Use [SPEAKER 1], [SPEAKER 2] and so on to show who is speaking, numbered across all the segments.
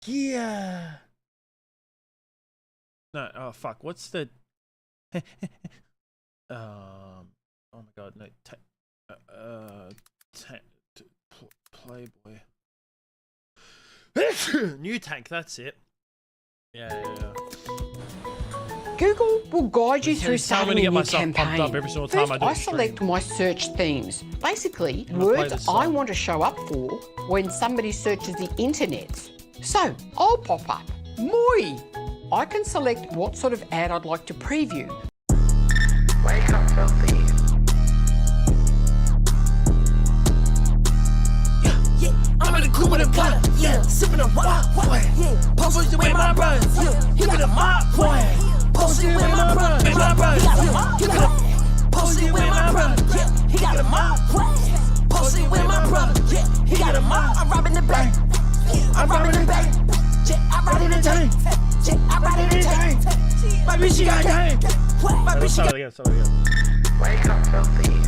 [SPEAKER 1] Yeah. No, oh fuck. What's the oh my god, no. Playboy. New tank, that's it. Yeah.
[SPEAKER 2] Google will guide you through
[SPEAKER 1] Tell me
[SPEAKER 2] starting
[SPEAKER 1] to
[SPEAKER 2] a
[SPEAKER 1] get
[SPEAKER 2] new
[SPEAKER 1] myself pumped
[SPEAKER 2] campaign.
[SPEAKER 1] up every single time
[SPEAKER 2] First,
[SPEAKER 1] I do a
[SPEAKER 2] I select
[SPEAKER 1] stream.
[SPEAKER 2] my search themes. Basically,
[SPEAKER 1] I'm gonna play
[SPEAKER 2] words
[SPEAKER 1] this song.
[SPEAKER 2] I want to show up for when somebody searches the internet. So, I'll pop up. Moi! I can select what sort of ad I'd like to preview.
[SPEAKER 3] Wake up, filthy.
[SPEAKER 4] I'm in the cool with a gun, yeah, sipping a rock, yeah, posted with my brothers, yeah, he got a mop, posted with my brothers, he got a mop, posted with my brothers, yeah, he got a mop, posted with my brothers, yeah, he got a mop. I'm robbing the bank, I'm robbing the bank, yeah, I'm riding the tank, yeah, I'm riding the tank, my bitch she got gang, my bitch she got.
[SPEAKER 3] Wake up, filthy.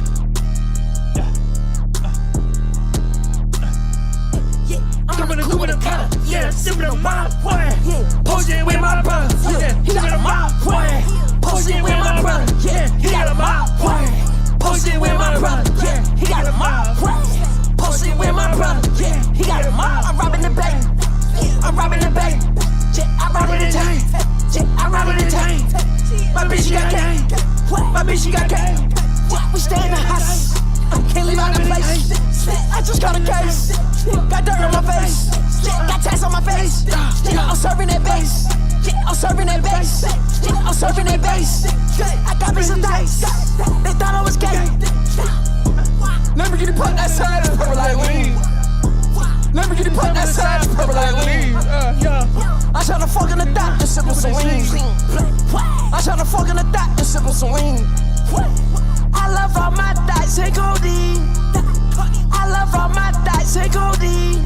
[SPEAKER 4] I'm in the cool with a gun, yeah, sipping a mop, posted with my brothers, yeah, he got a mop, posted with my brothers, yeah, he got a mop, posted with my brothers, yeah, he got a mop, posted with my brothers, yeah, he got a mop. I'm robbing the bank, I'm robbing the bank, yeah, I'm robbing the tank, yeah, I'm robbing the tank. My bitch she got gang, my bitch she got gang. We stay in the house, can't leave out the place. I just got a case, got dirt on my face, got tats on my face. I'm serving that bass, I'm serving that bass, I'm serving that bass. I got me some dice, they thought I was gay. Lamborghini put that side, it's purple like lean. Lamborghini put that side, it's purple like lean. I try to fuck in the dot and sip on some lean. I try to fuck in the dot and sip on some lean. I love all my dots and codeine. I love all my dots and codeine.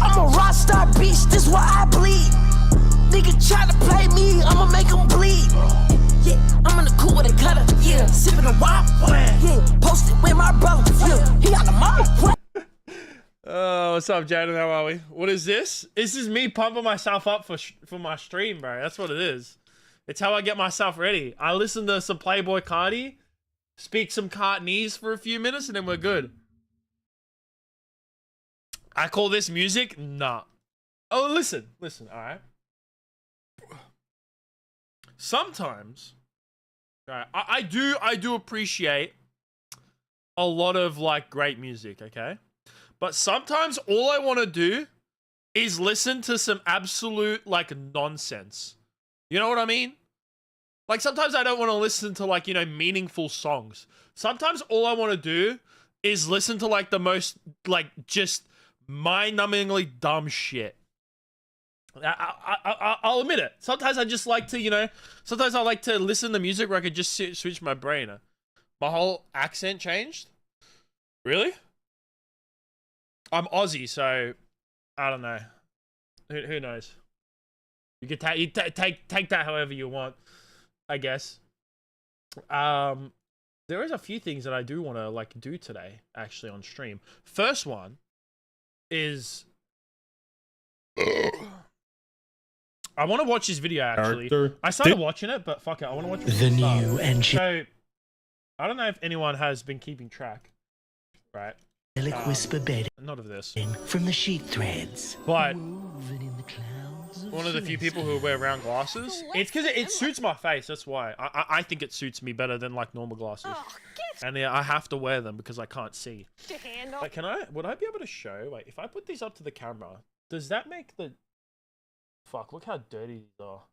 [SPEAKER 4] I'm a rock star beast, this why I bleed. Nigga try to play me, I'ma make him bleed. Yeah, I'm in the cool with a cutter, yeah, sipping a wine, yeah, posted with my brother, yeah, he got a mouth.
[SPEAKER 1] Oh, what's up, Jaden? How are we? What is this? This is me pumping myself up for my stream, bro. That's what it is. It's how I get myself ready. I listen to some Playboy Carti, speak some Cartnese for a few minutes, and then we're good. I call this music? Nah. Oh, listen, all right? Sometimes, all right, I do appreciate a lot of, like, great music, okay? But sometimes all I want to do is listen to some absolute, like, nonsense. You know what I mean? Like, sometimes I don't want to listen to, like, you know, meaningful songs. Sometimes all I want to do is listen to, like, the most, like, just mind-numbingly dumb shit. I'll admit it. Sometimes I just like to, you know, sometimes I like to listen to music where I could just switch my brain. My whole accent changed? Really? I'm Aussie, so I don't know. Who knows? You can take that however you want, I guess. There is a few things that I do want to, like, do today, actually, on stream. First one is I want to watch this video, actually. I started watching it, but fuck it, I want to watch it.
[SPEAKER 5] The new engine.
[SPEAKER 1] So, I don't know if anyone has been keeping track, right?
[SPEAKER 5] Whisper bed
[SPEAKER 1] Not of this.
[SPEAKER 5] from the sheet threads.
[SPEAKER 1] But
[SPEAKER 5] Woven in the clouds of
[SPEAKER 1] one of the few people who wear round glasses. It's because it suits my face. That's why. I think it suits me better than, like, normal glasses. And yeah, I have to wear them because I can't see. Like, would I be able to show? Like, if I put these up to the camera, does that make the... Fuck, look how dirty these are.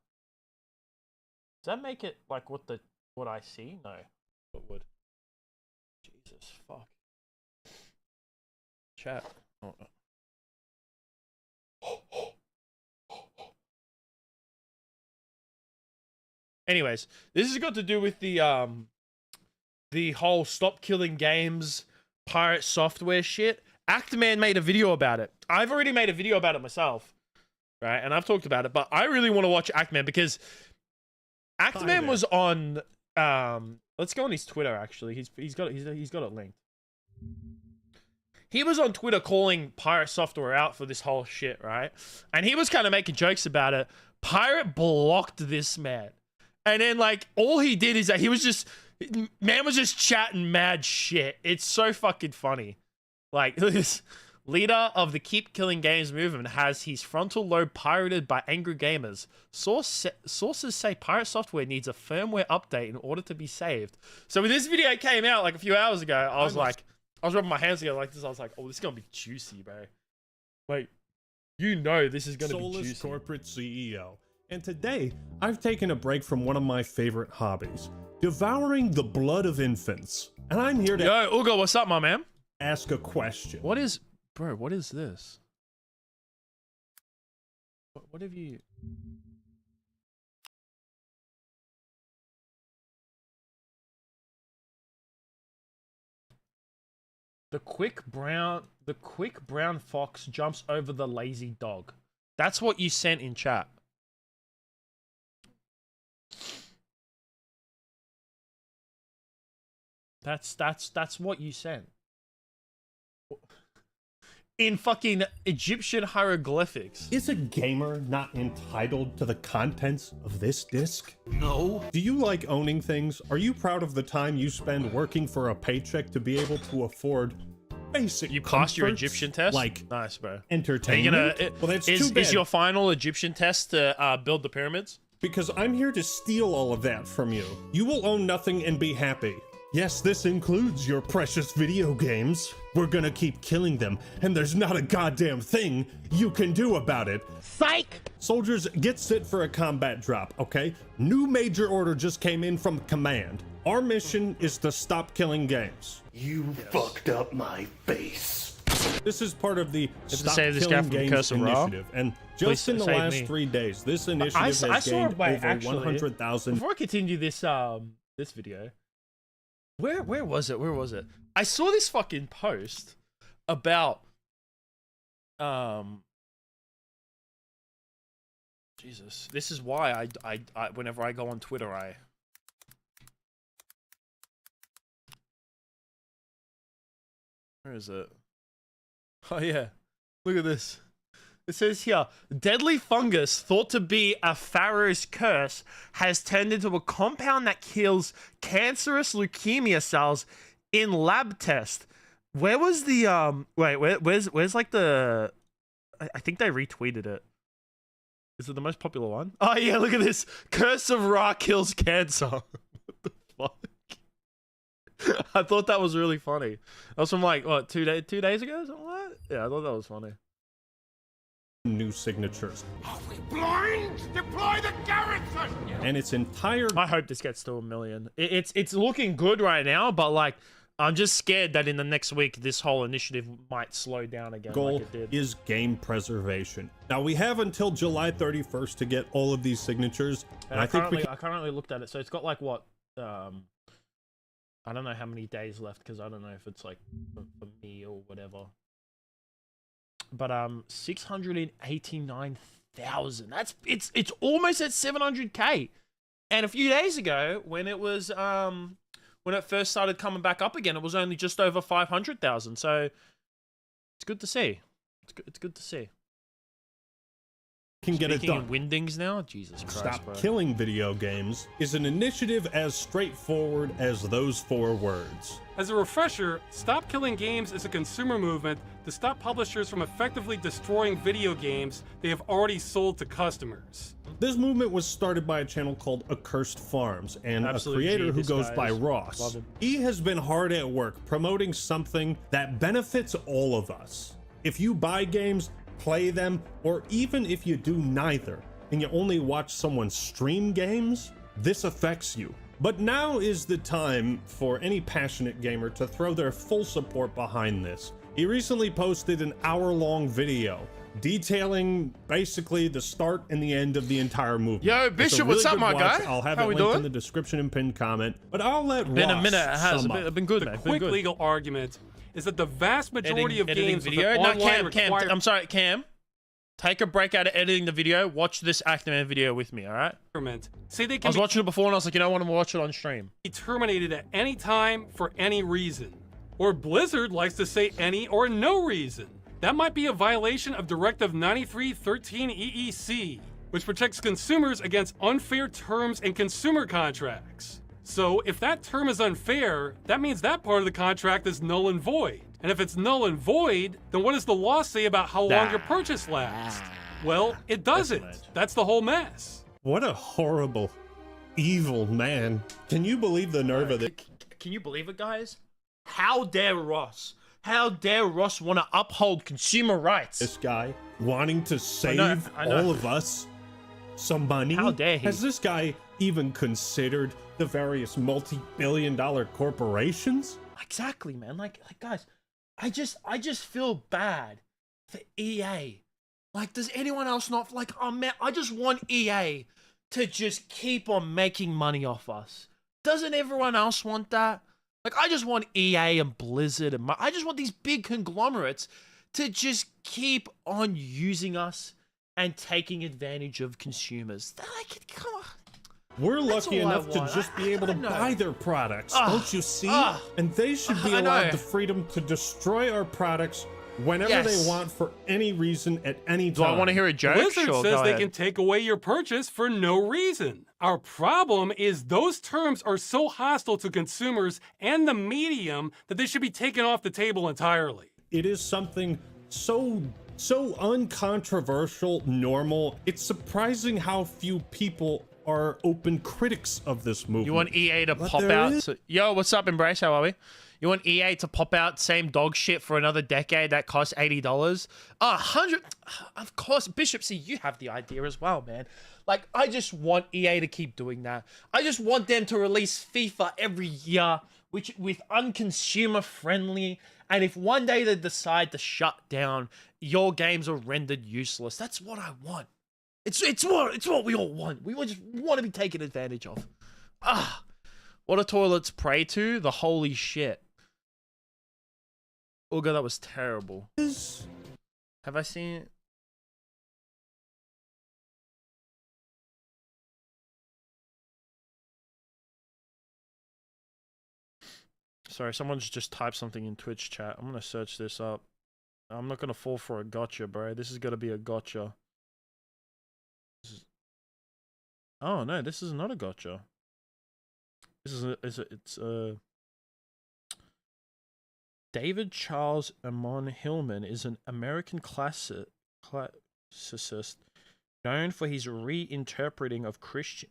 [SPEAKER 1] Does that make it, like, what I see? No. It would. Jesus, fuck. Chat. Oh, no. Anyways, this has got to do with the whole stop killing games pirate software shit. Actman made a video about it. I've already made a video about it myself, right? And I've talked about it, but I really want to watch Actman because Actman was on. Let's go on his Twitter. Actually, he's got it linked. he was on Twitter calling Pirate Software out for this whole shit, right? And he was kind of making jokes about it. Pirate blocked this man. And then, like, all he did is that man was just chatting mad shit. It's so fucking funny. Like, this leader of the Keep Killing Games movement has his frontal lobe pirated by angry gamers. Sources say Pirate Software needs a firmware update in order to be saved. So when this video came out like a few hours ago, I was rubbing my hands together like this. I was like, oh, this is gonna be juicy, bro. Like, you know this is gonna be juicy.
[SPEAKER 6] Soulless corporate CEO. And today, I've taken a break from one of my favorite hobbies, devouring the blood of infants. And I'm here to
[SPEAKER 1] Yo, Ugo, what's up, my man?
[SPEAKER 6] ask a question.
[SPEAKER 1] What is, bro? What is this? What have you? The quick brown fox jumps over the lazy dog. That's what you sent in chat. That's what you sent. In fucking Egyptian hieroglyphics.
[SPEAKER 6] Is a gamer not entitled to the contents of this disc?
[SPEAKER 5] No.
[SPEAKER 6] Do you like owning things? Are you proud of the time you spend working for a paycheck to be able to afford basic
[SPEAKER 1] You passed your
[SPEAKER 6] comforts,
[SPEAKER 1] Egyptian test?
[SPEAKER 6] like
[SPEAKER 1] Nice, bro. Are you
[SPEAKER 6] entertainment?
[SPEAKER 1] gonna,
[SPEAKER 6] Well, that's too bad.
[SPEAKER 1] is your final Egyptian test to build the pyramids?
[SPEAKER 6] Because I'm here to steal all of that from you. You will own nothing and be happy. Yes, this includes your precious video games. We're gonna keep killing them, and there's not a goddamn thing you can do about it.
[SPEAKER 4] Psych!
[SPEAKER 6] Soldiers, get set for a combat drop, okay? New major order just came in from command. Our mission is to stop killing games.
[SPEAKER 5] You fucked up my face.
[SPEAKER 6] This is part of the Stop
[SPEAKER 1] save this guy
[SPEAKER 6] Killing
[SPEAKER 1] from
[SPEAKER 6] Games
[SPEAKER 1] Curse of Ra?
[SPEAKER 6] initiative, and just
[SPEAKER 1] Please
[SPEAKER 6] in the
[SPEAKER 1] save
[SPEAKER 6] last
[SPEAKER 1] me.
[SPEAKER 6] 3 days, this initiative has gained over 100,000.
[SPEAKER 1] Before I continue this this video, where was it? Where was it? I saw this fucking post about Jesus. This is why I whenever I go on Twitter, where is it? Oh yeah, look at this. It says here, deadly fungus thought to be a pharaoh's curse has turned into a compound that kills cancerous leukemia cells in lab test. Where was the where's like the I think they retweeted it. Is it the most popular one? Oh yeah, look at this. Curse of Ra kills cancer. What the fuck? I thought that was really funny. That was from like what, 2 days ago or something like that? Yeah, I thought that was funny.
[SPEAKER 6] New signatures.
[SPEAKER 4] Are we blind? Deploy the garrison!
[SPEAKER 6] And its entire
[SPEAKER 1] I hope this gets to 1 million. It's looking good right now, but like I'm just scared that in the next week this whole initiative might slow down again.
[SPEAKER 6] goal
[SPEAKER 1] like it did.
[SPEAKER 6] is game preservation. Now we have until July 31st to get all of these signatures, and I think we
[SPEAKER 1] I currently looked at it, so it's got like what I don't know how many days left because I don't know if it's like for me or whatever. But 689,000. That's it's almost at 700k. And a few days ago, when it was when it first started coming back up again, it was only just over 500,000. So it's good to see. It's good to see.
[SPEAKER 6] can get it
[SPEAKER 1] Speaking
[SPEAKER 6] done.
[SPEAKER 1] in Windings now, Jesus Christ,
[SPEAKER 6] Stop
[SPEAKER 1] bro.
[SPEAKER 6] Killing Video Games is an initiative as straightforward as those 4 words.
[SPEAKER 7] As a refresher, Stop Killing Games is a consumer movement to stop publishers from effectively destroying video games they have already sold to customers.
[SPEAKER 6] This movement was started by a channel called Accursed Farms and
[SPEAKER 1] Absolute
[SPEAKER 6] a creator
[SPEAKER 1] G,
[SPEAKER 6] who
[SPEAKER 1] this
[SPEAKER 6] goes
[SPEAKER 1] guy
[SPEAKER 6] by
[SPEAKER 1] is-
[SPEAKER 6] Ross.
[SPEAKER 1] love him.
[SPEAKER 6] He has been hard at work promoting something that benefits all of us. If you buy games, play them, or even if you do neither, and you only watch someone stream games, this affects you. But now is the time for any passionate gamer to throw their full support behind this. He recently posted an hour-long video detailing basically the start and the end of the entire movement.
[SPEAKER 1] Yo,
[SPEAKER 6] It's a
[SPEAKER 1] Bishop,
[SPEAKER 6] really
[SPEAKER 1] what's up,
[SPEAKER 6] good
[SPEAKER 1] my
[SPEAKER 6] watch.
[SPEAKER 1] guy?
[SPEAKER 6] I'll have
[SPEAKER 1] How
[SPEAKER 6] it
[SPEAKER 1] we
[SPEAKER 6] linked
[SPEAKER 1] doing?
[SPEAKER 6] in the description and pinned comment, but I'll let
[SPEAKER 1] Been
[SPEAKER 6] Ross
[SPEAKER 1] a minute. It has
[SPEAKER 6] sum up.
[SPEAKER 1] been good,
[SPEAKER 7] The
[SPEAKER 1] man. Been
[SPEAKER 7] quick
[SPEAKER 1] good.
[SPEAKER 7] legal argument is that the vast majority of
[SPEAKER 1] editing
[SPEAKER 7] games with
[SPEAKER 1] video.
[SPEAKER 7] an
[SPEAKER 1] No,
[SPEAKER 7] online
[SPEAKER 1] Cam. I'm sorry, Cam. Take a break out of editing the video. Watch this Actman video with me, all right?
[SPEAKER 7] requirement say they
[SPEAKER 1] I
[SPEAKER 7] can
[SPEAKER 1] was watching it before and I was like, you know what? I'm gonna watch it on stream.
[SPEAKER 7] be terminated at any time for any reason. Or Blizzard likes to say any or no reason. That might be a violation of Directive 9313 EEC, which protects consumers against unfair terms in consumer contracts. So if that term is unfair, that means that part of the contract is null and void. And if it's null and void, then what does the law say about how long your purchase lasts? Well, it doesn't. That's the whole mess.
[SPEAKER 6] What a horrible, evil man. Can you believe the nerve of it?
[SPEAKER 1] Can you believe it, guys? How dare Ross? How dare Ross want to uphold consumer rights?
[SPEAKER 6] This guy wanting to save
[SPEAKER 1] I know.
[SPEAKER 6] all of us some money.
[SPEAKER 1] How dare he?
[SPEAKER 6] Has this guy even considered the various multi-billion-dollar corporations?
[SPEAKER 1] Exactly, man. Like guys, I just feel bad for EA. Like, does anyone else not like? Oh man, I just want EA to just keep on making money off us. Doesn't everyone else want that? Like, I just want EA and Blizzard and I just want these big conglomerates to just keep on using us and taking advantage of consumers. Like, come on.
[SPEAKER 6] We're
[SPEAKER 1] That's
[SPEAKER 6] lucky
[SPEAKER 1] all I
[SPEAKER 6] enough to
[SPEAKER 1] want.
[SPEAKER 6] just be able to
[SPEAKER 1] I know.
[SPEAKER 6] buy their products. Don't you see? And they should be
[SPEAKER 1] I
[SPEAKER 6] allowed
[SPEAKER 1] know.
[SPEAKER 6] the freedom to destroy our products whenever
[SPEAKER 1] Yes.
[SPEAKER 6] they want for any reason at any
[SPEAKER 1] Do
[SPEAKER 6] time.
[SPEAKER 1] I want to hear a joke?
[SPEAKER 7] Blizzard
[SPEAKER 1] Sure,
[SPEAKER 7] says
[SPEAKER 1] go
[SPEAKER 7] they
[SPEAKER 1] ahead.
[SPEAKER 7] can take away your purchase for no reason. Our problem is those terms are so hostile to consumers and the medium that they should be taken off the table entirely.
[SPEAKER 6] It is something so uncontroversial, normal. It's surprising how few people are open critics of this movement.
[SPEAKER 1] You want EA to
[SPEAKER 6] But
[SPEAKER 1] pop
[SPEAKER 6] there
[SPEAKER 1] out?
[SPEAKER 6] is-
[SPEAKER 1] Yo, what's up, Embrace? How are we? You want EA to pop out same dog shit for another decade that costs $80? $100. Of course, Bishop. See, you have the idea as well, man. Like, I just want EA to keep doing that. I just want them to release FIFA every year, which with unconsumer friendly. And if one day they decide to shut down, your games are rendered useless. That's what I want. It's what we all want. We just want to be taken advantage of. What do toilets pray to? The holy shit. Oh god, that was terrible. Have I seen it? Sorry, someone's just typed something in Twitch chat. I'm gonna search this up. I'm not gonna fall for a gotcha, bro. This is gonna be a gotcha. Oh no, this is not a gotcha. This is it's David Charles Amon Hillman is an American classicist known for his reinterpreting of Christian.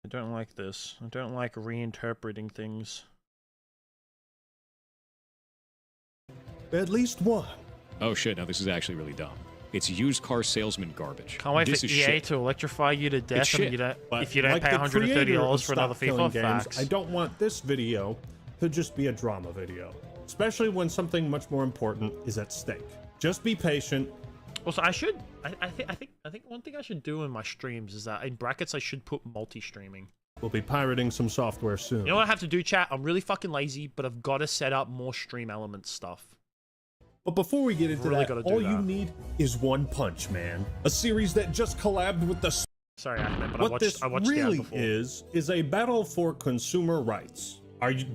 [SPEAKER 1] I don't like this. I don't like reinterpreting things.
[SPEAKER 6] At least one.
[SPEAKER 8] Oh shit, now this is actually really dumb. It's used car salesman garbage.
[SPEAKER 1] Can't wait
[SPEAKER 8] This
[SPEAKER 1] for
[SPEAKER 8] is
[SPEAKER 1] EA
[SPEAKER 8] shit.
[SPEAKER 1] to electrify you to death
[SPEAKER 8] shit.
[SPEAKER 1] and you don't,
[SPEAKER 6] But
[SPEAKER 1] if you don't
[SPEAKER 6] like
[SPEAKER 1] pay
[SPEAKER 6] the creator
[SPEAKER 1] $130
[SPEAKER 6] of
[SPEAKER 1] for another
[SPEAKER 6] Stop Killing
[SPEAKER 1] FIFA.
[SPEAKER 6] Games,
[SPEAKER 1] Facts.
[SPEAKER 6] I don't want this video to just be a drama video, especially when something much more important is at stake. Just be patient.
[SPEAKER 1] Also, I think one thing I should do in my streams is that in brackets I should put multi-streaming.
[SPEAKER 6] We'll be pirating some software soon.
[SPEAKER 1] You know what I have to do, chat? I'm really fucking lazy, but I've got to set up more stream elements stuff.
[SPEAKER 6] But before we get into
[SPEAKER 1] Really
[SPEAKER 6] that,
[SPEAKER 1] gotta do
[SPEAKER 6] all you
[SPEAKER 1] that.
[SPEAKER 6] need is One Punch Man, a series that just collabed with the.
[SPEAKER 1] Sorry, Ahmed, but
[SPEAKER 6] What this
[SPEAKER 1] I watched the ad
[SPEAKER 6] really
[SPEAKER 1] before.
[SPEAKER 6] is a battle for consumer rights.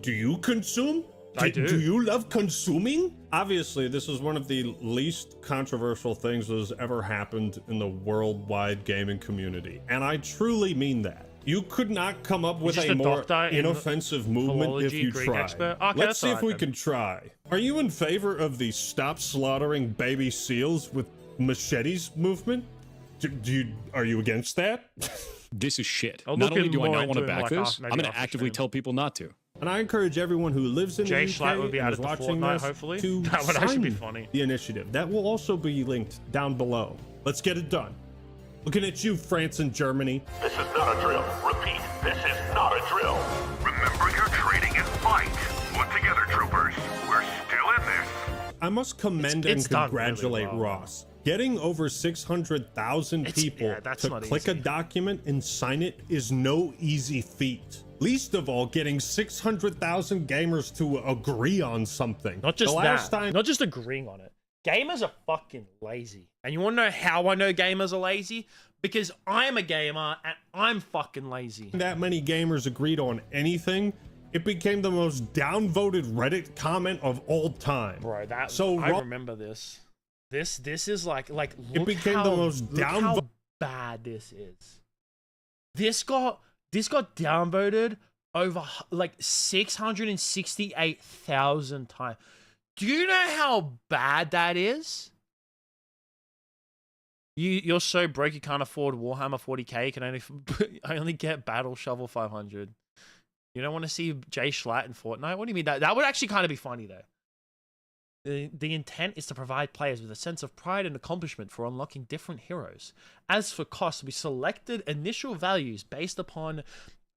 [SPEAKER 6] Do you consume?
[SPEAKER 1] I do.
[SPEAKER 6] Do you love consuming? Obviously, this is one of the least controversial things that has ever happened in the worldwide gaming community, and I truly mean that. You could not come up with
[SPEAKER 1] just
[SPEAKER 6] a
[SPEAKER 1] a
[SPEAKER 6] more
[SPEAKER 1] doctor in
[SPEAKER 6] inoffensive movement if
[SPEAKER 1] philology,
[SPEAKER 6] you
[SPEAKER 1] Greek
[SPEAKER 6] try.
[SPEAKER 1] expert? Okay,
[SPEAKER 6] Let's
[SPEAKER 1] that's
[SPEAKER 6] see if
[SPEAKER 1] alright
[SPEAKER 6] we
[SPEAKER 1] then.
[SPEAKER 6] can try. Are you in favor of the stop slaughtering baby seals with machetes movement? Are you against that?
[SPEAKER 8] This is shit.
[SPEAKER 1] I'll
[SPEAKER 8] Not
[SPEAKER 1] look
[SPEAKER 8] only do I
[SPEAKER 1] more
[SPEAKER 8] not want to
[SPEAKER 1] into it,
[SPEAKER 8] back
[SPEAKER 1] like,
[SPEAKER 8] this,
[SPEAKER 1] after- maybe
[SPEAKER 8] I'm going to
[SPEAKER 1] after
[SPEAKER 8] actively
[SPEAKER 1] stream.
[SPEAKER 8] tell people not to.
[SPEAKER 6] And I encourage everyone who lives in
[SPEAKER 1] Jay
[SPEAKER 6] the
[SPEAKER 1] Schlatt
[SPEAKER 6] UK
[SPEAKER 1] would be
[SPEAKER 6] and
[SPEAKER 1] added
[SPEAKER 6] is
[SPEAKER 1] to
[SPEAKER 6] watching
[SPEAKER 1] Fortnite,
[SPEAKER 6] this
[SPEAKER 1] hopefully.
[SPEAKER 6] to
[SPEAKER 1] That would actually be
[SPEAKER 6] sign
[SPEAKER 1] funny.
[SPEAKER 6] the initiative. That will also be linked down below. Let's get it done. Looking at you, France and Germany.
[SPEAKER 5] This is not a drill. Repeat, this is not a drill. Remember your training and fight. Put together, troopers. We're still in this.
[SPEAKER 6] I must commend
[SPEAKER 1] It's
[SPEAKER 6] and
[SPEAKER 1] done really
[SPEAKER 6] congratulate
[SPEAKER 1] well.
[SPEAKER 6] Ross. Getting over 600,000 people
[SPEAKER 1] yeah, that's
[SPEAKER 6] to
[SPEAKER 1] not
[SPEAKER 6] click a
[SPEAKER 1] easy.
[SPEAKER 6] document and sign it is no easy feat. Least of all, getting 600,000 gamers to agree on something.
[SPEAKER 1] Not just
[SPEAKER 6] the last
[SPEAKER 1] that.
[SPEAKER 6] time
[SPEAKER 1] Not just agreeing on it. Gamers are fucking lazy. And you want to know how I know gamers are lazy? Because I'm a gamer and I'm fucking lazy.
[SPEAKER 6] That many gamers agreed on anything, it became the most downvoted Reddit comment of all time.
[SPEAKER 1] Bro, that
[SPEAKER 6] so
[SPEAKER 1] I remember this. This is like look
[SPEAKER 6] it became
[SPEAKER 1] how,
[SPEAKER 6] the most
[SPEAKER 1] look how bad this is. This got downvoted over like 668,000 times. Do you know how bad that is? You're so broke you can't afford Warhammer 40k. You can only get Battle Shovel 500. You don't want to see Jay Schlatt in Fortnite? What do you mean? That would actually kind of be funny though. The intent is to provide players with a sense of pride and accomplishment for unlocking different heroes. As for costs, we selected initial values based upon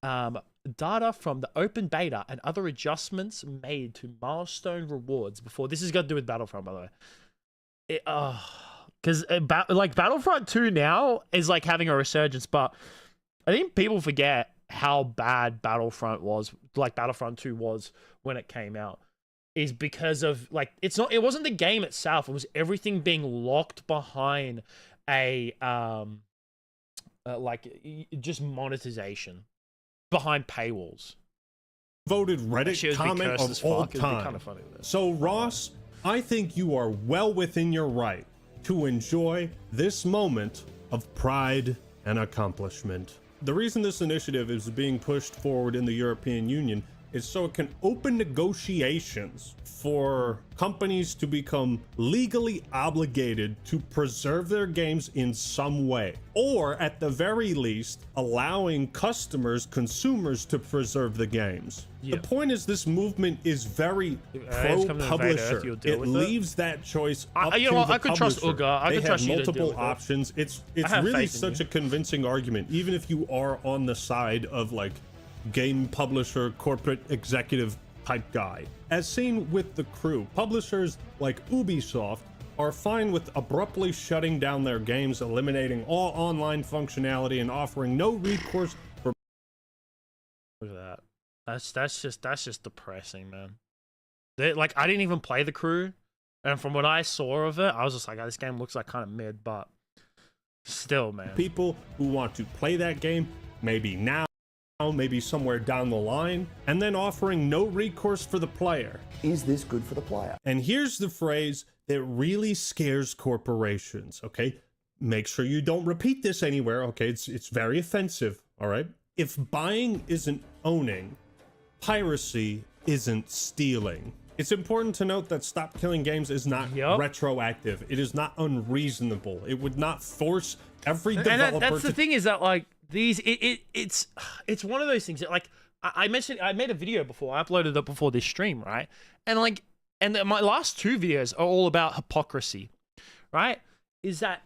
[SPEAKER 1] data from the open beta and other adjustments made to milestone rewards before. This has got to do with Battlefront, by the way. Because like Battlefront 2 now is like having a resurgence, but I think people forget how bad Battlefront was, like Battlefront 2 was when it came out. Is because of like it wasn't the game itself, it was everything being locked behind a just monetization behind paywalls.
[SPEAKER 6] Voted Reddit comment of all time.
[SPEAKER 1] Kind of funny with this.
[SPEAKER 6] So Ross, I think you are well within your right to enjoy this moment of pride and accomplishment. The reason this initiative is being pushed forward in the European Union is so it can open negotiations for companies to become legally obligated to preserve their games in some way, or at the very least allowing consumers to preserve the games. The point is, this movement is very pro-publisher. It leaves that choice up to the publisher.
[SPEAKER 1] I could trust Uga. I could trust you to deal with
[SPEAKER 6] multiple options. It's really such a convincing argument, even if you are on the side of like game publisher, corporate executive type guy. As seen with The Crew, publishers like Ubisoft are fine with abruptly shutting down their games, eliminating all online functionality, and offering no recourse for.
[SPEAKER 1] Look at that. That's just depressing, man. Like I didn't even play The Crew, and from what I saw of it, I was just like, oh, this game looks like kind of mid, but still, man.
[SPEAKER 6] People who want to play that game, maybe now, maybe somewhere down the line, and then offering no recourse for the player.
[SPEAKER 9] Is this good for the player?
[SPEAKER 6] And here's the phrase that really scares corporations, okay? Make sure you don't repeat this anywhere, okay? It's very offensive, all right? If buying isn't owning, piracy isn't stealing. It's important to note that Stop Killing Games is not retroactive. It is not unreasonable. It would not force every developer
[SPEAKER 1] that's the thing is that like it's one of those things that like I mentioned, I made a video before, I uploaded it before this stream, right? And my last two videos are all about hypocrisy, right? Is that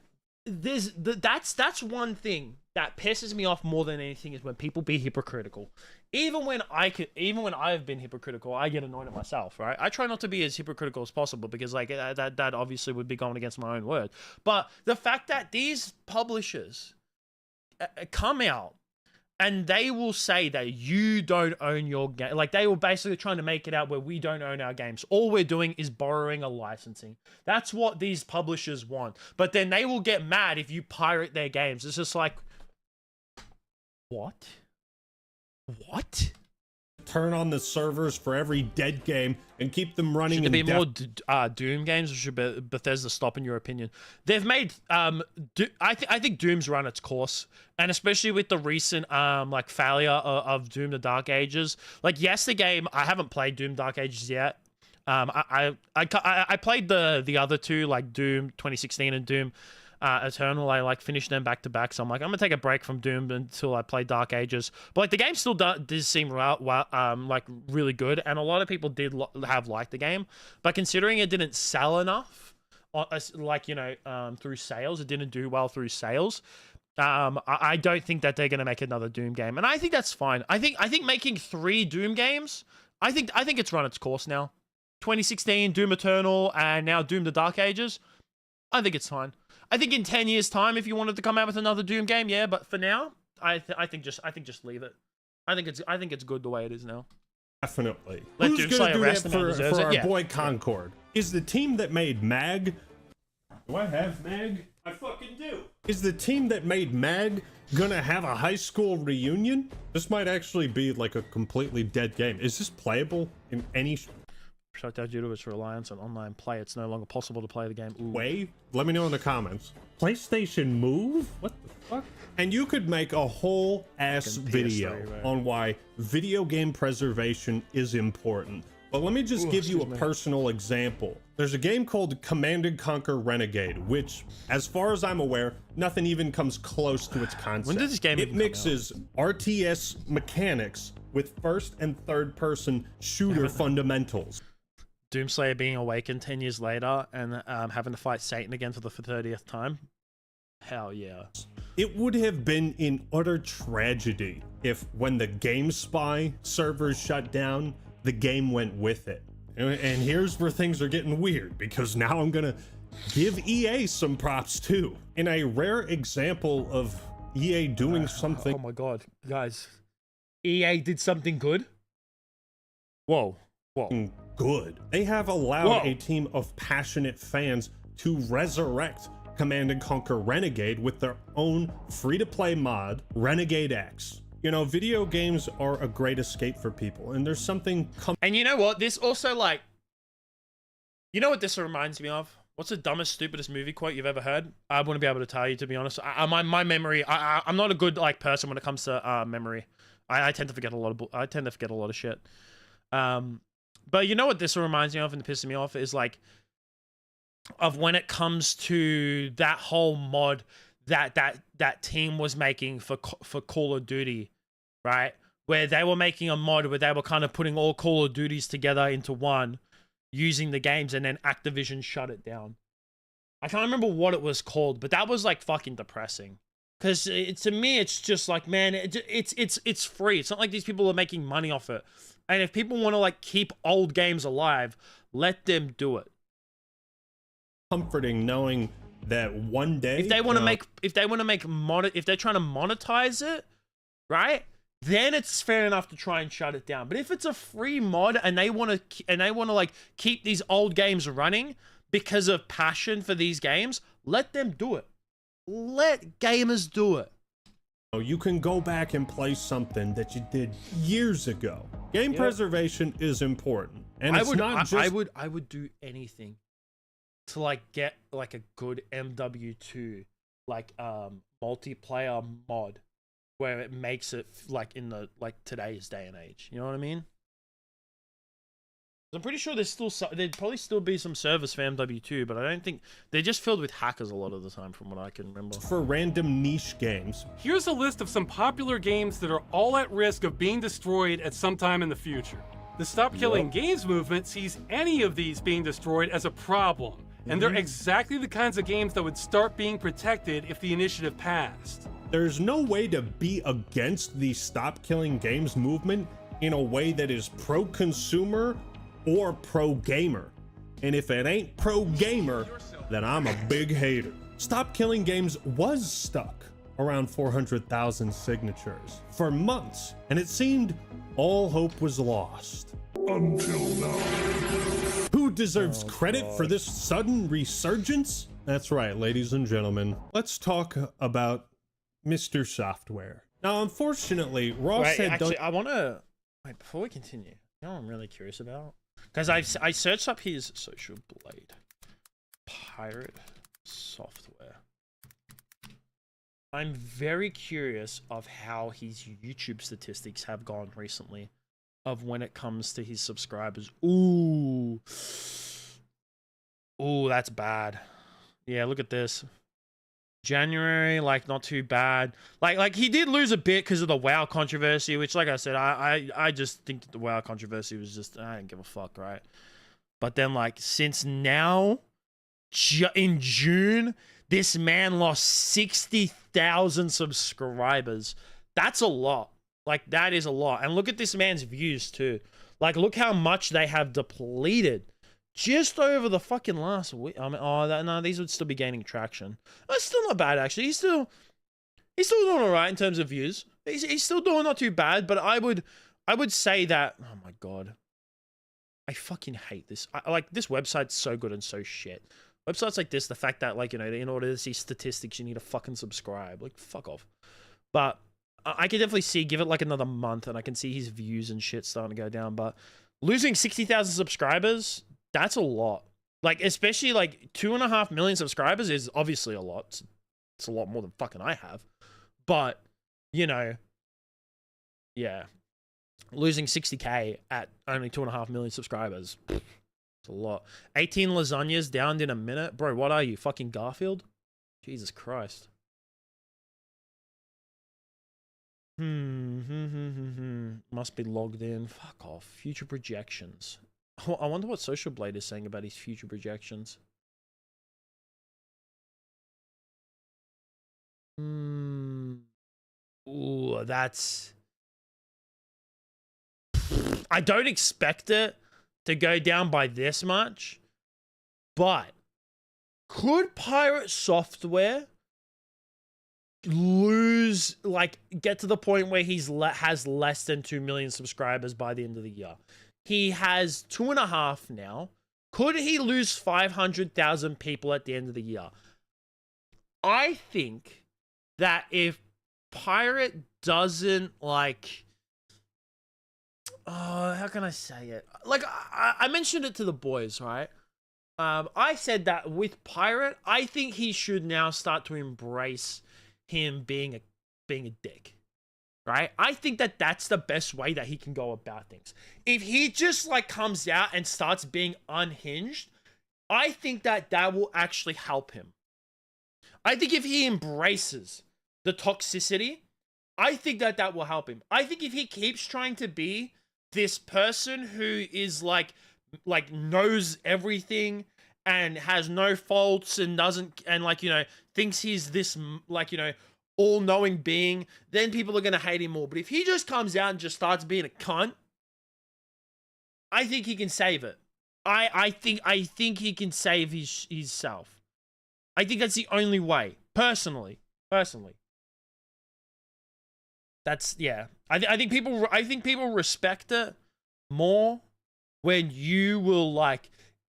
[SPEAKER 1] that's one thing that pisses me off more than anything is when people be hypocritical. Even when I've been hypocritical, I get annoyed at myself, right? I try not to be as hypocritical as possible because like that obviously would be going against my own word. But the fact that these publishers come out and they will say that you don't own your game, like they were basically trying to make it out where we don't own our games. All we're doing is borrowing a licensing. That's what these publishers want. But then they will get mad if you pirate their games. It's just like, what?
[SPEAKER 6] Turn on the servers for every dead game and keep them running.
[SPEAKER 1] Should there be more Doom games, or should Bethesda stop, in your opinion? They've made I think Doom's run its course, and especially with the recent like failure of Doom: The Dark Ages. Like, yes, the game, I haven't played Doom: Dark Ages yet. I played the other two, like Doom 2016 and Doom Eternal. I like finished them back to back, so I'm like, I'm gonna take a break from Doom until I play Dark Ages. But like the game still does seem like really good, and a lot of people did have liked the game. But considering it didn't sell enough, like through sales, it didn't do well through sales. I don't think that they're gonna make another Doom game, and I think that's fine. I think making 3 Doom games, I think it's run its course now. 2016 Doom Eternal, and now Doom: The Dark Ages. I think it's fine. I think in 10 years' time, if you wanted to come out with another Doom game, yeah. But for now, I think just leave it. I think it's good the way it is now.
[SPEAKER 6] Definitely.
[SPEAKER 1] Let
[SPEAKER 6] Who's
[SPEAKER 1] Doom
[SPEAKER 6] going to do that
[SPEAKER 1] for
[SPEAKER 6] for our boy Concord? Is the team that made MAG Do I have MAG? I fucking do. Is the team that made MAG gonna have a high school reunion? This might actually be like a completely dead game. Is this playable in any
[SPEAKER 1] Shut down due to its reliance on online play. It's no longer possible to play the game. Ooh.
[SPEAKER 6] way? Let me know in the comments. PlayStation Move? What the fuck? And you could make a whole ass
[SPEAKER 1] Fucking
[SPEAKER 6] video
[SPEAKER 1] PS3, right?
[SPEAKER 6] on why video game preservation is important. But let me just give you a personal example. There's a game called Command & Conquer Renegade, which, as far as I'm aware, nothing even comes close to its concept.
[SPEAKER 1] When did this game
[SPEAKER 6] It
[SPEAKER 1] even come out?
[SPEAKER 6] mixes RTS mechanics with first and third person shooter fundamentals.
[SPEAKER 1] Doomslayer being awakened 10 years later and having to fight Satan again for the 30th time. Hell yeah.
[SPEAKER 6] It would have been in utter tragedy if, when the GameSpy servers shut down, the game went with it. And here's where things are getting weird, because now I'm gonna give EA some props too. In a rare example of EA doing something
[SPEAKER 1] Oh my god, guys. EA did something good? Whoa. Whoa.
[SPEAKER 6] good, they have allowed
[SPEAKER 1] Whoa.
[SPEAKER 6] a team of passionate fans to resurrect Command & Conquer Renegade with their own free-to-play mod, Renegade X. You know, video games are a great escape for people, and there's something
[SPEAKER 1] And you know what? This also, like... You know what this reminds me of? What's the dumbest, stupidest movie quote you've ever heard? I wouldn't be able to tell you, to be honest. My memory... I'm not a good, like, person when it comes to memory. I tend to forget a lot of shit. But you know what this reminds me of and pisses me off is, like, of when it comes to that whole mod that team was making for Call of Duty, right? Where they were making a mod where they were kind of putting all Call of Duties together into one, using the games, and then Activision shut it down. I can't remember what it was called, but that was like fucking depressing. Because to me, it's just like, man, it's free. It's not like these people are making money off it. And if people want to like keep old games alive, let them do it.
[SPEAKER 6] comforting knowing that one day
[SPEAKER 1] If they want to make, if they're trying to monetize it, right? Then it's fair enough to try and shut it down. But if it's a free mod and they want to like keep these old games running because of passion for these games, let them do it. Let gamers do it.
[SPEAKER 6] you can go back and play something that you did years ago. Game preservation is important, and it's not just
[SPEAKER 1] I would do anything to like get like a good MW2 like multiplayer mod where it makes it like in the like today's day and age. You know what I mean? I'm pretty sure there'd probably still be some servers for MW2, but I don't think they're just filled with hackers a lot of the time, from what I can remember.
[SPEAKER 6] for random niche games.
[SPEAKER 7] Here's a list of some popular games that are all at risk of being destroyed at some time in the future. The Stop Killing Games movement sees any of these being destroyed as a problem, and they're exactly the kinds of games that would start being protected if the initiative passed.
[SPEAKER 6] There's no way to be against the Stop Killing Games movement in a way that is pro-consumer or pro-gamer. And if it ain't pro-gamer, then I'm a big hater. Stop Killing Games was stuck around 400,000 signatures for months, and it seemed all hope was lost.
[SPEAKER 5] Until now.
[SPEAKER 6] Who deserves credit for this sudden resurgence? That's right, ladies and gentlemen. Let's talk about Mr. Software. Now, unfortunately, Ross
[SPEAKER 1] Wait,
[SPEAKER 6] had
[SPEAKER 1] actually,
[SPEAKER 6] done...
[SPEAKER 1] I want to... Wait, before we continue, you know what I'm really curious about? Because I searched up his Social Blade. Pirate Software. I'm very curious of how his YouTube statistics have gone recently, of when it comes to his subscribers. Ooh. Ooh, that's bad. Yeah, look at this. January, like, not too bad. Like he did lose a bit because of the WoW controversy, which, like I said, I just think that the WoW controversy was just, I didn't give a fuck, right? But then, like, since now, in June, this man lost 60,000 subscribers. That's a lot. Like, that is a lot. And look at this man's views, too. Like, look how much they have depleted. Just over the fucking last week. I mean, no, these would still be gaining traction. That's still not bad, actually. He's still doing all right in terms of views. He's still doing not too bad, but I would say that, oh my god, I fucking hate this. Like, this website's so good and so shit. Websites like this, the fact that, like, you know, in order to see statistics, you need to fucking subscribe. Like, fuck off. But I can definitely see, give it like another month, and I can see his views and shit starting to go down. But losing 60,000 subscribers, that's a lot. Like, especially like 2.5 million subscribers is obviously a lot. It's a lot more than fucking I have. But, you know, yeah. Losing 60K at only 2.5 million subscribers. It's a lot. 18 lasagnas downed in a minute. Bro, what are you? Fucking Garfield? Jesus Christ. Must be logged in. Fuck off. Future projections. I wonder what Social Blade is saying about his future projections. Ooh, that's... I don't expect it to go down by this much, but could Pirate Software lose, like, get to the point where he's has less than 2 million subscribers by the end of the year? He has 2.5 now. Could he lose 500,000 people at the end of the year? I think that if Pirate doesn't, like, how can I say it? Like, I mentioned it to the boys, right? I said that with Pirate, I think he should now start to embrace him being a dick, right? I think that that's the best way that he can go about things. If he just, like, comes out and starts being unhinged, I think that that will actually help him. I think if he embraces the toxicity, I think that that will help him. I think if he keeps trying to be this person who is like knows everything and has no faults and doesn't, and, like, you know, thinks he's this, like, you know, all-knowing being, then people are going to hate him more. But if he just comes out and just starts being a cunt, I think he can save it. I think he can save his self. I think that's the only way. Personally. That's, yeah. I think people respect it more when you will, like,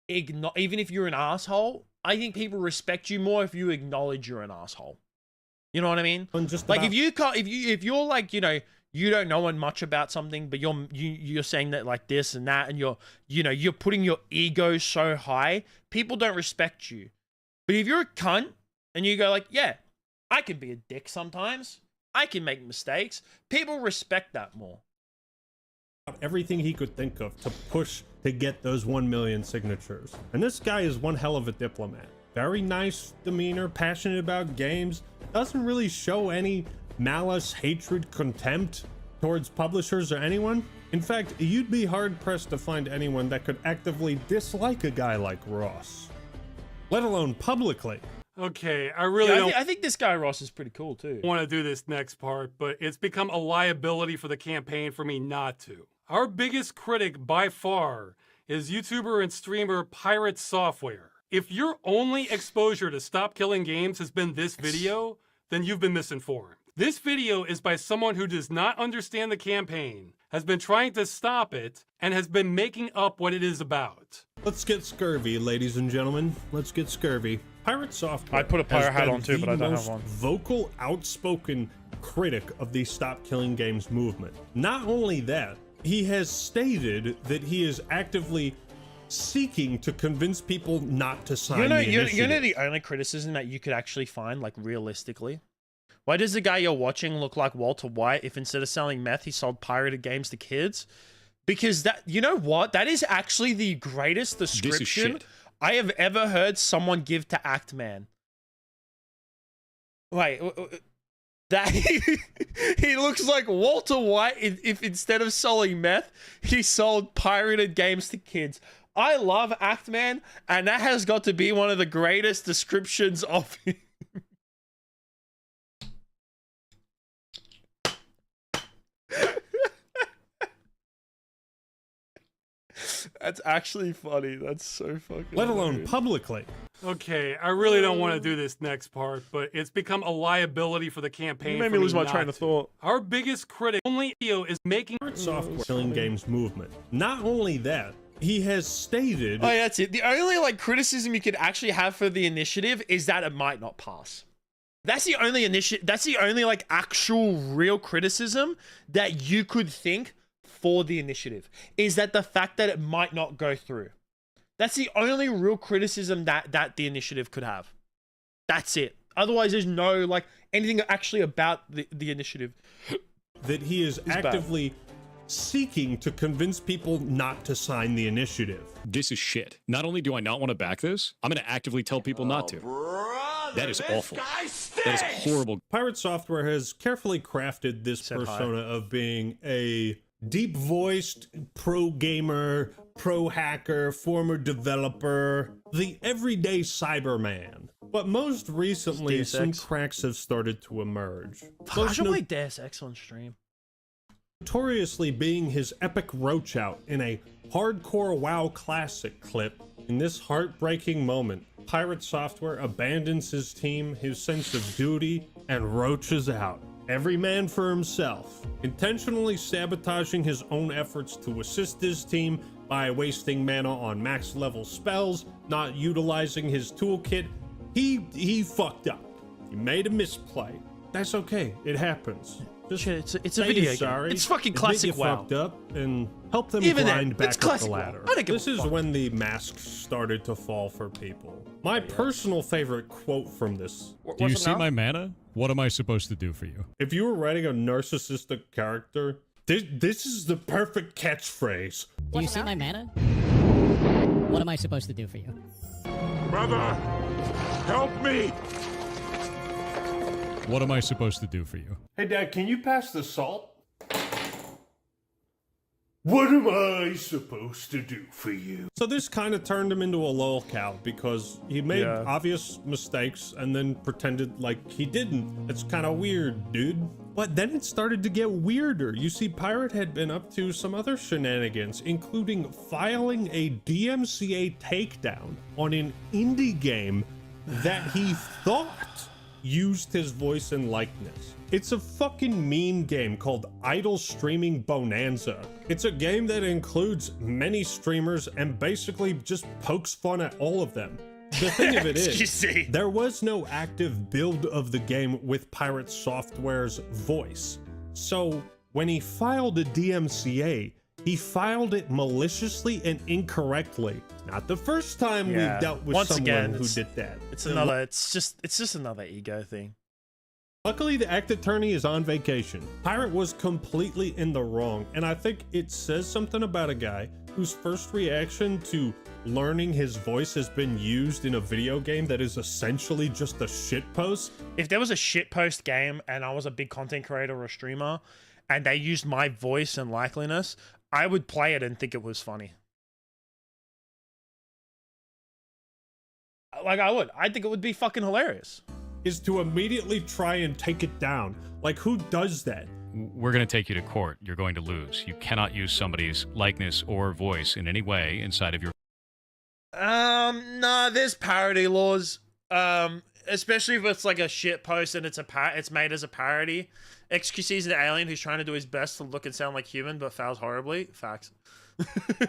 [SPEAKER 1] even if you're an asshole. I think people respect you more if you acknowledge you're an asshole. You know what I mean? Like, if you're like, you know, you don't know much about something, but you're saying that, like, this and that, and you're putting your ego so high, people don't respect you. But if you're a cunt and you go, like, yeah, I can be a dick sometimes, I can make mistakes, people respect that more.
[SPEAKER 6] Everything he could think of to push to get those 1 million signatures. And this guy is one hell of a diplomat. Very nice demeanor, passionate about games, doesn't really show any malice, hatred, contempt towards publishers or anyone. In fact, you'd be hard-pressed to find anyone that could actively dislike a guy like Ross, let alone publicly.
[SPEAKER 7] Okay, I
[SPEAKER 1] think this guy Ross is pretty cool too.
[SPEAKER 7] Want to do this next part, but it's become a liability for the campaign for me not to. Our biggest critic by far is YouTuber and streamer Pirate Software. If your only exposure to Stop Killing Games has been this video, then you've been misinformed. This video is by someone who does not understand the campaign, has been trying to stop it, and has been making up what it is about.
[SPEAKER 6] Let's get scurvy, ladies and gentlemen. Let's get scurvy. Pirate Software.
[SPEAKER 1] I put a pirate hat on too, but I don't have one.
[SPEAKER 6] Vocal, outspoken critic of the Stop Killing Games movement. Not only that, he has stated that he is actively seeking to convince people not to sign the initiative.
[SPEAKER 1] You know the only criticism that you could actually find, like, realistically? Why does the guy you're watching look like Walter White if instead of selling meth, he sold pirated games to kids? Because that, you know what? That is actually the greatest description I have ever heard someone give to Actman. Wait, that he looks like Walter White if instead of selling meth, he sold pirated games to kids. I love Actman, and that has got to be one of the greatest descriptions of him. That's actually funny. That's so fucking
[SPEAKER 6] let alone
[SPEAKER 1] weird.
[SPEAKER 6] Publicly.
[SPEAKER 7] Okay, I really don't want to do this next part, but it's become a liability for the campaign.
[SPEAKER 1] You made me lose my train of thought.
[SPEAKER 7] Our biggest critic only is making
[SPEAKER 6] Software Killing Games movement. Not only that, he has stated.
[SPEAKER 1] Oh, yeah, that's it. The only like criticism you could actually have for the initiative is that it might not pass. That's the only That's the only like actual real criticism that you could think for the initiative, is that the fact that it might not go through. That's the only real criticism that the initiative could have. That's it. Otherwise, there's no like anything actually about the initiative.
[SPEAKER 6] That he is actively seeking to convince people not to sign the initiative.
[SPEAKER 8] This is shit. Not only do I not want to back this, I'm going to actively tell people not to. That is awful. That is horrible.
[SPEAKER 6] Pirate Software has carefully crafted this persona of being a deep-voiced pro gamer, pro hacker, former developer, the everyday Cyberman. But most recently, some cracks have started to emerge.
[SPEAKER 1] I should play Deus Ex on stream.
[SPEAKER 6] Notoriously being his epic roach out in a hardcore WoW classic clip. In this heartbreaking moment, Pirate Software abandons his team, his sense of duty, and roaches out. Every man for himself, intentionally sabotaging his own efforts to assist his team by wasting mana on max level spells, not utilizing his toolkit. He fucked up. He made a misplay. That's okay. It happens. Just
[SPEAKER 1] it's a video game. It's fucking classic WoW.
[SPEAKER 6] Fucked up and help them
[SPEAKER 1] Even
[SPEAKER 6] grind
[SPEAKER 1] then,
[SPEAKER 6] back
[SPEAKER 1] it's
[SPEAKER 6] up the
[SPEAKER 1] classic
[SPEAKER 6] ladder.
[SPEAKER 1] WoW. I don't give
[SPEAKER 6] This
[SPEAKER 1] a
[SPEAKER 6] is
[SPEAKER 1] fuck.
[SPEAKER 6] when the masks started to fall for people. My personal favorite quote from this:
[SPEAKER 9] Do you see my mana? What am I supposed to do for you?
[SPEAKER 6] if you were writing a narcissistic character, this is the perfect catchphrase.
[SPEAKER 10] Do you see my mana? What am I supposed to do for you?
[SPEAKER 5] Brother, help me!
[SPEAKER 9] What am I supposed to do for you?
[SPEAKER 6] Hey, Dad, can you pass the salt? What am I supposed to do for you? So this kind of turned him into a lolcow because he made obvious mistakes and then pretended like he didn't. It's kind of weird, dude. But then it started to get weirder. You see, Pirate had been up to some other shenanigans, including filing a DMCA takedown on an indie game that he thought used his voice and likeness. It's a fucking meme game called Idle Streaming Bonanza. It's a game that includes many streamers and basically just pokes fun at all of them. The thing of it is, there was no active build of the game with Pirate Software's voice. So when he filed a DMCA, he filed it maliciously and incorrectly. Not the first time we've dealt with someone who did that.
[SPEAKER 1] It's just another ego thing.
[SPEAKER 6] Luckily, the act attorney is on vacation. Pirate was completely in the wrong, and I think it says something about a guy whose first reaction to learning his voice has been used in a video game that is essentially just a shitpost.
[SPEAKER 1] If there was a shitpost game and I was a big content creator or a streamer and they used my voice and likeliness, I would play it and think it was funny. Like I would. I think it would be fucking hilarious.
[SPEAKER 6] Is to immediately try and take it down. Like, who does that?
[SPEAKER 8] We're going to take you to court. You're going to lose. You cannot use somebody's likeness or voice in any way inside of your...
[SPEAKER 1] No, there's parody laws. Especially if it's like a shit post and it's made as a parody. XQC's an alien who's trying to do his best to look and sound like human, but fails horribly. Facts.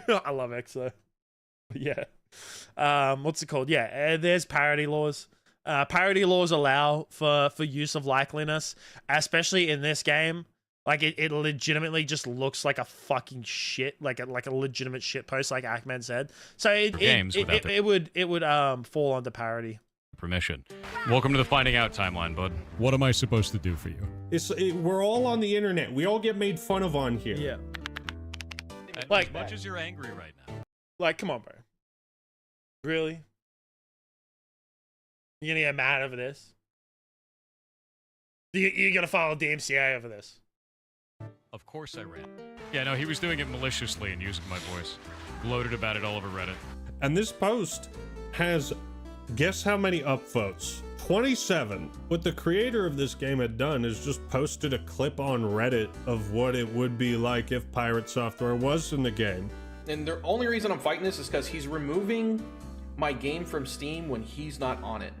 [SPEAKER 1] I love X though. Yeah. What's it called? Yeah, there's parody laws. Parody laws allow for use of likeliness, especially in this game. Like it legitimately just looks like a fucking shit, like a legitimate shit post, like Ahmed said. So it would fall under parody.
[SPEAKER 8] Permission. Welcome to the finding out timeline, bud.
[SPEAKER 9] What am I supposed to do for you?
[SPEAKER 6] We're all on the internet. We all get made fun of on here.
[SPEAKER 1] Yeah.
[SPEAKER 8] Like, as much as you're angry right now.
[SPEAKER 1] Like, come on, bro. Really? You're gonna get mad over this? You're gonna file a DMCA over this?
[SPEAKER 8] Of course I ran. Yeah, no, he was doing it maliciously and using my voice. Gloated about it all over Reddit.
[SPEAKER 6] And this post has, guess how many upvotes? 27. What the creator of this game had done is just posted a clip on Reddit of what it would be like if Pirate Software was in the game.
[SPEAKER 11] And the only reason I'm fighting this is because he's removing my game from Steam when he's not on it.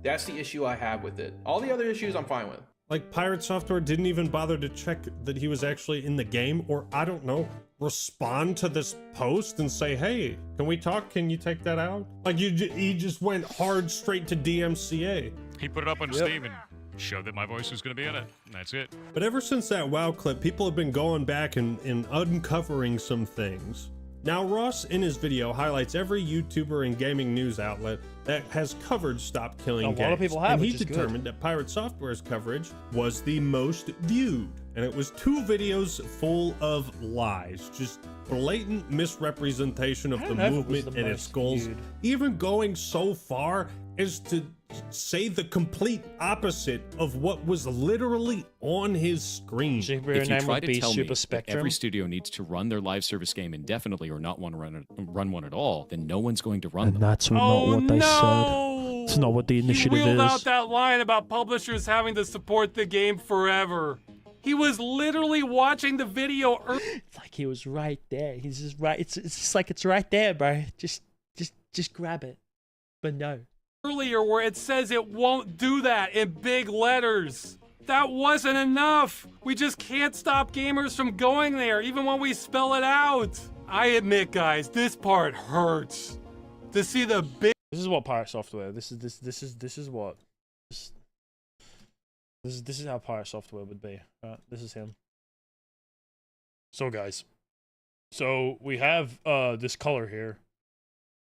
[SPEAKER 11] That's the issue I have with it. All the other issues I'm fine with.
[SPEAKER 6] Like Pirate Software didn't even bother to check that he was actually in the game, or I don't know, respond to this post and say, hey, can we talk? Can you take that out? Like he just went hard straight to DMCA.
[SPEAKER 8] He put it up on Steam and showed that my voice was going to be in it. And that's it.
[SPEAKER 6] But ever since that WoW clip, people have been going back and uncovering some things. Now, Ross in his video highlights every YouTuber and gaming news outlet that has covered Stop Killing Games.
[SPEAKER 12] A lot of people have,
[SPEAKER 6] and he
[SPEAKER 12] which is
[SPEAKER 6] determined that Pirate Software's coverage was the most viewed. And it was 2 videos full of lies, just blatant misrepresentation of the movement and its goals, even going so far as to say the complete opposite of what was literally on his screen.
[SPEAKER 8] If you try to tell me that every studio needs to run their live service game indefinitely or not want to run one at all, then no one's going to run them.
[SPEAKER 12] That's not what they said. It's not what the initiative
[SPEAKER 7] He wheeled
[SPEAKER 12] is.
[SPEAKER 7] out that line about publishers having to support the game forever. He was literally watching the video.
[SPEAKER 12] It's like he was right there. He's just right. It's just like it's right there, bro. Just grab it. But no.
[SPEAKER 7] Earlier where it says it won't do that in big letters. That wasn't enough. We just can't stop gamers from going there, even when we spell it out. I admit, guys, this part hurts. To see the big.
[SPEAKER 12] This is what Pirate Software. This is what. This is how Pirate Software would be. This is him. So guys, so we have this color here,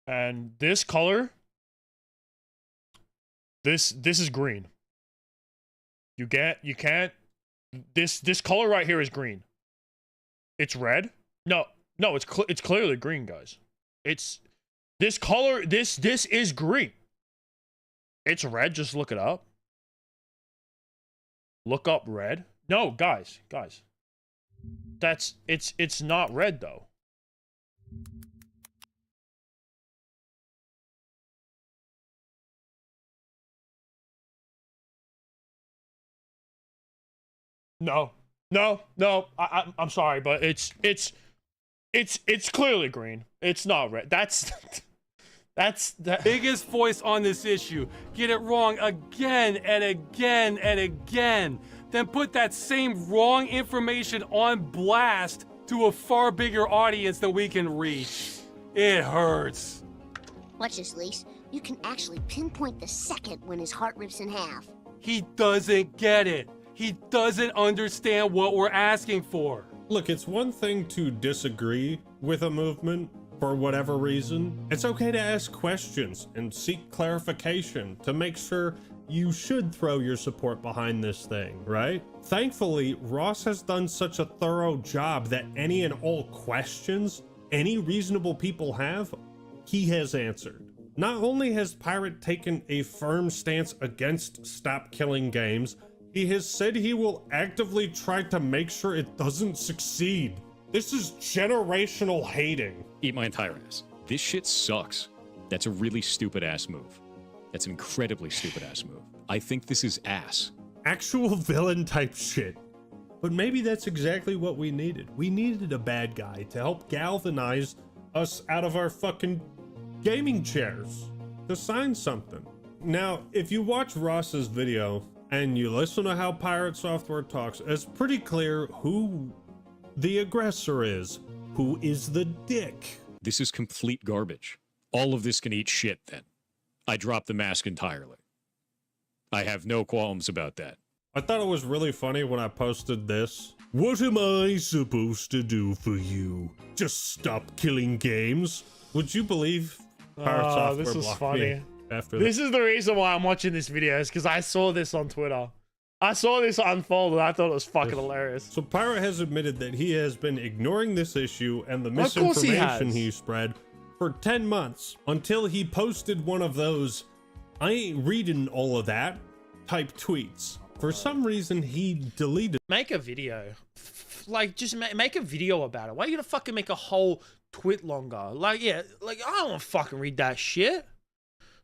[SPEAKER 12] and this color. This is green. You can't. This color right here is green. It's red. No, it's clearly green, guys. It's this color. This is green. It's red. Just look it up. Look up red. No, guys. It's not red though. No. I'm sorry, but it's clearly green. It's not red. That's the
[SPEAKER 7] biggest voice on this issue. Get it wrong again and again and again. Then put that same wrong information on blast to a far bigger audience than we can reach. It hurts.
[SPEAKER 13] Watch this, Lise. You can actually pinpoint the second when his heart rips in half.
[SPEAKER 7] He doesn't get it. He doesn't understand what we're asking for.
[SPEAKER 6] Look, it's one thing to disagree with a movement for whatever reason. It's okay to ask questions and seek clarification to make sure you should throw your support behind this thing, right? Thankfully, Ross has done such a thorough job that any and all questions any reasonable people have, he has answered. Not only has Pirate taken a firm stance against Stop Killing Games, he has said he will actively try to make sure it doesn't succeed. This is generational hating.
[SPEAKER 8] Eat my entire ass. This shit sucks. That's a really stupid ass move. That's an incredibly stupid ass move. I think this is ass.
[SPEAKER 6] Actual villain type shit. But maybe that's exactly what we needed. We needed a bad guy to help galvanize us out of our fucking gaming chairs to sign something. Now, if you watch Ross's video and you listen to how Pirate Software talks, it's pretty clear who the aggressor is, who is the dick.
[SPEAKER 8] This is complete garbage. All of this can eat shit then. I dropped the mask entirely. I have no qualms about that.
[SPEAKER 6] I thought it was really funny when I posted this. What am I supposed to do for you? Just stop killing games? Would you believe Pirate Software
[SPEAKER 12] this is
[SPEAKER 6] blocked
[SPEAKER 12] funny.
[SPEAKER 6] me after
[SPEAKER 12] This is the reason why I'm watching this video, is because I saw this on Twitter. I saw this unfold and I thought it was fucking hilarious.
[SPEAKER 6] So Pirate has admitted that he has been ignoring this issue and the
[SPEAKER 12] Of course he
[SPEAKER 6] misinformation
[SPEAKER 12] has.
[SPEAKER 6] he spread for 10 months until he posted one of those "I ain't reading all of that" type tweets. For some reason, he deleted.
[SPEAKER 12] Make a video. Like, just make a video about it. Why are you gonna fucking make a whole tweet longer? Like, yeah, like, I don't want to fucking read that shit.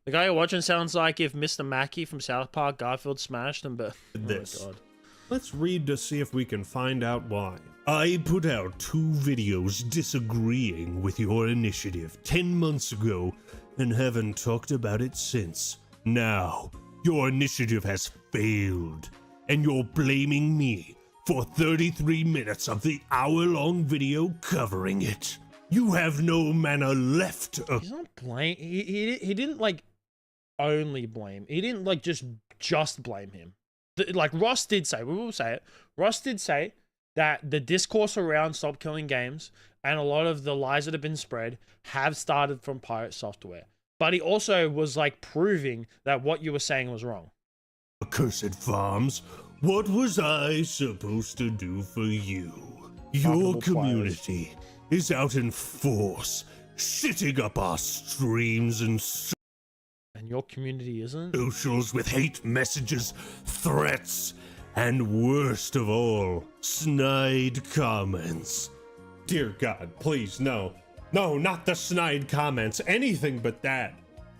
[SPEAKER 12] The guy you're watching sounds like if Mr. Mackey from South Park Garfield smashed him, but
[SPEAKER 6] this.
[SPEAKER 12] Oh my God.
[SPEAKER 6] Let's read to see if we can find out why. I put out 2 videos disagreeing with your initiative 10 months ago and haven't talked about it since. Now, your initiative has failed, and you're blaming me for 33 minutes of the hour-long video covering it. You have no manner left.
[SPEAKER 1] He's not blame. He didn't like only blame. He didn't like just blame him. Like Ross did say, we will say it. Ross did say that the discourse around Stop Killing Games and a lot of the lies that have been spread have started from Pirate Software. But he also was like proving that what you were saying was wrong.
[SPEAKER 6] Accursed Farms, what was I supposed to do for you? Your community is out in force, shitting up our streams and
[SPEAKER 1] your community isn't?
[SPEAKER 6] Socials with hate messages, threats, and worst of all, snide comments. Dear God, please, no. No, not the snide comments, anything but that.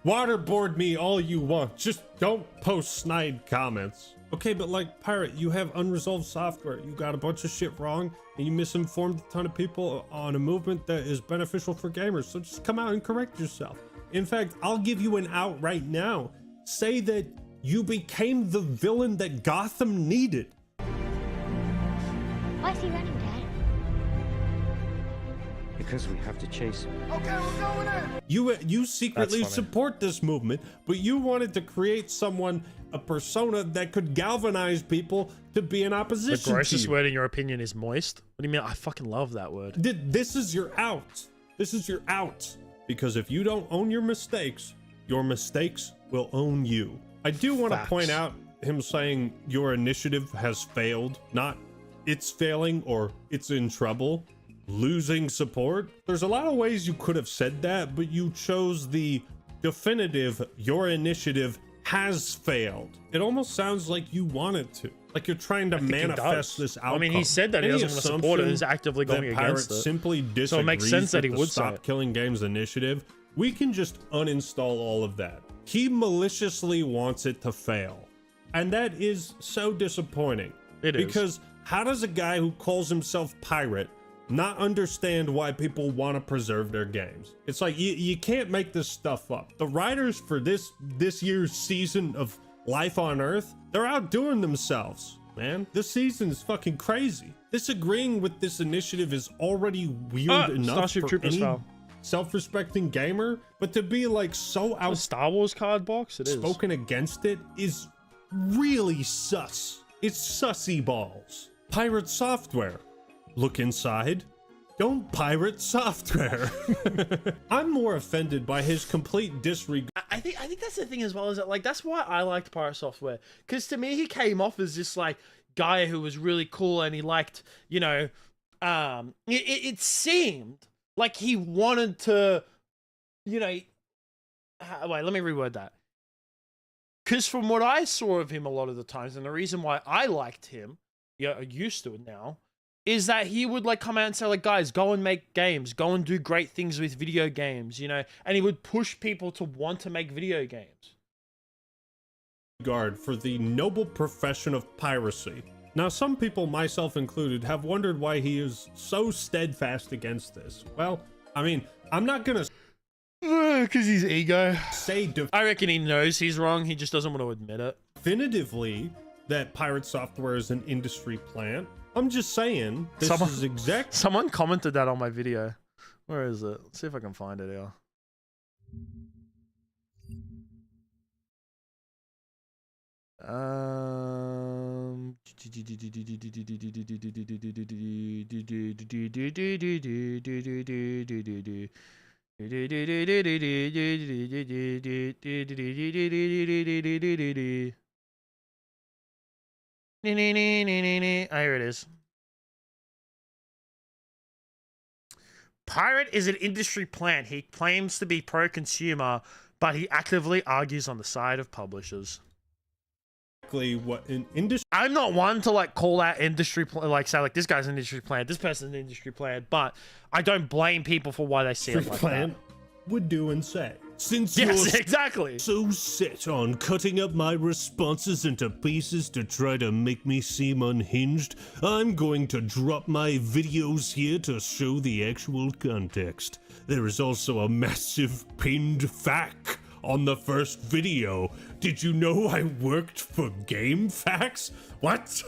[SPEAKER 6] Waterboard me all you want, just don't post snide comments. Okay, but like, Pirate, you have unresolved software. You got a bunch of shit wrong, and you misinformed a ton of people on a movement that is beneficial for gamers. So just come out and correct yourself. In fact, I'll give you an out right now. Say that you became the villain that Gotham needed.
[SPEAKER 13] Why is he running, Dad?
[SPEAKER 14] Because we have to chase him.
[SPEAKER 3] Okay, we're going in.
[SPEAKER 6] You secretly support this movement, but you wanted to create someone, a persona that could galvanize people to be in opposition.
[SPEAKER 1] The grossest word in your opinion is moist. What do you mean? I fucking love that word.
[SPEAKER 6] This is your out. This is your out. Because if you don't own your mistakes will own you. I do want to point out him saying your initiative has failed, not it's failing or it's in trouble. Losing support. There's a lot of ways you could have said that, but you chose the definitive, your initiative has failed. It almost sounds like you want it to. Like you're trying to manifest this outcome.
[SPEAKER 1] I mean, he said that he doesn't want to support it and is actively going against it.
[SPEAKER 6] Simply disagrees
[SPEAKER 1] so it makes sense that he would
[SPEAKER 6] Stop Killing Games initiative. We can just uninstall all of that. He maliciously wants it to fail. And that is so disappointing.
[SPEAKER 1] It is.
[SPEAKER 6] Because how does a guy who calls himself Pirate not understand why people want to preserve their games? It's like you can't make this stuff up. The writers for this year's season of Life on Earth, they're outdoing themselves, man. This season is fucking crazy. Disagreeing with this initiative is already weird enough
[SPEAKER 1] Starship
[SPEAKER 6] for
[SPEAKER 1] Troopers
[SPEAKER 6] any
[SPEAKER 1] fell.
[SPEAKER 6] self-respecting gamer, but to be like so out
[SPEAKER 1] Star Wars card box,
[SPEAKER 6] spoken against it is really sus. It's sussy balls. Pirate Software. Look inside. Don't pirate software. I'm more offended by his complete disregard.
[SPEAKER 1] I think that's the thing as well, is that like that's why I liked Pirate Software, because to me he came off as this like guy who was really cool and he liked, you know, it seemed like he wanted to, you know, wait, let me reword that. Because from what I saw of him a lot of the times, and the reason why I liked him, yeah, used to it now, is that he would like come out and say like, guys, go and make games, go and do great things with video games, you know, and he would push people to want to make video games.
[SPEAKER 6] Regard for the noble profession of piracy. Now, some people, myself included, have wondered why he is so steadfast against this. Well, I mean, I'm not gonna
[SPEAKER 1] because he's ego.
[SPEAKER 6] Say
[SPEAKER 1] I reckon he knows he's wrong. He just doesn't want to admit it.
[SPEAKER 6] Definitively that Pirate Software is an industry plant. I'm just saying this is exact.
[SPEAKER 1] Someone commented that on my video. Where is it? Let's see if I can find it here. Here it is. Pirate is an industry plant. He claims to be pro-consumer, but he actively argues on the side of publishers.
[SPEAKER 6] What an industry.
[SPEAKER 1] I'm not one to like call out industry, like say like this guy's an industry plant, this person's an industry plant, but I don't blame people for why they see it like that.
[SPEAKER 6] Would do and say. Since
[SPEAKER 1] yes,
[SPEAKER 6] you're
[SPEAKER 1] exactly.
[SPEAKER 6] so set on cutting up my responses into pieces to try to make me seem unhinged, I'm going to drop my videos here to show the actual context. There is also a massive pinned FAQ on the first video. Did you know I worked for GameFAQs? What?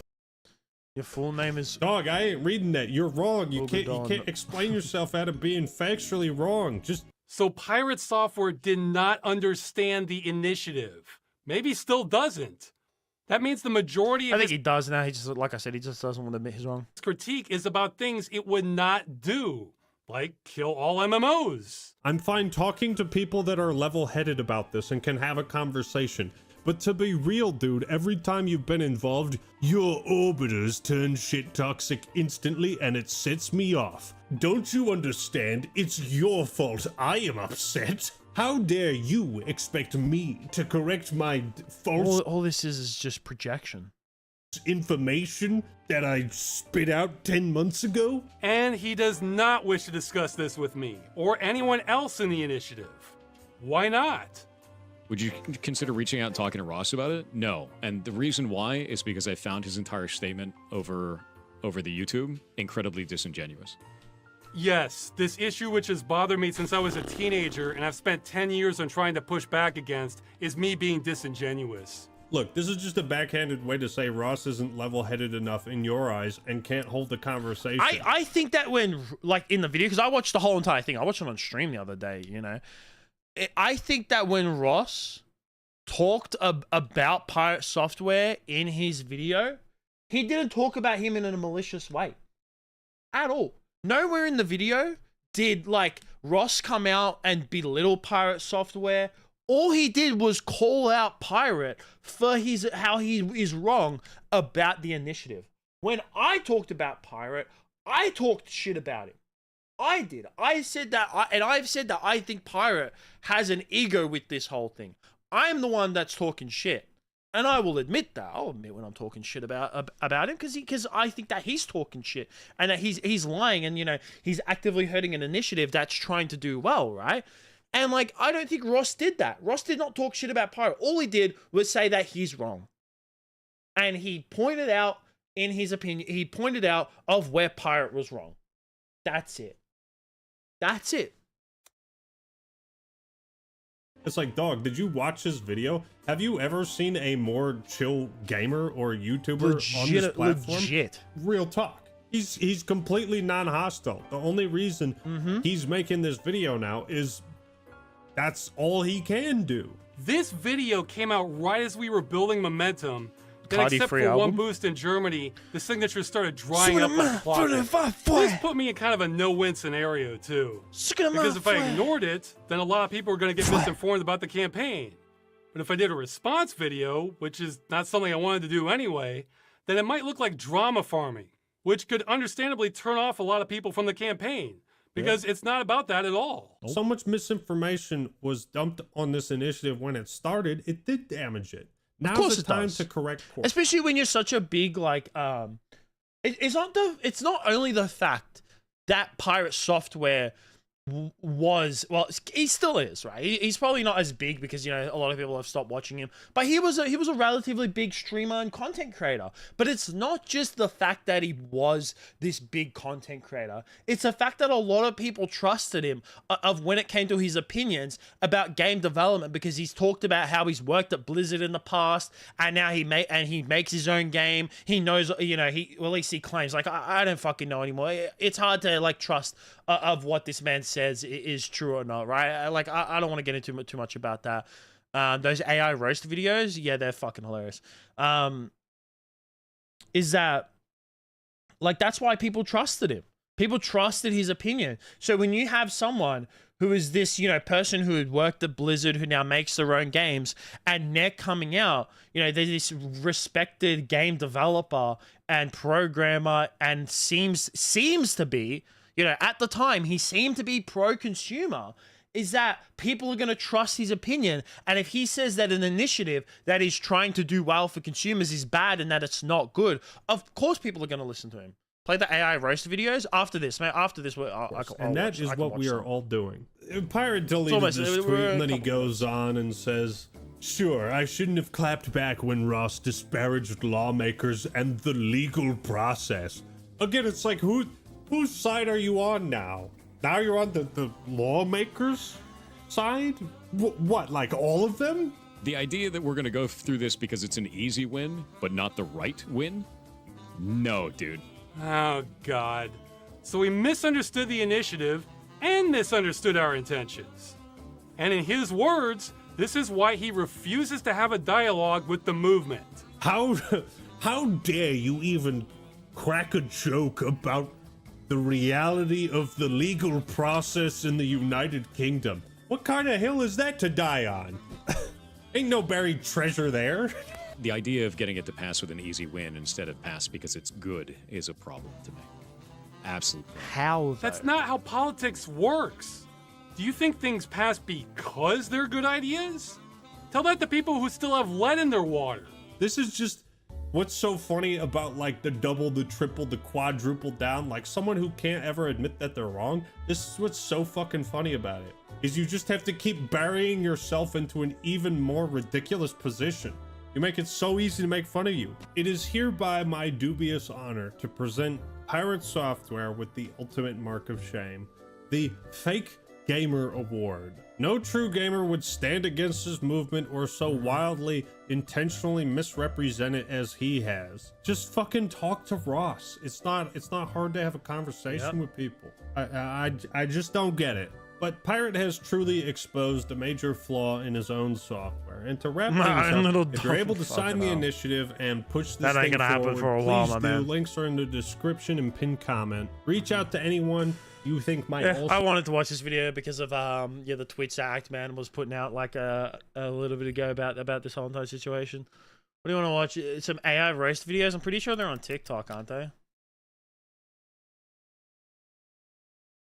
[SPEAKER 1] Your full name is...
[SPEAKER 6] Dog, I ain't reading that. You're wrong. You can't explain yourself out of being factually wrong. Just...
[SPEAKER 7] So Pirate Software did not understand the initiative. Maybe still doesn't. That means the majority of
[SPEAKER 1] I think he does now. He just, like I said, he just doesn't want to admit he's wrong.
[SPEAKER 7] his critique is about things it would not do, like kill all MMOs.
[SPEAKER 6] I'm fine talking to people that are level-headed about this and can have a conversation. But to be real, dude, every time you've been involved, your orbiters turn shit toxic instantly and it sets me off. Don't you understand? It's your fault I am upset. How dare you expect me to correct my false...
[SPEAKER 1] All this is just projection.
[SPEAKER 6] Information that I spit out 10 months ago?
[SPEAKER 7] And he does not wish to discuss this with me or anyone else in the initiative. Why not?
[SPEAKER 8] Would you consider reaching out and talking to Ross about it? No. And the reason why is because I found his entire statement over the YouTube incredibly disingenuous.
[SPEAKER 7] Yes, this issue which has bothered me since I was a teenager and I've spent 10 years on trying to push back against is me being disingenuous.
[SPEAKER 6] Look, this is just a backhanded way to say Ross isn't level-headed enough in your eyes and can't hold the conversation.
[SPEAKER 1] I think that when, like, in the video, because I watched the whole entire thing. I watched it on stream the other day, you know. I think that when Ross talked about Pirate Software in his video, he didn't talk about him in a malicious way. At all. Nowhere in the video did, like, Ross come out and belittle Pirate Software. All he did was call out Pirate for how he is wrong about the initiative. When I talked about Pirate, I talked shit about him. I did. I said that, and I've said that I think Pirate has an ego with this whole thing. I'm the one that's talking shit. And I will admit that. I'll admit when I'm talking shit about him because I think that he's talking shit and that he's lying and, you know, he's actively hurting an initiative that's trying to do well, right? And, like, I don't think Ross did that. Ross did not talk shit about Pirate. All he did was say that he's wrong. And he pointed out, in his opinion, he pointed out of where Pirate was wrong. That's it. That's it.
[SPEAKER 6] It's like, dog, did you watch his video? Have you ever seen a more chill gamer or YouTuber on this platform?
[SPEAKER 1] Legit.
[SPEAKER 6] Real talk. He's completely non-hostile. The only reason he's making this video now is that's all he can do.
[SPEAKER 7] This video came out right as we were building momentum. Then,
[SPEAKER 1] Cardi
[SPEAKER 7] except
[SPEAKER 1] free
[SPEAKER 7] for
[SPEAKER 1] album?
[SPEAKER 7] one boost in Germany, the signatures started drying up like clockwork. This put me in kind of a no-win scenario, too. Because if I ignored it, then a lot of people were going to get misinformed about the campaign. But if I did a response video, which is not something I wanted to do anyway, then it might look like drama farming, which could understandably turn off a lot of people from the campaign. Because it's not about that at all.
[SPEAKER 6] So much misinformation was dumped on this initiative when it started, it did damage it. Now's the time to correct course.
[SPEAKER 1] Especially when you're such a big, like, it's not only the fact that Pirate Software was, well, he still is, right? He's probably not as big because, you know, a lot of people have stopped watching him, but he was a relatively big streamer and content creator. But it's not just the fact that he was this big content creator. It's the fact that a lot of people trusted him of when it came to his opinions about game development, because he's talked about how he's worked at Blizzard in the past and now he makes his own game. He knows, you know, well, at least he claims, like, I don't fucking know anymore. It's hard to, like, trust of what this man says is true or not, right? Like, I don't want to get into too much about that. Those AI roast videos, yeah, they're fucking hilarious. Is that, like, that's why people trusted him. People trusted his opinion. So when you have someone who is this, you know, person who had worked at Blizzard, who now makes their own games, and they're coming out, you know, they're this respected game developer and programmer and seems to be, you know, at the time, he seemed to be pro-consumer, is that people are going to trust his opinion. And if he says that an initiative that is trying to do well for consumers is bad and that it's not good, of course people are going to listen to him. Play the AI roast videos after this, man. After this,
[SPEAKER 6] and that is what we are all doing. Pirate deleted this tweet, and then he goes on and says, "Sure, I shouldn't have clapped back when Ross disparaged lawmakers and the legal process." Again, it's like, whose side are you on now? Now you're on the lawmakers? side? What, like all of them?
[SPEAKER 8] The idea that we're going to go through this because it's an easy win, but not the right win? No, dude.
[SPEAKER 7] Oh, God. So we misunderstood the initiative and misunderstood our intentions. And in his words, this is why he refuses to have a dialogue with the movement.
[SPEAKER 6] How dare you even crack a joke about the reality of the legal process in the United Kingdom? What kind of hill is that to die on? Ain't no buried treasure there.
[SPEAKER 8] The idea of getting it to pass with an easy win instead of pass because it's good is a problem to me. Absolutely.
[SPEAKER 1] How?
[SPEAKER 7] That's not how politics works. Do you think things pass because they're good ideas? Tell that to people who still have lead in their water.
[SPEAKER 6] This is just what's so funny about like the double, the triple, the quadruple down. Like someone who can't ever admit that they're wrong. This is what's so fucking funny about it. Is you just have to keep burying yourself into an even more ridiculous position. You make it so easy to make fun of you. It is hereby my dubious honor to present Pirate Software with the ultimate mark of shame, the Fake Gamer Award. No true gamer would stand against this movement or so wildly, intentionally misrepresent it as he has. Just fucking talk to Ross. It's not hard to have a conversation with people. I just don't get it. But Pirate has truly exposed a major flaw in his own software. And to wrap things up, if you're able to sign the initiative and push this thing forward, please do. Links are in the description and pinned comment. Reach out to anyone you think might also...
[SPEAKER 1] I wanted to watch this video because of the tweets that Actman was putting out like a little bit ago about this whole entire situation. What do you want to watch? Some AI roast videos? I'm pretty sure they're on TikTok, aren't they?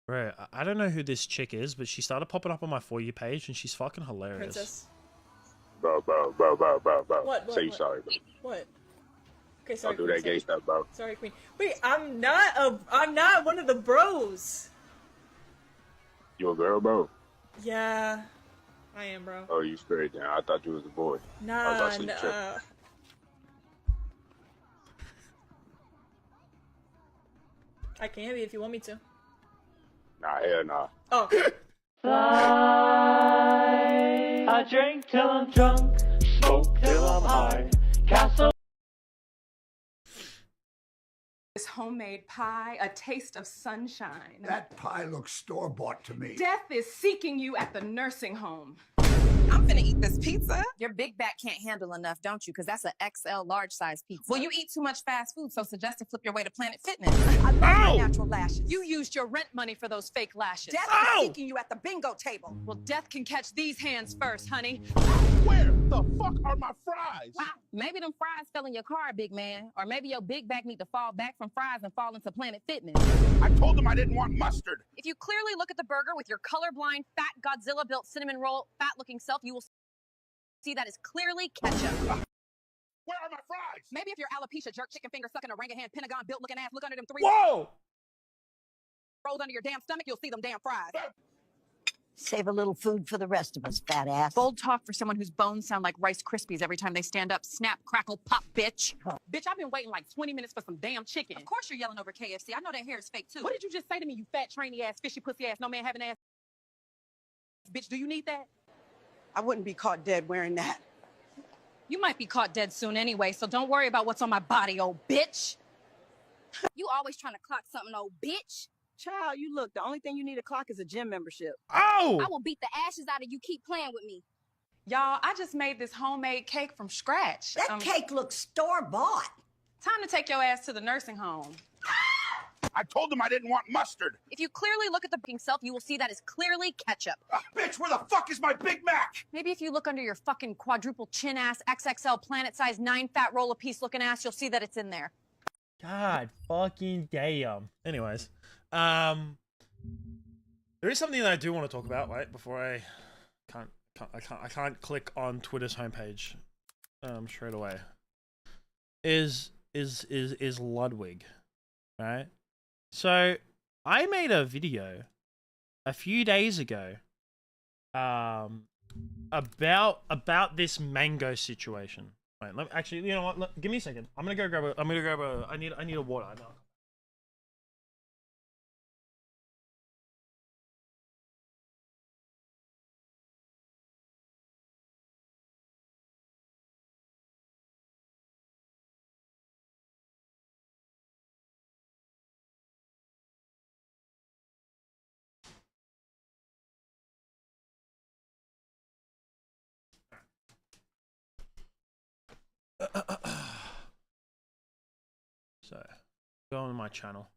[SPEAKER 1] Bro, I don't know who this chick is, but she started popping up on my For You page, and she's fucking hilarious.
[SPEAKER 15] Princess.
[SPEAKER 16] Bro.
[SPEAKER 15] What?
[SPEAKER 16] Say sorry, bro.
[SPEAKER 15] What? Okay, sorry.
[SPEAKER 16] Don't do that gay stuff, bro.
[SPEAKER 15] Sorry, Queen. Wait, I'm not one of the bros.
[SPEAKER 16] You a girl, bro?
[SPEAKER 15] Yeah, I am, bro.
[SPEAKER 16] Oh, you straight now. I thought you was a boy.
[SPEAKER 15] Nah. I can be if you want me to.
[SPEAKER 16] Nah, hell nah.
[SPEAKER 15] Oh.
[SPEAKER 4] I drink till I'm drunk, smoke till I'm high. Castle.
[SPEAKER 17] This homemade pie, a taste of sunshine.
[SPEAKER 18] That pie looks store-bought to me.
[SPEAKER 17] Death is seeking you at the nursing home.
[SPEAKER 19] I'm finna eat this pizza. Your big back can't handle enough, don't you? Because that's an XL large size pizza. Well, you eat too much fast food, so suggest to flip your way to Planet Fitness.
[SPEAKER 17] I love my natural lashes. You used your rent money for those fake lashes.
[SPEAKER 19] Death is seeking you at the bingo table.
[SPEAKER 17] Well, death can catch these hands first, honey.
[SPEAKER 18] Where the fuck are my fries?
[SPEAKER 19] Wow, maybe them fries fell in your car, big man. Or maybe your big back need to fall back from fries and fall into Planet Fitness.
[SPEAKER 18] I told them I didn't want mustard.
[SPEAKER 17] If you clearly look at the burger with your colorblind, fat Godzilla-built cinnamon roll, fat-looking self, you will see that is clearly ketchup.
[SPEAKER 18] Where are my fries?
[SPEAKER 17] Maybe if you're alopecia, jerk, chicken finger, sucking orangutan, Pentagon built looking ass, look under them three.
[SPEAKER 1] Whoa!
[SPEAKER 17] Rolls under your damn stomach, you'll see them damn fries.
[SPEAKER 20] Save a little food for the rest of us, fat ass.
[SPEAKER 17] Bold talk for someone whose bones sound like Rice Krispies every time they stand up. Snap, crackle, pop, bitch. Bitch, I've been waiting like 20 minutes for some damn chicken.
[SPEAKER 19] Of course you're yelling over KFC. I know that hair is fake too.
[SPEAKER 17] What did you just say to me, you fat, trainy ass, fishy pussy ass, no man having ass? Bitch, do you need that?
[SPEAKER 21] I wouldn't be caught dead wearing that.
[SPEAKER 17] You might be caught dead soon anyway, so don't worry about what's on my body, old bitch.
[SPEAKER 19] You always trying to clock something, old bitch.
[SPEAKER 21] Child, you look, the only thing you need a clock is a gym membership.
[SPEAKER 1] Oh!
[SPEAKER 19] I will beat the ashes out of you. Keep playing with me.
[SPEAKER 17] Y'all, I just made this homemade cake from scratch.
[SPEAKER 20] That cake looks store-bought.
[SPEAKER 17] Time to take your ass to the nursing home.
[SPEAKER 18] I told them I didn't want mustard.
[SPEAKER 17] If you clearly look at the fucking self, you will see that is clearly ketchup.
[SPEAKER 18] Bitch, where the fuck is my Big Mac?
[SPEAKER 17] Maybe if you look under your fucking quadruple chin ass, XXL planet-sized 9-fat roll-a-piece looking ass, you'll see that it's in there.
[SPEAKER 1] God fucking damn. Anyways, there is something that I do want to talk about. Wait, before I can't click on Twitter's homepage straight away. Is Ludwig, right? So I made a video a few days ago about this mango situation. Wait, actually, you know what? Give me a second. I'm gonna go grab a. I need a water. No. So, go on my channel.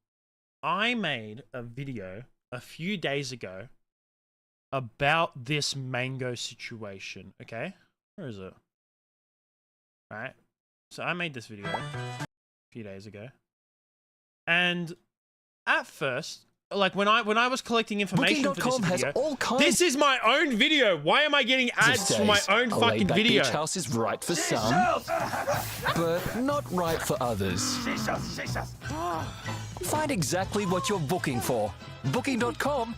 [SPEAKER 1] I made a video a few days ago about this mango situation, okay? Where is it? Alright. So I made this video a few days ago. And at first, like when I was collecting information for this video, this is my own video. Why am I getting ads for my own fucking video?
[SPEAKER 2] Beach house is right for some, but not right for others. Find exactly what you're booking for. Booking.com,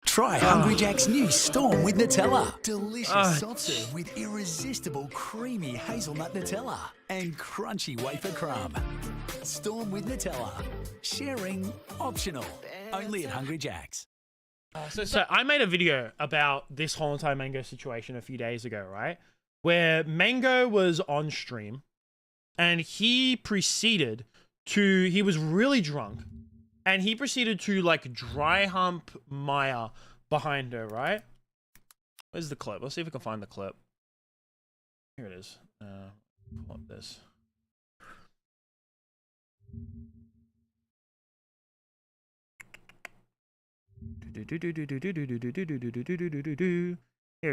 [SPEAKER 4] Try Hungry Jack's new Storm with Nutella. Delicious soft serve with irresistible creamy hazelnut Nutella and crunchy wafer crumb. Storm with Nutella. Sharing optional. Only at Hungry Jack's.
[SPEAKER 1] So I made a video about this whole entire Mango situation a few days ago, right? Where Mango was on stream and he was really drunk. And he proceeded to, like, dry hump Maya behind her, right? Where's the clip? Let's see if we can find the clip. Here it is. Pull up this. Here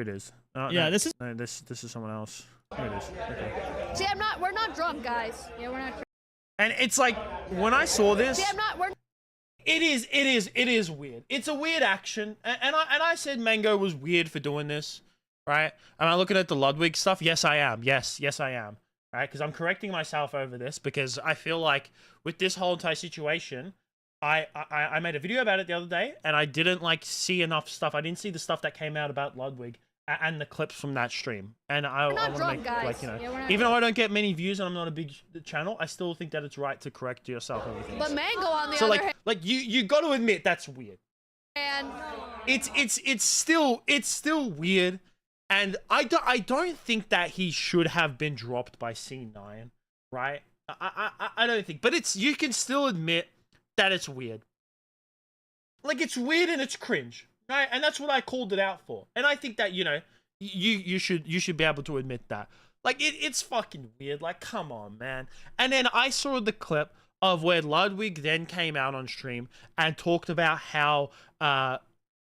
[SPEAKER 1] it is.
[SPEAKER 22] Yeah, this is...
[SPEAKER 1] No, this is someone else. Here it is. Okay.
[SPEAKER 23] See, we're not drunk, guys. Yeah, we're not drunk.
[SPEAKER 1] And it's like, when I saw this...
[SPEAKER 23] See,
[SPEAKER 1] It is weird. It's a weird action, and I said Mango was weird for doing this, right? Am I looking at the Ludwig stuff? Yes, I am. Yes, I am. Right? Because I'm correcting myself over this because I feel like with this whole entire situation, I made a video about it the other day, and I didn't like see enough stuff. I didn't see the stuff that came out about Ludwig and the clips from that stream. And I want to make, like, you know, even though I don't get many views and I'm not a big channel, I still think that it's right to correct yourself and everything.
[SPEAKER 23] But Mango, on the other hand,
[SPEAKER 1] like you got to admit that's weird.
[SPEAKER 23] And
[SPEAKER 1] it's still weird, and I don't think that he should have been dropped by C9, right? I don't think, but you can still admit that it's weird. Like, it's weird and it's cringe. Right, and that's what I called it out for. And I think that, you know, you should be able to admit that. Like, it's fucking weird. Like, come on, man. And then I saw the clip of where Ludwig then came out on stream and talked about how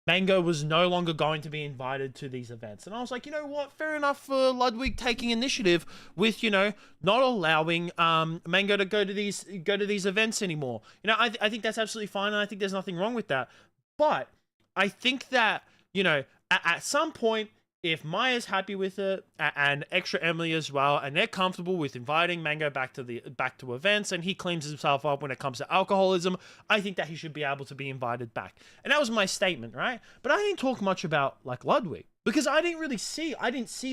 [SPEAKER 1] Mango was no longer going to be invited to these events. And I was like, you know what? Fair enough for Ludwig taking initiative with, you know, not allowing Mango to go to these events anymore. You know, I think that's absolutely fine, and I think there's nothing wrong with that. But I think that, you know, at some point, if Maya's happy with it, and Extra Emily as well, and they're comfortable with inviting Mango back to events, and he cleans himself up when it comes to alcoholism, I think that he should be able to be invited back. And that was my statement, right? But I didn't talk much about, like, Ludwig, because I didn't see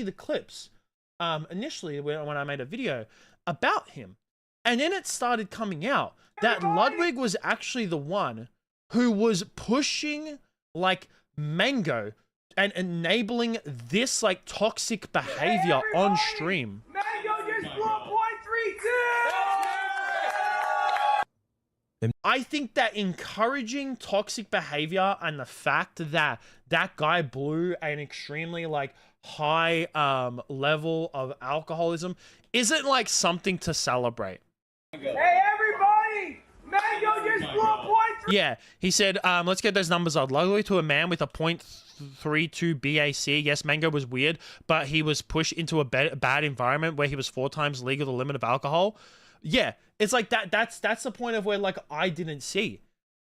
[SPEAKER 1] the clips initially when I made a video about him. And then it started coming out that Ludwig was actually the one who was pushing, like, Mango and enabling this, like, toxic behavior on stream.
[SPEAKER 4] Mango just blew 0.32!
[SPEAKER 1] I think that encouraging toxic behavior and the fact that that guy blew an extremely, like, high level of alcoholism isn't, like, something to celebrate.
[SPEAKER 4] Hey, everybody! Mango just blew 0.32!
[SPEAKER 1] Yeah, he said, let's get those numbers up. Luckily to a man with a 0.32 BAC. Yes, Mango was weird, but he was pushed into a bad environment where he was 4 times legal the limit of alcohol. Yeah, it's like that's the point of where, like, I didn't see.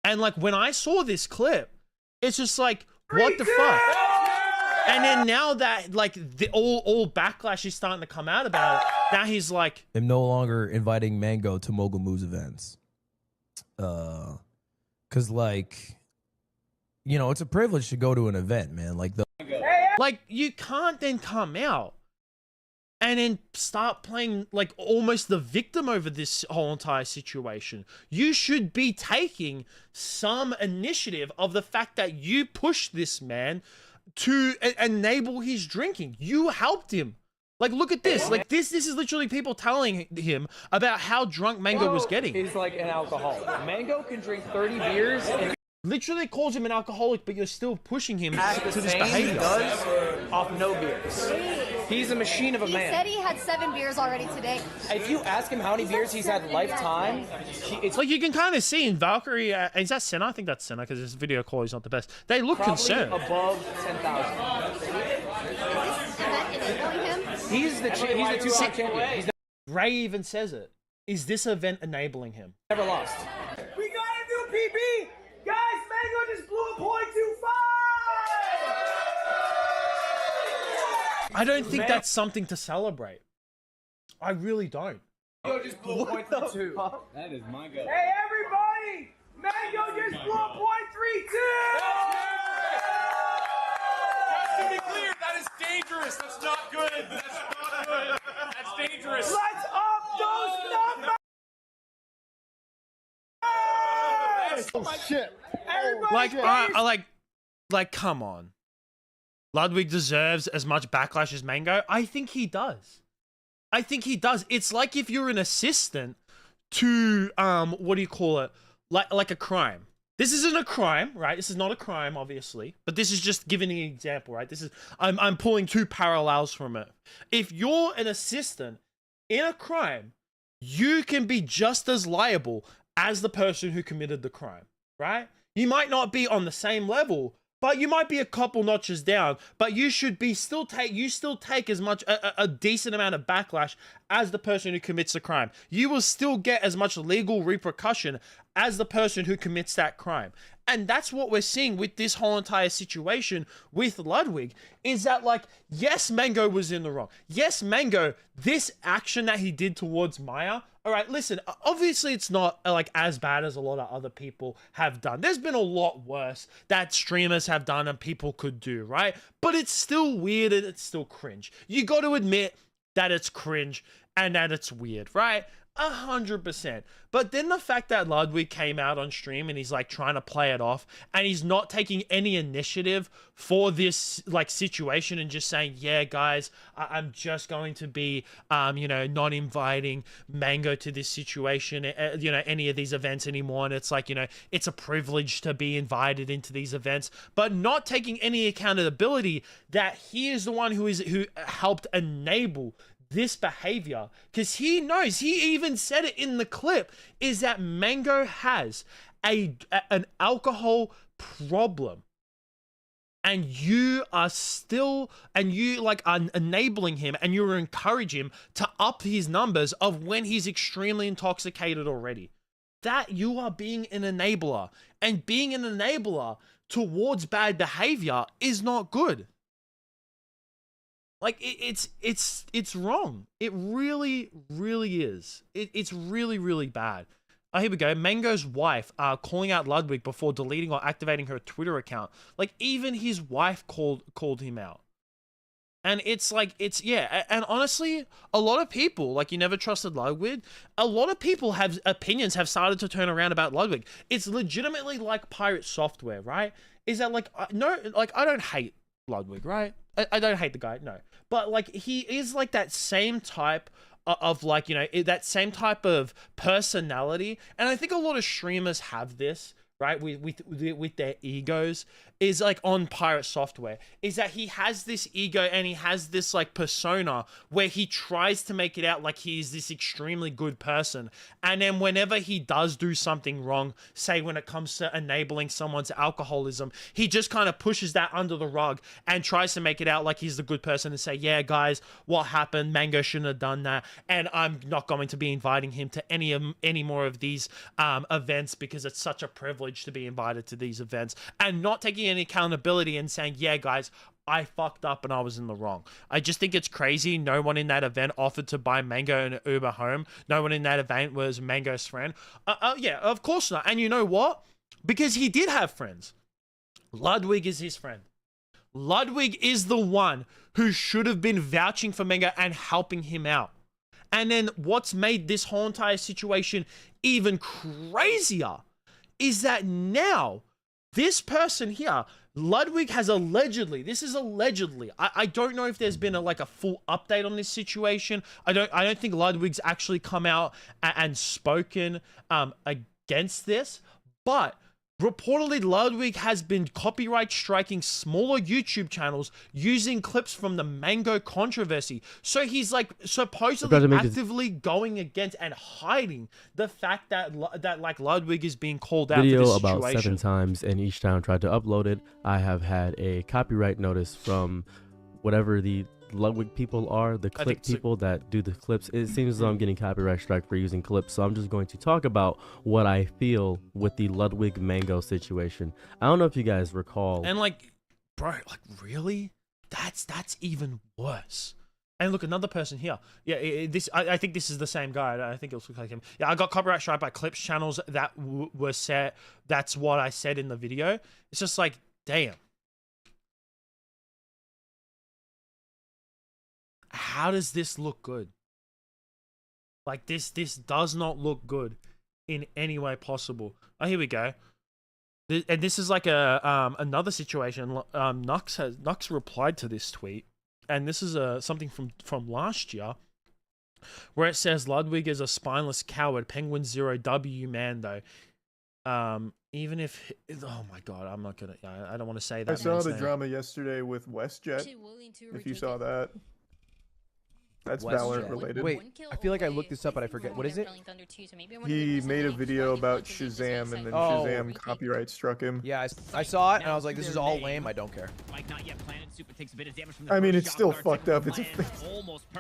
[SPEAKER 1] And, like, when I saw this clip, it's just like, what the fuck? And then now that, like, all backlash is starting to come out about it, now he's like,
[SPEAKER 24] I'm no longer inviting Mango to Mogul Moves events. Cause, like, you know, it's a privilege to go to an event, man. Like
[SPEAKER 1] you can't then come out and then start playing, like, almost the victim over this whole entire situation. You should be taking some initiative of the fact that you pushed this man to enable his drinking. You helped him. Like, look at this. Like, this is literally people telling him about how drunk Mango was getting.
[SPEAKER 11] Is like an alcoholic. Mango can drink 30 beers and
[SPEAKER 1] literally calls him an alcoholic, but you're still pushing him
[SPEAKER 11] Act the
[SPEAKER 1] to this
[SPEAKER 11] same he
[SPEAKER 1] behavior.
[SPEAKER 11] does off no beers. He's a machine of a
[SPEAKER 23] He
[SPEAKER 11] man.
[SPEAKER 23] said he had 7 beers already today.
[SPEAKER 11] If you ask him how many beers he's had lifetime,
[SPEAKER 1] It's like you can kind of see in Valkyrie. Is that Senna? I think that's Senna because his video quality is not the best. They look
[SPEAKER 11] probably
[SPEAKER 1] concerned.
[SPEAKER 11] above 10,000. He's the two-time champion. He's
[SPEAKER 1] Ray even says it. Is this event enabling him?
[SPEAKER 11] never lost.
[SPEAKER 4] We gotta do PB! Guys, Mango just blew a .25!
[SPEAKER 1] I don't think that's something to celebrate. I really don't.
[SPEAKER 4] Mango just blew a .32.
[SPEAKER 14] That is my go.
[SPEAKER 4] Hey, everybody! Mango just blew a .32!
[SPEAKER 7] Just to be clear, that is dangerous. That's not good. That's not good. That's dangerous.
[SPEAKER 4] Let's up those numbers!
[SPEAKER 5] Oh shit!
[SPEAKER 4] Everybody
[SPEAKER 1] Like, come on. Ludwig deserves as much backlash as Mango. I think he does. I think he does. It's like if you're an assistant to what do you call it? Like a crime. This isn't a crime, right? This is not a crime, obviously, but this is just giving an example, right? This is I'm pulling two parallels from it. If you're an assistant in a crime, you can be just as liable as the person who committed the crime, right? You might not be on the same level, but you might be a couple notches down, but you should be still take as much a decent amount of backlash as the person who commits the crime. You will still get as much legal repercussion as the person who commits that crime. And that's what we're seeing with this whole entire situation with Ludwig, is that, like, yes, Mango was in the wrong. Yes, Mango, this action that he did towards Maya, all right, listen, obviously it's not, like, as bad as a lot of other people have done. There's been a lot worse that streamers have done and people could do, right? But it's still weird and it's still cringe. You got to admit that it's cringe and that it's weird, right? 100%. But then the fact that Ludwig came out on stream and he's like trying to play it off and he's not taking any initiative for this like situation and just saying, yeah, guys, I'm just going to be, not inviting Mango to this situation, any of these events anymore. And it's like, it's a privilege to be invited into these events, but not taking any accountability that he is the one who helped enable this behavior, because he knows, he even said it in the clip, is that Mango has an alcohol problem, and you are enabling him and you're encouraging him to up his numbers of when he's extremely intoxicated already. That you are being an enabler, and being an enabler towards bad behavior is not good. Like, it's wrong. It really, really is. It's really, really bad. Here we go. Mango's wife calling out Ludwig before deleting or activating her Twitter account. Like, even his wife called him out. And it's like, and honestly, a lot of people, like, you never trusted Ludwig. A lot of people have started to turn around about Ludwig. It's legitimately like Pirate Software, right? Is that like, I don't hate Ludwig, right? I don't hate the guy, no. But, like, he is, like, that same type of, like, that same type of personality. And I think a lot of streamers have this, right, with their egos, is like on Pirate Software, is that he has this ego and he has this like persona where he tries to make it out like he's this extremely good person. And then whenever he does do something wrong, say when it comes to enabling someone's alcoholism, he just kind of pushes that under the rug and tries to make it out like he's the good person and say, yeah, guys, what happened? Mango shouldn't have done that. And I'm not going to be inviting him to any more of these events because it's such a privilege to be invited to these events, and not taking any accountability and saying, yeah, guys, I fucked up and I was in the wrong. I just think it's crazy. No one in that event offered to buy Mango an Uber home. No one in that event was Mango's friend. Yeah, of course not. And you know what? Because he did have friends. Ludwig is his friend. Ludwig is the one who should have been vouching for Mango and helping him out. And then what's made this whole entire situation even crazier is that now this person here, Ludwig, has allegedly, this is allegedly, I don't know if there's been a full update on this situation. I don't think Ludwig's actually come out and spoken against this, but Reportedly, Ludwig has been copyright striking smaller YouTube channels using clips from the Mango controversy. So he's like supposedly actively going against and hiding the fact that like Ludwig is being called out for
[SPEAKER 9] video
[SPEAKER 1] this
[SPEAKER 9] about
[SPEAKER 1] situation.
[SPEAKER 9] 7 times, and each time I tried to upload it, I have had a copyright notice from whatever the Ludwig people are, the clip people that do the clips. It seems as though I'm getting copyright strike for using clips, so I'm just going to talk about what I feel with the Ludwig Mango situation. I don't know if you guys recall.
[SPEAKER 1] And like, bro, like really? That's even worse. And look, another person here. Yeah, I think this is the same guy. I think it looks like him. Yeah, I got copyright strike by clips channels that were set. That's what I said in the video. It's just like, damn. How does this look good? Like this does not look good in any way possible. Oh, here we go. And this is like a another situation. Nux replied to this tweet, and this is something from last year, where it says Ludwig is a spineless coward. Penguin 0W Mando. Even if, oh my god, I'm not gonna. I don't want to say that.
[SPEAKER 10] I saw the drama yesterday with WestJet. If you saw that. That's Valorant related.
[SPEAKER 12] Wait, I feel like I looked this up, but I forget. What is it?
[SPEAKER 10] He made a video about Shazam, and then Shazam copyright struck him.
[SPEAKER 12] Yeah, I saw it, and I was like, this is all lame. I don't care.
[SPEAKER 10] I mean, it's still fucked up. It's a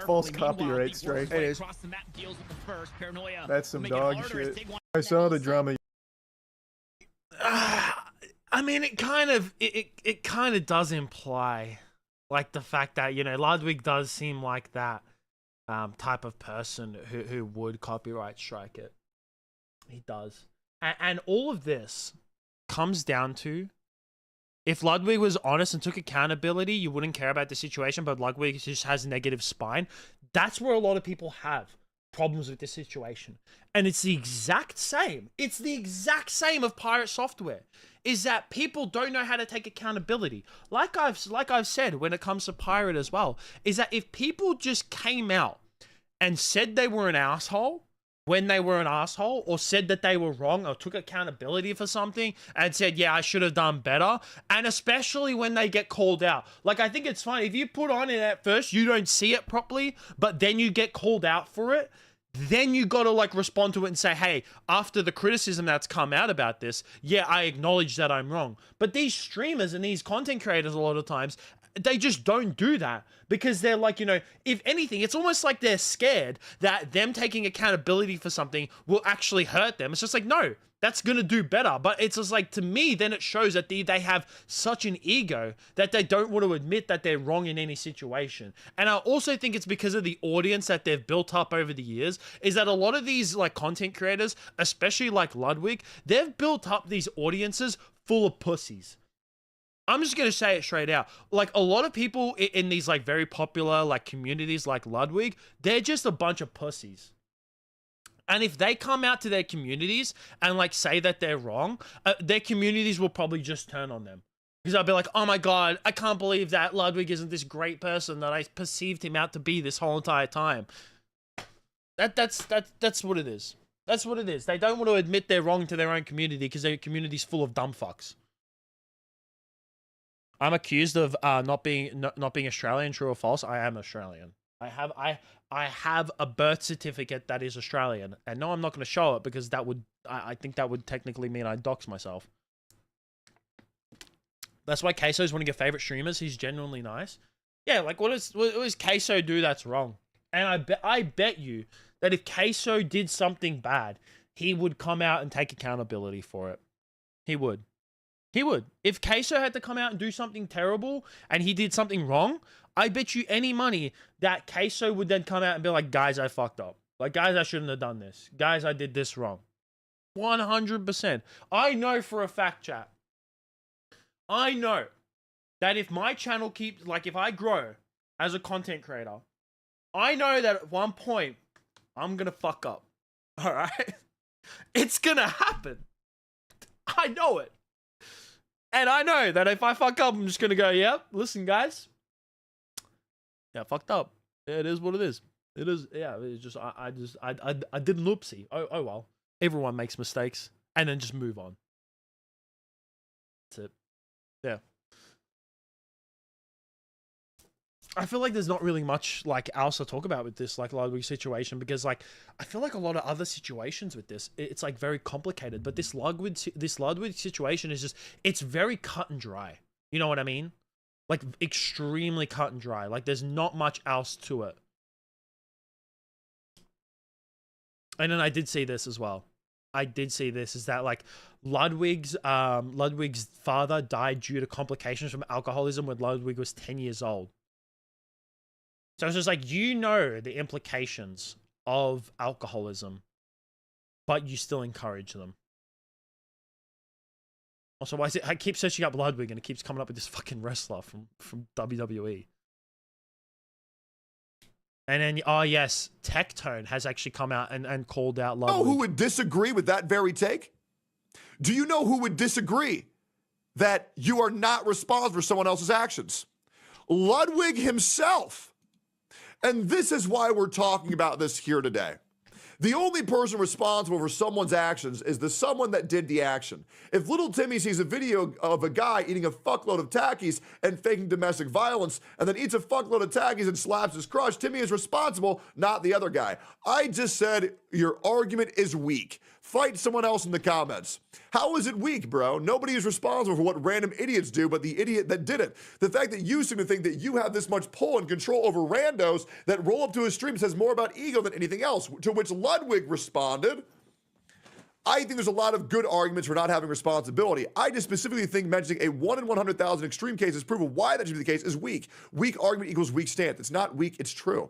[SPEAKER 10] false copyright strike.
[SPEAKER 12] It is.
[SPEAKER 10] That's some dog shit. I saw the drama.
[SPEAKER 1] I mean, it kind of does imply, like, the fact that, you know, Ludwig does seem like that type of person who would copyright strike it. He does. And all of this comes down to, if Ludwig was honest and took accountability, you wouldn't care about the situation, but Ludwig just has negative spine. That's where a lot of people have problems with this situation. And it's the exact same. It's the exact same of Pirate Software. Is that people don't know how to take accountability. Like I've said when it comes to Pirate as well, is that if people just came out and said they were an asshole when they were an asshole, or said that they were wrong, or took accountability for something and said, yeah, I should have done better, and especially when they get called out. Like, I think it's fine if you put on it at first, you don't see it properly, but then you get called out for it. Then you gotta like respond to it and say, hey, after the criticism that's come out about this, yeah, I acknowledge that I'm wrong. But these streamers and these content creators, a lot of times, they just don't do that, because they're like, you know, if anything, it's almost like they're scared that them taking accountability for something will actually hurt them. It's just like, no, that's gonna do better. But it's just like, to me, then it shows that they have such an ego that they don't want to admit that they're wrong in any situation. And I also think it's because of the audience that they've built up over the years, is that a lot of these like content creators, especially like Ludwig, they've built up these audiences full of pussies. I'm just going to say it straight out. Like, a lot of people in these like very popular like communities like Ludwig, they're just a bunch of pussies. And if they come out to their communities and like say that they're wrong, their communities will probably just turn on them. Because I'll be like, oh my god, I can't believe that Ludwig isn't this great person that I perceived him out to be this whole entire time. That's what it is. That's what it is. They don't want to admit they're wrong to their own community because their community's full of dumb fucks. I'm accused of not being Australian. True or false? I am Australian. I have a birth certificate that is Australian, and no, I'm not going to show it because that would I think that would technically mean I dox myself. That's why Queso is one of your favorite streamers. He's genuinely nice. Yeah, like what does Queso do that's wrong? And I bet you that if Queso did something bad, he would come out and take accountability for it. He would. He would. If Queso had to come out and do something terrible and he did something wrong, I bet you any money that Queso would then come out and be like, guys, I fucked up. Like, guys, I shouldn't have done this. Guys, I did this wrong. 100%. I know for a fact, chat. I know that if my channel keeps, like, if I grow as a content creator, I know that at one point, I'm going to fuck up. All right? It's going to happen. I know it. And I know that if I fuck up, I'm just going to go, yeah, listen, guys. Yeah, fucked up. It is what it is. It is, yeah, it's just, I did an oopsie. Oh well. Everyone makes mistakes. And then just move on. That's it. Yeah. I feel like there's not really much like else to talk about with this like Ludwig situation, because like I feel like a lot of other situations with this, it's like very complicated, but this Ludwig situation is just, it's very cut and dry. You know what I mean? Like extremely cut and dry. Like there's not much else to it. And then I did see this as well. I did see this, is that like Ludwig's father died due to complications from alcoholism when Ludwig was 10 years old. So it's just like, you know the implications of alcoholism, but you still encourage them. Also, why is it, I keep searching up Ludwig and it keeps coming up with this fucking wrestler from WWE. And then, oh yes, Tectone has actually come out and called out Ludwig.
[SPEAKER 3] Know who would disagree with that very take? Do you know who would disagree that you are not responsible for someone else's actions? Ludwig himself. And this is why we're talking about this here today. The only person responsible for someone's actions is the someone that did the action. If little Timmy sees a video of a guy eating a fuckload of Takis and faking domestic violence, and then eats a fuckload of Takis and slaps his crush, Timmy is responsible, not the other guy. I just said your argument is weak. Fight someone else in the comments. How is it weak, bro? Nobody is responsible for what random idiots do but the idiot that did it. The fact that you seem to think that you have this much pull and control over randos that roll up to his stream says more about ego than anything else, to which Ludwig responded, I think there's a lot of good arguments for not having responsibility. I just specifically think mentioning a 1 in 100,000 extreme cases proof of why that should be the case is weak. Weak argument equals weak stance. It's not weak, it's true.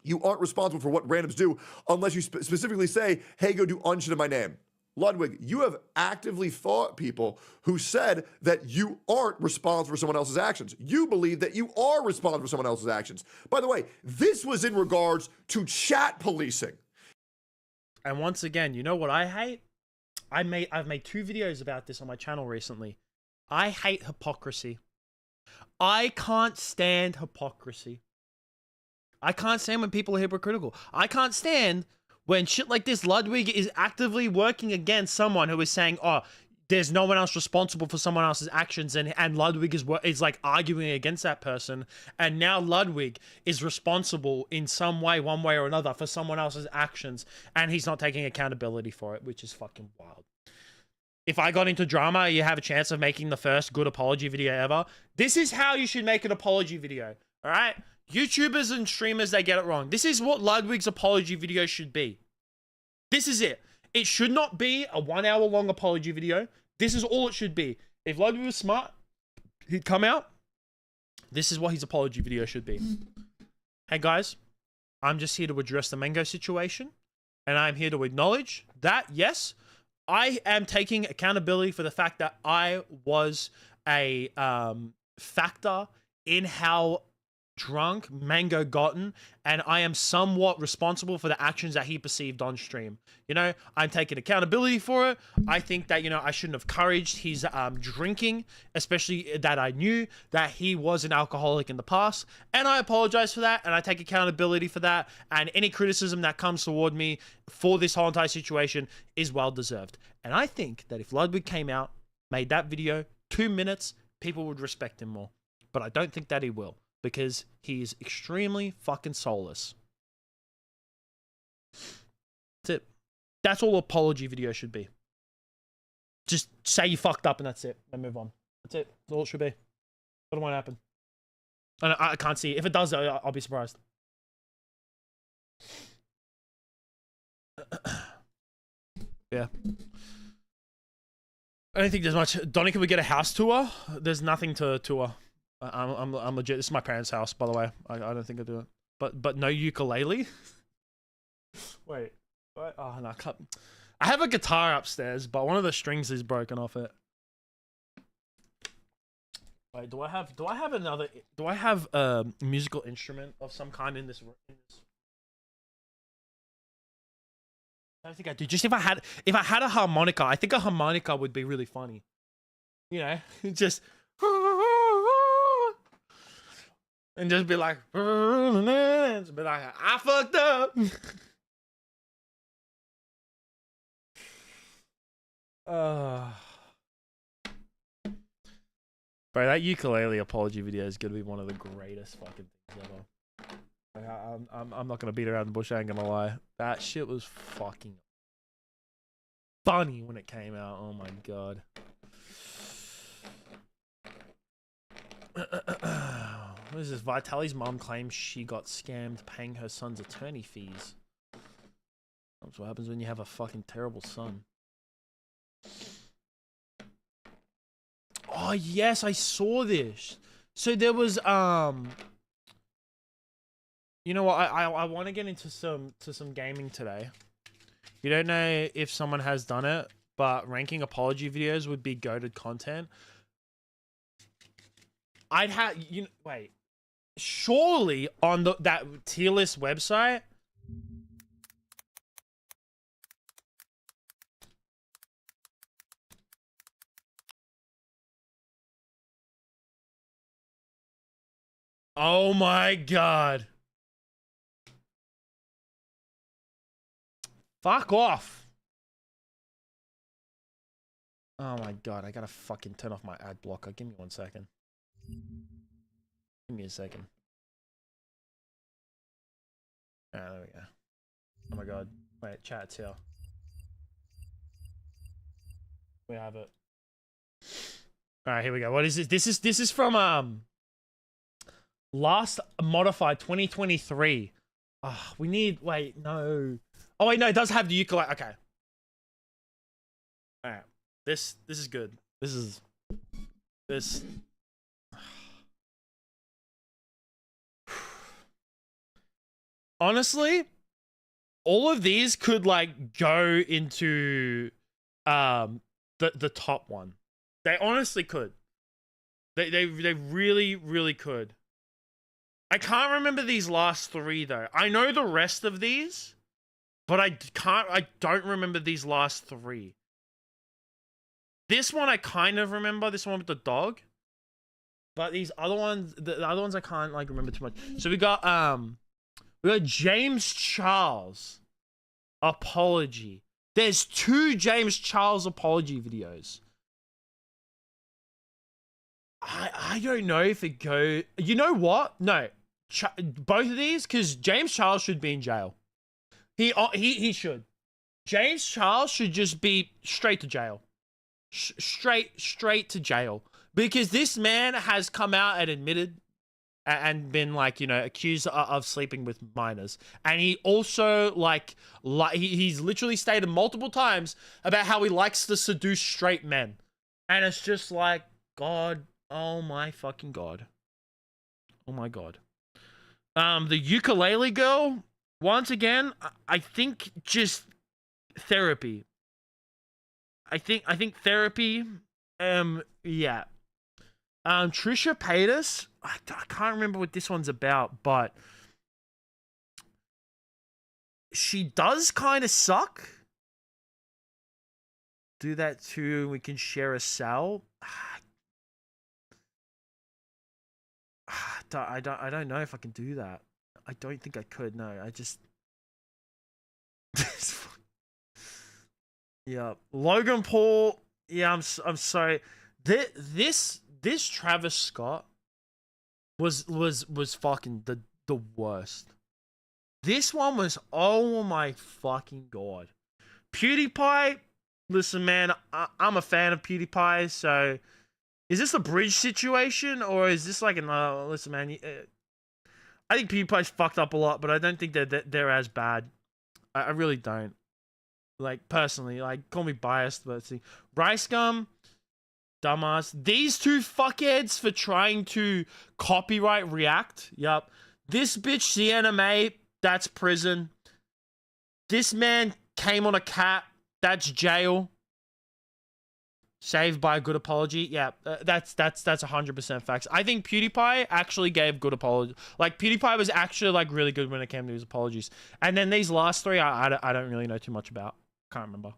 [SPEAKER 3] You aren't responsible for what randoms do unless you specifically say, hey, go do unshit in my name. Ludwig, you have actively fought people who said that you aren't responsible for someone else's actions. You believe that you are responsible for someone else's actions. By the way, this was in regards to chat policing.
[SPEAKER 1] And once again, you know what I hate? I've made 2 videos about this on my channel recently. I hate hypocrisy. I can't stand hypocrisy. I can't stand when people are hypocritical. I can't stand when shit like this, Ludwig is actively working against someone who is saying, oh, there's no one else responsible for someone else's actions, and Ludwig is like arguing against that person, and now Ludwig is responsible in some way, one way or another, for someone else's actions, and he's not taking accountability for it, which is fucking wild. If I got into drama, you have a chance of making the first good apology video ever. This is how you should make an apology video, all right? YouTubers and streamers, they get it wrong. This is what Ludwig's apology video should be. This is it. It should not be a 1 hour long apology video. This is all it should be. If Ludwig was smart, he'd come out. This is what his apology video should be. Hey guys, I'm just here to address the Mango situation. And I'm here to acknowledge that, yes, I am taking accountability for the fact that I was a factor in how drunk Mango gotten, and I am somewhat responsible for the actions that he perceived on stream. You know, I'm taking accountability for it. I think that, you know, I shouldn't have encouraged his drinking, especially that I knew that he was an alcoholic in the past, and I apologize for that, and I take accountability for that, and any criticism that comes toward me for this whole entire situation is well deserved. And I think that if Ludwig came out, made that video 2 minutes, people would respect him more. But I don't think that he will, because he is extremely fucking soulless. That's it. That's all apology video should be. Just say you fucked up and that's it. And move on. That's it. That's all it should be. But it won't happen. And I can't see it. If it does, I'll be surprised. Yeah. I don't think there's much. Donnie, can we get a house tour? There's nothing to tour. I'm legit. This is my parents' house, by the way. I don't think I do it. But no ukulele. Wait. What? Oh no, I have a guitar upstairs, but one of the strings is broken off it. Wait, do I have another? Do I have a musical instrument of some kind in this room? I don't think I do. Just if I had a harmonica, I think a harmonica would be really funny. You know, just. And just be like, I fucked up. Bro, that ukulele apology video is gonna be one of the greatest fucking things ever. Like, I'm not gonna beat around the bush. I ain't gonna lie. That shit was fucking funny when it came out. Oh my god. What is this? Vitali's mom claims she got scammed paying her son's attorney fees. That's what happens when you have a fucking terrible son. Oh yes, I saw this. So there was you know what? I want to get into some gaming today. You don't know if someone has done it, but ranking apology videos would be goated content. I'd have wait. Surely on that tier list website. Oh my god. Fuck off. Oh my god, I gotta fucking turn off my ad blocker. Give me 1 second. Give me a second. Ah, there we go. Oh my god. Wait, chat's here. We have it. Alright, here we go. What is this? This is from last modified 2023. We need wait, no. Oh wait, no, it does have the ukulele. Okay. Alright. This is good. This honestly, all of these could like go into the top one. They honestly could. They really could. I can't remember these last three though. I know the rest of these, but I don't remember these last three. This one I kind of remember, this one with the dog. But these other ones, the other ones I can't like remember too much. So we got James Charles apology. There's 2 James Charles apology videos. I don't know if it go. You know what? No, both of these, because James Charles should be in jail. He should. James Charles should just be straight to jail. Straight to jail, because this man has come out and admitted and been like, you know, accused of sleeping with minors, and he also he's literally stated multiple times about how he likes to seduce straight men, and it's just like, God, oh my fucking god, oh my god. The ukulele girl, once again, I think just therapy. I think therapy. Yeah. Trisha Paytas. I can't remember what this one's about, but she does kind of suck. Do that too. We can share a cell. I don't know if I can do that. I don't think I could. No, I just. Yeah, Logan Paul. Yeah, I'm sorry. This Travis Scott was fucking the worst. This one was, oh my fucking god. PewDiePie. Listen, man, I'm a fan of PewDiePie. So, is this a bridge situation or is this like an? Listen, man. I think PewDiePie's fucked up a lot, but I don't think they're as bad. I really don't. Like, personally, like, call me biased, but see. Rice Gum, dumbass. These 2 fuckheads for trying to copyright React. Yup. This bitch, Sienna May, that's prison. This man came on a cat, that's jail. Saved by a good apology. Yeah, that's 100% facts. I think PewDiePie actually gave good apology. Like, PewDiePie was actually like really good when it came to his apologies. And then these last 3, I don't really know too much about. Can't remember.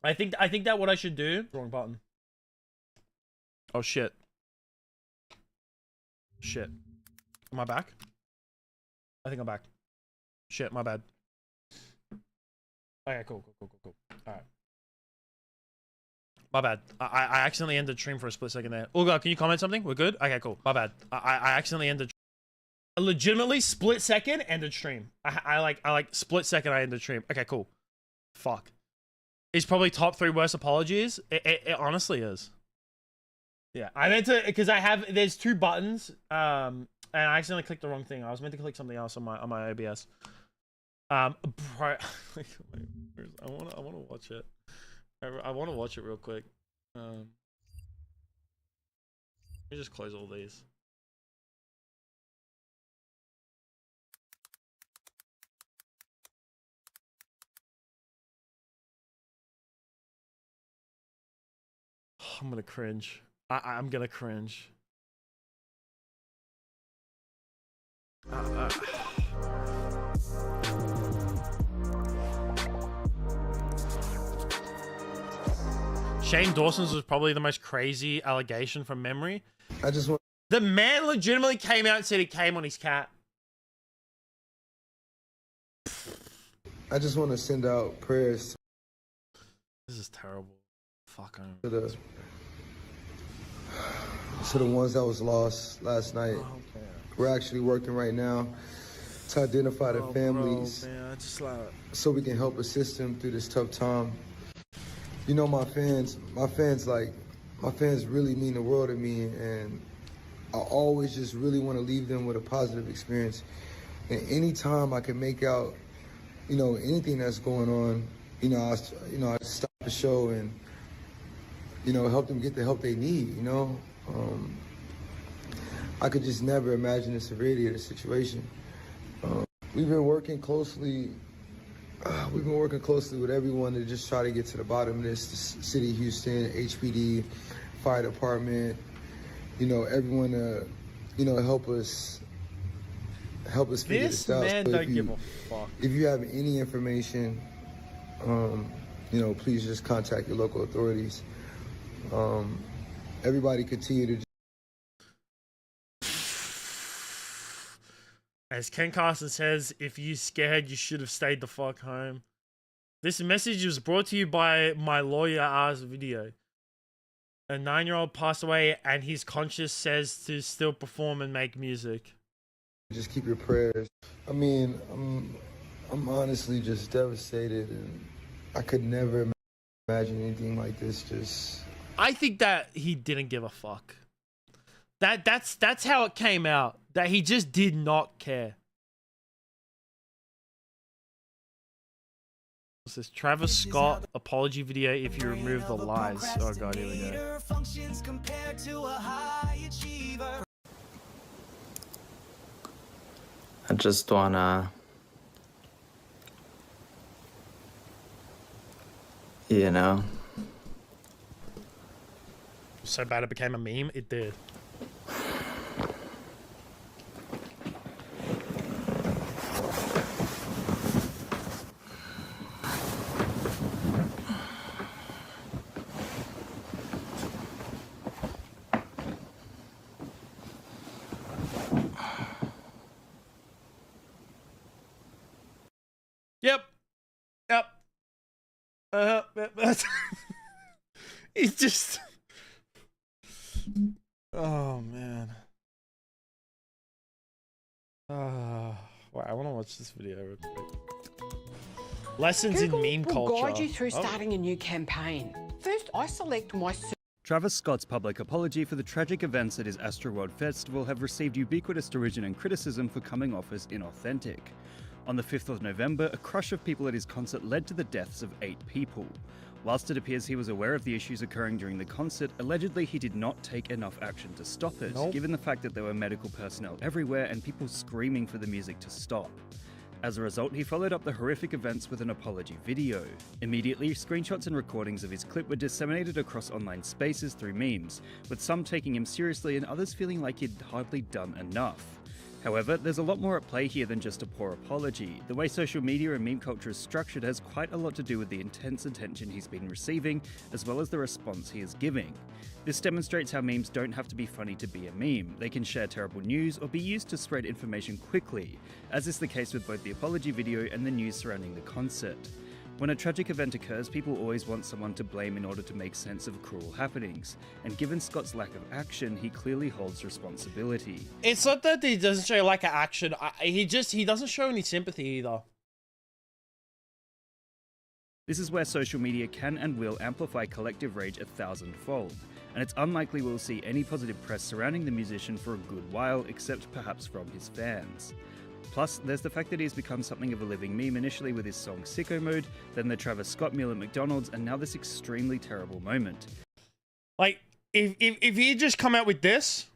[SPEAKER 1] I think that what I should do. Wrong button. Oh shit. Shit. Am I back? I think I'm back. Shit, my bad. Okay, cool. Alright. My bad. I accidentally ended the stream for a split second there. Ulga, can you comment something? We're good? Okay, cool. My bad. I accidentally ended. A legitimately split second ended stream. I like split second I ended stream. Okay, cool. Fuck. It's probably top 3 worst apologies. It honestly is. Yeah, I meant to, because there's 2 buttons, and I accidentally clicked the wrong thing. I was meant to click something else on my OBS. I want to watch it. I want to watch it real quick. Let me just close all these. I'm gonna cringe. I'm gonna cringe. Shane Dawson's was probably the most crazy allegation from memory.
[SPEAKER 6] I just want.
[SPEAKER 1] The man legitimately came out and said he came on his cat.
[SPEAKER 6] I just want to send out prayers.
[SPEAKER 1] This is terrible. Fuck.
[SPEAKER 6] To the ones that was lost last night. We're actually working right now to identify the families, so we can help assist them through this tough time. You know, my fans really mean the world to me, and I always just really want to leave them with a positive experience. And anytime I can make out, you know, anything that's going on, I stop the show and, help them get the help they need, I could just never imagine the severity of the situation. We've been working closely with everyone to just try to get to the bottom of this. The City of Houston, HPD, Fire Department, everyone to, help us figure this out.
[SPEAKER 1] Man don't give a fuck.
[SPEAKER 6] If you have any information, please just contact your local authorities. Everybody continue to.
[SPEAKER 1] As Ken Carson says, if you scared, you should have stayed the fuck home. This message was brought to you by my lawyer R's video. A 9-year-old passed away and his conscience says to still perform and make music.
[SPEAKER 6] Just keep your prayers. I mean, I'm honestly just devastated, and I could never imagine anything like this.
[SPEAKER 1] I think that he didn't give a fuck. That's how it came out. That he just did not care. What's this? Travis Scott apology video if you remove the lies. Oh god, here we go.
[SPEAKER 8] I just wanna,
[SPEAKER 1] So bad it became a meme? It did. Yep. He's just. Oh man. Wow, I want to watch this video real quick. Lessons
[SPEAKER 13] Google
[SPEAKER 1] in meme
[SPEAKER 13] will
[SPEAKER 1] culture.
[SPEAKER 13] guide you through starting a new campaign. First, I select my.
[SPEAKER 22] Travis Scott's public apology for the tragic events at his Astroworld Festival have received ubiquitous derision and criticism for coming off as inauthentic. On the 5th of November, a crush of people at his concert led to the deaths of 8 people. Whilst it appears he was aware of the issues occurring during the concert, allegedly he did not take enough action to stop it, given the fact that there were medical personnel everywhere and people screaming for the music to stop. As a result, he followed up the horrific events with an apology video. Immediately, screenshots and recordings of his clip were disseminated across online spaces through memes, with some taking him seriously and others feeling like he'd hardly done enough. However, there's a lot more at play here than just a poor apology. The way social media and meme culture is structured has quite a lot to do with the intense attention he's been receiving, as well as the response he is giving. This demonstrates how memes don't have to be funny to be a meme. They can share terrible news or be used to spread information quickly, as is the case with both the apology video and the news surrounding the concert. When a tragic event occurs, people always want someone to blame in order to make sense of cruel happenings, and given Scott's lack of action, he clearly holds responsibility.
[SPEAKER 1] It's not that he doesn't show lack of action. He doesn't show any sympathy either.
[SPEAKER 22] This is where social media can and will amplify collective rage 1,000-fold, and it's unlikely we'll see any positive press surrounding the musician for a good while, except perhaps from his fans. Plus, there's the fact that he's become something of a living meme, initially with his song Sicko Mode, then the Travis Scott meal at McDonald's, and now this extremely terrible moment.
[SPEAKER 1] Like, if he just come out with this,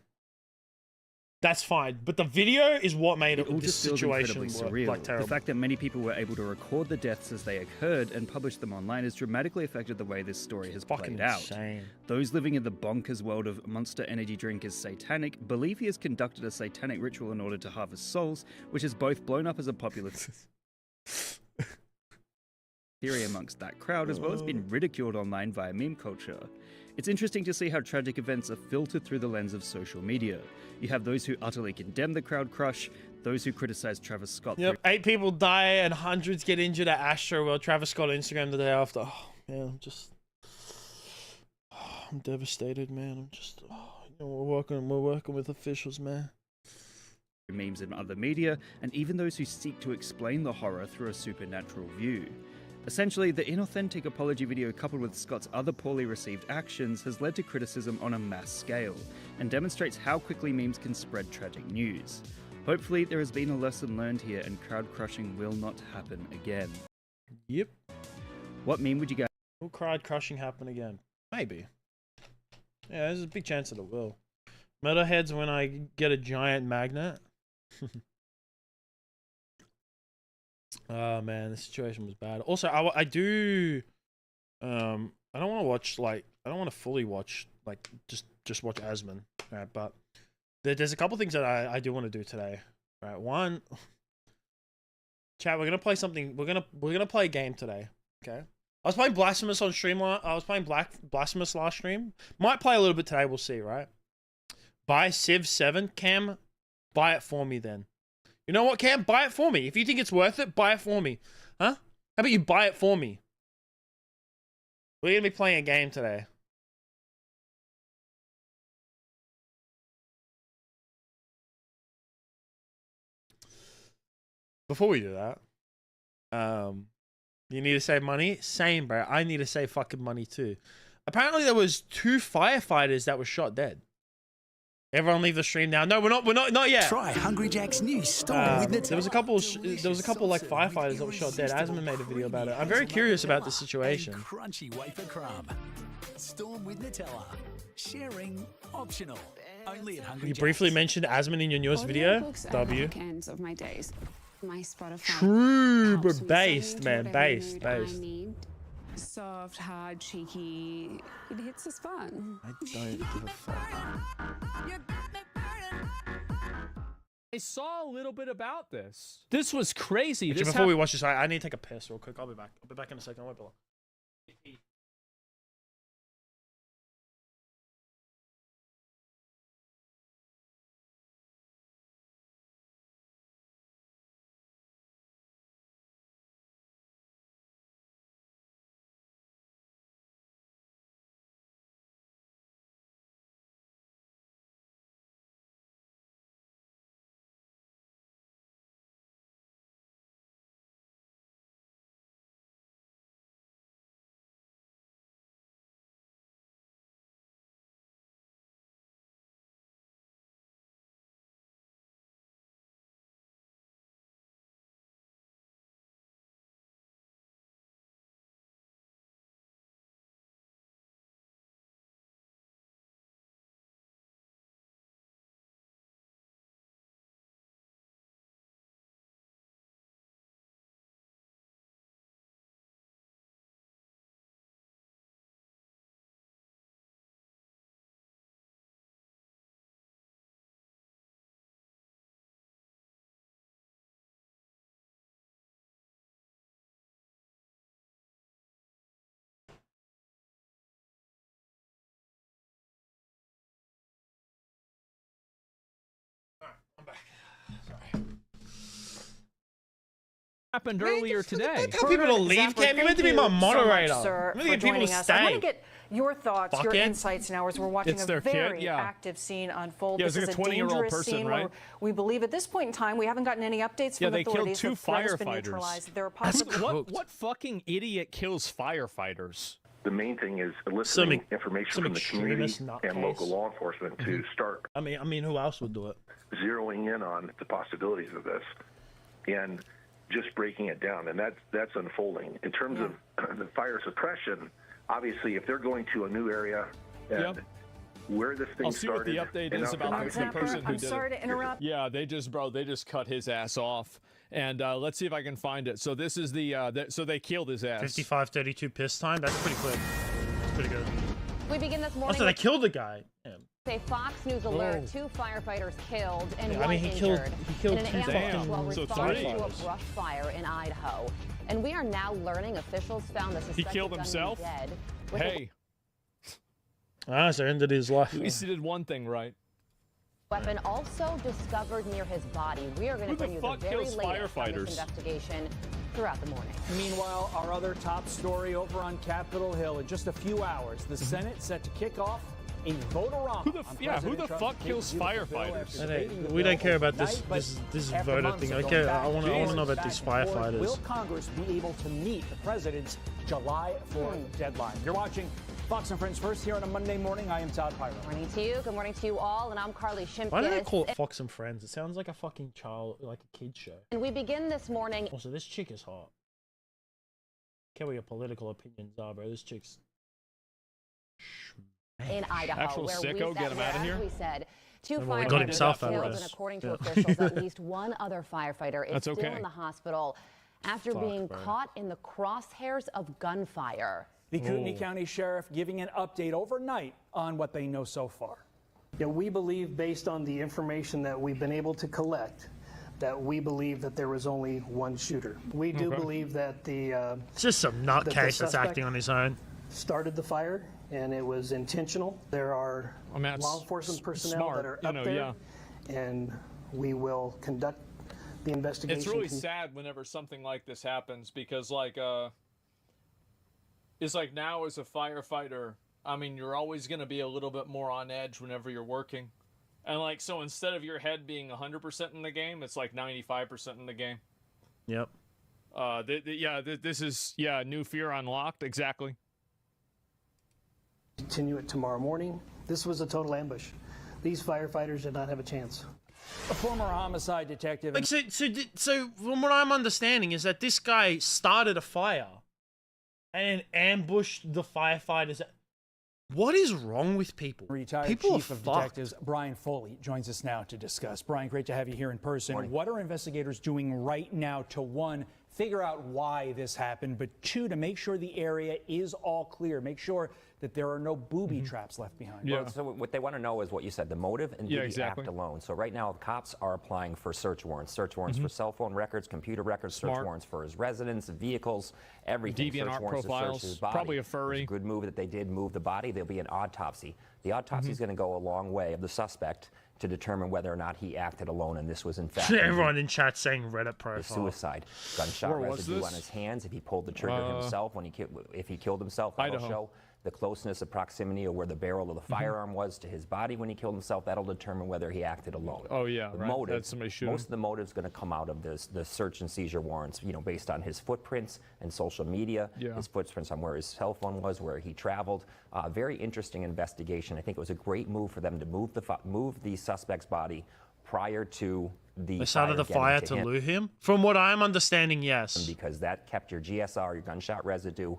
[SPEAKER 1] that's fine. But the video is what made
[SPEAKER 22] It all
[SPEAKER 1] this
[SPEAKER 22] just feels
[SPEAKER 1] situation
[SPEAKER 22] incredibly surreal.
[SPEAKER 1] like terrible.
[SPEAKER 22] The fact that many people were able to record the deaths as they occurred and publish them online has dramatically affected the way this story has
[SPEAKER 1] Fucking
[SPEAKER 22] played out.
[SPEAKER 1] insane.
[SPEAKER 22] Those living in the bonkers world of Monster Energy drink is satanic believe he has conducted a satanic ritual in order to harvest souls, which has both blown up as a popular theory amongst that crowd, as well as been ridiculed online via meme culture. It's interesting to see how tragic events are filtered through the lens of social media. You have those who utterly condemn the crowd crush, those who criticize Travis Scott.
[SPEAKER 1] Yep, 8 people die and hundreds get injured at Astroworld. Travis Scott on Instagram the day after. Oh, man, I'm devastated, man. I'm just, we're working with officials, man.
[SPEAKER 22] Memes in other media, and even those who seek to explain the horror through a supernatural view. Essentially, the inauthentic apology video coupled with Scott's other poorly received actions has led to criticism on a mass scale, and demonstrates how quickly memes can spread tragic news. Hopefully, there has been a lesson learned here and crowd crushing will not happen again.
[SPEAKER 1] Yep.
[SPEAKER 22] What meme would you guys...
[SPEAKER 1] Will crowd crushing happen again? Maybe. Yeah, there's a big chance that it will. Metalheads when I get a giant magnet. Oh man, the situation was bad. Also, I do, I don't want to watch I don't want to fully watch just watch Asmon, right? But there's a couple things that I do want to do today, right? One, chat, we're gonna play something. We're gonna play a game today, okay? I was playing Blasphemous on stream. I was playing Blasphemous last stream. Might play a little bit today. We'll see, right? Buy Civ 7, Cam. Buy it for me then. You know what, Cam? Buy it for me. If you think it's worth it, buy it for me. Huh? How about you buy it for me? We're going to be playing a game today. Before we do that, you need to save money? Same, bro. I need to save fucking money too. Apparently there was 2 firefighters that were shot dead. Everyone leave the stream now. No, we're not yet.
[SPEAKER 8] Try Hungry Jack's new Storm with Nutella.
[SPEAKER 1] There was a couple like firefighters that were shot dead. Asmon made a video about it. I'm very curious about the situation.
[SPEAKER 8] Crunchy wafer crumb. Storm with Nutella. Sharing optional. Only at Hungry
[SPEAKER 1] You
[SPEAKER 8] Jack's.
[SPEAKER 1] briefly mentioned Asmon in your newest video. W.
[SPEAKER 15] Of my days. My Spotify.
[SPEAKER 1] True, but based, man. Based.
[SPEAKER 15] Soft, hard, cheeky. It hits the spot.
[SPEAKER 1] I don't give a fuck.
[SPEAKER 16] I saw a little bit about this. This was crazy.
[SPEAKER 1] Actually, before we watch this, I need to take a piss real quick. I'll be back. I'll be back in a second. I won't be long.
[SPEAKER 16] happened earlier today.
[SPEAKER 1] Tell people to leave, Cam. You meant to be my moderator.
[SPEAKER 18] Sir,
[SPEAKER 1] You
[SPEAKER 18] for
[SPEAKER 1] meant to get people
[SPEAKER 18] joining
[SPEAKER 1] to
[SPEAKER 18] us. I want to
[SPEAKER 1] stay.
[SPEAKER 18] get your thoughts, your
[SPEAKER 1] Fuckhead.
[SPEAKER 18] insights now as we're watching
[SPEAKER 16] It's
[SPEAKER 18] a
[SPEAKER 16] their kid,
[SPEAKER 18] very
[SPEAKER 16] yeah.
[SPEAKER 18] active scene unfold.
[SPEAKER 16] Yeah, it's
[SPEAKER 18] this
[SPEAKER 16] like
[SPEAKER 18] is
[SPEAKER 16] a 20-year-old
[SPEAKER 18] dangerous
[SPEAKER 16] person,
[SPEAKER 18] scene
[SPEAKER 16] right?
[SPEAKER 18] where we believe at this point in time we haven't gotten any updates
[SPEAKER 16] Yeah,
[SPEAKER 18] from
[SPEAKER 16] they killed
[SPEAKER 18] authorities.
[SPEAKER 16] 2
[SPEAKER 18] The threat has been
[SPEAKER 16] firefighters.
[SPEAKER 18] neutralized. There are
[SPEAKER 16] That's
[SPEAKER 18] possible.
[SPEAKER 16] what fucking idiot kills firefighters?
[SPEAKER 19] The main thing is eliciting
[SPEAKER 1] Some
[SPEAKER 19] information from the community
[SPEAKER 1] extremist
[SPEAKER 19] and
[SPEAKER 1] nutcase.
[SPEAKER 19] local law enforcement to start
[SPEAKER 1] I mean, who else would do it?
[SPEAKER 19] zeroing in on the possibilities of this and just breaking it down. And that's unfolding. In terms of the fire suppression, obviously, if they're going to a new area and where this thing
[SPEAKER 16] I'll see what
[SPEAKER 19] started.
[SPEAKER 16] the update
[SPEAKER 19] and
[SPEAKER 16] is about
[SPEAKER 19] obviously-
[SPEAKER 16] the person who
[SPEAKER 18] I'm
[SPEAKER 16] did
[SPEAKER 18] sorry
[SPEAKER 16] it.
[SPEAKER 18] to interrupt.
[SPEAKER 16] Yeah, they just cut his ass off. And let's see if I can find it. So this is so they killed his ass.
[SPEAKER 1] 55-32 piss time. That's pretty quick. That's pretty good.
[SPEAKER 23] We begin this morning
[SPEAKER 1] Also, they
[SPEAKER 23] with
[SPEAKER 1] killed the guy. Damn.
[SPEAKER 23] a Fox News alert. 2 firefighters killed and
[SPEAKER 1] Yeah,
[SPEAKER 23] one
[SPEAKER 1] I mean, he
[SPEAKER 23] injured
[SPEAKER 1] killed
[SPEAKER 23] in an
[SPEAKER 1] 2
[SPEAKER 23] ambush
[SPEAKER 1] fucking-
[SPEAKER 23] while
[SPEAKER 1] so
[SPEAKER 23] responding
[SPEAKER 1] 3.
[SPEAKER 23] to a brush fire in Idaho. And we are now learning officials found the suspected
[SPEAKER 16] killed
[SPEAKER 23] gunman
[SPEAKER 16] himself?
[SPEAKER 23] dead with a
[SPEAKER 16] Hey,
[SPEAKER 1] Ah, so ended his life.
[SPEAKER 16] at least he did one thing right.
[SPEAKER 23] weapon also discovered near his body. We are going to
[SPEAKER 16] Who the
[SPEAKER 23] bring you the
[SPEAKER 16] fuck
[SPEAKER 23] very
[SPEAKER 16] kills
[SPEAKER 23] latest on
[SPEAKER 16] firefighters?
[SPEAKER 23] this investigation throughout the morning.
[SPEAKER 20] Meanwhile, our other top story over on Capitol Hill in just a few hours, the Senate set to kick off a vote-a-rama.
[SPEAKER 16] Who the fuck kills firefighters?
[SPEAKER 1] We don't care about this voter thing. I want to know about these
[SPEAKER 20] Will
[SPEAKER 1] firefighters.
[SPEAKER 20] Congress be able to meet the president's July 4th deadline? You're watching Fox and Friends First here on a Monday morning. I am Todd Pyro.
[SPEAKER 23] Good morning to you. Good morning to you all. And I'm Carly Shimkus.
[SPEAKER 1] Why do they call it Fox and Friends? It sounds like a fucking child, like a kid show.
[SPEAKER 23] And we begin this morning.
[SPEAKER 1] Also, this chick is hot. Care what your political opinions are, bro. This chick's
[SPEAKER 23] In Idaho,
[SPEAKER 16] Actual
[SPEAKER 23] where
[SPEAKER 16] sicko, get him outta here.
[SPEAKER 23] as we said, 2
[SPEAKER 1] Well, he
[SPEAKER 23] firefighters
[SPEAKER 1] got himself
[SPEAKER 23] were
[SPEAKER 1] out of
[SPEAKER 23] killed,
[SPEAKER 1] this.
[SPEAKER 23] and according to
[SPEAKER 1] Yeah.
[SPEAKER 23] officials, at least one other firefighter is
[SPEAKER 16] That's
[SPEAKER 23] still
[SPEAKER 16] okay.
[SPEAKER 23] in the hospital after
[SPEAKER 1] Fuck,
[SPEAKER 23] being
[SPEAKER 1] bro.
[SPEAKER 23] caught in the crosshairs of gunfire.
[SPEAKER 20] The Kootenai County Sheriff giving an update overnight on what they know so far.
[SPEAKER 21] Yeah, we believe, based on the information that we've been able to collect, that we believe that there was only one shooter. We do
[SPEAKER 1] Okay.
[SPEAKER 21] believe that the
[SPEAKER 1] It's just some nutcase that's
[SPEAKER 21] suspect
[SPEAKER 1] acting on his own.
[SPEAKER 21] started the fire and it was intentional. There are
[SPEAKER 16] I mean, that's
[SPEAKER 21] law enforcement personnel
[SPEAKER 16] smart,
[SPEAKER 21] that are
[SPEAKER 16] you
[SPEAKER 21] up
[SPEAKER 16] know,
[SPEAKER 21] there, and we will conduct the investigation.
[SPEAKER 16] It's really sad whenever something like this happens because, like, it's like now as a firefighter, I mean, you're always going to be a little bit more on edge whenever you're working. And, like, so instead of your head being 100% in the game, it's like 95% in the game.
[SPEAKER 1] Yep.
[SPEAKER 16] This is, new fear unlocked. Exactly.
[SPEAKER 21] Continue it tomorrow morning. This was a total ambush. These firefighters did not have a chance.
[SPEAKER 20] A former homicide detective.
[SPEAKER 1] Like, so from what I'm understanding is that this guy started a fire and ambushed the firefighters. What is wrong with people?
[SPEAKER 20] Retired
[SPEAKER 1] People
[SPEAKER 20] Chief
[SPEAKER 1] are
[SPEAKER 20] of
[SPEAKER 1] fucked.
[SPEAKER 20] Detectives Brian Foley joins us now to discuss. Brian, great to have you here in person.
[SPEAKER 21] Morning.
[SPEAKER 20] What are investigators doing right now to, one, figure out why this happened, but two, to make sure the area is all clear, make sure that there are no booby traps left behind?
[SPEAKER 25] Well, so what they want to know is what you said, the motive and
[SPEAKER 16] Yeah,
[SPEAKER 25] the
[SPEAKER 16] exactly.
[SPEAKER 25] act alone. So right now, cops are applying for search warrants for cell phone records, computer records, search
[SPEAKER 16] Smart.
[SPEAKER 25] warrants for his residence, vehicles, everything.
[SPEAKER 16] DeviantArt
[SPEAKER 25] search warrants
[SPEAKER 16] profiles,
[SPEAKER 25] to search his body.
[SPEAKER 16] probably a furry.
[SPEAKER 25] It's a good move that they did move the body. There'll be an autopsy. The autopsy is going to go a long way of the suspect to determine whether or not he acted alone and this was in fact
[SPEAKER 1] Everyone in chat saying Reddit
[SPEAKER 25] a
[SPEAKER 1] profile.
[SPEAKER 25] suicide. Gunshot
[SPEAKER 16] Where was
[SPEAKER 25] residue
[SPEAKER 16] this?
[SPEAKER 25] on his hands. If he pulled the trigger himself if he killed himself, that'll
[SPEAKER 16] Idaho.
[SPEAKER 25] show the closeness of proximity of where the barrel of the firearm was to his body when he killed himself. That'll determine whether he acted alone.
[SPEAKER 16] Oh, yeah,
[SPEAKER 25] the
[SPEAKER 16] right.
[SPEAKER 25] motive.
[SPEAKER 16] That's somebody shooting.
[SPEAKER 25] Most of the motive is going to come out of the search and seizure warrants. Based on his footprints and social media,
[SPEAKER 16] Yeah.
[SPEAKER 25] his footprints on where his cell phone was, where he traveled. Very interesting investigation. I think it was a great move for them to move the suspect's body prior to the
[SPEAKER 1] They started the fire to
[SPEAKER 25] him.
[SPEAKER 1] lure him? From what I'm understanding, yes.
[SPEAKER 25] Because that kept your GSR, your gunshot residue,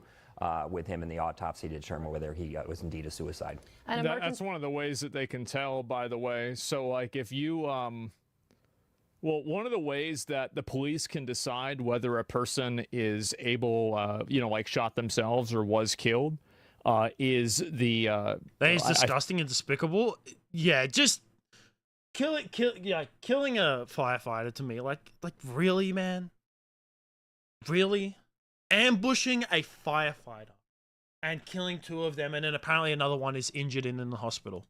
[SPEAKER 25] with him in the autopsy to determine whether he was indeed a suicide.
[SPEAKER 16] That's one of the ways that they can tell, by the way. So, like, if you, one of the ways that the police can decide whether a person is able, like, shot themselves or was killed, is the.
[SPEAKER 1] That is disgusting and despicable. Yeah, just killing a firefighter to me, like really, man, really, ambushing a firefighter and killing 2 of them, and then apparently another one is injured and in the hospital.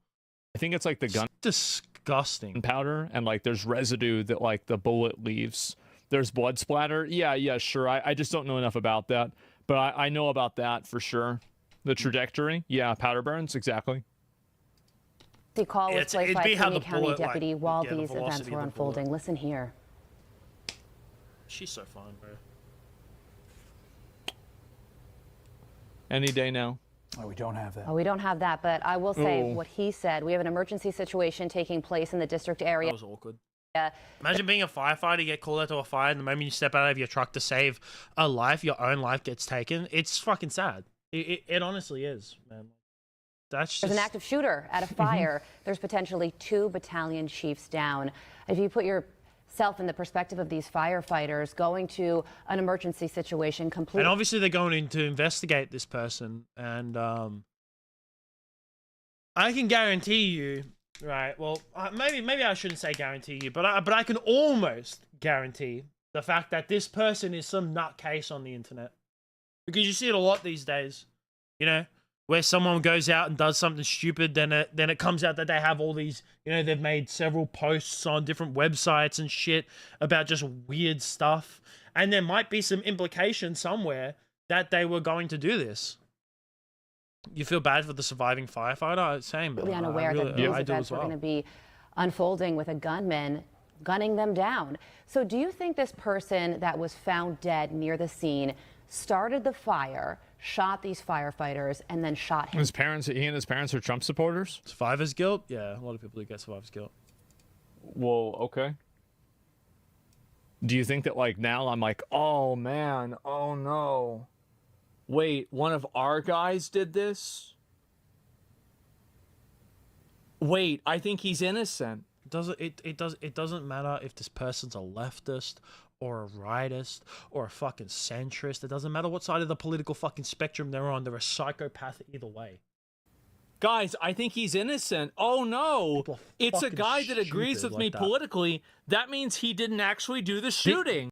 [SPEAKER 16] I think it's like the gun
[SPEAKER 1] disgusting
[SPEAKER 16] powder, and like there's residue that like the bullet leaves there's blood splatter. Yeah, sure. I just don't know enough about that. But I know about that for sure. The trajectory. Yeah, powder burns, exactly.
[SPEAKER 23] The call was played by King County deputy while
[SPEAKER 1] the
[SPEAKER 23] these events were unfolding. Listen here.
[SPEAKER 1] She's so fun, bro.
[SPEAKER 16] Any day now.
[SPEAKER 20] Oh, we don't have that.
[SPEAKER 23] Oh, we don't have that, but I will say what he said. We have an emergency situation taking place in the district area.
[SPEAKER 1] That was awkward. Imagine being a firefighter, you get called out to a fire, and the moment you step out of your truck to save a life, your own life gets taken. It's fucking sad. It honestly is, man. That's just...
[SPEAKER 23] There's an active shooter at a fire. There's potentially 2 battalion chiefs down. If you put yourself in the perspective of these firefighters going to an emergency situation completely...
[SPEAKER 1] And obviously they're going in to investigate this person, and I can guarantee you... Right, well, maybe I shouldn't say guarantee you, but I can almost guarantee the fact that this person is some nutcase on the internet. Because you see it a lot these days, you know, where someone goes out and does something stupid, then it comes out that they have all these, you know, they've made several posts on different websites and shit about just weird stuff. And there might be some implication somewhere that they were going to do this. You feel bad for the surviving firefighter? Same.
[SPEAKER 23] Really unaware that these events were going to be unfolding with a gunman gunning them down. So do you think this person that was found dead near the scene started the fire, shot these firefighters, and then shot him?
[SPEAKER 16] He and his parents are Trump supporters?
[SPEAKER 1] Survivor's guilt? Yeah, a lot of people do get survivor's guilt.
[SPEAKER 16] Well, okay. Do you think that, like, now I'm like, oh, man, oh, no. Wait, one of our guys did this? Wait, I think he's innocent.
[SPEAKER 1] It doesn't matter if this person's a leftist or a rightist or a fucking centrist. It doesn't matter what side of the political fucking spectrum they're on. They're a psychopath either way.
[SPEAKER 16] Guys, I think he's innocent. Oh no, it's a guy that agrees with me politically. That means he didn't actually do the shooting.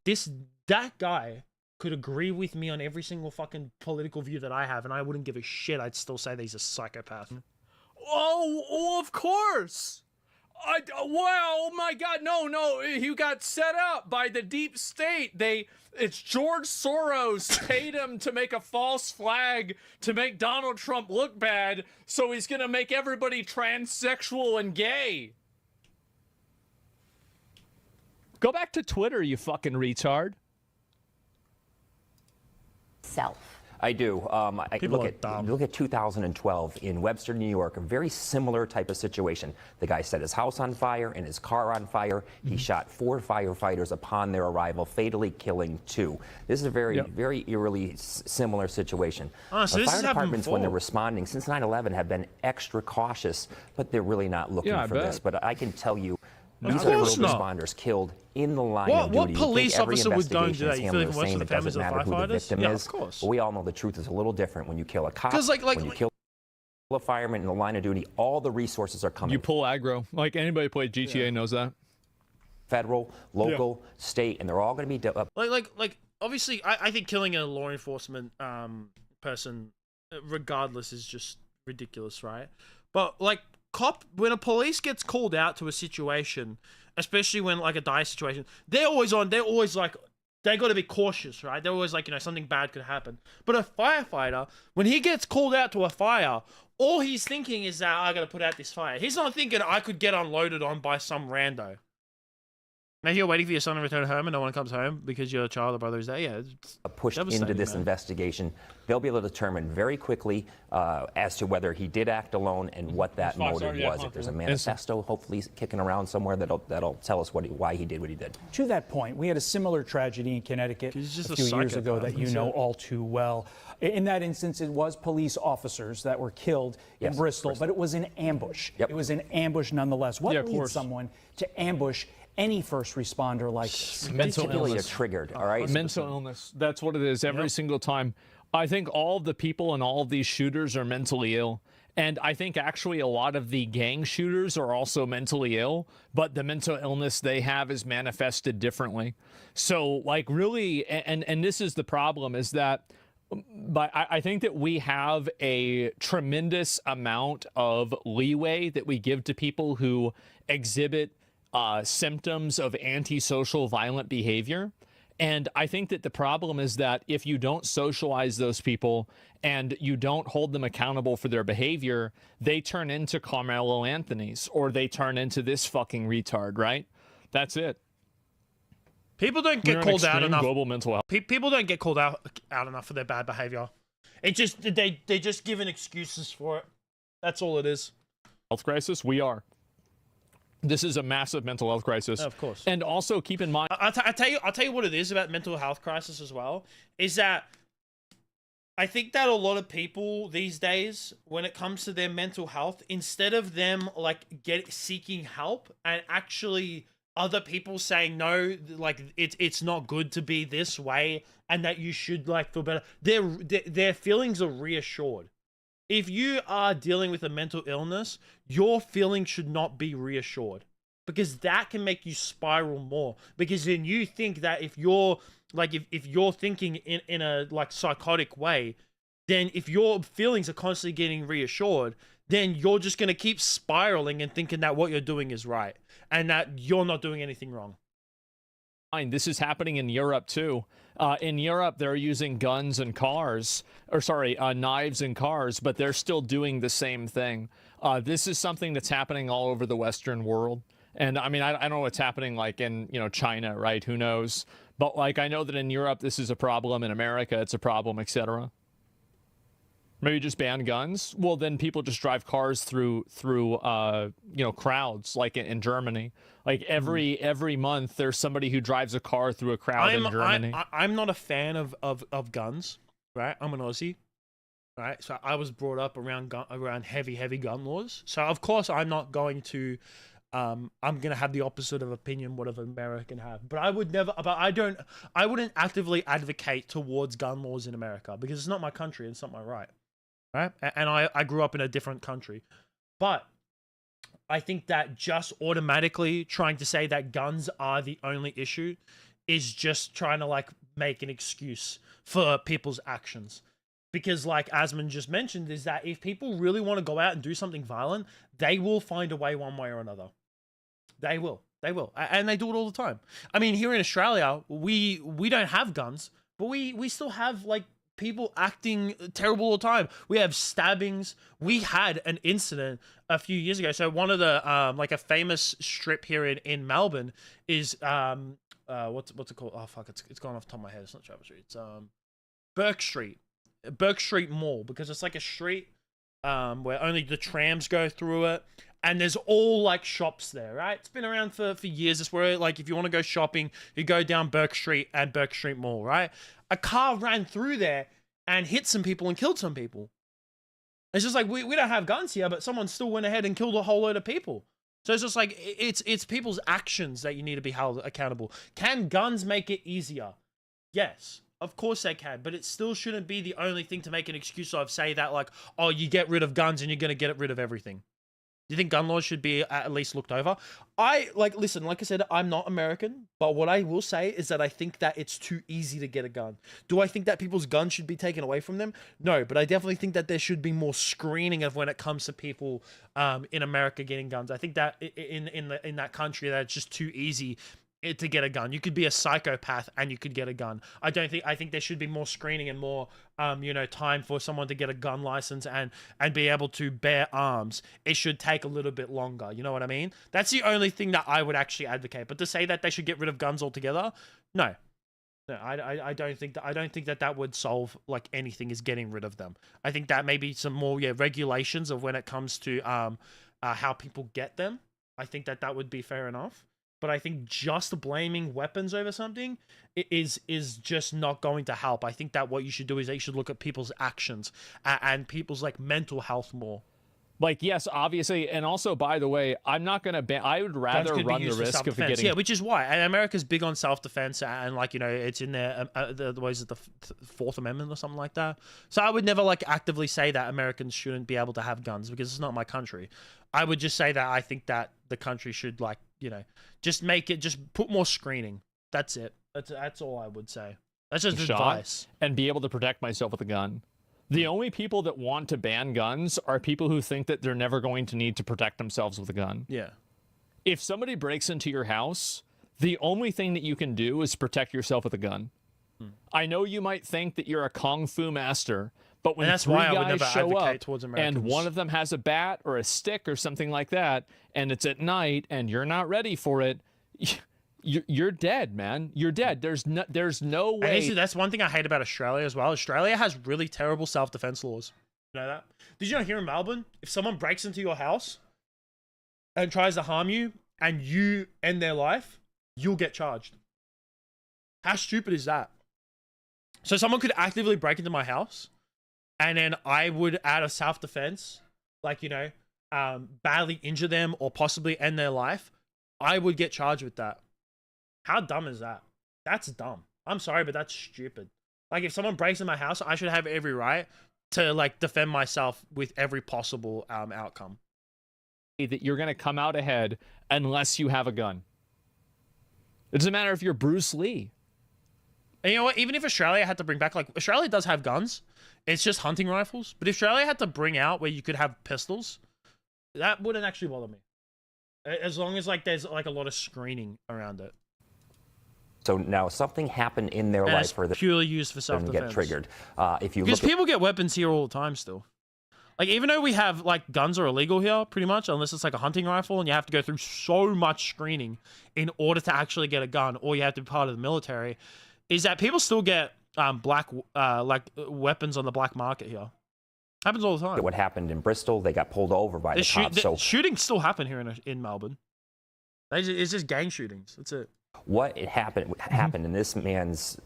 [SPEAKER 1] That guy could agree with me on every single fucking political view that I have, and I wouldn't give a shit. I'd still say that he's a psychopath.
[SPEAKER 16] Oh, of course. Wow, oh my God, no, he got set up by the deep state. It's George Soros paid him to make a false flag to make Donald Trump look bad, so he's gonna make everybody transsexual and gay. Go back to Twitter, you fucking retard.
[SPEAKER 25] I do. Look at 2012 in Webster, New York, a very similar type of situation. The guy set his house on fire and his car on fire. He shot 4 firefighters upon their arrival, fatally killing 2. This is a very eerily similar situation.
[SPEAKER 1] So
[SPEAKER 25] the fire departments, when they're responding since 9/11, have been extra cautious, but they're really not looking for this. But I can tell you, these are road responders killed in the line of duty.
[SPEAKER 1] What police officer would go and do that?
[SPEAKER 25] You
[SPEAKER 1] You feel even worse for the families of the firefighters? Yeah, of course.
[SPEAKER 25] But we all know the truth is a little different when you kill a cop. When you kill a fireman in the line of duty, all the resources are coming.
[SPEAKER 16] You pull aggro. Like anybody who played GTA knows that.
[SPEAKER 25] Federal, local, state, and they're all going to be...
[SPEAKER 1] Like obviously, I think killing a law enforcement person, regardless, is just ridiculous, right? But, like, when a police gets called out to a situation, especially when like a dire situation, they're always like, they got to be cautious, right? They're always like, you know, something bad could happen. But a firefighter, when he gets called out to a fire, all he's thinking is that I got to put out this fire. He's not thinking I could get unloaded on by some rando. Now you're waiting for your son to return home and no one comes home because your child or brother is there. Yeah,
[SPEAKER 25] pushed into this investigation. They'll be able to determine very quickly as to whether he did act alone and what that motive was. If there's a manifesto, hopefully kicking around somewhere that'll tell us why he did what he did.
[SPEAKER 20] To that point, we had a similar tragedy in Connecticut a few years ago that you know all too well. In that instance, it was police officers that were killed in Bristol, but it was an ambush. It was an ambush nonetheless. What leads someone to ambush any first responder like this?
[SPEAKER 25] Mental illness. Triggered, all right?
[SPEAKER 16] Mental illness. That's what it is every single time. I think all of the people in all of these shooters are mentally ill. And I think actually a lot of the gang shooters are also mentally ill, but the mental illness they have is manifested differently. So, like, really, and this is the problem, is that but I think that we have a tremendous amount of leeway that we give to people who exhibit symptoms of antisocial violent behavior. And I think that the problem is that if you don't socialize those people and you don't hold them accountable for their behavior, they turn into Carmelo Anthony's, or they turn into this fucking retard, right? That's it.
[SPEAKER 1] People don't get called out enough.
[SPEAKER 16] Global mental health.
[SPEAKER 1] People don't get called out enough for their bad behavior. It just they just given excuses for it. That's all it is.
[SPEAKER 16] Health crisis. We are. This is a massive mental health crisis.
[SPEAKER 1] Of course.
[SPEAKER 16] And also keep in mind,
[SPEAKER 1] I'll tell you what it is about mental health crisis as well, is that I think that a lot of people these days, when it comes to their mental health, instead of them like seeking help and actually other people saying no, like it's not good to be this way and that you should like feel better, their feelings are reassured. If you are dealing with a mental illness, your feelings should not be reassured, because that can make you spiral more. Because then you think that if you're like, if you're thinking in a like psychotic way, then if your feelings are constantly getting reassured, then you're just going to keep spiraling and thinking that what you're doing is right and that you're not doing anything wrong.
[SPEAKER 16] This is happening in Europe too. In Europe, they're using guns and cars, or sorry, knives and cars, but they're still doing the same thing. This is something that's happening all over the Western world. And I mean, I don't know what's happening like in, China, right? Who knows? But like, I know that in Europe, this is a problem. In America, it's a problem, etc. Maybe just ban guns. Well, then people just drive cars through crowds, like in Germany. Like every month, there's somebody who drives a car through a crowd in Germany.
[SPEAKER 1] I'm not a fan of guns, right? I'm an Aussie, right? So I was brought up around heavy gun laws. So of course I'm not going to. I'm gonna have the opposite of opinion whatever America can have, but I wouldn't actively advocate towards gun laws in America, because it's not my country and it's not my right. Right? And I grew up in a different country. But I think that just automatically trying to say that guns are the only issue is just trying to like make an excuse for people's actions. Because like Asman just mentioned, is that if people really want to go out and do something violent, they will find a way one way or another. They will. And they do it all the time. I mean, here in Australia, we don't have guns, but we still have like people acting terrible all the time. We have stabbings. We had an incident a few years ago. So one of the like a famous strip here in Melbourne is what's it called? Oh fuck, it's gone off the top of my head. It's not Travis Street. It's Burke Street Mall, because it's like a street where only the trams go through it, and there's all like shops there, right? It's been around for years. It's where like if you want to go shopping, you go down Burke Street and Burke Street Mall, right? A car ran through there and hit some people and killed some people. It's just like, we don't have guns here, but someone still went ahead and killed a whole load of people. So it's just like, it's people's actions that you need to be held accountable. Can guns make it easier? Yes, of course they can, but it still shouldn't be the only thing to make an excuse of, say that like, oh, you get rid of guns and you're going to get rid of everything. Do you think gun laws should be at least looked over? Listen, like I said, I'm not American, but what I will say is that I think that it's too easy to get a gun. Do I think that people's guns should be taken away from them? No, but I definitely think that there should be more screening of when it comes to people in America getting guns. I think that in that country that it's just too easy to get a gun. You could be a psychopath and you could get a gun. I think there should be more screening and more time for someone to get a gun license and be able to bear arms. It should take a little bit longer. You know what I mean? That's the only thing that I would actually advocate. But to say that they should get rid of guns altogether, no. No, I don't think that would solve like anything, is getting rid of them. I think that maybe some more regulations of when it comes to how people get them. I think that would be fair enough. But I think just blaming weapons over something is just not going to help. I think that what you should do is they should look at people's actions and people's like mental health more.
[SPEAKER 16] Like, yes, obviously, and also, by the way, I'm not going to ban. I would rather run the risk of getting.
[SPEAKER 1] Yeah, which is why, and America's big on self-defense, and like it's in there. The ways of the Fourth Amendment or something like that. So I would never like actively say that Americans shouldn't be able to have guns, because it's not my country. I would just say that I think that the country should just put more screening. That's it. That's all I would say. That's just advice.
[SPEAKER 16] And be able to protect myself with a gun. The only people that want to ban guns are people who think that they're never going to need to protect themselves with a gun.
[SPEAKER 1] Yeah.
[SPEAKER 16] If somebody breaks into your house, the only thing that you can do is protect yourself with a gun. I know you might think that you're a kung fu master, but when
[SPEAKER 1] And that's
[SPEAKER 16] three
[SPEAKER 1] why I would
[SPEAKER 16] guys
[SPEAKER 1] never
[SPEAKER 16] show
[SPEAKER 1] advocate
[SPEAKER 16] up
[SPEAKER 1] towards
[SPEAKER 16] and
[SPEAKER 1] Americans.
[SPEAKER 16] one of them has a bat or a stick or something like that, and it's at night and you're not ready for it, you're dead, man. You're dead. There's no
[SPEAKER 1] And
[SPEAKER 16] way.
[SPEAKER 1] actually, that's one thing I hate about Australia as well. Australia has really terrible self-defense laws. You know that? Did you know here in Melbourne, if someone breaks into your house and tries to harm you and you end their life, you'll get charged. How stupid is that? So someone could actively break into my house and then I would, out of self-defense, like, you know, badly injure them or possibly end their life. I would get charged with that. How dumb is that? That's dumb. I'm sorry, but that's stupid. Like, if someone breaks in my house, I should have every right to, like, defend myself with every possible outcome.
[SPEAKER 16] That you're going to come out ahead unless you have a gun. It doesn't matter if you're Bruce Lee.
[SPEAKER 1] And you know what? Even if Australia had to bring back, like, Australia does have guns. It's just hunting rifles. But if Australia had to bring out where you could have pistols, that wouldn't actually bother me. As long as, like, there's, like, a lot of screening around it.
[SPEAKER 25] So now something happened in their
[SPEAKER 1] And
[SPEAKER 25] life
[SPEAKER 1] it's
[SPEAKER 25] where they
[SPEAKER 1] purely used for self-defense.
[SPEAKER 25] get triggered. If you
[SPEAKER 1] Because
[SPEAKER 25] look
[SPEAKER 1] people get weapons here all the time still. Like, even though we have, like, guns are illegal here, pretty much, unless it's, like, a hunting rifle, and you have to go through so much screening in order to actually get a gun, or you have to be part of the military, is that people still get weapons on the black market here. Happens all the time.
[SPEAKER 25] what happened in Bristol, they got pulled over by the cops. So
[SPEAKER 1] shootings still happen here in Melbourne. It's just gang shootings. That's it.
[SPEAKER 25] what happened in this man's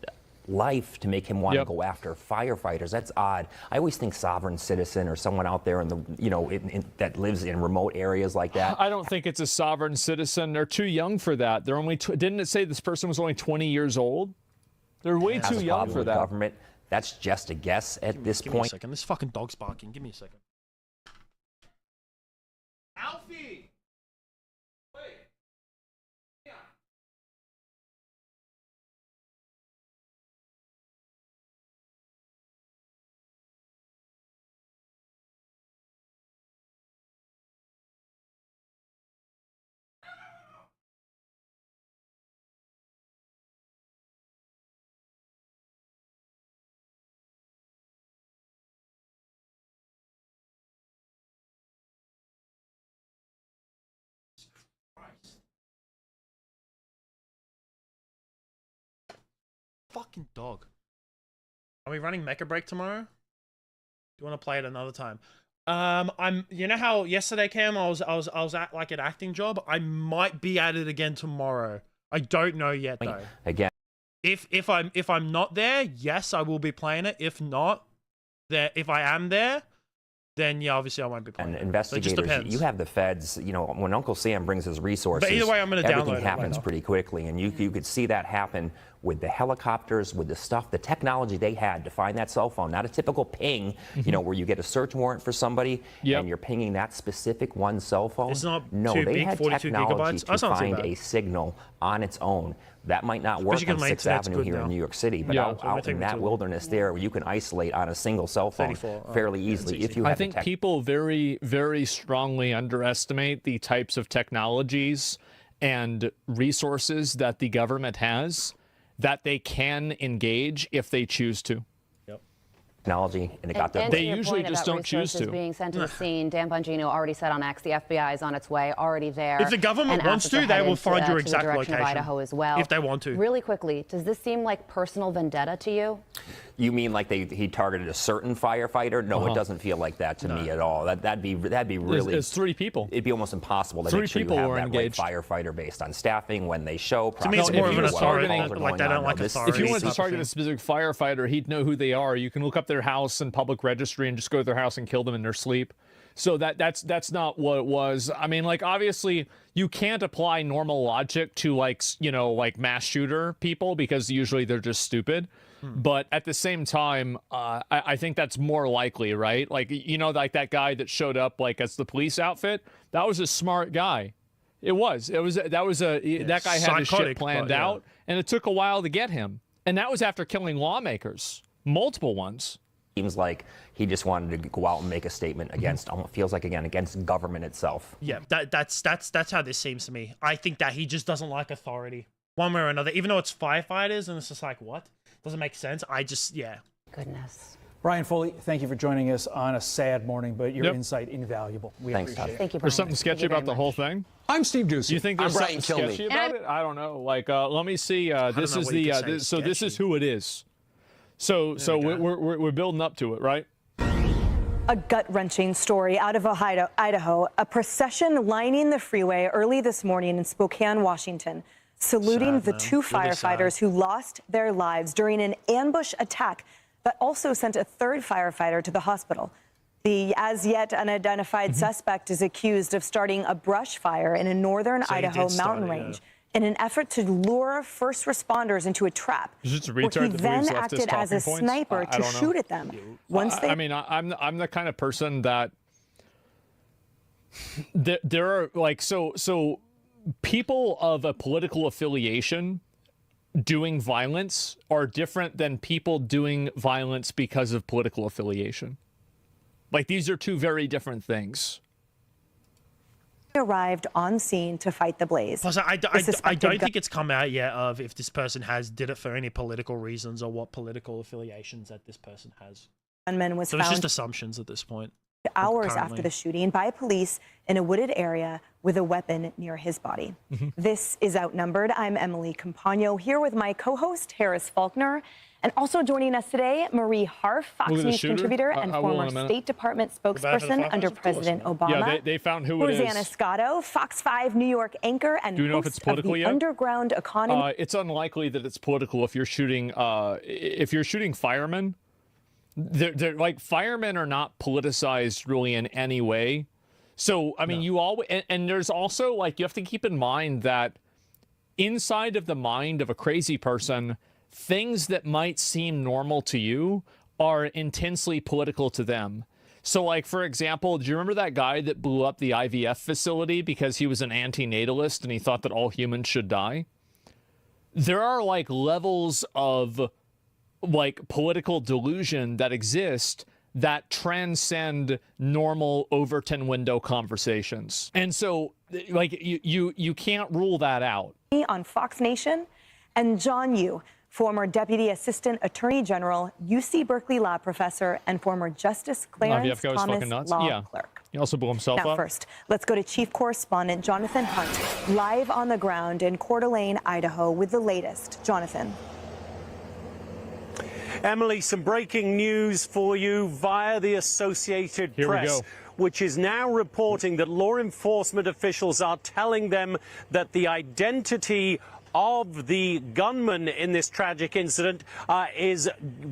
[SPEAKER 25] life to make him want to go after firefighters? That's odd. I always think sovereign citizen or someone out there in the that lives in remote areas like that.
[SPEAKER 16] I don't think it's a sovereign citizen. They're too young for that. They're only didn't it say this person was only 20 years old? They're way
[SPEAKER 25] Has
[SPEAKER 16] too
[SPEAKER 25] a
[SPEAKER 16] young
[SPEAKER 25] problem
[SPEAKER 16] for
[SPEAKER 25] with
[SPEAKER 16] that.
[SPEAKER 25] Government. That's just a guess at this
[SPEAKER 1] Give me a
[SPEAKER 25] point.
[SPEAKER 1] second. This fucking dog's barking. Give me a second. Alfie! Wait. Yeah. Fucking dog. Are we running Mecha Break tomorrow? Do you want to play it another time? You know how yesterday, Cam, I was at like an acting job. I might be at it again tomorrow. I don't know yet though.
[SPEAKER 25] Again.
[SPEAKER 1] If I'm not there, yes, I will be playing it. If not, if I am there, then yeah, obviously I won't be playing.
[SPEAKER 25] And
[SPEAKER 1] it.
[SPEAKER 25] investigators,
[SPEAKER 1] So it just depends.
[SPEAKER 25] you have the feds. You know, when Uncle Sam brings his resources,
[SPEAKER 1] But either way, I'm gonna download
[SPEAKER 25] everything
[SPEAKER 1] it
[SPEAKER 25] happens
[SPEAKER 1] later.
[SPEAKER 25] pretty quickly, and you could see that happen with the helicopters, with the stuff, the technology they had to find that cell phone. Not a typical ping, you know, where you get a search warrant for somebody and you're pinging that specific one cell phone.
[SPEAKER 1] It's not
[SPEAKER 25] no,
[SPEAKER 1] too
[SPEAKER 25] they
[SPEAKER 1] big,
[SPEAKER 25] had
[SPEAKER 1] 42
[SPEAKER 25] technology
[SPEAKER 1] gigabytes.
[SPEAKER 25] to
[SPEAKER 1] That's not too
[SPEAKER 25] find
[SPEAKER 1] bad.
[SPEAKER 25] a signal on its own. That might not work
[SPEAKER 1] Especially
[SPEAKER 25] on
[SPEAKER 1] 'cause my
[SPEAKER 25] 6th
[SPEAKER 1] internet's
[SPEAKER 25] Avenue
[SPEAKER 1] good
[SPEAKER 25] here
[SPEAKER 1] now.
[SPEAKER 25] in New York City, but
[SPEAKER 1] Yeah,
[SPEAKER 25] out,
[SPEAKER 1] so it might
[SPEAKER 25] out
[SPEAKER 1] take
[SPEAKER 25] in
[SPEAKER 1] me
[SPEAKER 25] that
[SPEAKER 1] too long.
[SPEAKER 25] wilderness there, where you can isolate on a single cell phone
[SPEAKER 1] 34,
[SPEAKER 25] fairly
[SPEAKER 1] yeah, it's
[SPEAKER 25] easily
[SPEAKER 1] easy.
[SPEAKER 25] if you
[SPEAKER 16] I
[SPEAKER 25] have
[SPEAKER 16] think
[SPEAKER 25] the tech.
[SPEAKER 16] people very, very strongly underestimate the types of technologies and resources that the government has that they can engage if they choose to.
[SPEAKER 25] Technology, and it got
[SPEAKER 23] And
[SPEAKER 25] the.
[SPEAKER 23] to your point about resources being sent to the scene, Dan Bongino already said on X, the FBI is on its way, already there.
[SPEAKER 1] If the government
[SPEAKER 23] and
[SPEAKER 1] wants
[SPEAKER 23] assets are
[SPEAKER 1] to, they
[SPEAKER 23] headed
[SPEAKER 1] will find your
[SPEAKER 23] to the
[SPEAKER 1] exact
[SPEAKER 23] direction of
[SPEAKER 1] location.
[SPEAKER 23] Idaho as well.
[SPEAKER 1] If they want to.
[SPEAKER 23] Really quickly, does this seem like personal vendetta to you?
[SPEAKER 25] You mean like he targeted a certain firefighter? No, it doesn't feel like that to me at all. That'd be really.
[SPEAKER 16] It's 3 people.
[SPEAKER 25] It'd be almost impossible to
[SPEAKER 16] 3
[SPEAKER 25] make sure
[SPEAKER 16] people
[SPEAKER 25] you have
[SPEAKER 16] were
[SPEAKER 25] that
[SPEAKER 16] engaged.
[SPEAKER 25] right firefighter based on staffing when they show.
[SPEAKER 1] To me, it's more of an authority, like they don't like
[SPEAKER 16] If you
[SPEAKER 1] authority.
[SPEAKER 16] wanted to target a specific firefighter, he'd know who they are. You can look up their house in public registry and just go to their house and kill them in their sleep. So that's not what it was. I mean, like, obviously you can't apply normal logic to, like, you know, like mass shooter people, because usually they're just stupid. But at the same time, I think that's more likely, right? Like, you know, like that guy that showed up like as the police outfit, that was a smart guy. That guy had his shit
[SPEAKER 1] psychotic,
[SPEAKER 16] planned
[SPEAKER 1] but, yeah.
[SPEAKER 16] out, and it took a while to get him. And that was after killing lawmakers, multiple ones.
[SPEAKER 25] Seems like he just wanted to go out and make a statement against. Feels like against government itself.
[SPEAKER 1] Yeah, that's how this seems to me. I think that he just doesn't like authority. one way or another, even though it's firefighters, and it's just like, what? Doesn't make sense.
[SPEAKER 23] Goodness.
[SPEAKER 20] Brian Foley, thank you for joining us on a sad morning, but your insight invaluable. We appreciate it.
[SPEAKER 23] Thank you, Brian.
[SPEAKER 16] There's something sketchy about the whole thing.
[SPEAKER 2] I'm Steve Doocy.
[SPEAKER 16] You think there's something sketchy about it? I don't know. Like, let me see. This is the. So this is who it is. So we're building up to it, right?
[SPEAKER 11] A gut-wrenching story out of Idaho. A procession lining the freeway early this morning in Spokane, Washington, saluting the two firefighters who lost their lives during an ambush attack that also sent a third firefighter to the hospital. The as-yet unidentified suspect is accused of starting a brush fire in a northern Idaho mountain range in an effort to lure first responders into a trap, where he then acted as a sniper to shoot at them.
[SPEAKER 16] I mean, I'm the kind of person that there are like so people of a political affiliation doing violence are different than people doing violence because of political affiliation. Like, these are two very different things.
[SPEAKER 11] Arrived on scene to fight the blaze.
[SPEAKER 1] Plus, I don't think it's come out yet of if this person did it for any political reasons or what political affiliations that this person has.
[SPEAKER 11] Gunman was
[SPEAKER 1] so it's
[SPEAKER 11] found
[SPEAKER 1] just assumptions at this point.
[SPEAKER 11] Hours after the shooting by police in a wooded area with a weapon near his body. This is Outnumbered. I'm Emily Campagno here with my co-host Harris Faulkner. And also joining us today, Marie Harf, Fox News contributor and former State Department spokesperson under President Obama.
[SPEAKER 16] Yeah, they found who it is.
[SPEAKER 11] Rosanna Scotto, Fox 5 New York anchor and
[SPEAKER 16] Do you know if it's political yet?
[SPEAKER 11] Underground Economy.
[SPEAKER 16] It's unlikely that it's political if you're shooting firemen. They're like, firemen are not politicized really in any way. So, I mean, you always, and there's also, like, you have to keep in mind that inside of the mind of a crazy person, things that might seem normal to you are intensely political to them. So, like, for example, do you remember that guy that blew up the IVF facility because he was an anti-natalist and he thought that all humans should die? There are, like, levels of, like, political delusion that exist that transcend normal Overton window conversations. And so, like, you can't rule that out.
[SPEAKER 11] On Fox Nation, and John Yoo, former Deputy Assistant Attorney General, UC Berkeley law professor, and former Justice Clarence Thomas law clerk.
[SPEAKER 16] He also blew himself up.
[SPEAKER 11] Now first, let's go to Chief Correspondent Jonathan Hunt, live on the ground in Coeur d'Alene, Idaho, with the latest. Jonathan.
[SPEAKER 14] Emily, some breaking news for you via the Associated Press, which is now reporting that law enforcement officials are telling them that the identity of the gunman in this tragic incident is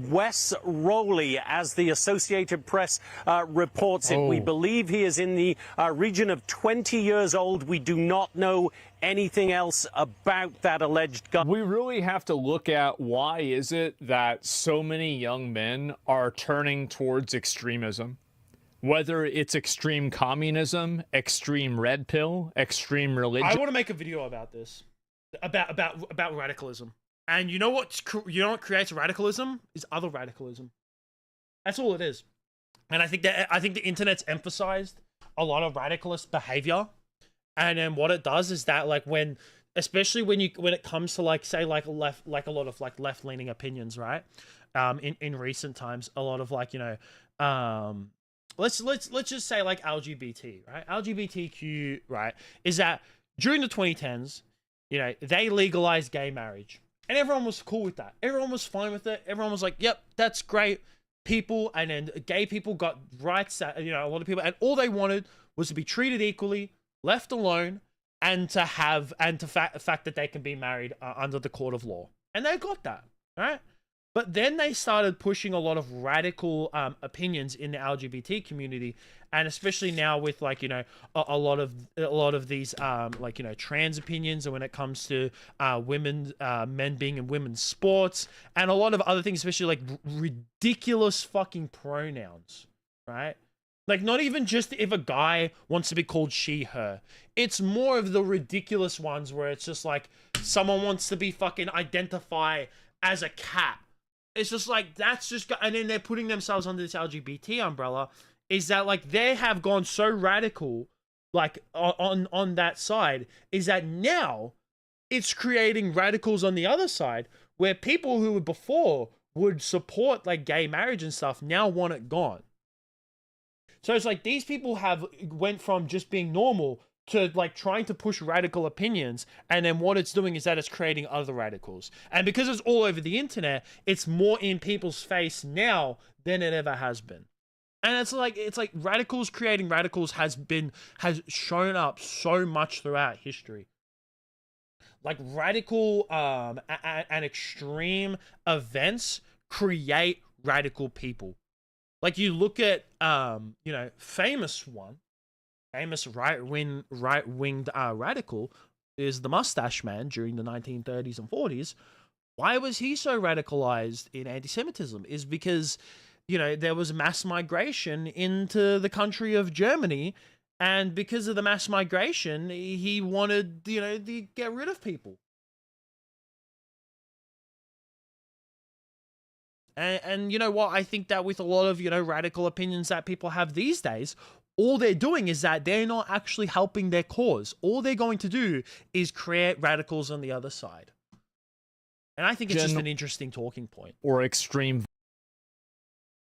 [SPEAKER 14] Wes Rowley, as the Associated Press reports it. We believe he is in the region of 20 years old. We do not know anything else about that alleged gun.
[SPEAKER 16] We really have to look at why is it that so many young men are turning towards extremism. Whether it's extreme communism, extreme red pill, extreme religion.
[SPEAKER 1] I want to make a video about this. About radicalism. And you know what creates radicalism is other radicalism. That's all it is. And I think the internet's emphasized a lot of radicalist behavior. And then what it does is that, like, especially when it comes to, like, say, like a lot of, like, left-leaning opinions, right? In recent times, a lot of, like, you know, let's just say, like, LGBT, right? LGBTQ, right? Is that during the 2010s, you know, they legalized gay marriage. And everyone was cool with that. Everyone was fine with it. Everyone was like, yep, that's great. People, and then gay people got rights that, you know, a lot of people, and all they wanted was to be treated equally, left alone, and to fact that they can be married under the court of law. And they got that, right? But then they started pushing a lot of radical opinions in the LGBT community, and especially now with, like, you know, a lot of these like, you know, trans opinions, and when it comes to men being in women's sports, and a lot of other things, especially like ridiculous fucking pronouns, right? Like, not even just if a guy wants to be called she, her. It's more of the ridiculous ones where it's just like someone wants to be fucking identify as a cat. It's just like, that's just, and then they're putting themselves under this LGBT umbrella. Is that, like, they have gone so radical, like, on that side, is that now it's creating radicals on the other side where people who before would support like gay marriage and stuff now want it gone. So it's like these people went from just being normal to like trying to push radical opinions, and then what it's doing is that it's creating other radicals. And because it's all over the internet, it's more in people's face now than it ever has been. And it's like radicals creating radicals has shown up so much throughout history. Like radical and extreme events create radical people. Like you look at famous right-winged radical is the Mustache Man during the 1930s and 40s. Why was he so radicalized in anti-Semitism? Is because there was mass migration into the country of Germany, and because of the mass migration, he wanted, to get rid of people. And you know what? I think that with a lot of, radical opinions that people have these days, all they're doing is that they're not actually helping their cause. All they're going to do is create radicals on the other side. And I think it's just an interesting talking point.
[SPEAKER 16] Or extreme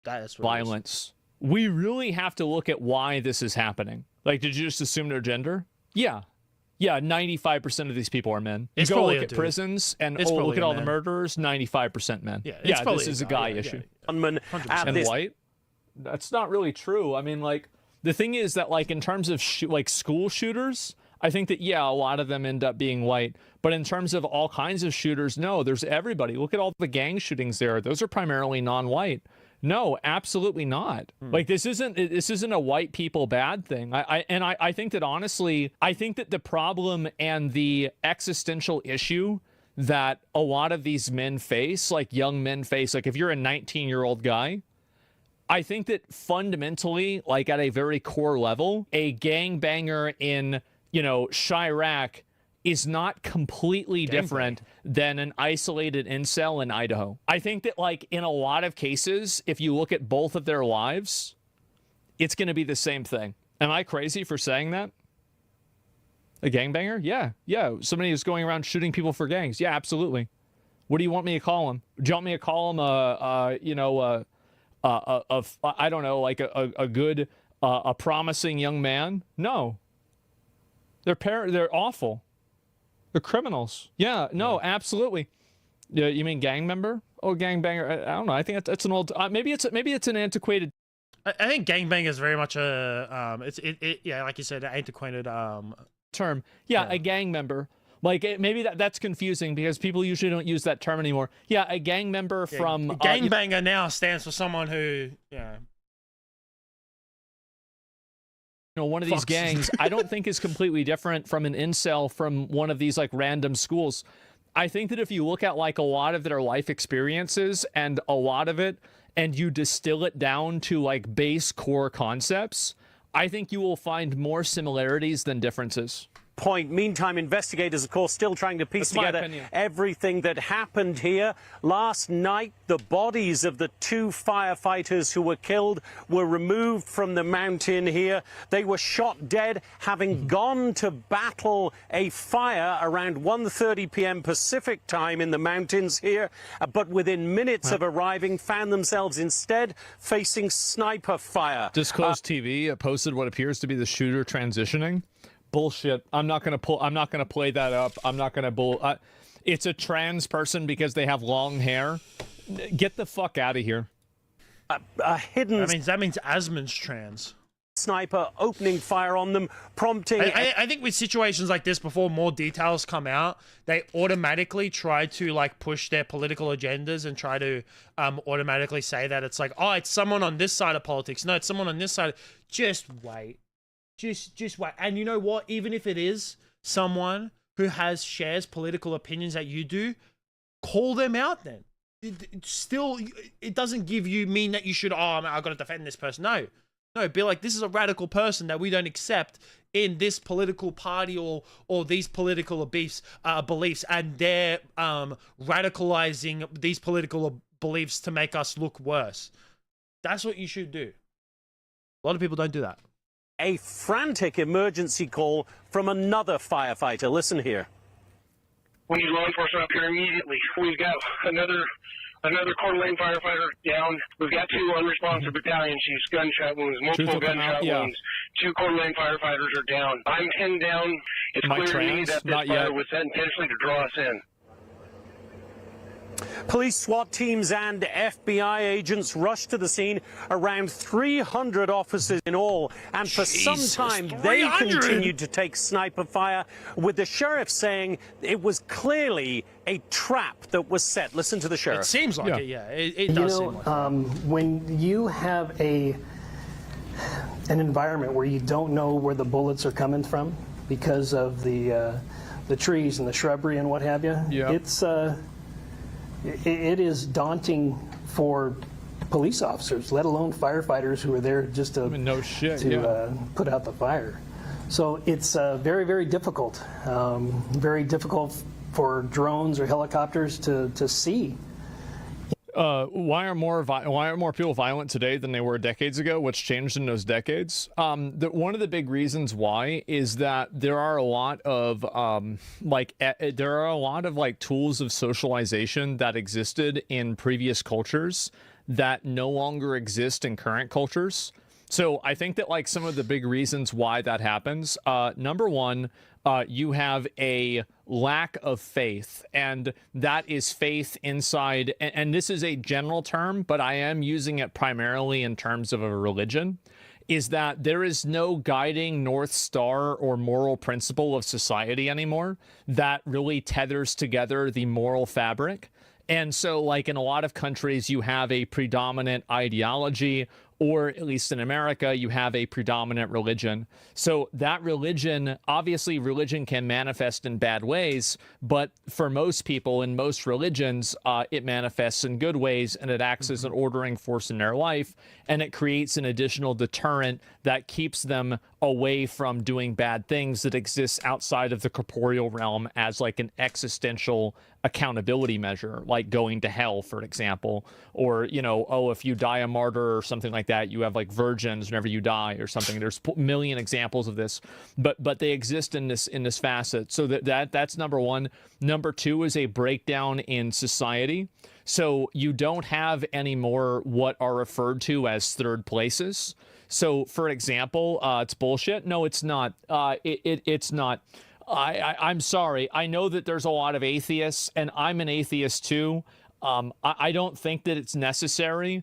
[SPEAKER 16] violence. We really have to look at why this is happening. Like, did you just assume their gender? Yeah. Yeah, 95% of these people are men. You go look at prisons and look at all the murderers, 95% men. Yeah, this is a guy issue.
[SPEAKER 14] And
[SPEAKER 16] white? That's not really true. I mean, like, the thing is that, like, in terms of school shooters, I think that, yeah, a lot of them end up being white. But in terms of all kinds of shooters, no, there's everybody. Look at all the gang shootings there. Those are primarily non-white. No, absolutely not. Like, this isn't a white people bad thing. I think that, honestly, I think that the problem and the existential issue that a lot of these men face, like young men face, like if you're a 19-year-old guy, I think that fundamentally, like at a very core level, a gangbanger in, Chirac is not completely different than an isolated incel in Idaho. I think that, like, in a lot of cases, if you look at both of their lives, it's going to be the same thing. Am I crazy for saying that? A gangbanger? Yeah. Somebody who's going around shooting people for gangs. Yeah, absolutely. What do you want me to call him? Do you want me to call him I don't know, like a good, a promising young man? No. They're awful. They're criminals. Yeah, no, absolutely. Yeah, you mean gang member? Oh, gangbanger. I don't know. I think that's an old. Maybe it's an antiquated.
[SPEAKER 1] I think gangbanger is very much a like you said, an antiquated
[SPEAKER 16] term. Yeah, a gang member. Like maybe that's confusing because people usually don't use that term anymore. Yeah, a gang member from
[SPEAKER 1] gangbanger now stands for someone who
[SPEAKER 16] one of these gangs, I don't think is completely different from an incel from one of these like random schools. I think that if you look at like a lot of their life experiences and a lot of it, and you distill it down to like base core concepts, I think you will find more similarities than differences.
[SPEAKER 14] Point. Meantime, investigators, of course, still trying to piece together everything that happened here. Last night, the bodies of the 2 firefighters who were killed were removed from the mountain here. They were shot dead, having gone to battle a fire around 1:30 p.m. Pacific time in the mountains here, but within minutes of arriving, found themselves instead facing sniper fire.
[SPEAKER 16] Disclosed TV posted what appears to be the shooter transitioning. Bullshit. I'm not gonna play that up. I'm not gonna it's a trans person because they have long hair. Get the fuck out of here.
[SPEAKER 14] A hidden.
[SPEAKER 1] That means Asmund's trans.
[SPEAKER 14] Sniper opening fire on them, prompting.
[SPEAKER 1] I think with situations like this, before more details come out, they automatically try to like push their political agendas and try to automatically say that it's like, oh, it's someone on this side of politics. No, it's someone on this side. Just wait. Just wait. And you know what? Even if it is someone who shares political opinions that you do, call them out then. It doesn't mean that you should, I've got to defend this person. No, be like, this is a radical person that we don't accept in this political party or these political beliefs, and they're radicalizing these political beliefs to make us look worse. That's what you should do. A lot of people don't do that.
[SPEAKER 14] A frantic emergency call from another firefighter. Listen here.
[SPEAKER 21] We need law enforcement up here immediately. We've got another Coeur d'Alene firefighter down. We've got 2 unresponsive battalion chiefs, gunshot wounds, multiple gunshot wounds. 2 Coeur d'Alene firefighters are down. I'm pinned down. It's clear to me that this fire was set intentionally to draw us in.
[SPEAKER 14] Police, SWAT teams and FBI agents rushed to the scene, around 300 officers in all, and for some time they continued to take sniper fire, with the sheriff saying it was clearly a trap that was set. Listen to the sheriff.
[SPEAKER 1] It seems like it, yeah. It does seem like it.
[SPEAKER 21] When you have an environment where you don't know where the bullets are coming from because of the trees and the shrubbery and what have you, it is daunting for police officers, let alone firefighters who are there just to put out the fire. So it's very, very difficult. Very difficult for drones or helicopters to see.
[SPEAKER 16] Why are more people violent today than they were decades ago? What's changed in those decades? One of the big reasons why is that there are a lot of tools of socialization that existed in previous cultures that no longer exist in current cultures. So I think that some of the big reasons why that happens, number one, you have a lack of faith, and that is faith inside, and this is a general term, but I am using it primarily in terms of a religion, is that there is no guiding North Star or moral principle of society anymore that really tethers together the moral fabric. And so, in a lot of countries, you have a predominant ideology, or at least in America, you have a predominant religion. So that religion, obviously religion can manifest in bad ways, but for most people in most religions, it manifests in good ways, and it acts as an ordering force in their life, and it creates an additional deterrent that keeps them away from doing bad things that exists outside of the corporeal realm as an existential accountability measure, like going to hell, for example, or, if you die a martyr or something like that, you have virgins whenever you die or something. There's a million examples of this, but they exist in this facet. So that's number one. Number two is a breakdown in society. So you don't have anymore what are referred to as third places. So, for example, it's bullshit. No, it's not. It's not. I'm sorry. I know that there's a lot of atheists, and I'm an atheist too. I don't think that it's necessary.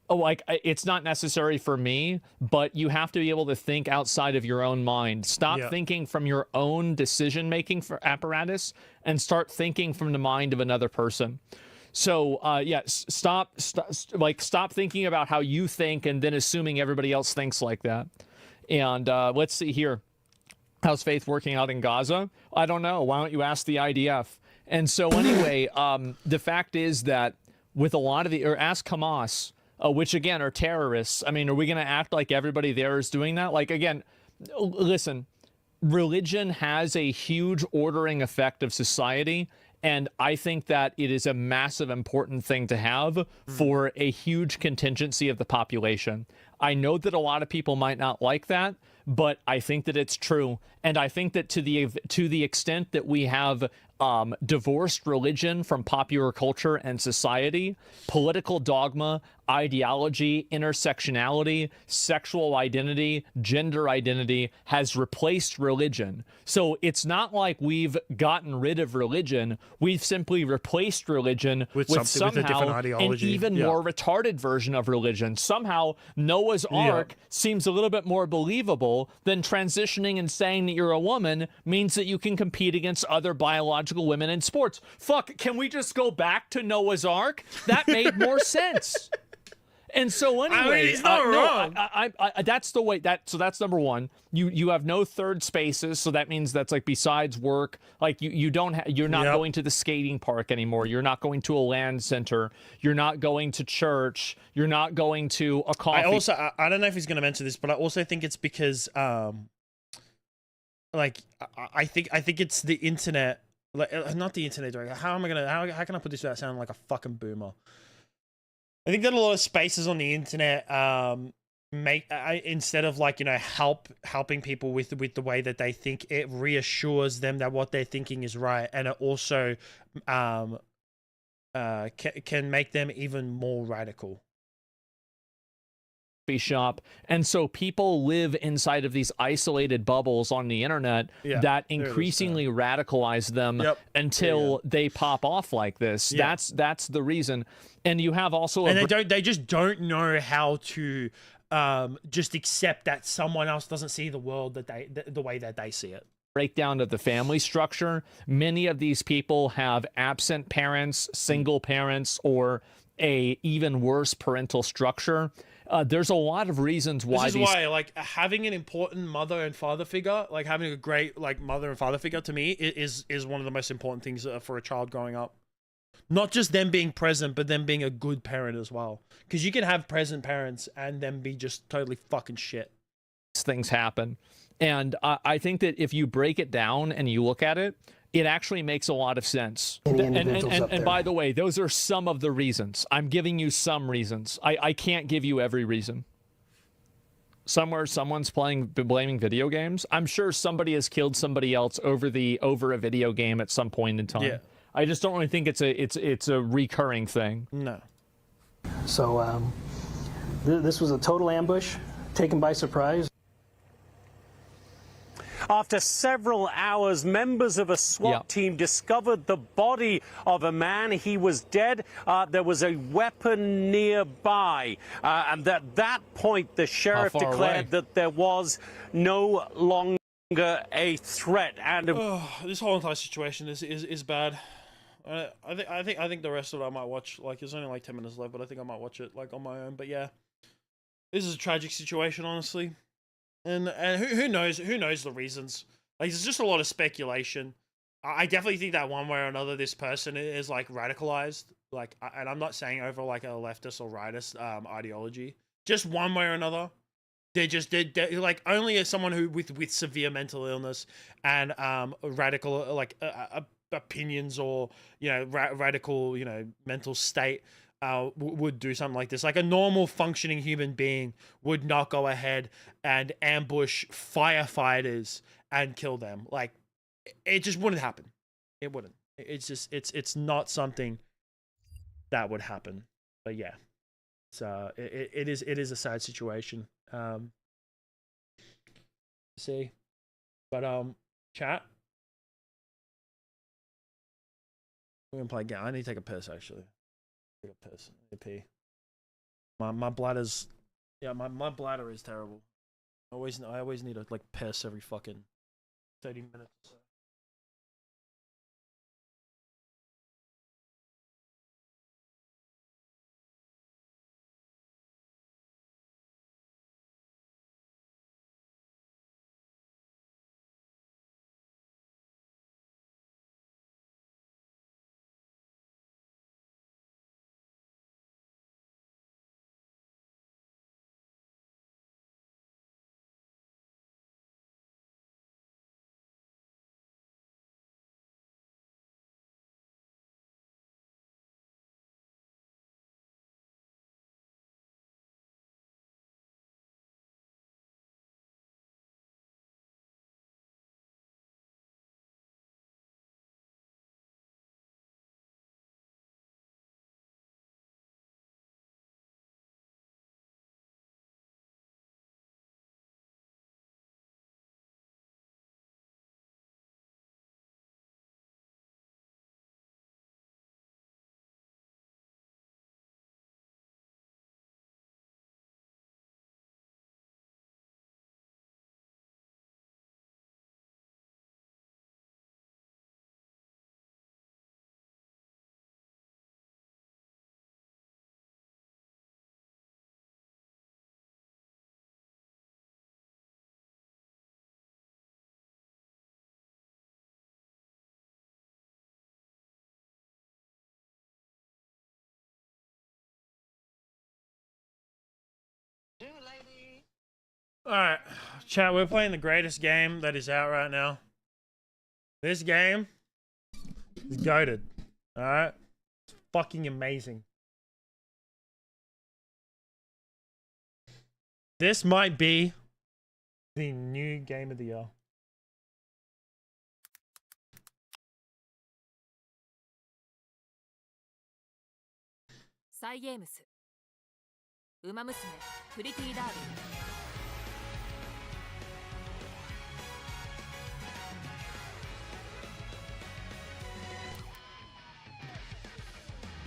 [SPEAKER 16] It's not necessary for me, but you have to be able to think outside of your own mind. Stop thinking from your own decision-making apparatus and start thinking from the mind of another person. So, stop thinking about how you think and then assuming everybody else thinks like that. And let's see here. How's faith working out in Gaza? I don't know. Why don't you ask the IDF? And so anyway, the fact is that with a lot of ask Hamas, which again are terrorists. I mean, are we going to act like everybody there is doing that? Again, listen, religion has a huge ordering effect of society. And I think that it is a massive important thing to have for a huge contingency of the population. I know that a lot of people might not like that, but I think that it's true. And I think that to the extent that we have divorced religion from popular culture and society, political dogma, ideology, intersectionality, sexual identity, gender identity has replaced religion. So it's not like we've gotten rid of religion. We've simply replaced religion with somehow
[SPEAKER 1] a different ideology.
[SPEAKER 16] An even more retarded version of religion. Somehow Noah's Ark seems a little bit more believable than transitioning and saying that you're a woman means that you can compete against other biological women in sports. Fuck, can we just go back to Noah's Ark? That made more sense. And so anyway,
[SPEAKER 1] he's not wrong.
[SPEAKER 16] That's the way so that's number one. You have no third spaces, so that means that's besides work, you're not going to the skating park anymore. You're not going to a land center. You're not going to church. You're not going to a coffee.
[SPEAKER 1] I don't know if he's going to mention this, but I also think it's because I think it's the internet, not the internet. How can I put this without sounding like a fucking boomer? I think that a lot of spaces on the internet instead of like, you know, helping people with the way that they think, it reassures them that what they're thinking is right, and it also can make them even more radical.
[SPEAKER 16] Shop, and so people live inside of these isolated bubbles on the internet that increasingly radicalize them until they pop off like this. That's the reason. And you have also
[SPEAKER 1] they just don't know how to just accept that someone else doesn't see the world the way that they see it.
[SPEAKER 16] Breakdown of the family structure. Many of these people have absent parents, single parents, or a even worse parental structure. There's a lot of reasons why.
[SPEAKER 1] This is why, like, having an important mother and father figure, like having a great like mother and father figure, to me is one of the most important things for a child growing up. Not just them being present, but them being a good parent as well. Because you can have present parents and them be just totally fucking shit.
[SPEAKER 16] Things happen, and I think that if you break it down and you look at it, it actually makes a lot of sense. And by the way, those are some of the reasons. I'm giving you some reasons. I can't give you every reason. Somewhere someone's blaming video games. I'm sure somebody has killed somebody else over a video game at some point in time.
[SPEAKER 1] Yeah.
[SPEAKER 16] I just don't really think it's a recurring thing.
[SPEAKER 1] No.
[SPEAKER 2] So this was a total ambush, taken by surprise.
[SPEAKER 14] After several hours, members of a SWAT team discovered the body of a man. He was dead. There was a weapon nearby. And at that point, the sheriff declared that there was no longer a threat. And
[SPEAKER 1] this whole entire situation is bad. I think the rest of it I might watch. Like, there's only like 10 minutes left, but I think I might watch it like on my own. But yeah, this is a tragic situation, honestly. And who knows the reasons? Like, there's just a lot of speculation. I definitely think that one way or another this person is like radicalized. Like, and I'm not saying over like a leftist or rightist ideology. Just one way or another, they're like only as someone who with severe mental illness and radical like opinions or, you know, radical, you know, mental state would do something like this. Like a normal functioning human being would not go ahead and ambush firefighters and kill them. Like, it just wouldn't happen. It wouldn't. It's just it's not something that would happen. But yeah, so it is a sad situation. See, but chat. We're gonna play a game. I need to take a piss actually. Take a piss. AP. My bladder's my bladder is terrible. I always need to like piss every fucking 30 minutes or so. Alright, chat, we're playing the greatest game that is out right now. This game is goated. Alright? It's fucking amazing. This might be the new game of the year.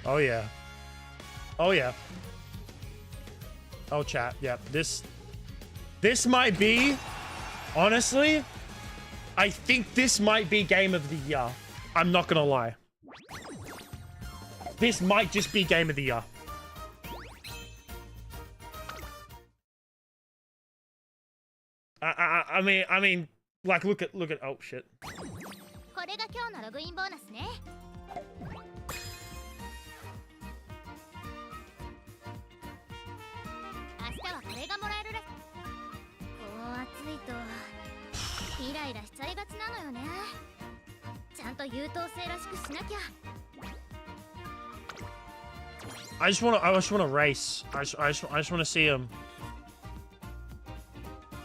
[SPEAKER 1] Oh yeah. Oh yeah. Oh chat, yeah. This might be, honestly, I think this might be game of the year. I'm not gonna lie. This might just be game of the year. I mean, like look at oh shit. I just wanna race. I just wanna see him.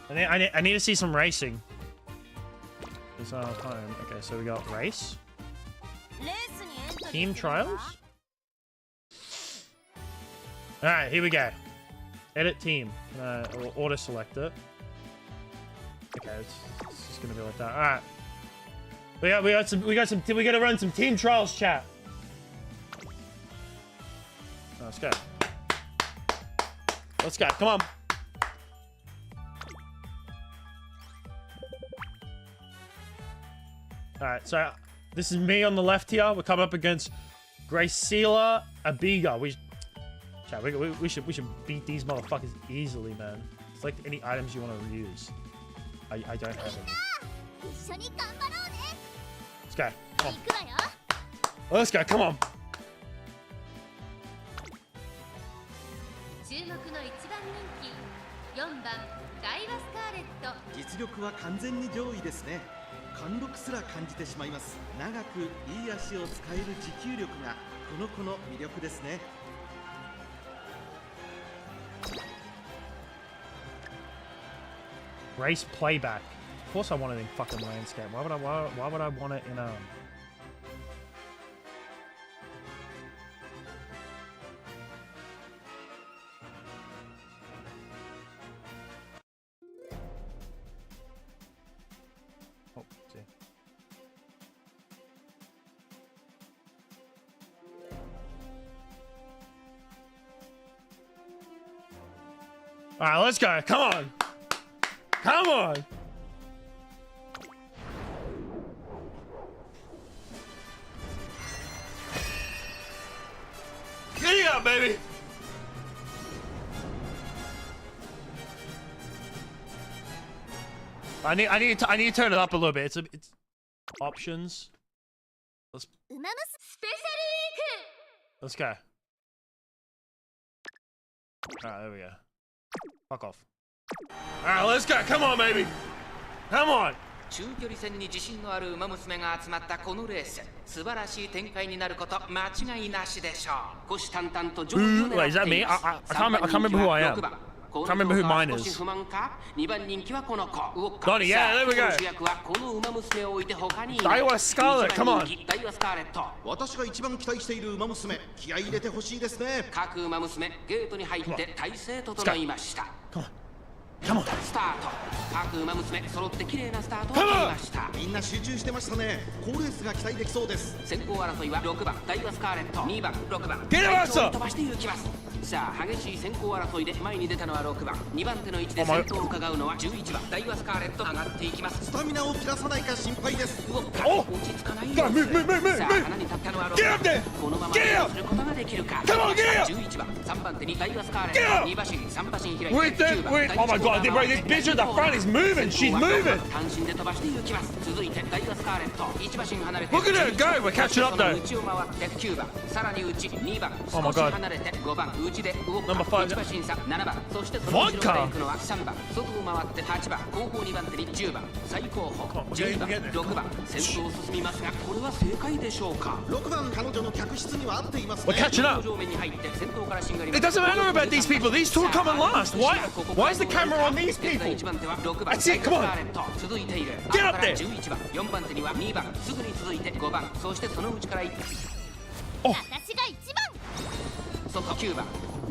[SPEAKER 1] I need to see some racing. It's our time. Okay, so we got race. Team trials. All right, here we go. Edit team. We'll auto select it. Okay, it's just gonna be like that. All right. We gotta run some team trials, chat. Let's go. Let's go. Come on. All right, so this is me on the left here. We're coming up against Graciela Abiga. We should beat these motherfuckers easily, man. Select any items you want to reuse. I don't have any. Let's go. Come on. Let's go. Come on. Race playback. Of course I want it in fucking landscape. Why would I want it in Oh, see. All right, let's go. Come on. Come on. Giddy up, baby. I need to turn it up a little bit. It's options. Let's go. Alright, there we go. Fuck off. Alright, let's go. Come on, baby. Come on.
[SPEAKER 4] 中距離戦に自信のある馬娘が集まったこのレース、素晴らしい展開になること間違いなしでしょう。虎視眈々と上位を狙っています。Wait, is that me? I can't remember who I am. Can't remember who mine is. Donnie, yeah, there we go. Daiwa Scarlet, come on.
[SPEAKER 5] 私が一番期待している馬娘、気合い入れてほしいですね。
[SPEAKER 4] 各馬娘、ゲートに入って体勢整いました。
[SPEAKER 1] Come on.
[SPEAKER 4] スタート。各馬娘揃って綺麗なスタートを切りました。
[SPEAKER 5] みんな集中してましたね。好レースが期待できそうです。
[SPEAKER 4] 先行争いは6番ダイワスカーレット、2番6番
[SPEAKER 1] ゲレマス
[SPEAKER 4] 飛ばして行きます。さあ激しい先行争いで前に出たのは6番、2番手の位置で先頭を伺うのは11番ダイワスカーレット。上がっていきます。
[SPEAKER 5] スタミナを切らさないか心配です。
[SPEAKER 4] 落ち着かないようです。さあ穴に立ったのは6番。このまますることができるか。11番3番手にダイワスカーレット、2馬身3馬身開いて9番。
[SPEAKER 1] Oh my god, this bitch at the front is moving. She's moving.
[SPEAKER 4] 単身で飛ばして行きます。続いてダイワスカーレット、1馬身離れて
[SPEAKER 1] Look at her go. We're catching up though.
[SPEAKER 4] 内を回って9番、さらに内2番、
[SPEAKER 1] Oh my
[SPEAKER 4] 少し
[SPEAKER 1] god.
[SPEAKER 4] 離れて5番、内で動く
[SPEAKER 1] Number 5.
[SPEAKER 4] 1馬身差7番、そしてその後ろから行くのは3番、外を回って8番、後方2番手に10番、最後方12番、6番、先頭を進みますがこれは正解でしょうか。
[SPEAKER 5] 6番彼女
[SPEAKER 1] We're catching up. It doesn't matter about these people. These two are coming last. Why is the camera on these people? That's it. Come on. Get up there. Oh.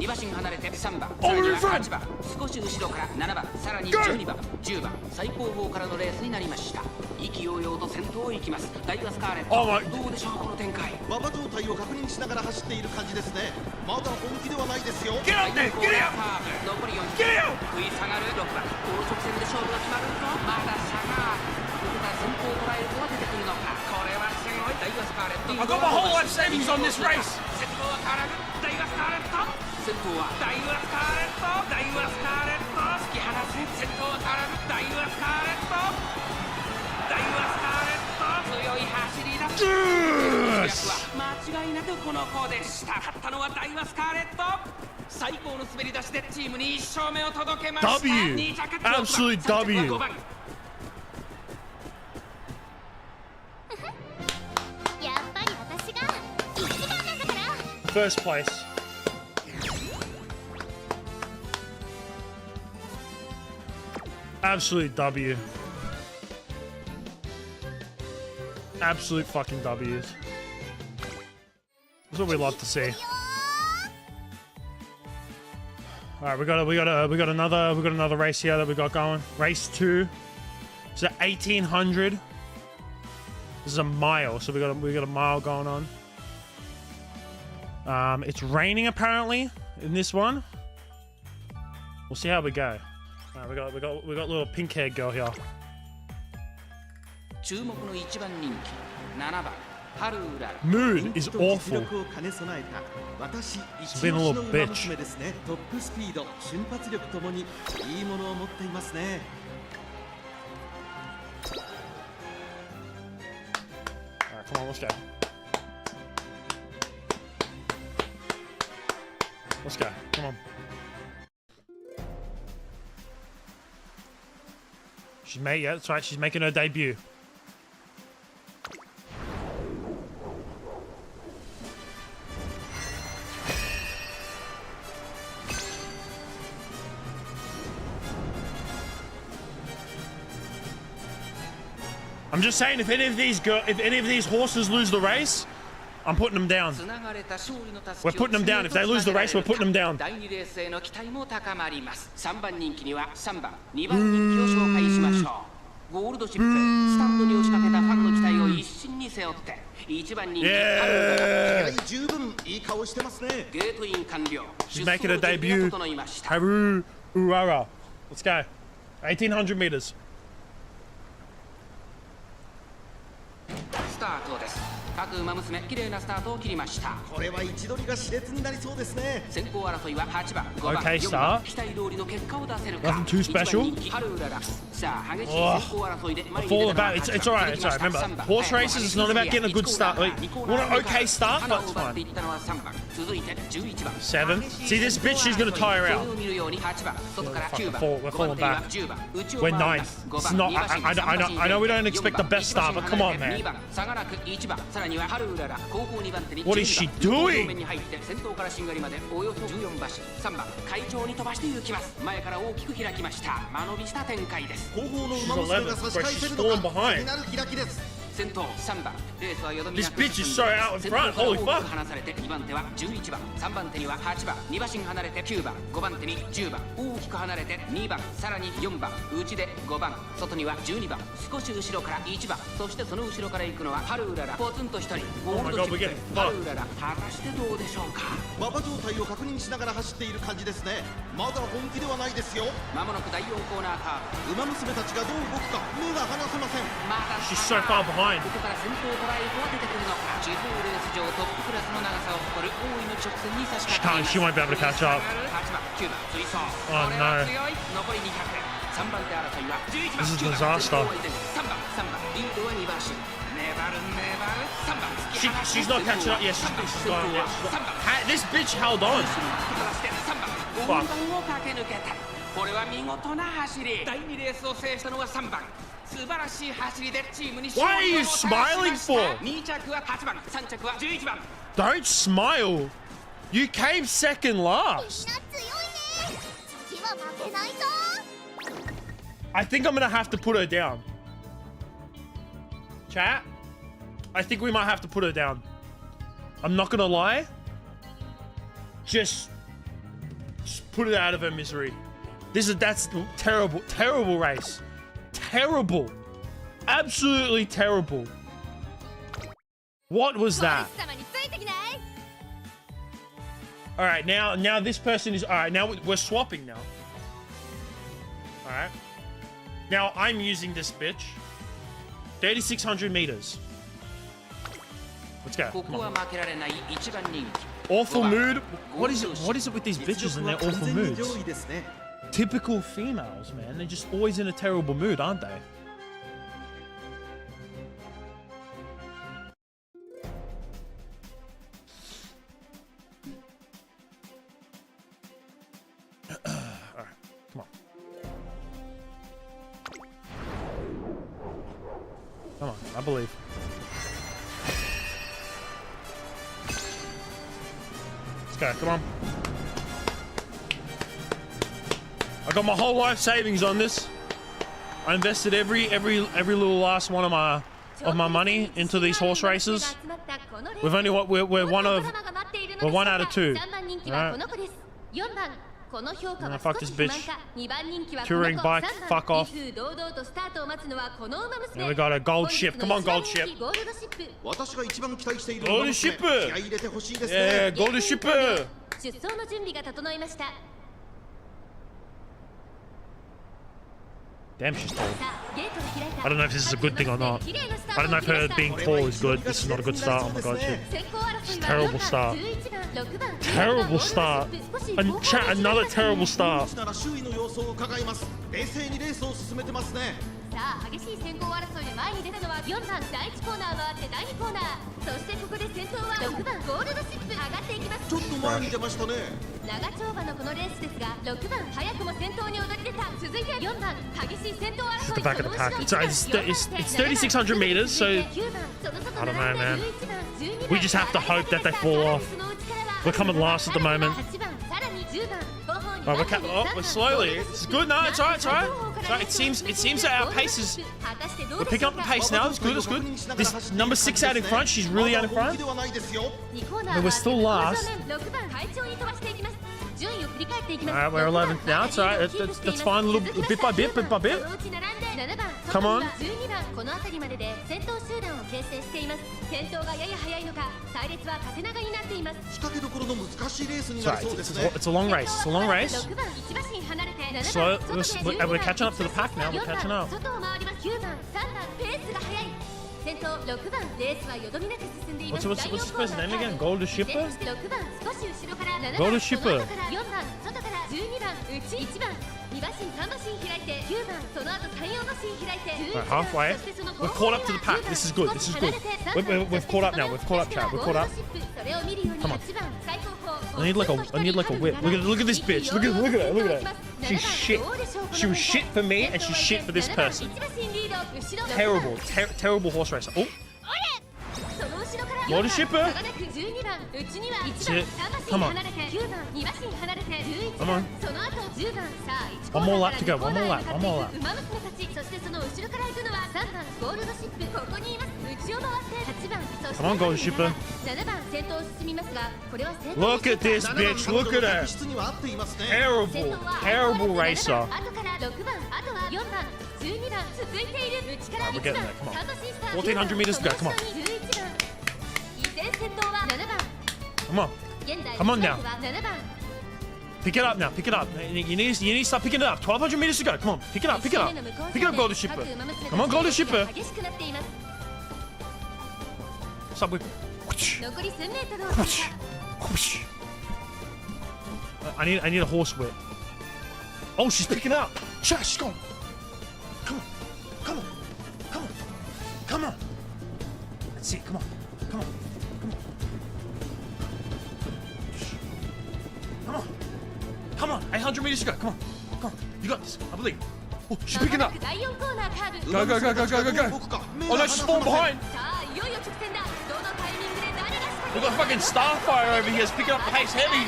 [SPEAKER 4] 2馬身離れて3番、
[SPEAKER 1] さらには
[SPEAKER 4] 8番、少し後ろから7番、さらに12番、10番、最後方からのレースになりました。意気揚々と先頭を行きます。ダイワスカーレット、どうでしょうこの展開。
[SPEAKER 5] 馬場状態を確認しながら走っている感じですね。まだ本気ではないですよ。
[SPEAKER 4] 残り4キロ。食い下がる6番、高速戦で勝負が決まると、まだ差が。ここから先頭を捉えるとは出てくるのか。これはすごい。ダイワスカーレット。
[SPEAKER 1] I got my whole life savings on this race.
[SPEAKER 4] 先頭は変わらず、ダイワスカーレット。先頭はダイワスカーレット、ダイワスカーレット、突き放せ。先頭は変わらず、ダイワスカーレット、ダイワスカーレット、強い走りだ。間違いなくこの子でした。勝ったのはダイワスカーレット。最高の滑り出しでチームに1勝目を届けました。
[SPEAKER 1] W. Absolute W.
[SPEAKER 7] やっぱり私が一番なんだから。
[SPEAKER 1] First place. Absolute W. Absolute fucking W's. That's what we love to see. All right, we got another race here that we got going. Race 2. It's at 1800. This is a mile, so we got a mile going on. It's raining apparently in this one. We'll see how we go. Alright, we got a little pink-haired girl here.
[SPEAKER 4] 注目の1番人気7番
[SPEAKER 1] Mood is awful. She's been a little bitch. Alright, come on, let's go. Let's go. Come on. Yeah, that's right. She's making her debut. I'm just saying, if any of these horses lose the race, I'm putting them down. We're putting them down. If they lose the race, we're putting them down.
[SPEAKER 4] 第2レースへの期待も高まります。3番人気には3番、2番人気を紹介しましょう。ゴールドシップ、スタンドに押しかけたファンの期待を一身に背負って、1番人気、
[SPEAKER 5] 十分いい顔してますね。
[SPEAKER 4] ゲートイン完了。
[SPEAKER 1] She's making a debut. Haru Urara. Let's go. 1800 meters.
[SPEAKER 4] スタートです。各馬娘、綺麗なスタートを切りました。
[SPEAKER 5] これは位置取りが熾烈になりそうですね。
[SPEAKER 4] 先行争いは8番、5番、
[SPEAKER 1] Okay,
[SPEAKER 4] 4番、期待通りの結果を出せるか。
[SPEAKER 1] Nothing too special.
[SPEAKER 4] さあ、激しい先行争いで前に出
[SPEAKER 1] All
[SPEAKER 4] たのは
[SPEAKER 1] about it's alright. It's alright. Remember, horse races is not about getting a good start. Like, we want an okay start, but it's fine. 7. See this bitch? She's gonna tire out. We're falling back. We're 9th. It's not. I know we don't expect the best start, but come on, man. What is she doing?
[SPEAKER 4] 先頭からしんがりまでおよそ14馬身。3番、快調に飛ばして行きます。前から大きく開きました。間延びした展開です。
[SPEAKER 5] 後方の馬娘が差し替えてるのが気になる開きです。
[SPEAKER 4] 先頭3番、レースはよどみ
[SPEAKER 1] This bitch is so out in front. Holy fuck.
[SPEAKER 4] 離されて2番手は11番、3番手には8番、2馬身離れて9番、5番手に10番、大きく離れて2番、さらに4番、内で5番、外には12番、少し後ろから1番、そしてその後ろから行くのはハルウララ、ポツンと1人、ゴールドチップ、ハルウララ、果たしてどうでしょうか。
[SPEAKER 5] 馬場状態を確認しながら走っている感じですね。まだ本気ではないですよ。
[SPEAKER 4] まもなく第4コーナーカー
[SPEAKER 5] ブ。馬娘たちがどう動くか目が離せません。
[SPEAKER 4] まだ
[SPEAKER 1] She's so far behind.
[SPEAKER 4] ここから先頭を捉えるとは出てくるのか。地方レース場トップクラスの長さを誇る大井の直線に差し掛かります。
[SPEAKER 1] She won't be able to catch up.
[SPEAKER 4] 8番、9番、追走。
[SPEAKER 1] Oh no.
[SPEAKER 4] 強い。残り200。3番手争いは11番。
[SPEAKER 1] This is disaster.
[SPEAKER 4] 3番、リードは2馬身。粘る。3番、
[SPEAKER 1] She's not catching up. Yes, she's gone. This bitch held on.
[SPEAKER 4] 5番を駆け抜けた。これは見事な走り。第2レースを制したのは3番。
[SPEAKER 1] Why are you smiling for? Don't smile. You came second last. I think I'm gonna have to put her down. Chat, I think we might have to put her down. I'm not gonna lie. Just put it out of her misery. That's terrible, terrible race. Terrible. Absolutely terrible. What was that? All right, now this person is, all right, now we're swapping now. All right. Now I'm using this bitch. 3,600 meters. Let's go. Come on. Awful mood. What is it with these bitches and their awful moods? Typical females, man. They're just always in a terrible mood, aren't they? Alright, come on. Come on, I believe. Let's go, come on. I got my whole life savings on this. I invested every little last one of my money into these horse races. We've only we're one out of two. All right. Fuck this bitch. Touring bike, fuck off. And we got a gold ship. Come on, gold ship. Golden shipper. Yeah, golden shipper. Damn, she's tall. I don't know if this is a good thing or not. I don't know if her being tall is good. This is not a good start. Oh my god, shit. It's a terrible start. Terrible start. And chat, another terrible start. This is the back of the pack. It's 3,600 meters, so I don't know, man. We just have to hope that they fall off. We're coming last at the moment. Oh, we're slowly. It's good. No, it's alright. It's alright. It seems that our pace is. We're picking up the pace now. It's good. It's good. This number 6 out in front. She's really out in front. And we're still last. Alright, we're 11th now. It's alright. That's fine. A little bit by bit. Come on. Sorry, it's a long race. It's a long race. So we're catching up to the pack now. We're catching up. What's this person's name again? Golden Shipper? Golden Shipper. Right, halfway. We've caught up to the pack. This is good. This is good. We've caught up now. We've caught up, chat. We've caught up. Come on. I need like a whip. Look at this bitch. Look at her. She's shit. She was shit for me, and she's shit for this person. Terrible. Terrible horse racer. Oh. Golden Shipper. That's it. Come on. Come on. One more lap to go. One more lap. Come on, Golden Shipper. Look at this bitch. Look at her. Terrible racer. Right, we're getting there. Come on. 1,400 meters to go. Come on. Come on. Come on now. Pick it up now. Pick it up. You need to start picking it up. 1,200 meters to go. Come on. Pick it up. Pick it up. Pick it up, Golden Shipper. Come on, Golden Shipper. What's up with... I need a horse whip. Oh, she's picking up. She's gone. Come on. Come on. Come on. Come on. That's it. Come on. Come on. Come on. Come on. 800 meters to go. Come on. Come on. You got this. I believe. Oh, she's picking up. Go, go, go, go, go, go, go. Oh no, she's falling behind. We've got fucking Starfire over here. It's picking up pace heavy.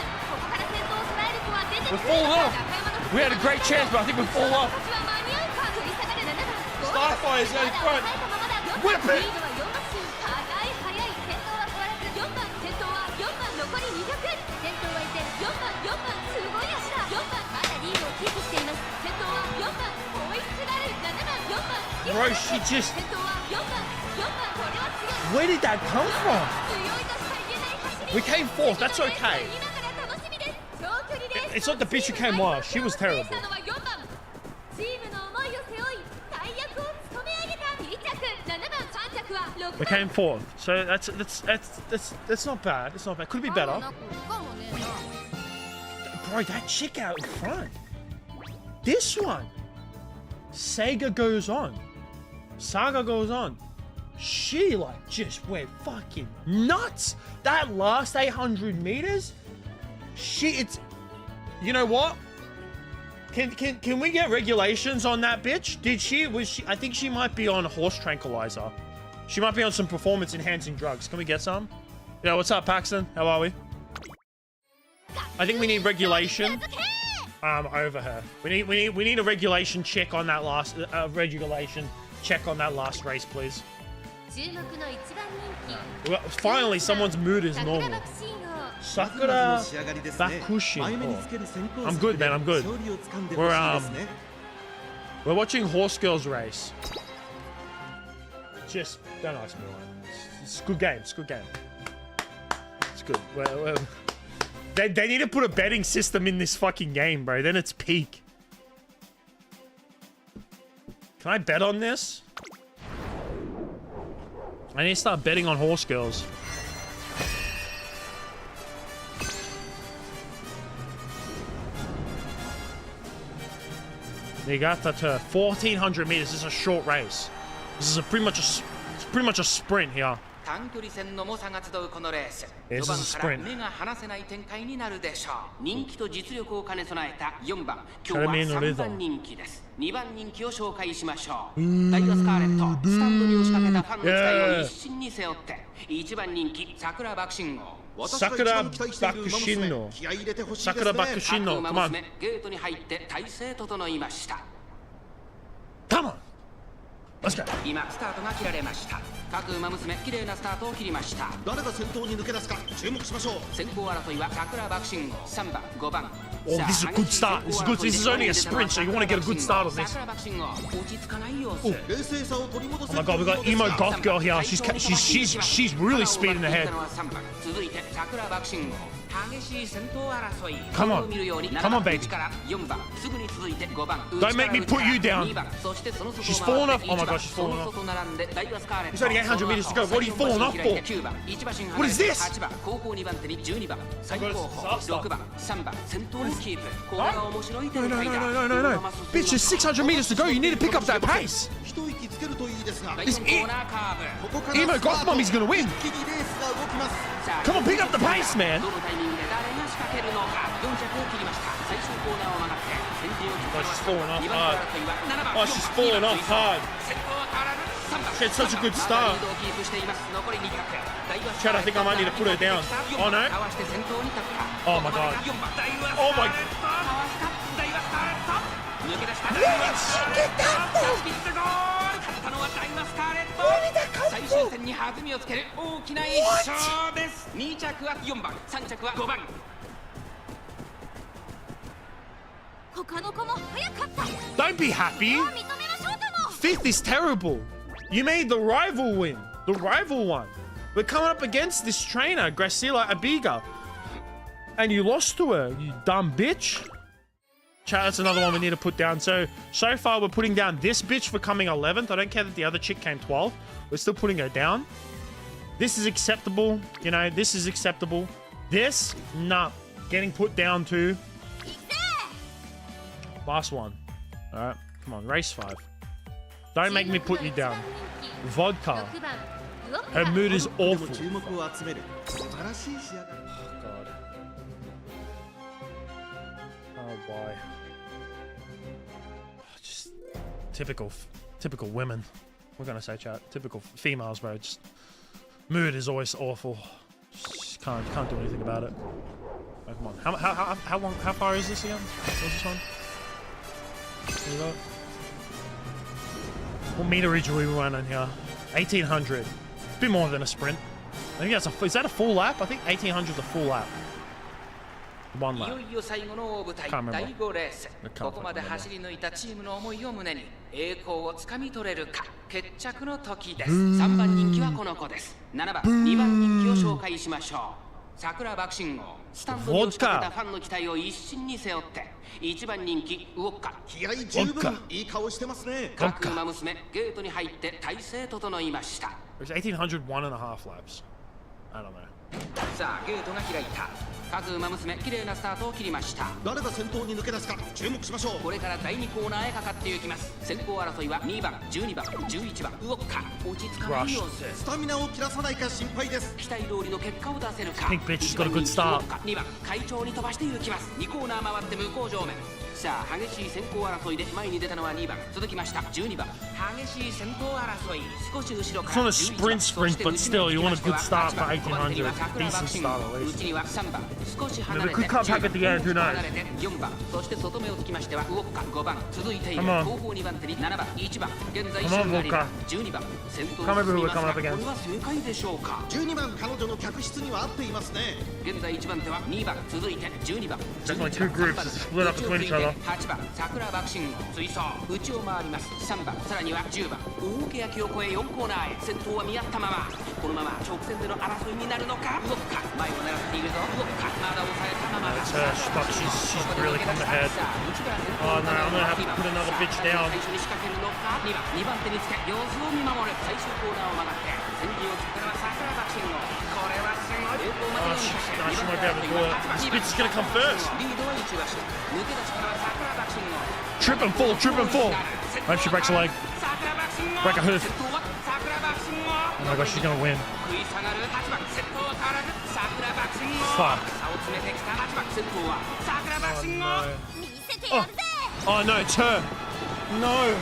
[SPEAKER 1] We're falling off. We had a great chance, but I think we're falling off. Starfire's in front. Whip it. Bro, she just... Where did that come from? We came fourth, that's okay. It's not the bitch who came last, she was terrible. We came fourth, so that's not bad. It's not bad. Could be better. Bro, that chick out in front. This one. Sega goes on. Saga goes on. She like just went fucking nuts. That last 800 meters. It's. You know what? Can we get regulations on that bitch? Was she? I think she might be on horse tranquilizer. She might be on some performance enhancing drugs. Can we get some? Yeah, what's up, Paxton? How are we? I think we need regulation over her. We need a regulation check on that last regulation check on that last race, please. Well, finally, someone's mood is normal. Sakura Bakushin. Oh. I'm good, man. I'm good. We're watching Horse Girls race. Just don't ask me why. It's a good game. It's a good game. It's good. Well, they need to put a betting system in this fucking game, bro. Then it's peak. Can I bet on this? I need to start betting on Horse Girls. Niigata turf. 1,400 meters. This is a short race. This is pretty much a sprint here. This is a sprint. Sakura Bakushino. Sakura Bakushino. Come on. Come on. Let's go.
[SPEAKER 5] 今スタートが切られました。各馬娘綺麗なスタートを切りました。誰が先頭に抜け出すか注目しましょう。先行争いは桜爆心号3番5番。
[SPEAKER 1] Oh, this is a good start. This is good. This is only a sprint, so you want to get a good start on this. Oh my god, we got emo goth girl here. She's really speeding ahead. Come on, baby. Don't make me put you down. She's falling off. Oh my gosh, she's falling off. There's only 800 meters to go. What are you falling off for? What is this? No. Bitch, there's 600 meters to go. You need to pick up that pace. This emo goth mommy's gonna win. Come on, pick up the pace, man. Oh, she's falling off hard. Oh, she's falling off hard. She had such a good start. Chad, I think I might need to put her down. Oh, no. Oh, my God. Oh, my... Yes! Get that for? Where did that come from? What? Don't be happy. Fifth is terrible. You made the rival win. The rival one. We're coming up against this trainer, Graciela Abiga. And you lost to her, you dumb bitch. Chat, that's another one we need to put down. So far we're putting down this bitch for coming 11th. I don't care that the other chick came 12th. We're still putting her down. This is acceptable. You know, this is acceptable. This, nah. Getting put down to... Last one. Alright, come on, race 5. Don't make me put you down. Vodka. Her mood is awful. Oh, God. Oh, boy. Just... Typical women. We're gonna say, chat. Typical females, bro. Just mood is always awful. Just can't do anything about it. Oh, come on. How far is this again? What's this one? Here we go. What meterage are we running here? 1800. It's a bit more than a sprint. I think that's is that a full lap? I think 1800 is a full lap. One lap.
[SPEAKER 4] いよいよ最後の大舞台、第5レース。ここまで走り抜いたチームの思いを胸に栄光をつかみ取れるか決着の時です。3番人気はこの子です。7番、2番人気を紹介しましょう。桜爆心号、スタンドに押しかけたファンの期待を一身に背負って1番人気ウォッカ、気合十分、いい顔してますね。各馬娘ゲートに入って体勢整いました。
[SPEAKER 1] There's 1800 1.5 laps. I don't know.
[SPEAKER 4] さあゲートが開いた。各馬娘綺麗なスタートを切りました。
[SPEAKER 5] 誰が先頭に抜け出すか注目しましょう。
[SPEAKER 4] これから第2コーナーへかかっていきます。先行争いは2番、12番、11番ウォッカ。落ち着かない様子。
[SPEAKER 5] スタミナを切らさないか心配です。
[SPEAKER 4] 期待通りの結果を出せるか。
[SPEAKER 1] Pink Bitch got a good start.
[SPEAKER 4] 2番会長に飛ばして行きます。2コーナー回って向こう上面。さあ激しい先行争いで前に出たのは2番、続きました12番。激しい先頭争い、少し後ろから。
[SPEAKER 1] It's not a sprint, but still, you want a good start for 1800. Decent start at least.
[SPEAKER 4] 内には3番、少し離れて。
[SPEAKER 1] They could come back at the end, who knows?
[SPEAKER 4] 4番、そして外目をつきましてはウォッカ5番、続いている後方2番手に7番、1番、現在1番12番、先頭に進みますが、これは正解でしょうか。
[SPEAKER 5] 12番、彼女の客室には合っていますね。
[SPEAKER 4] 現在1番手は2番、続いて12番、
[SPEAKER 1] Definitely two groups split up between each other.
[SPEAKER 4] 8番、桜爆心号、追走、内を回ります。3番、さらには10番、大け焼きを越え4コーナーへ、先頭は見合ったまま。このまま直線での争いになるのか。ウォッカ、前を狙っているぞ。ウォッカ、まだ抑えたままだ。
[SPEAKER 1] She's really come ahead. Oh no, I'm gonna have to put another bitch down.
[SPEAKER 4] 最初に仕掛けるのか。2番手につけ、様子を見守る。最終コーナーを曲がって、先陣を切ったのは桜爆心号。これはすごい。
[SPEAKER 1] Oh, she might be able to do it. This bitch is gonna come first.
[SPEAKER 4] リードは1馬身。抜け出したのは桜爆心号。
[SPEAKER 1] Trip and fall, trip and fall. I hope she breaks a leg. Break a hoof. Oh my gosh, she's gonna win. Fuck. Oh no, it's her. No.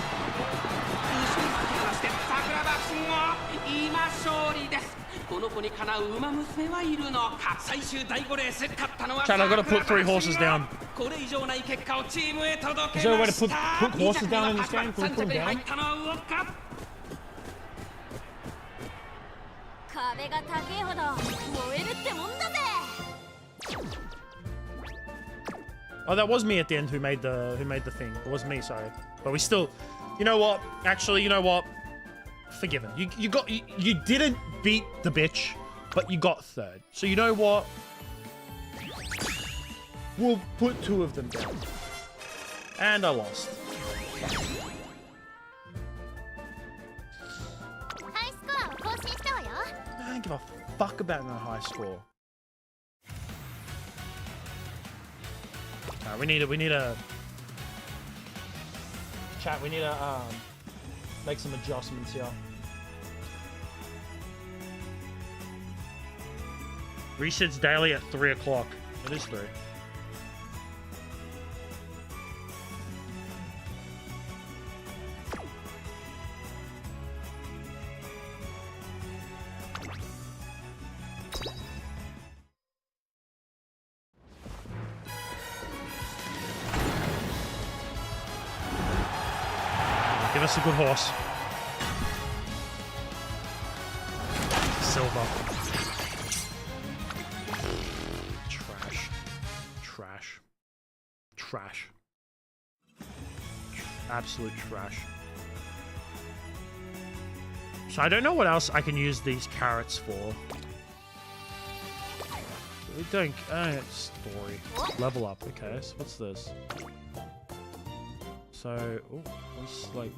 [SPEAKER 4] この子にかなう馬娘はいるのか。最終第5レース勝ったのは
[SPEAKER 1] Chad, I've got to put 3 horses down.
[SPEAKER 4] これ以上ない結果をチームへ届けました。
[SPEAKER 1] Is there a way to put horses down in this game? Can we put them down?
[SPEAKER 7] 壁が高いほど燃えるってもんだぜ。
[SPEAKER 1] Oh, that was me at the end who made the thing. It was me, sorry. But we still, you know what? Actually, you know what? Forgiven. You didn't beat the bitch, but you got third. So you know what? We'll put 2 of them down. And I lost. I don't give a fuck about no high score. We need a chat. We need to make some adjustments here. Resets daily at 3 o'clock. It is 3. Give us a good horse. Silver. Trash. Absolute trash. So I don't know what else I can use these carrots for. We don't. Story. Level up. Okay, so what's this? So, what's like,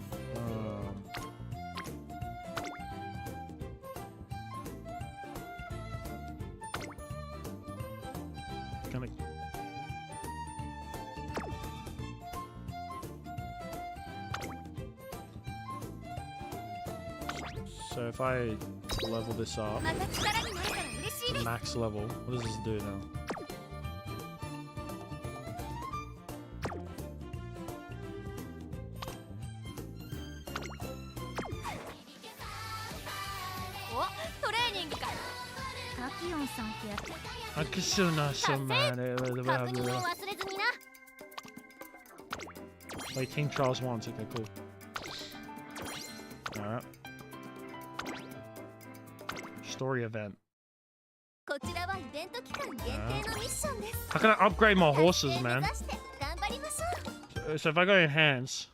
[SPEAKER 1] gonna. So if I level this up to max level, what does this do now? Wait, King Charles wants. Okay, cool. Alright. Story event. How can I upgrade my horses, man? So if I go enhance.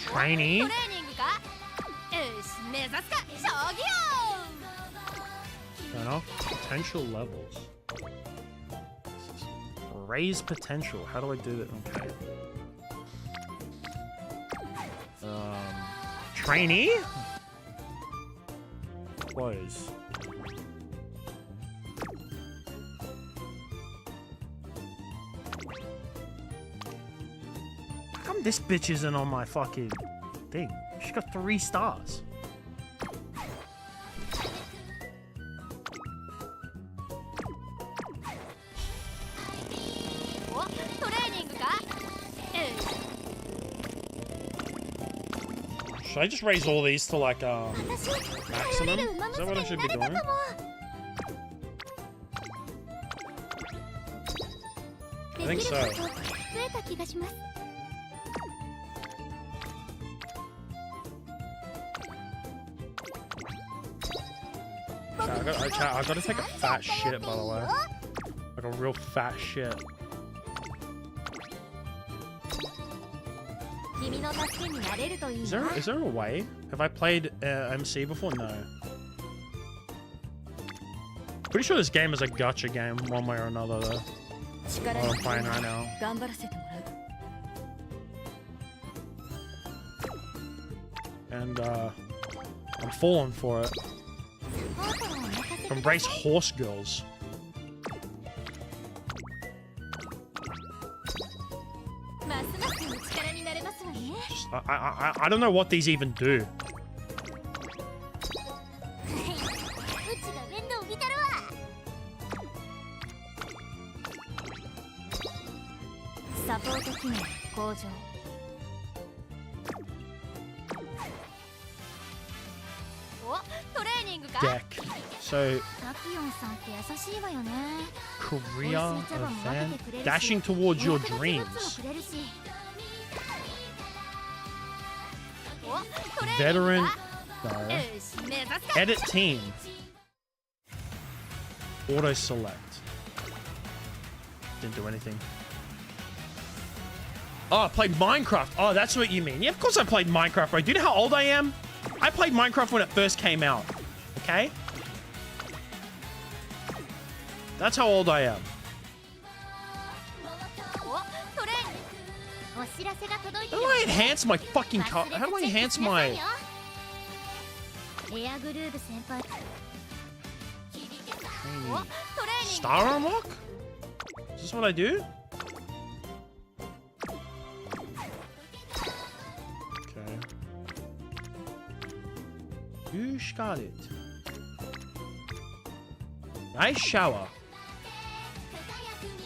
[SPEAKER 1] Trainee? Turn off potential levels. Raise potential. How do I do that? Okay. Trainee? Close. How come this bitch isn't on my fucking thing? She got 3 stars. Should I just raise all these to like maximum? Is that what I should be doing? I think so. I gotta take a fat shit, by the way. Like a real fat shit. Is there a way? Have I played MC before? No. Pretty sure this game is a gacha game, one way or another, though. What I'm playing right now. And I'm falling for it. Embrace horse girls. I don't know what these even do. Deck. So career event. Dashing towards your dreams. Veteran. No. Edit team. Auto select. Didn't do anything. Oh, I played Minecraft. Oh, that's what you mean. Yeah, of course I played Minecraft, right? Do you know how old I am? I played Minecraft when it first came out. Okay? That's how old I am. How do I enhance my fucking car? How do I enhance my... Star unlock? Is this what I do? Okay. You got it. Nice shower.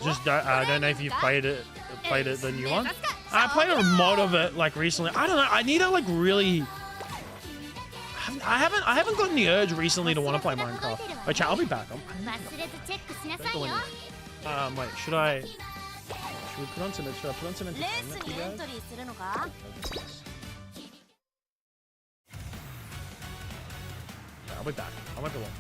[SPEAKER 1] Just I don't know if you played it the new one. I played a mod of it like recently. I don't know. I need to like really. I haven't gotten the urge recently to want to play Minecraft. Wait, chat, I'll be back. Wait, should I put on some? Should I put on some entertainment for you guys? I'll be back. I might be long.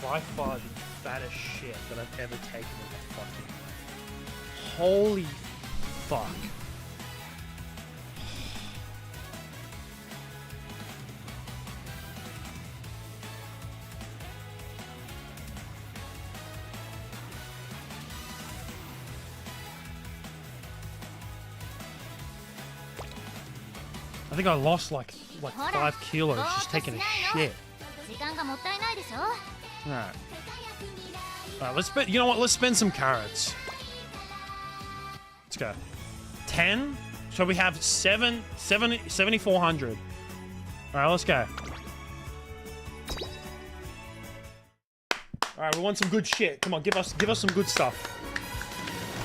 [SPEAKER 1] by far the fattest shit that I've ever taken in my fucking... Holy fuck. I think I lost like 5 kilos just taking a shit. Alright. Alright, let's spend, you know what, let's spend some carrots. Let's go. 10. So we have 7,400. Alright, let's go. Alright, we want some good shit. Come on, give us some good stuff.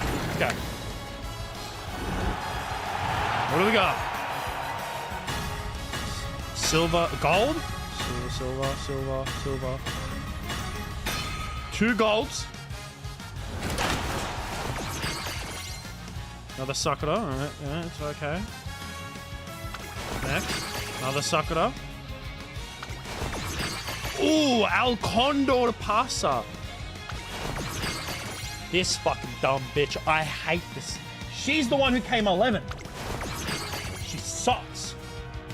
[SPEAKER 1] Let's go. What do we got? Silver, gold? Silver. 2 golds. Another Sakura. Alright, yeah, it's okay. Next. Another Sakura. Ooh, Al Condor Pasa. This fucking dumb bitch. I hate this. She's the one who came 11. She sucks.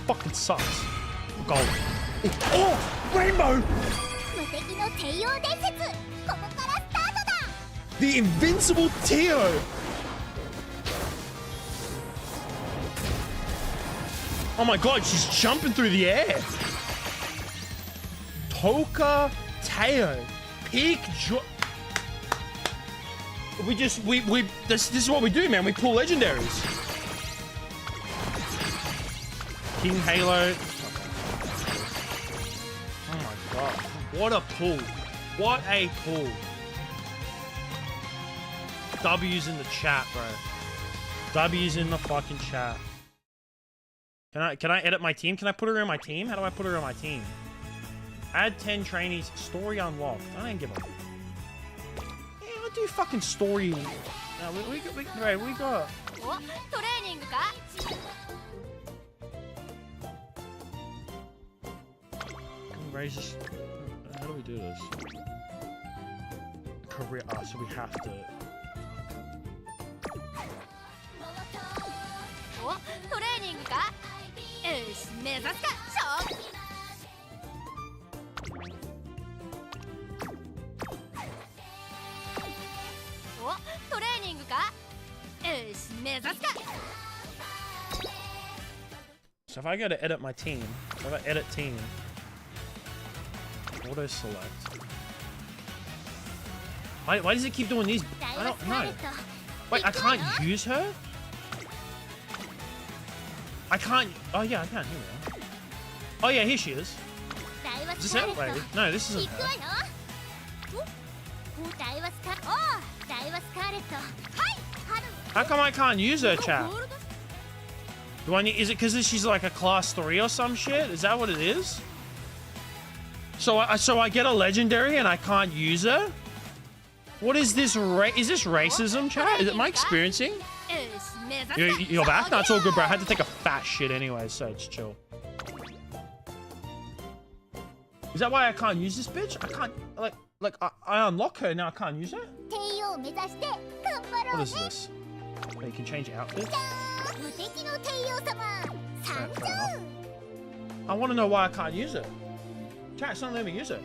[SPEAKER 1] Fucking sucks. Gold. Oh! Rainbow! The Invincible Teo! Oh my god, she's jumping through the air! Toka Teo. Peak this is what we do, man. We pull legendaries. King Halo. Oh my god. What a pull. What a pull. W's in the chat, bro. W's in the fucking chat. Can I edit my team? Can I put her in my team? How do I put her in my team? Add 10 trainees. Story unlocked. I don't give a... Yeah, I do fucking story... No, we got... Raise this... How do we do this? Career... Oh, so we have to... So if I go to edit my team, if I edit team, auto select. Why does it keep doing these? I don't know. Wait, I can't use her? I can't. Oh yeah, I can. Here we are. Oh yeah, here she is. Is this her? Wait, no, this isn't her. How come I can't use her, chat? Do I need? Is it because she's like a class 3 or some shit? Is that what it is? So I get a legendary and I can't use her? What is this? Is this racism, chat? Am I experiencing? You're back? No, it's all good, bro. I had to take a fat shit anyway, so it's chill. Is that why I can't use this bitch? I can't, like I unlock her, now I can't use her? What is this? Oh, you can change outfits? I want to know why I can't use her. Chat, it's not letting me use her.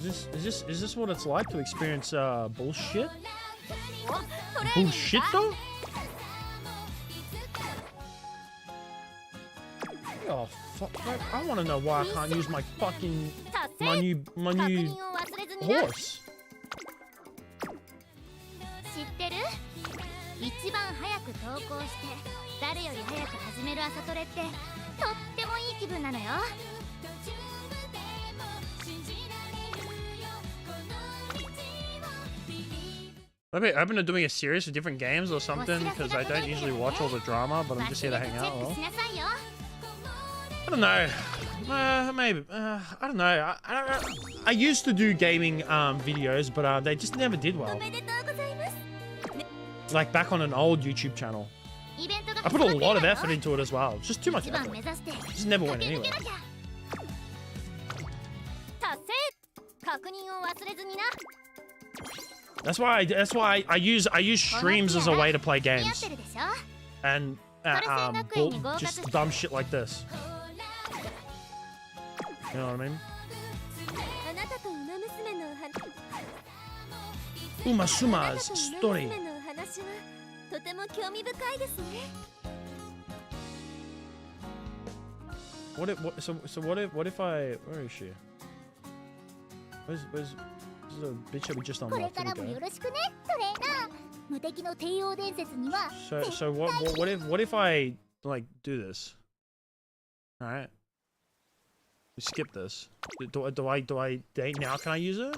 [SPEAKER 1] Is this what it's like to experience bullshit? Bullshit though? Oh fuck! I want to know why I can't use my fucking my new horse. Maybe I've been doing a series of different games or something because I don't usually watch all the drama, but I'm just here to hang out. Well, I don't know. Maybe. I don't know. I used to do gaming videos, but they just never did well. Like back on an old YouTube channel. I put a lot of effort into it as well. It's just too much effort. Just never went anywhere. That's why I use streams as a way to play games. And just dumb shit like this. You know what I mean? Umasuma's story. What if I, where is she? Where's the bitch that we just unlocked? So what if I like do this? All right. We skip this. Do I now can I use it?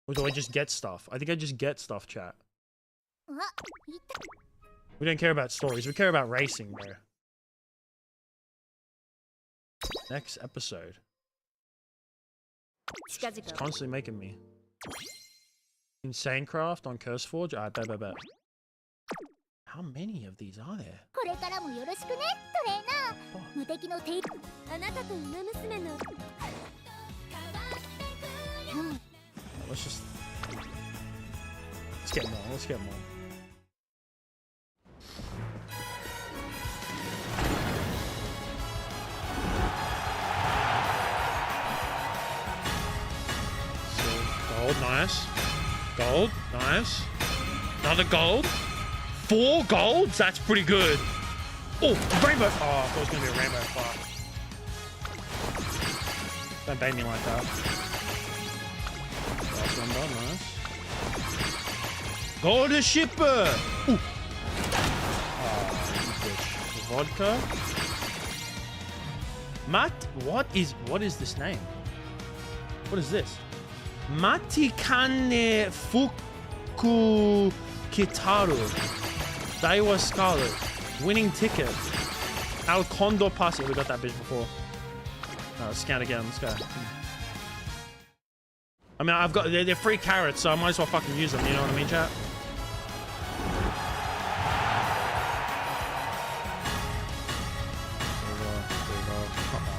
[SPEAKER 1] Or do I just get stuff? I think I just get stuff, chat. We don't care about stories. We care about racing, bro. Next episode. It's constantly making me. Insane Craft on CurseForge? Alright, bet. How many of these are there? Let's get more. Gold, nice. Gold, nice. Another gold. 4 golds? That's pretty good. Oh, rainbow. Oh, I thought it was going to be a rainbow. Fuck. Don't bait me like that. Last number, nice. Golden shipper. Ooh. Oh, bitch. Vodka. Matt, what is this name? What is this? Matikane Fuku Kitaru. Daiwa Scarlet. Winning ticket. Al Condor Pass. Yeah, we got that bitch before. Let's scan again. Let's go. I mean, I've got they're free carrots, so I might as well fucking use them. You know what I mean, chat?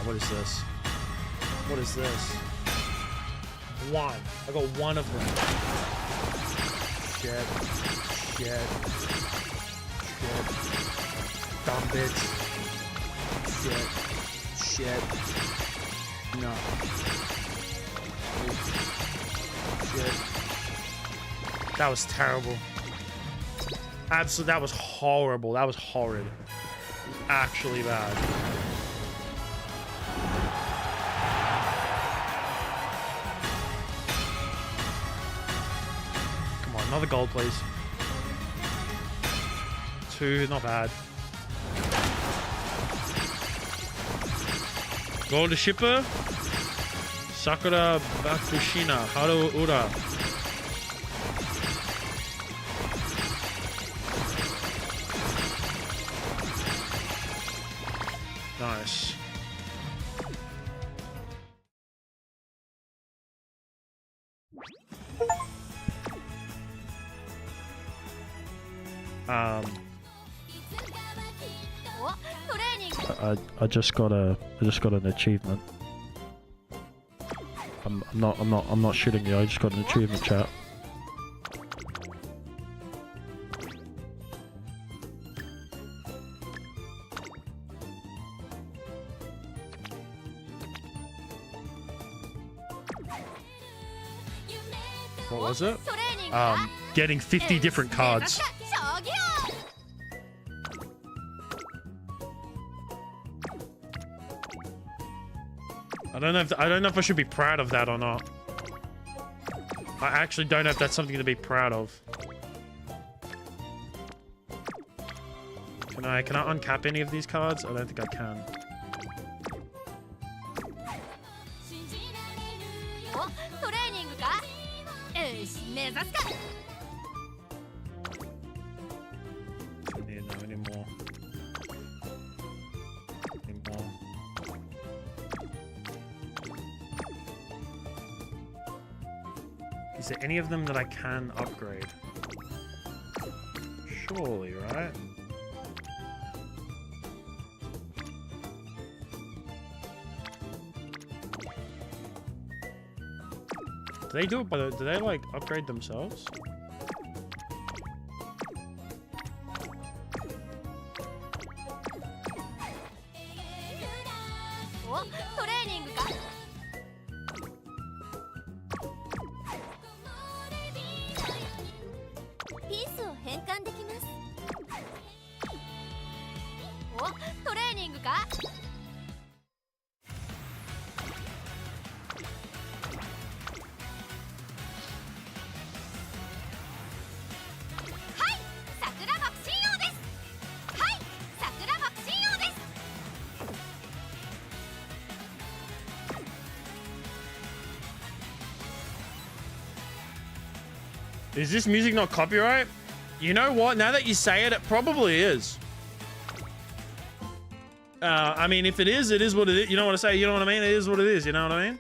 [SPEAKER 1] What is this? What is this? 1. I got 1 of them. Shit. Dumb bitch. Shit. No. Shit. That was terrible. Absolutely, that was horrible. That was horrid. Actually bad. Another gold, please. 2, not bad. Gold shipper. Sakura Bakushina. Haru Ura. Nice. I just got an achievement. I'm not shooting you. I just got an achievement, chat. What was it? Getting 50 different cards. I don't know if I should be proud of that or not. I actually don't know if that's something to be proud of. Can I uncap any of these cards? I don't think I can. Is there any of them that I can upgrade? Surely, right? Do they do it by the... Do they, like, upgrade themselves? Is this music not copyright? You know what? Now that you say it, it probably is. I mean, if it is what it is. You know what I say? You know what I mean? It is what it is. You know what I mean?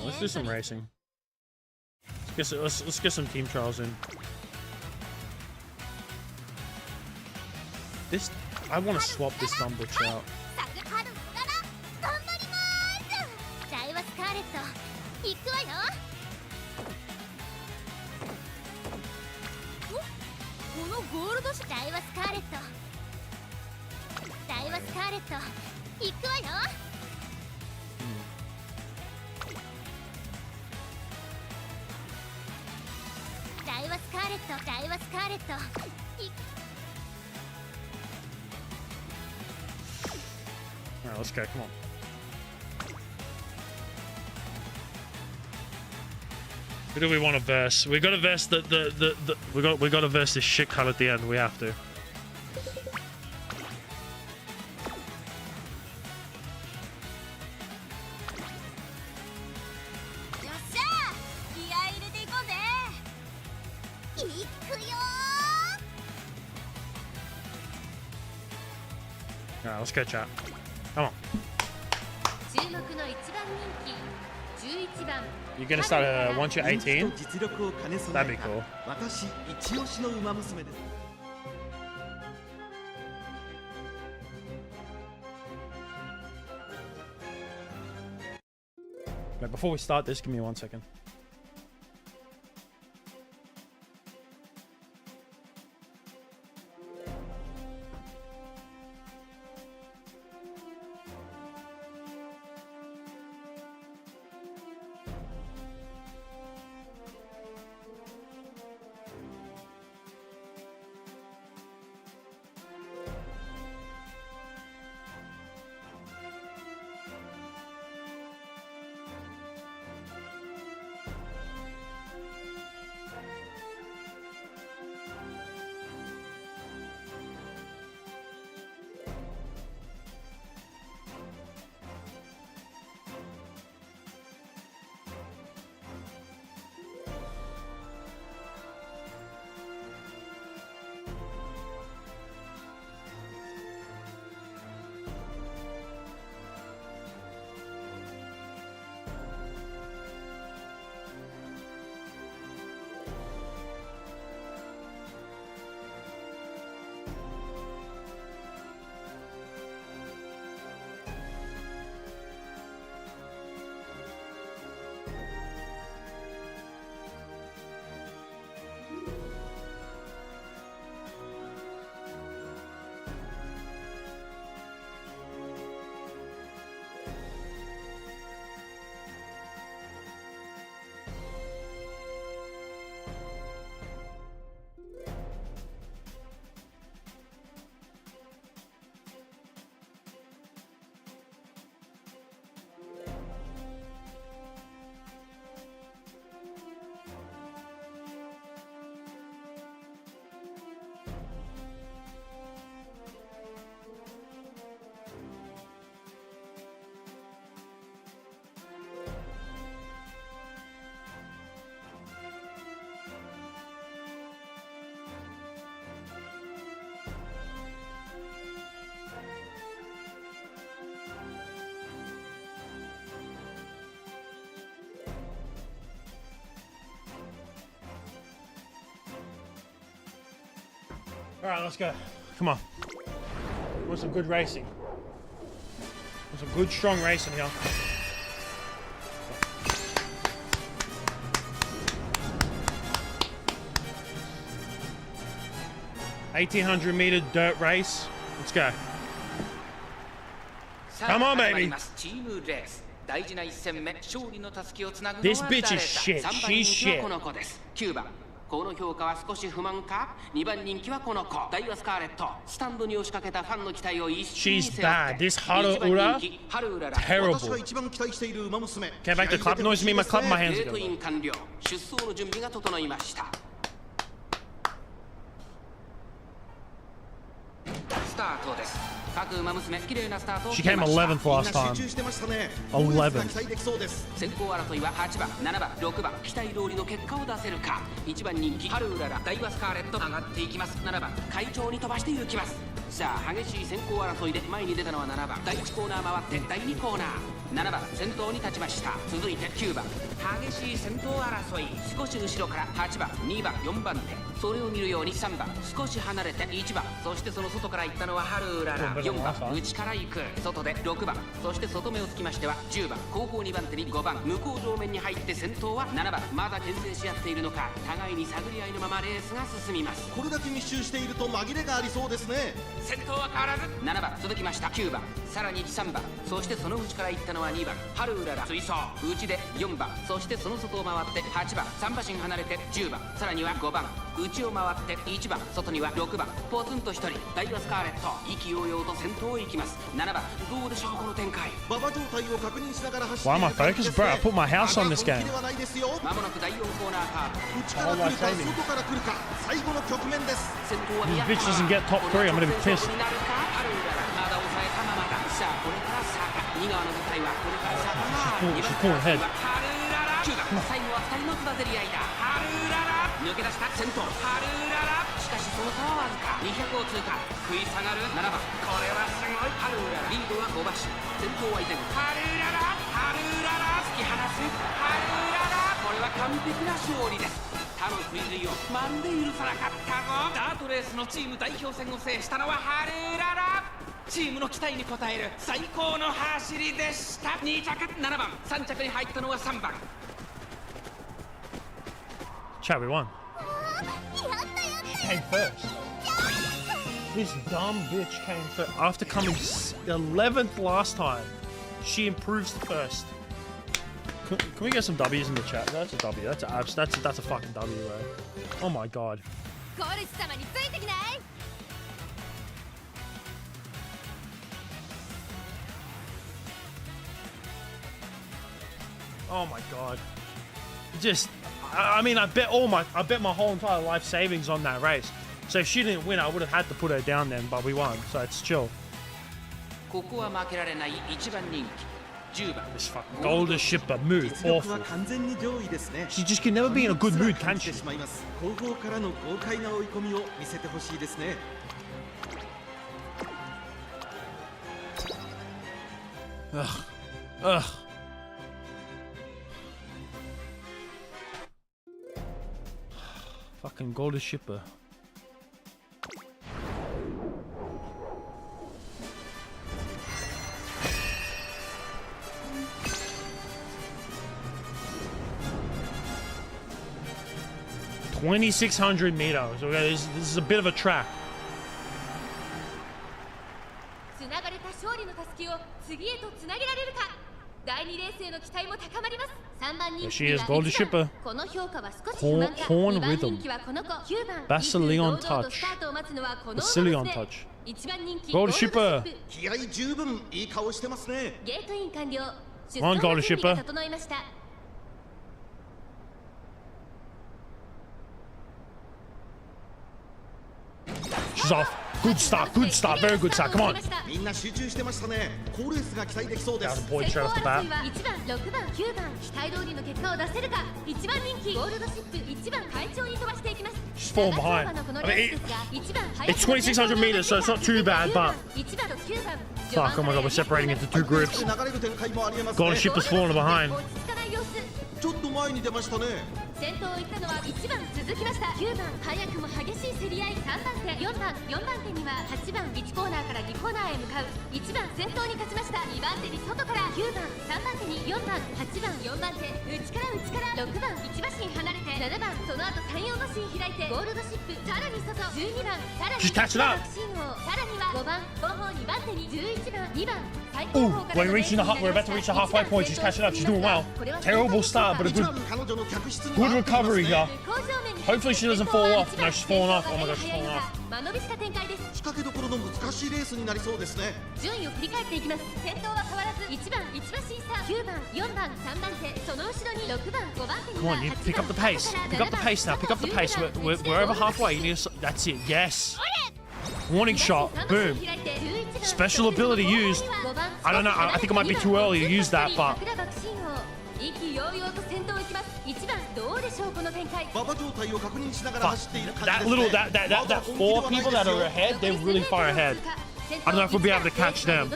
[SPEAKER 1] Let's do some racing. Let's get some team trials in. This, I want to swap this dumb bitch out. Alright, let's go, come on. Who do we want to verse? We got to verse we got to verse this shit cut at the end. We have to. Alright, let's go, chat. Come on. You're gonna start once you're 18? That'd be cool. Wait, before we start this, give me 1 second. All right, let's go. Come on. Want some good racing. Want some good, strong racing here. $1,800-meter dirt race. Let's go. Come on, baby. This bitch is shit. She's shit.
[SPEAKER 4] この評価は少し不満か。2番人気はこの子、ダイワスカーレット。スタンドに押しかけたファンの期待を一緒に
[SPEAKER 1] She's bad. This Haruura, terrible. Came back to clap noise me, my clap my hands ago.
[SPEAKER 4] 出走の準備が整いました。スタートです。各馬娘、綺麗なスタートを
[SPEAKER 1] She came 11th last time. 11th.
[SPEAKER 4] 先行争いは8番、7番、6番、期待通りの結果を出せるか。1番人気、ハルウララ、ダイワスカーレット上がっていきます。7番、会長に飛ばして行きます。さあ、激しい先行争いで前に出たのは7番。第1コーナー回って第2コーナー。7番、先頭に立ちました。続いて9番。激しい先頭争い。少し後ろから8番、2番、4番手。それを見るように3番、少し離れて1番。そしてその外から行ったのはハルウララ。4番、内から行く。外で6番。そして外目をつきましては10番。後方2番手に5番。向こう上面に入って先頭は7番。まだ牽制し合っているのか。互いに探り合いのままレースが進みます。
[SPEAKER 5] これだけ密集していると紛れがありそうですね。
[SPEAKER 4] 先頭は変わらず7番続きました。9番、さらに3番。そしてその内から行ったのは2番。ハルウララ追走。内で4番。そしてその外を回って8番。3馬身離れて10番。さらには5番。内を回って1番。外には6番。ポツンと1人。ダイワスカーレット意気揚々と先頭を行きます。7番、どうでしょうこの展開。
[SPEAKER 5] 馬場状態を確認しながら走って
[SPEAKER 1] Why am I focused, bro? I put my house on this game.
[SPEAKER 4] まもなく第4コーナーカーブ。
[SPEAKER 5] 内から来るか外から来るか。最後の局面です。
[SPEAKER 4] 先頭は
[SPEAKER 1] This bitch doesn't get top 3. I'm gonna be pissed.
[SPEAKER 4] まだ抑えたままだ。さあこれから坂。2側の舞台はこれから坂が。2番手はハルウララ。9番、最後は2人のつばぜり合いだ。ハルウララ抜け出した先頭。ハルウララ。しかしその差はわずか。200を通過。食い下がる7番。これはすごい。ハルウララリードは5馬身。先頭は依然ハルウララ。ハルウララ突き放す。ハルウララ。これは完璧な勝利です。他の追随をまるで許さなかったぞ。ダートレースのチーム代表戦を制したのはハルウララ。チームの期待に応える最高の走りでした。2着7番、3着に入ったのは3番。
[SPEAKER 1] Chat, we won. He came first. This dumb bitch came first. After coming 11th last time, she improves to first. Can we get some W's in the chat? That's a W. That's a fucking W, right? Oh my god. Oh my god. Just, I mean, I bet my whole entire life savings on that race. So if she didn't win, I would have had to put her down then, but we won, so it's chill. This fucking Golden Shipper mood, awful. She just can never be in a good mood, can she? Ugh. Ugh. Fucking Golden Shipper. $2,600 meters. Okay, this is a bit of a track. There she is, Golden Shipper. Horn Rhythm. Basilion Touch. Basilion Touch. Golden Shipper. Come on, Golden Shipper. She's off. Good start, very good start. Come on. That was a point straight off the bat. She's falling behind. I mean, it's 2,600 meters, so it's not too bad, but... Fuck, oh my god, we're separating into two groups. Golden Shipper's falling behind.
[SPEAKER 7] 先頭を行ったのは1番続きました。9番早くも激しい競り合い。3番手4番手には8番1コーナーから2コーナーへ向かう。1番先頭に勝ちました。2番手に外から9番3番手に4番8番4番手内から6番1馬身離れて7番その後3、4馬身開いてゴールドシップさらに外12番さらに
[SPEAKER 1] catch it up.
[SPEAKER 7] さらには5番後方2番手に11番2番
[SPEAKER 1] Oh, we're about to reach the halfway point. She's catching up. She's doing well. Terrible start, but a good recovery here. Hopefully she doesn't fall off. No, she's falling off. Oh my god, she's falling off.
[SPEAKER 5] 仕掛けどころの難しいレースになりそうですね。
[SPEAKER 7] 順位を振り返っていきます。先頭は変わらず1番1馬身差9番4番3番手その後ろに6番5番手に
[SPEAKER 1] Come on, you pick up the pace. Pick up the pace now. Pick up the pace. We're over halfway. You need to, that's it. Yes. Warning shot. Boom. Special ability used. I don't know. I think it might be too early to use that, but. That 4 people that are ahead, they're really far ahead. I don't know if we'll be able to catch them.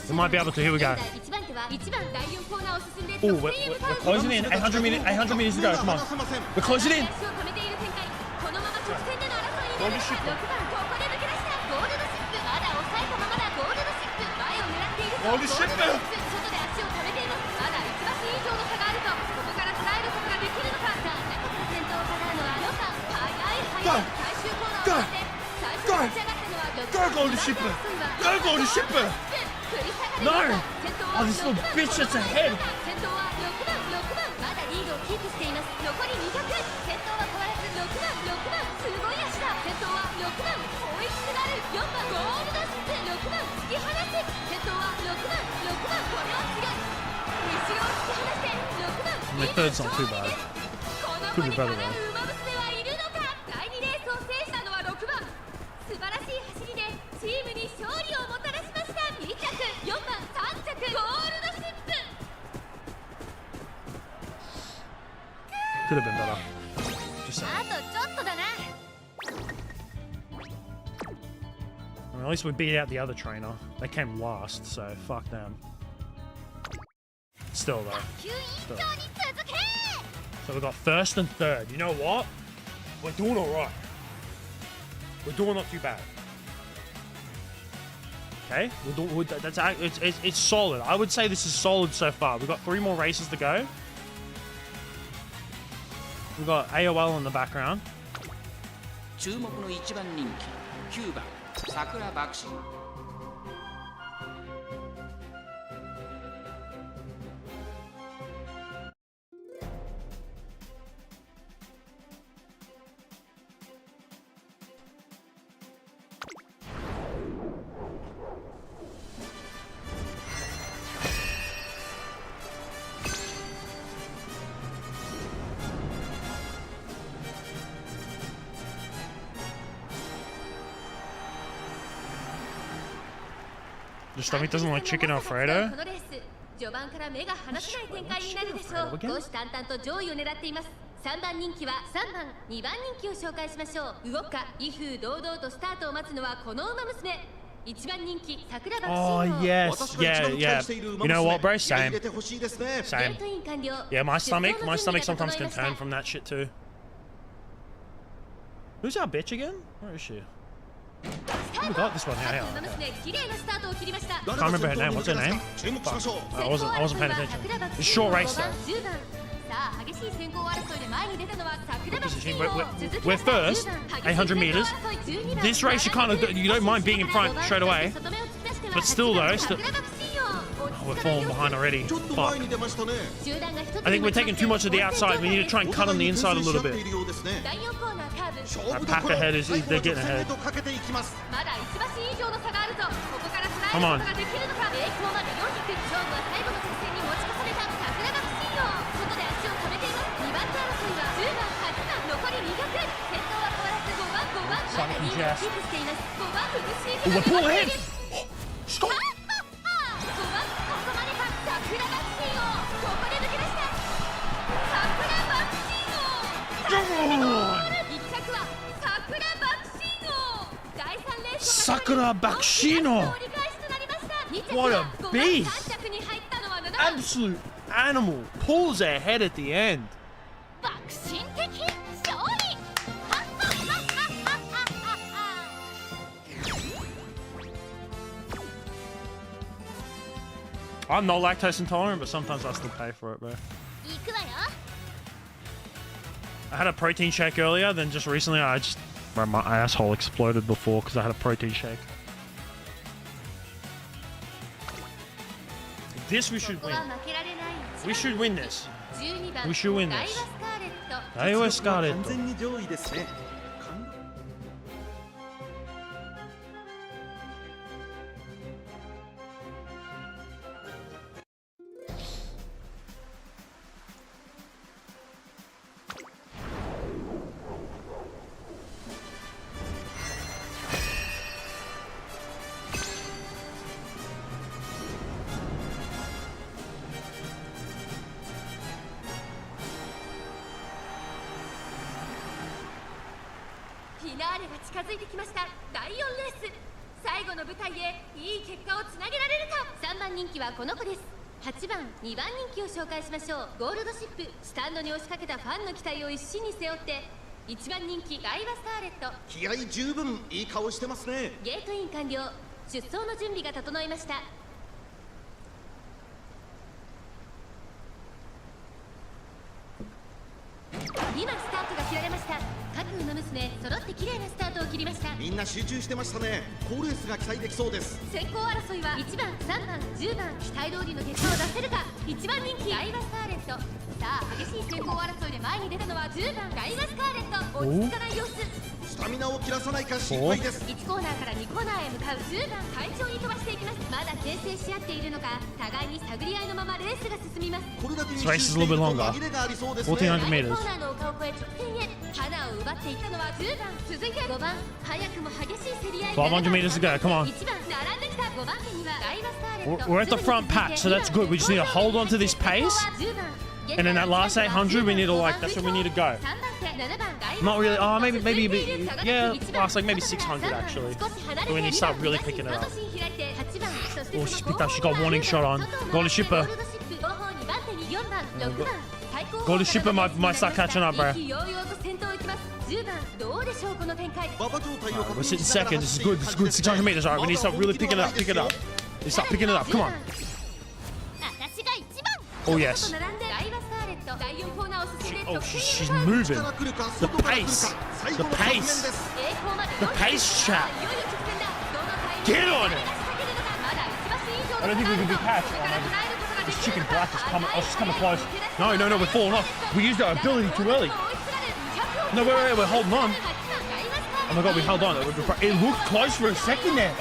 [SPEAKER 1] We might be able to. Here we go. Oh, we're closing in. 800 meters to go. Come on. We're closing in. Holy shit, man. Go, Golden Shipper! Go, Golden Shipper! No! Oh, this little bitch that's ahead! My third's not too bad. Could be better though. Could have been better. Just saying. Well, at least we beat out the other trainer. They came last, so fuck them. Still though. Still. So we got first and third. You know what? We're doing alright. We're doing not too bad. Okay, it's solid. I would say this is solid so far. We've got 3 more races to go. We've got AOL in the background.
[SPEAKER 4] 注目の1番人気9番桜爆心。
[SPEAKER 1] Your stomach doesn't like chicken Alfredo?
[SPEAKER 7] 序盤から目が離せない展開になるでしょう。虎視眈々と上位を狙っています。3番人気は3番、2番人気を紹介しましょう。動か、威風堂々とスタートを待つのはこの馬娘。1番人気、桜爆心。
[SPEAKER 1] Oh yes, yeah. You know what, bro? Same. Same. Yeah, my stomach sometimes can turn from that shit too. Who's our bitch again? Where is she? We got this one here. Okay. Can't remember her name. What's her name? I wasn't paying attention. It's a short race though. We're first, 800 meters. This race you don't mind being in front straight away, but still though, we're falling behind already. Fuck. I think we're taking too much of the outside. We need to try and cut on the inside a little bit. That pack ahead they're getting ahead. Come on. Jess. Oh, we're pulling ahead! Stop! Sakura Bakshino! What a beast! absolute animal pulls ahead at the end. I'm not lactose intolerant, but sometimes I still pay for it, bro. I had a protein shake earlier, then just recently bro, my asshole exploded before because I had a protein shake. This we should win. We should win this. We should win this. Daiwa Scarlet. This race is a little bit longer. 1400 meters. 1200 meters to go. Come on. We're at the front patch, so that's good. We just need to hold on to this pace. And then that last 800, we need to that's where we need to go. Not really. Oh, maybe a bit. Yeah, last like maybe 600 actually. But we need to start really picking it up. Oh, she's picked up. She got warning shot on. Golden Shipper. Golden Shipper might start catching up, bro. Right, we're sitting second. This is good. This is good. 600 meters. All right, we need to start really picking it up. Pick it up. We need to start picking it up. Come on. Oh yes. Oh, she's moving. The pace. The pace. The pace, chat. Get on it. I don't think we can be catched. Oh, this chicken black is coming. Oh, she's coming close. No, we're falling off. We used our ability too early. No, wait, we're holding on. Oh my god, we held on. It looked close for a second there.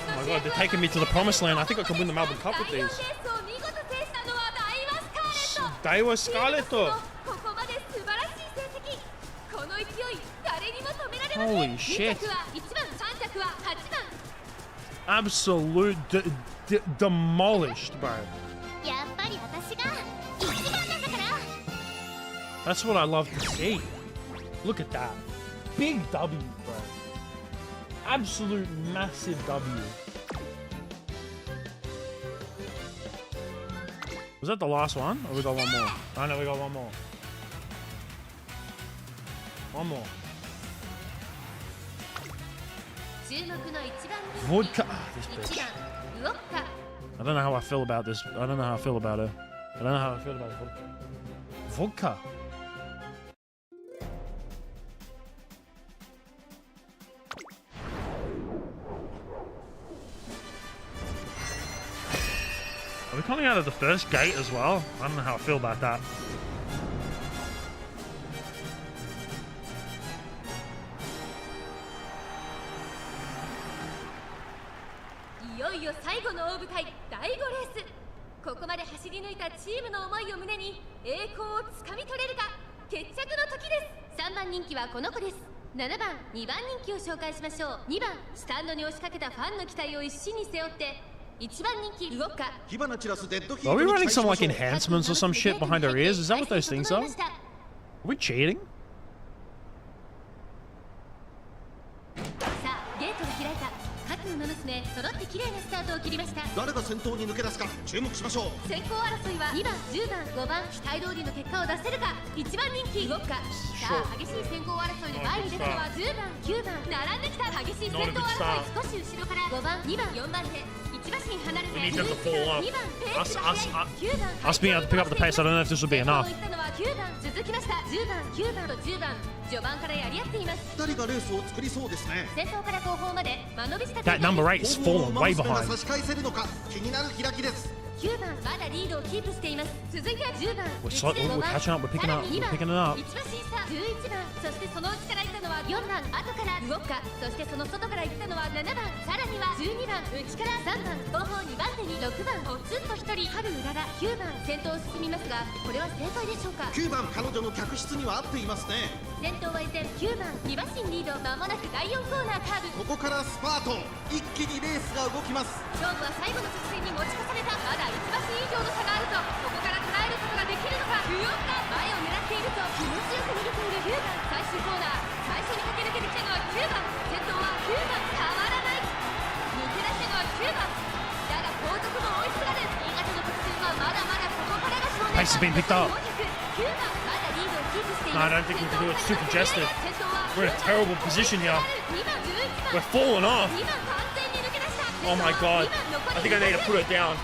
[SPEAKER 1] Oh my god, they're taking me to the promised land. I think I can win the Melbourne Cup with these. Daiwa Scarlet. Holy shit. Absolute demolished, bro. That's what I love to see. Look at that. Big W, bro. Absolute massive W. Was that the last one? Or we got one more? Oh no, we got one more. One more. Vodka. This bitch. I don't know how I feel about this. I don't know how I feel about her. I don't know how I feel about vodka. Vodka. Are we coming out of the first gate as well? I don't know how I feel about that. Are we running some like enhancements or some shit behind our ears? Is that what those things are? Are we cheating?
[SPEAKER 7] 娘揃って綺麗なスタートを切りました。
[SPEAKER 5] 誰が先頭に抜け出すか注目しましょう。
[SPEAKER 7] 先行争いは2番、10番、5番、期待通りの結果を出せるか。1番人気動くか。さあ激しい先行争いで前に出たのは10番、9番、並んできた。激しい先行争い、少し後ろから5番、2番、4番手1馬身離れて11番、2番、ペースが速い。9番、
[SPEAKER 1] Us being able to pick up the pace, I don't know if this will be enough.
[SPEAKER 7] 9番続きました。10番、9番と10番序盤からやり合っています。
[SPEAKER 5] 2人がレースを作りそうですね。
[SPEAKER 7] 先頭から後方まで間延びした
[SPEAKER 1] That number 8 is fallen way
[SPEAKER 5] 差
[SPEAKER 1] behind.
[SPEAKER 5] し返せるのか気になる開きです。
[SPEAKER 7] 9番まだリードをキープしています。続いて10番
[SPEAKER 1] We're catching up, we're picking up, we're picking it up.
[SPEAKER 7] 1馬身差11番、そしてその内から行ったのは4番、後から動くか。そしてその外から行ったのは7番、さらには12番、内から3番、後方2番手に6番、ポツンと1人春うらら。9番先頭を進みますが、これは正解でしょうか。
[SPEAKER 5] 9番彼女の客室には合っていますね。
[SPEAKER 7] 先頭は依然9番、2馬身リード。間もなく第4コーナーカーブ。
[SPEAKER 5] ここからスパート、一気にレースが動きます。
[SPEAKER 7] 勝負は最後の直線に持ち越された。まだ1馬身以上の差があると、ここから捉えることができるのか。不要か。前を狙っていると気持ちよく逃げている9番。最終コーナー最初に駆け抜けてきたのは9番。先頭は9番、変わらない。抜け出したのは9番だが後続も追いすがる。新潟の直線はまだまだここからが正面。
[SPEAKER 1] Pace has been picked up.
[SPEAKER 7] 9番まだリードをキープしています。
[SPEAKER 1] No, I don't think we can do it. It's too congested. We're in a terrible position here. We're falling off. Oh my god. I think I need to put it down.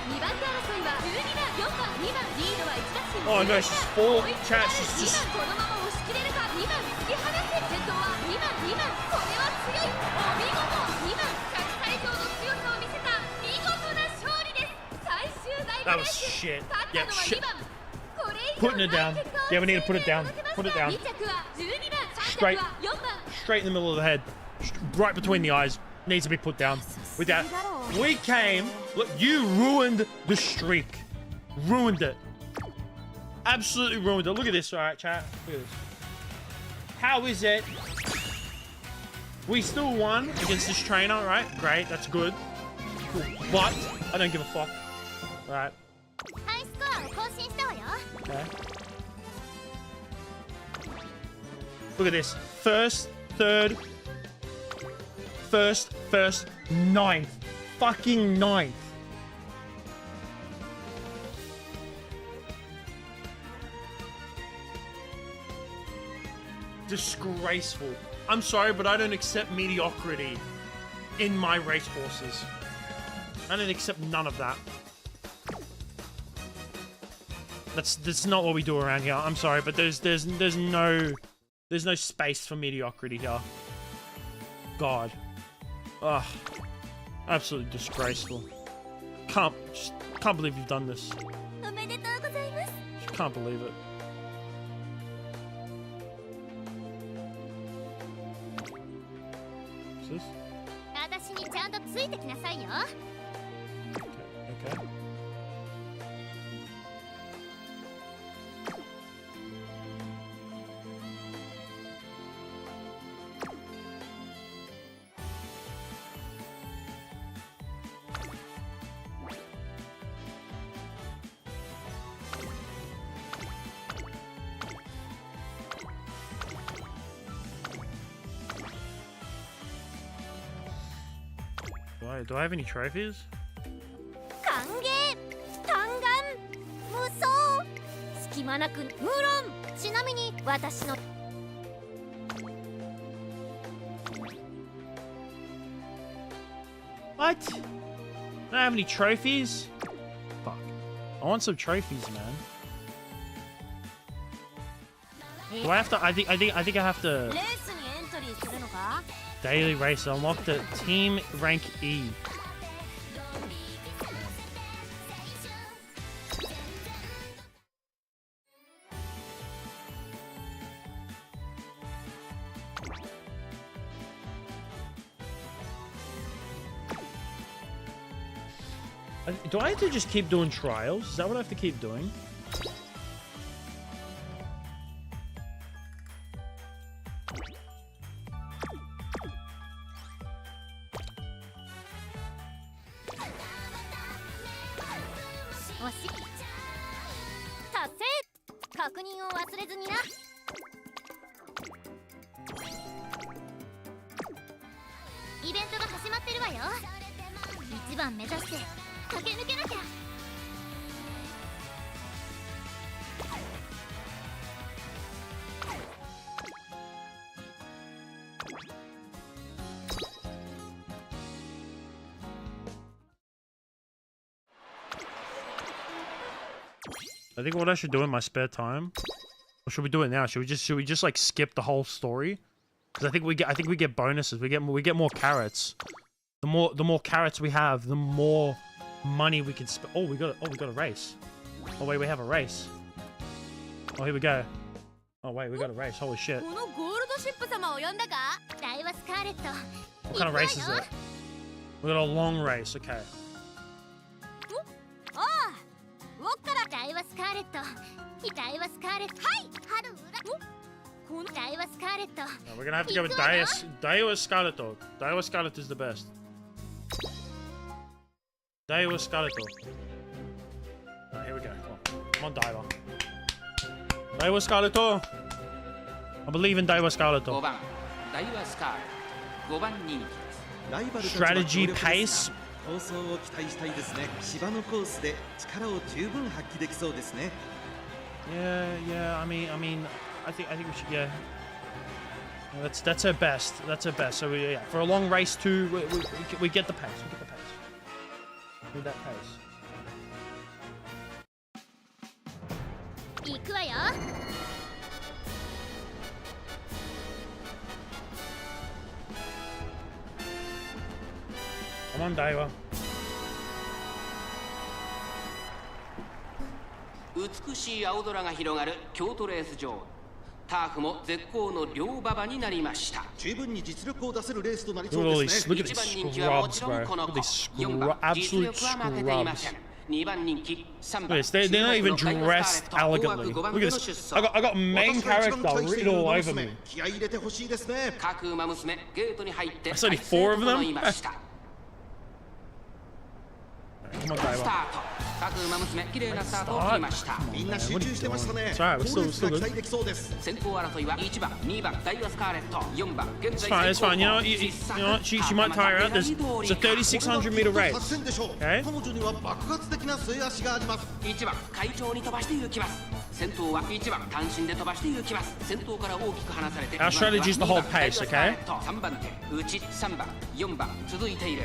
[SPEAKER 1] Oh no, she's full. Chat, she's just. That was shit. Yeah, shit. Putting it down. Yeah, we need to put it down. Put it down. Straight in the middle of the head. Right between the eyes. Needs to be put down. With that, we came. Look, you ruined the streak. Ruined it. Absolutely ruined it. Look at this, alright, chat. Look at this. How is it? We still won against this trainer, right? Great, that's good. Cool. But I don't give a fuck. Alright. Okay. Look at this. First, third, ninth. Fucking ninth. Disgraceful. I'm sorry, but I don't accept mediocrity in my racehorses. I don't accept none of that. That's not what we do around here. I'm sorry, but there's no space for mediocrity here. God. Ugh. Absolutely disgraceful. Can't believe you've done this. Just can't believe it. What's this? Okay. Do I have any trophies? What? Don't I have any trophies? Fuck. I want some trophies, man. Do I have to? I think I have to. Daily race. Unlock the team rank E. Do I have to just keep doing trials? Is that what I have to keep doing?
[SPEAKER 7] 1番目指して駆け抜けなきゃ。
[SPEAKER 1] I think what I should do in my spare time, or should we do it now? Should we just like skip the whole story? Because I think we get bonuses. We get more carrots. The more carrots we have, the more money we can spend. Oh, we got a race. Oh wait, we have a race. Oh, here we go. Oh wait, we got a race. Holy shit. What kind of race is it? We got a long race. Okay. We're gonna have to go with Daiwa Scarletto. Daiwa Scarletto is the best. Daiwa Scarletto. Alright, here we go. Come on, Daiwa. Daiwa Scarletto. I believe in Daiwa Scarletto. Strategy, pace.
[SPEAKER 9] 構想を期待したいですね。芝のコースで力を十分発揮できそうですね。
[SPEAKER 1] Yeah. I think we should. Yeah. That's her best. That's her best. So yeah, for a long race too, we get the pace. We get the pace. We need that pace.
[SPEAKER 7] 行くわよ。
[SPEAKER 1] Come on, Daiwa.
[SPEAKER 4] 美しい青空が広がる京都レース場。ターフも絶好の両馬場になりました。
[SPEAKER 9] 十分に実力を出せるレースとなりそうですね。
[SPEAKER 4] 一番人気はもちろんこの子。4番実力は負けていません。2番人気、3番
[SPEAKER 1] they're not even dressed elegantly. Look at this. I got main character written all over me.
[SPEAKER 9] 気合い入れてほしいですね。
[SPEAKER 4] 各馬娘ゲートに入って
[SPEAKER 1] That's only 4 of them. Come on, Daiwa.
[SPEAKER 4] 各馬娘綺麗なスタートを切りました。
[SPEAKER 9] みんな集中してましたね。
[SPEAKER 1] Sorry, we're still good.
[SPEAKER 9] 期待できそうです。
[SPEAKER 4] 先行争いは1番、2番、ダイワスカーレット、4番、現
[SPEAKER 1] It's
[SPEAKER 4] 在
[SPEAKER 1] fine. You know what? She might tire out. It's a 3,600 meter race. Okay.
[SPEAKER 9] 彼女には爆発的な末足があります。
[SPEAKER 4] 1番、快調に飛ばして行きます。先頭は1番、単身で飛ばして行きます。先頭から大きく離されて
[SPEAKER 1] Our strategy is to hold pace, okay?
[SPEAKER 4] 3番手、内3番、4番、続いている。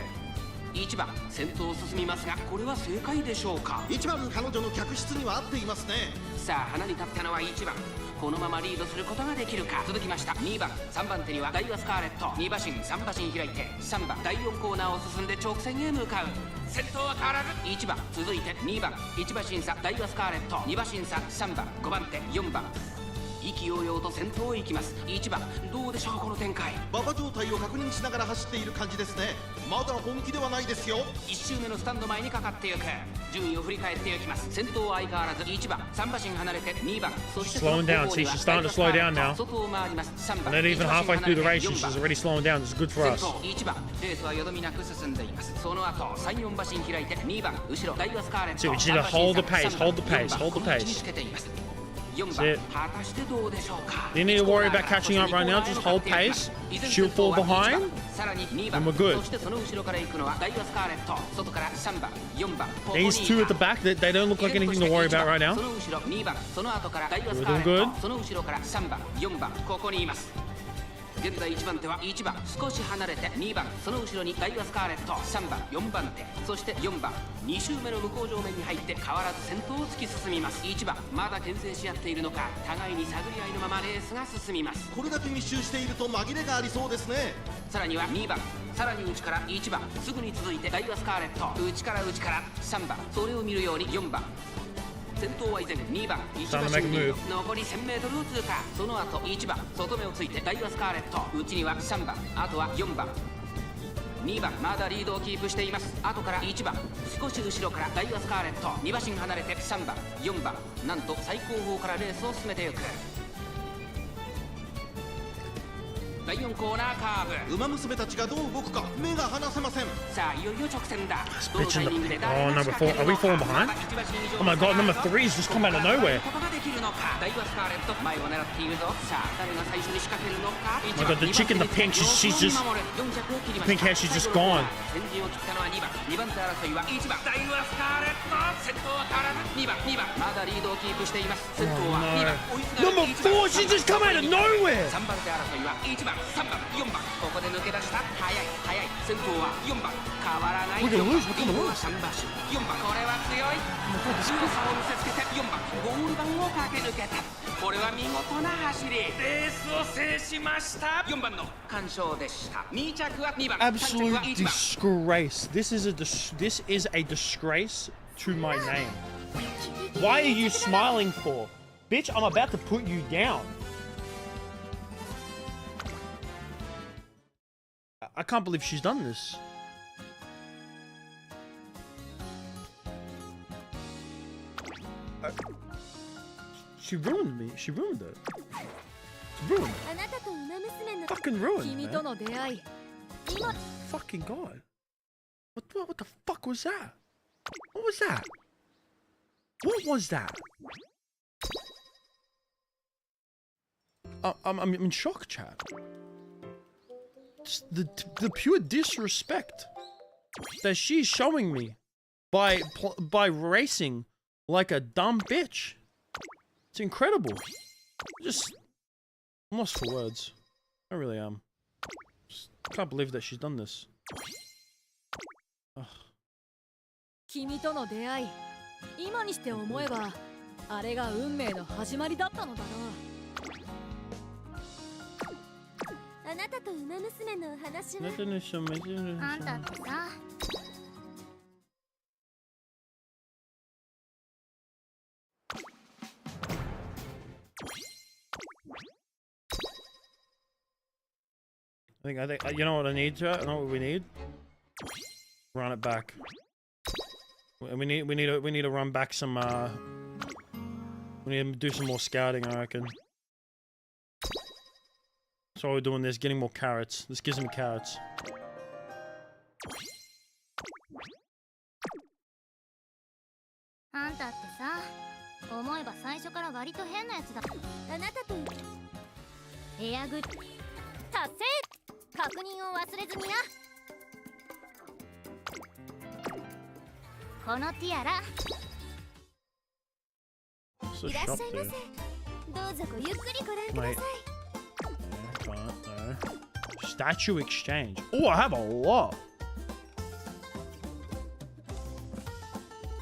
[SPEAKER 4] 1番先頭を進みますがこれは正解でしょうか。
[SPEAKER 9] 1番彼女の客室には合っていますね。
[SPEAKER 4] さあ花に立ったのは1番。このままリードすることができるか。続きました2番3番手にはダイワスカーレット。2馬身3馬身開いて3番第4コーナーを進んで直線へ向かう。先頭は変わらず1番続いて2番1馬身差ダイワスカーレット。2馬身差3番5番手4番意気揚々と先頭へ行きます。1番どうでしょうこの展開。
[SPEAKER 9] 馬場状態を確認しながら走っている感じですね。まだ本気ではないですよ。
[SPEAKER 4] 1周目のスタンド前にかかっていく。順位を振り返っていきます。先頭は相変わらず1番3馬身離れて2番そして
[SPEAKER 1] slowing down. See, she's starting to slow down now.
[SPEAKER 4] 外を回ります3番
[SPEAKER 1] Not even halfway through the race, she's already slowing down. This is good for us.
[SPEAKER 4] 1番レースはよどみなく進んでいます。その後3、4馬身開いて2番後ろダイワスカーレット。
[SPEAKER 1] See, we just need to hold the pace, hold the pace, hold the pace. That's it. You need to worry about catching up right now. Just hold pace. She'll fall behind, and we're good. These two at the back, they don't look like anything to worry about right now. We're doing good.
[SPEAKER 4] 現在1番手は1番少し離れて2番その後ろにダイワスカーレット3番4番手そして4番2周目の向こう上面に入って変わらず先頭を突き進みます。1番まだ牽制し合っているのか互いに探り合いのままレースが進みます。
[SPEAKER 9] これだけ密集していると紛れがありそうですね。
[SPEAKER 4] さらには2番さらに内から1番すぐに続いてダイワスカーレット内から3番それを見るように4番先頭は依然2番1馬身に残り 1000m を通過。その後1番外目をついてダイワスカーレット内には3番あとは4番2番まだリードをキープしています。後から1番少し後ろからダイワスカーレット2馬身離れて3番4番なんと最後方からレースを進めていく。
[SPEAKER 5] 第4コーナーカーブ。
[SPEAKER 9] 馬娘たちがどう動くか目が離せません。
[SPEAKER 5] さあいよいよ直線だ。
[SPEAKER 1] Bitch in the... Oh, number 4. Are we falling behind? Oh my god, number 3 has just come out of nowhere.
[SPEAKER 5] ことができるのか。ダイワスカーレット前を狙っているぞ。さあ誰が最初に仕掛けるのか。
[SPEAKER 1] Oh my god, the chick in the pink, she's just... Pink hair, she's just gone.
[SPEAKER 5] 先陣を切ったのは2番。2番手争いは1番。ダイワスカーレット。先頭は変わらず2番。2番。まだリードをキープしています。先頭は2番。
[SPEAKER 1] Number 4, she just come out of nowhere.
[SPEAKER 5] 3番手争いは1番。3番。4番。ここで抜け出した。速い速い。先頭は4番。変わらない。4番。3番。4番。これは強い。強さを見せつけて4番。ゴール板を駆け抜けた。これは見事な走り。レースを制しました。4番の完勝でした。2着は2番。
[SPEAKER 1] Absolute disgrace. This is a disgrace to my name. Why are you smiling for? Bitch, I'm about to put you down. I can't believe she's done this. She ruined me. She ruined it. She ruined it. Fucking ruined, man. Fucking god. What the fuck was that? What was that? What was that? I'm in shock, chat. Just the pure disrespect that she's showing me by racing like a dumb bitch. It's incredible. I'm lost for words. I really am. Just can't believe that she's done this. Ugh.
[SPEAKER 7] 君との出会い、今にして思えばあれが運命の始まりだったのだろう。あなたと馬娘のお話はあんたってさ。
[SPEAKER 1] I think, you know what I need, chat? You know what we need? Run it back. We need to run back some, we need to do some more scouting, I reckon. So we're doing this, getting more carrots. This gives them carrots.
[SPEAKER 7] あんたってさ、思えば最初から割と変なやつだ。あなたとエアグッ達成。確認を忘れずにな。このティアラ。いらっしゃいませ。どうぞごゆっくりご覧ください。
[SPEAKER 1] Statue exchange. Oh, I have a lot.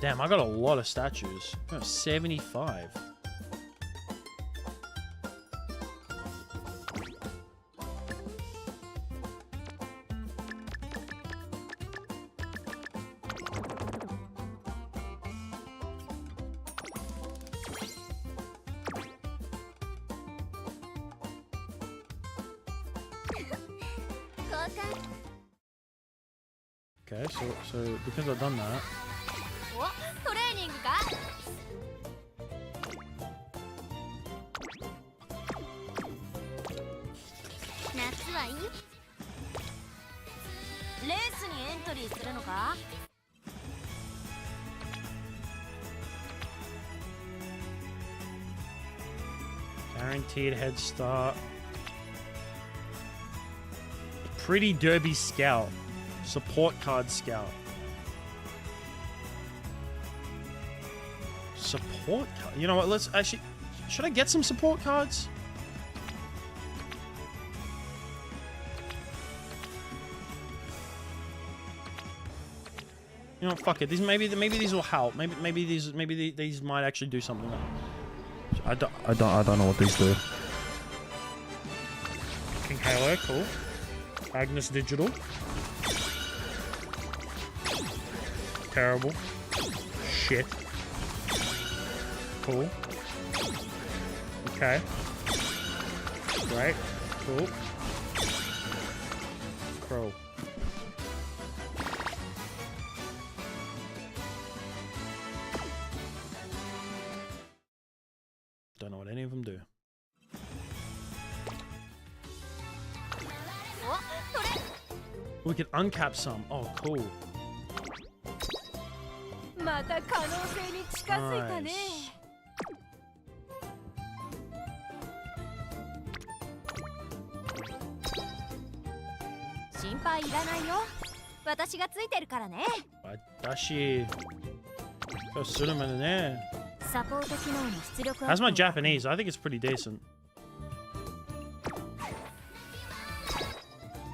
[SPEAKER 1] Damn, I got a lot of statues. I have 75. Okay, so because I've done that.
[SPEAKER 7] トレーニングか？夏はいい？レースにエントリーするのか
[SPEAKER 1] ？Guaranteed head start. Pretty Derby Scout. Support card scout. Support card? You know what, let's actually... Should I get some support cards? You know what, fuck it. Maybe these will help. Maybe these might actually do something. I don't know what these do. King Halo, cool. Agnes Digital. Terrible. Shit. Cool. Okay. Great. Cool. Crow. Don't know what any of them do. We can uncap some. Oh, cool.
[SPEAKER 7] また可能性に近づいたね。心配いらないよ。私がついてるからね。
[SPEAKER 1] 私。そうするまでね。
[SPEAKER 7] サポート機能の出力。
[SPEAKER 1] How's my Japanese? I think it's pretty decent.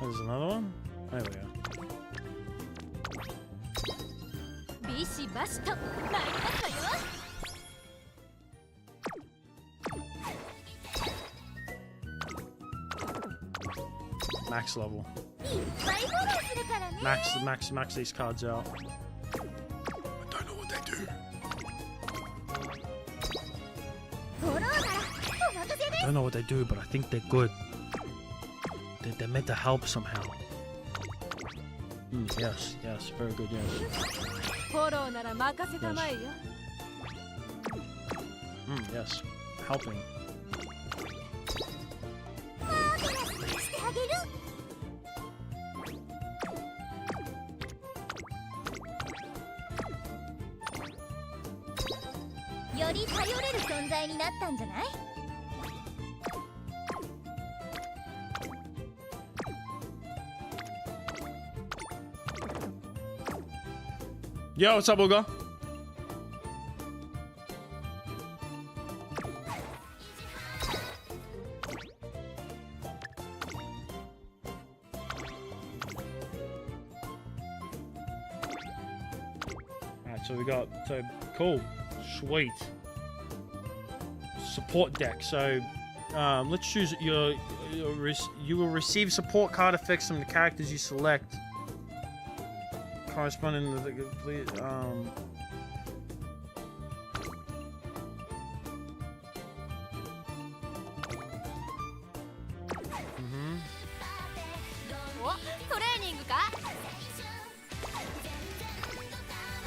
[SPEAKER 1] There's another one. There we go.
[SPEAKER 7] ビシバシと参りますわよ。
[SPEAKER 1] Max level.
[SPEAKER 7] いっぱいフォローするからね。
[SPEAKER 1] Max these cards out. I don't know what they do.
[SPEAKER 7] フォローならお任せです。
[SPEAKER 1] I don't know what they do, but I think they're good. They're meant to help somehow. Yes, very good, yes.
[SPEAKER 7] フォローなら任せたまえよ。
[SPEAKER 1] Yes, helping.
[SPEAKER 7] マーベラスにしてあげる。より頼れる存在になったんじゃない？
[SPEAKER 1] Yo, what's up, Uga? Alright, so we got, so cool, sweet. Support deck. So, let's choose you will receive support card effects from the characters you select. Corresponding to the complete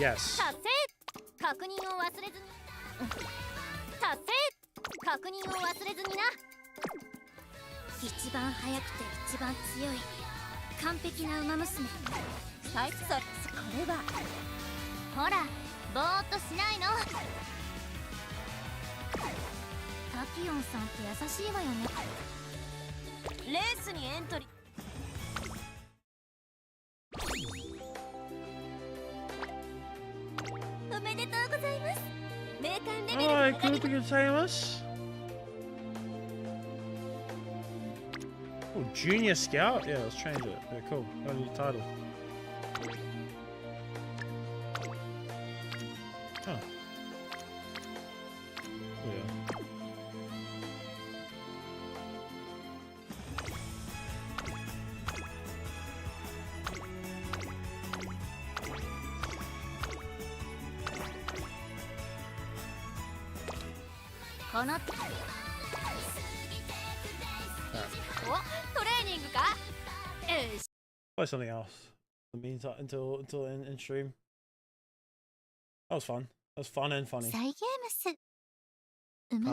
[SPEAKER 1] Yes.
[SPEAKER 7] 達成。確認を忘れずに。達成。確認を忘れずにな。一番速くて一番強い完璧な馬娘。はい、これは。ほら、ぼーっとしないの。タキオンさんって優しいわよね。レースにエントリー。おめでとうございます。名鑑レベル。
[SPEAKER 1] Alright, cool to gozaimasu. Oh, Junior Scout? Yeah, let's change it. Yeah, cool. Got a new title. Huh. Oh, yeah. Play something else. In the meantime, until in stream. That was fun. That was fun and funny. No,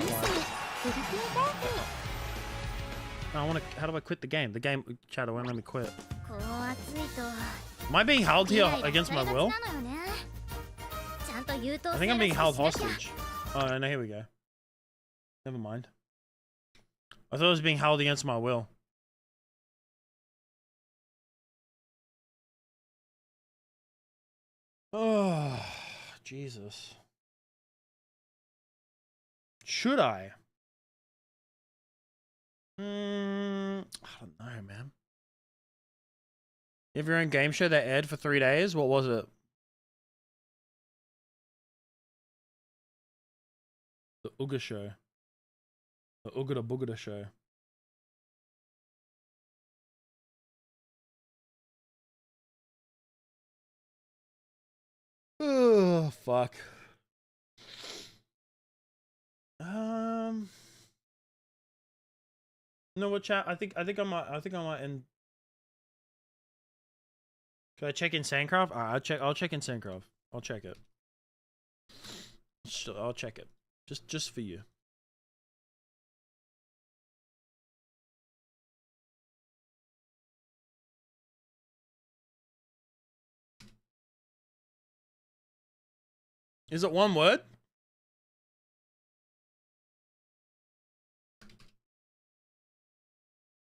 [SPEAKER 1] I want to. How do I quit the game? The game, chat, won't let me quit. Am I being held here against my will? I think I'm being held hostage. Oh no, here we go. Never mind. I thought I was being held against my will. Oh, Jesus. Should I? I don't know, man. You have your own game show that aired for 3 days? What was it? The Uga show. The Ugada Boogada show. Oh, fuck. You know what, chat? I think I might end. Should I check in Sandcraft? Alright, I'll check in Sandcraft. I'll check it. I'll check it. Just for you. Is it one word?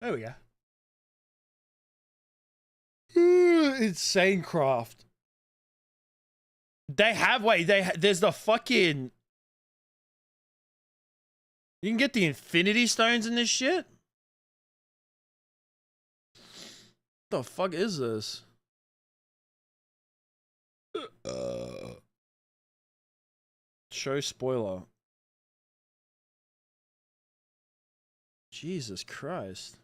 [SPEAKER 1] There we go. Insane craft. They have, wait, there's the fucking... You can get the Infinity Stones in this shit? What the fuck is this? Show spoiler. Jesus Christ.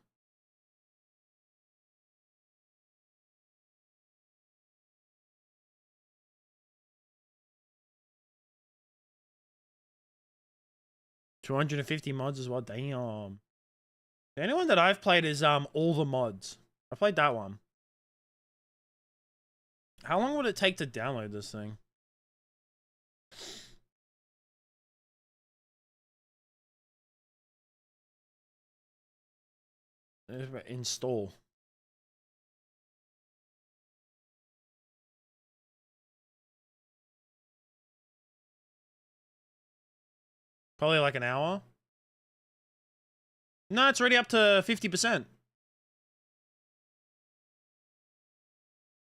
[SPEAKER 1] $250 mods as well. Damn. The only one that I've played is all the mods. I played that one. How long would it take to download this thing? Install. Probably like an hour. No, it's already up to 50%.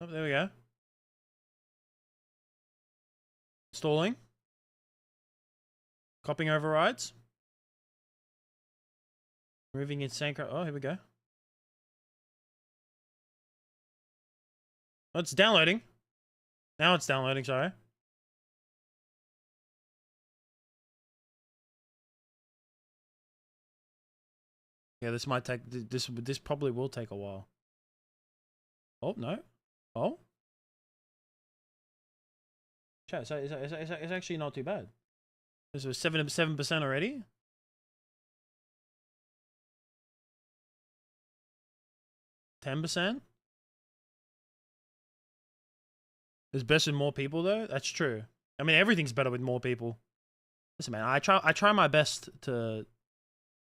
[SPEAKER 1] Oh, there we go. Installing. Copying overrides. Moving insane. Oh, here we go. Oh, it's downloading. Now it's downloading, sorry. Yeah, this might take, this probably will take a while. Oh, no. Oh. Chat, so it's actually not too bad. This was 7% already. 10%. It's best with more people though. That's true. I mean, everything's better with more people. Listen, man, I try my best to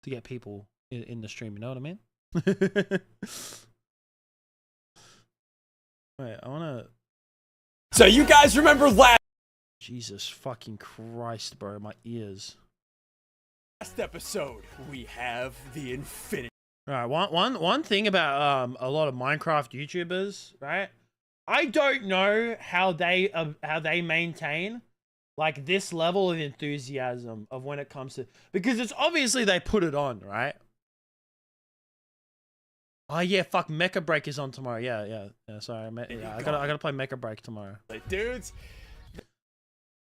[SPEAKER 1] get people in the stream. You know what I mean? Wait, I wanna.
[SPEAKER 3] So you guys remember last
[SPEAKER 1] Jesus fucking Christ, bro, my ears.
[SPEAKER 3] episode? We have the Infinity.
[SPEAKER 1] Right, one thing about a lot of Minecraft YouTubers, right? I don't know how they maintain like this level of enthusiasm of when it comes to, because it's obviously they put it on, right? Oh yeah, fuck, Mecha Break is on tomorrow. Yeah. Sorry, I gotta play Mecha Break tomorrow.
[SPEAKER 3] Dudes,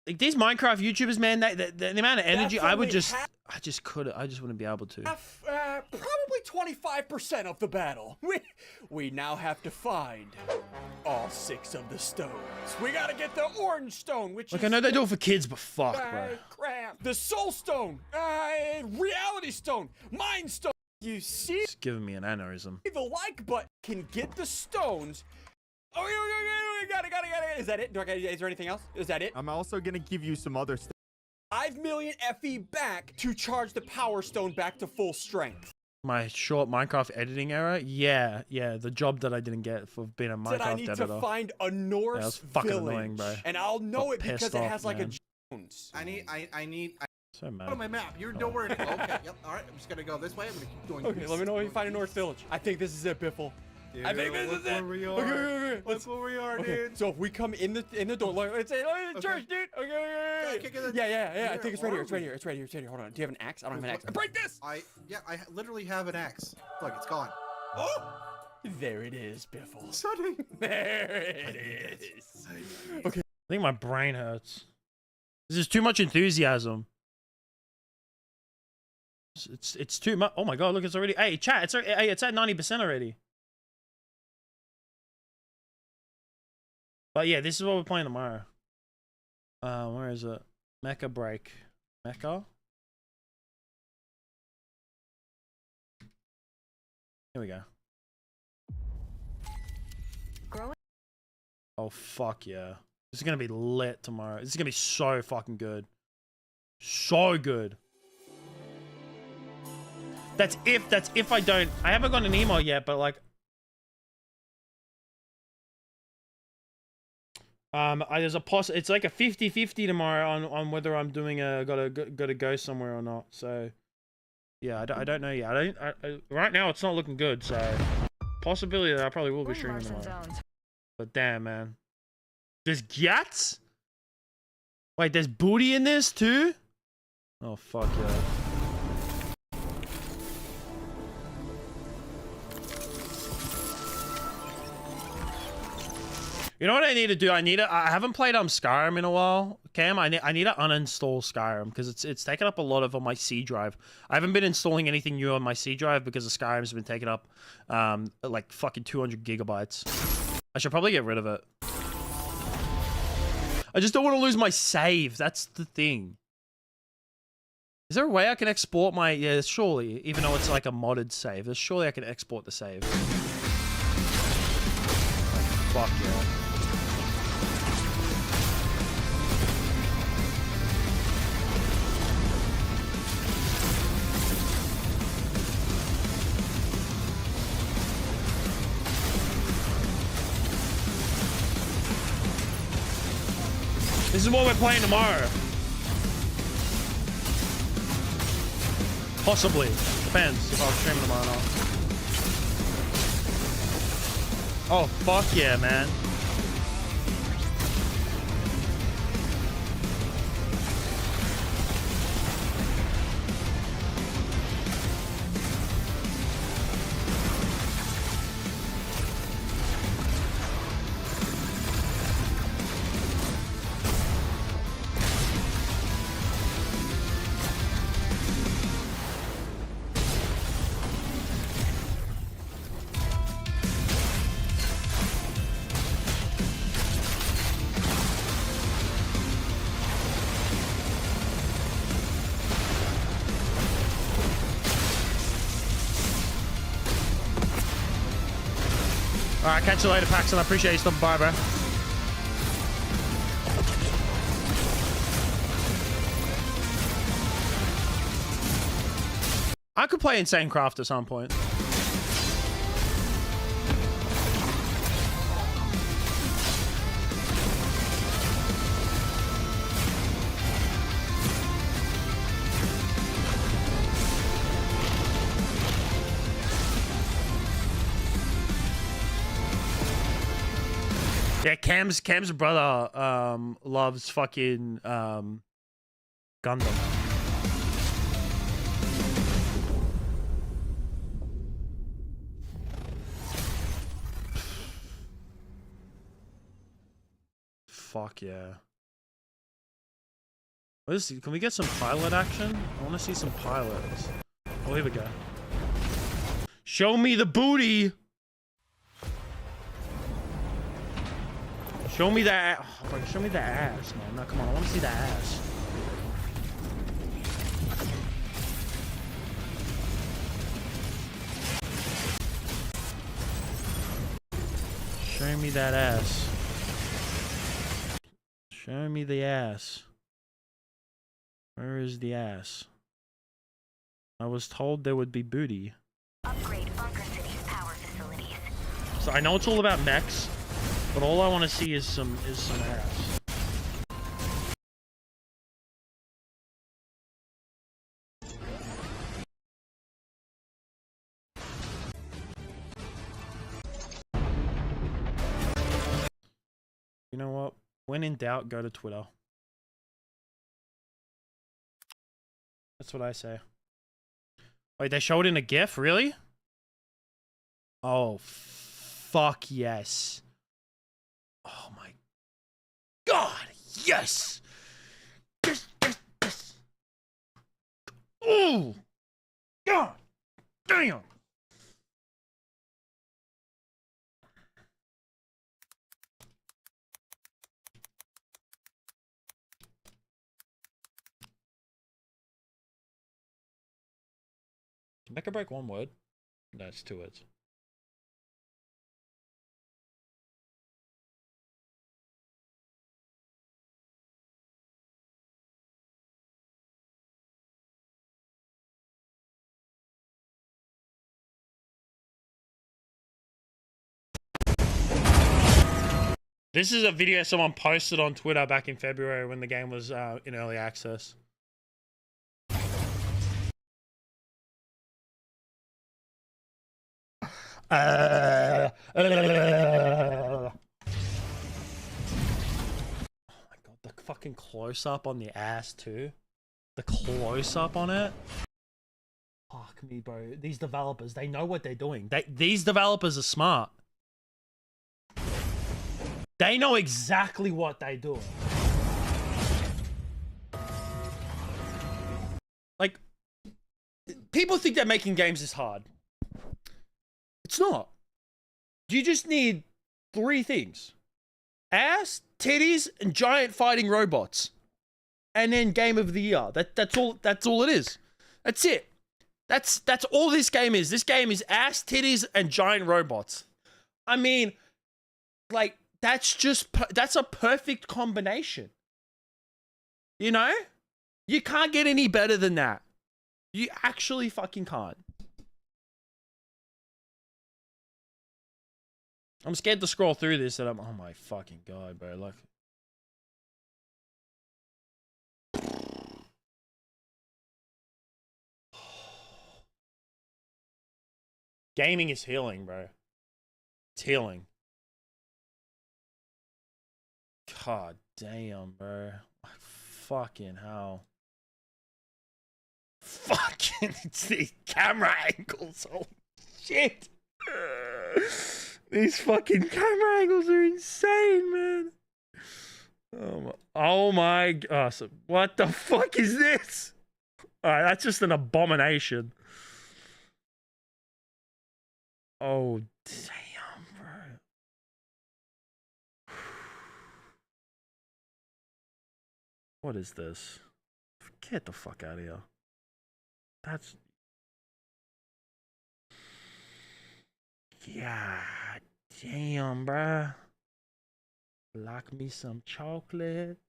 [SPEAKER 1] like these Minecraft YouTubers, man, the amount of energy I just wouldn't be able to.
[SPEAKER 3] Probably 25% of the battle. We now have to find all 6 of the stones. We gotta get the orange stone, which
[SPEAKER 1] like
[SPEAKER 3] is
[SPEAKER 1] I know they do it for kids, but fuck, bro.
[SPEAKER 3] Crap. The soul stone, reality stone, mind stone. You see?
[SPEAKER 1] It's giving me an aneurysm.
[SPEAKER 3] The like button can get the stones. Oh, we got it. Is that it? Is there anything else? Is that it?
[SPEAKER 10] I'm also gonna give you some other stuff.
[SPEAKER 3] 5 million FE back to charge the power stone back to full strength.
[SPEAKER 1] My short Minecraft editing error? Yeah, the job that I didn't get for being a Minecraft editor.
[SPEAKER 3] I need to find a Norse
[SPEAKER 1] that was fucking
[SPEAKER 3] village,
[SPEAKER 1] annoying, bro.
[SPEAKER 3] And I'll know it because it has like a Jones.
[SPEAKER 10] I need.
[SPEAKER 1] So mad.
[SPEAKER 10] Put on my map. Don't worry. Okay. Yep. All right. I'm just gonna go this way. I'm gonna keep going.
[SPEAKER 3] Okay. Let me know when you find a Norse village. I think this is it, Biffle.
[SPEAKER 10] Dude,
[SPEAKER 3] I think this is it. Okay.
[SPEAKER 10] Look where we are, dude.
[SPEAKER 3] So if we come in the door, let's say, oh, the church, dude. Okay. Yeah. I think it's right here. It's right here. Hold on. Do you have an axe? I don't have an axe. Break this.
[SPEAKER 10] I literally have an axe. Look, it's gone.
[SPEAKER 3] Oh. There it is, Biffle. There it is. Okay.
[SPEAKER 1] I think my brain hurts. This is too much enthusiasm. It's too much. Oh my god, look, it's already. Hey, chat, it's at 90% already. But yeah, this is what we're playing tomorrow. Where is it? Mecha Break. Mecha? Here we go. Oh fuck yeah. This is gonna be lit tomorrow. This is gonna be so fucking good. So good. That's if I don't. I haven't got an email yet, but like There's a it's like a 50-50 tomorrow on whether I'm doing gotta go somewhere or not. So yeah, I don't know yet. I right now it's not looking good. So possibility that I probably will be streaming tomorrow. But damn, man, there's Gyats. Wait, there's booty in this too. Oh fuck yeah. You know what I need to do? I haven't played Skyrim in a while, Cam. I need to uninstall Skyrim because it's taken up a lot of on my C drive. I haven't been installing anything new on my C drive because the Skyrim's been taking up like fucking 200 gigabytes. I should probably get rid of it. I just don't want to lose my save. That's the thing. Is there a way I can export my... Yeah, surely. Even though it's like a modded save. Surely I can export the save. Fuck yeah. This is what we're playing tomorrow. Possibly. Depends if I'll stream tomorrow or not. Oh, fuck yeah, man. Alright, catch you later, Paxton. I appreciate you stopping by, bro. I could play Insane Craft at some point. Yeah, Cam's brother loves fucking Gundam. Fuck yeah. Can we get some pilot action? I want to see some pilots. Oh, here we go. Show me the booty! Show me that. Oh, show me the ass, man. No, come on. I want to see the ass. Show me that ass. Show me the ass. Where is the ass? I was told there would be booty. Upgrade Bunker City's power facilities. So I know it's all about mechs. But all I want to see is some ass. You know what? When in doubt, go to Twitter. That's what I say. Wait, they showed it in a GIF? Really? Oh, fuck yes. Oh my God, yes! Yes, yes, yes! Oh! God! Damn! Can Mecha break one word? No, it's 2 words. This is a video someone posted on Twitter back in February when the game was in early access. Oh my god, the fucking close-up on the ass too. The close-up on it. Fuck me, bro. These developers, they know what they're doing. These developers are smart. They know exactly what they're doing. Like, people think that making games is hard. It's not. You just need 3 things. Ass, titties, and giant fighting robots. And then game of the year. That's all it is. That's it. That's all this game is. This game is ass, titties, and giant robots. I mean, like, that's a perfect combination. You know? You can't get any better than that. You actually fucking can't. I'm scared to scroll through this and oh my fucking god, bro. Like, gaming is healing, bro. It's healing. God damn, bro. Fucking hell. Fucking, it's the camera angles. Oh, shit. These fucking camera angles are insane, man. Oh my god. So what the fuck is this? Alright, that's just an abomination. Oh, damn, bro. What is this? Get the fuck out of here. That's... God damn, bruh. Lock me some chocolate.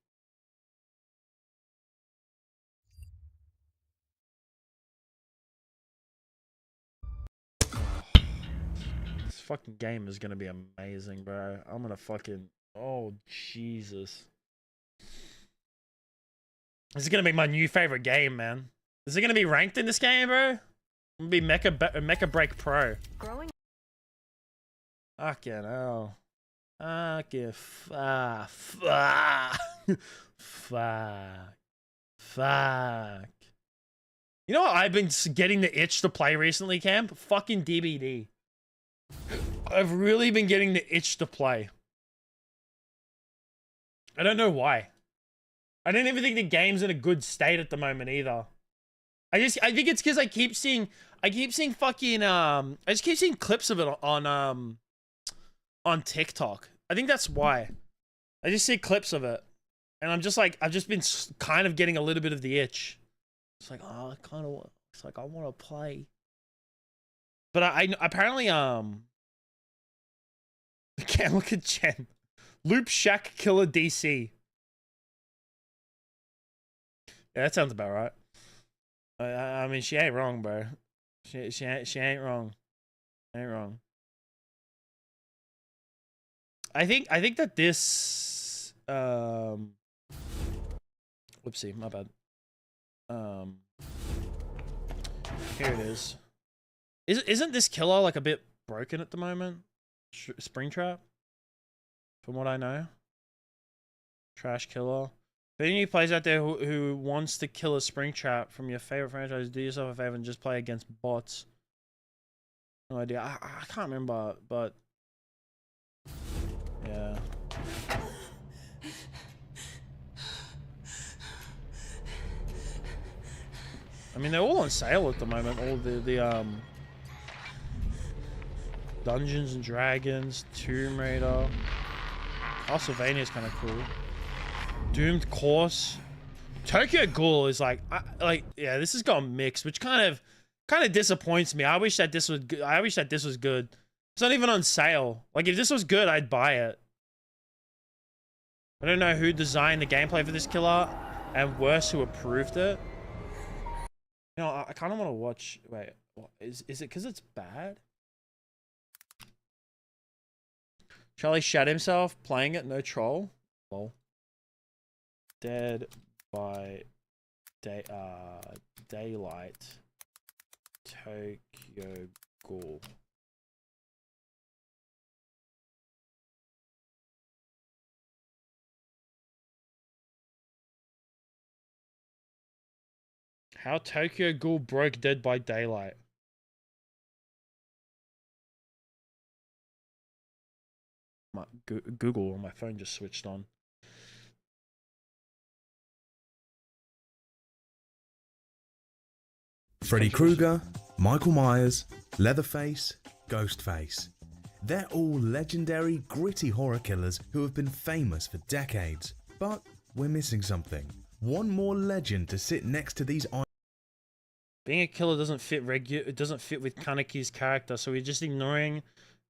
[SPEAKER 1] This fucking game is gonna be amazing, bro. I'm gonna fucking... Oh, Jesus. This is gonna be my new favorite game, man. Is it gonna be ranked in this game, bro? I'm gonna be Mecha Break Pro.
[SPEAKER 11] Growing.
[SPEAKER 1] Fucking hell. Fucking fuck. Fuck. You know what I've been getting the itch to play recently, Camp? Fucking DBD. I've really been getting the itch to play. I don't know why. I don't even think the game's in a good state at the moment either. I think it's because I keep seeing fucking I just keep seeing clips of it on TikTok. I think that's why. I just see clips of it, and I'm just like, I've just been kind of getting a little bit of the itch. It's like, oh, it's like I want to play. But I apparently can't look at Jen. Loop Shack Killer DC. Yeah, that sounds about right. I mean, she ain't wrong, bro. She ain't wrong. Ain't wrong. I think that this whoopsie, my bad. Here it is. Isn't this killer like a bit broken at the moment? Springtrap, from what I know. Trash killer. If any of you players out there who wants to kill a Springtrap from your favorite franchise, do yourself a favor and just play against bots. No idea. I can't remember, but yeah. I mean, they're all on sale at the moment. All the Dungeons and Dragons, Tomb Raider, Castlevania is kind of cool. Doomed Course, Tokyo Ghoul is like yeah, this has gone mixed, which kind of disappoints me. I wish that this was good. It's not even on sale. Like, if this was good, I'd buy it. I don't know who designed the gameplay for this killer, and worse, who approved it. You know, I kind of want to watch. Wait, is it because it's bad? Charlie shat himself playing it. No troll. Lol. Dead by Daylight. Tokyo Ghoul. How Tokyo Ghoul broke Dead by Daylight. My Google on my phone just switched on.
[SPEAKER 6] Freddy Krueger, Michael Myers, Leatherface, Ghostface. They're all legendary, gritty horror killers who have been famous for decades. But we're missing something. One more legend to sit next to these.
[SPEAKER 1] Being a killer doesn't fit it doesn't fit with Kaneki's character, so we're just ignoring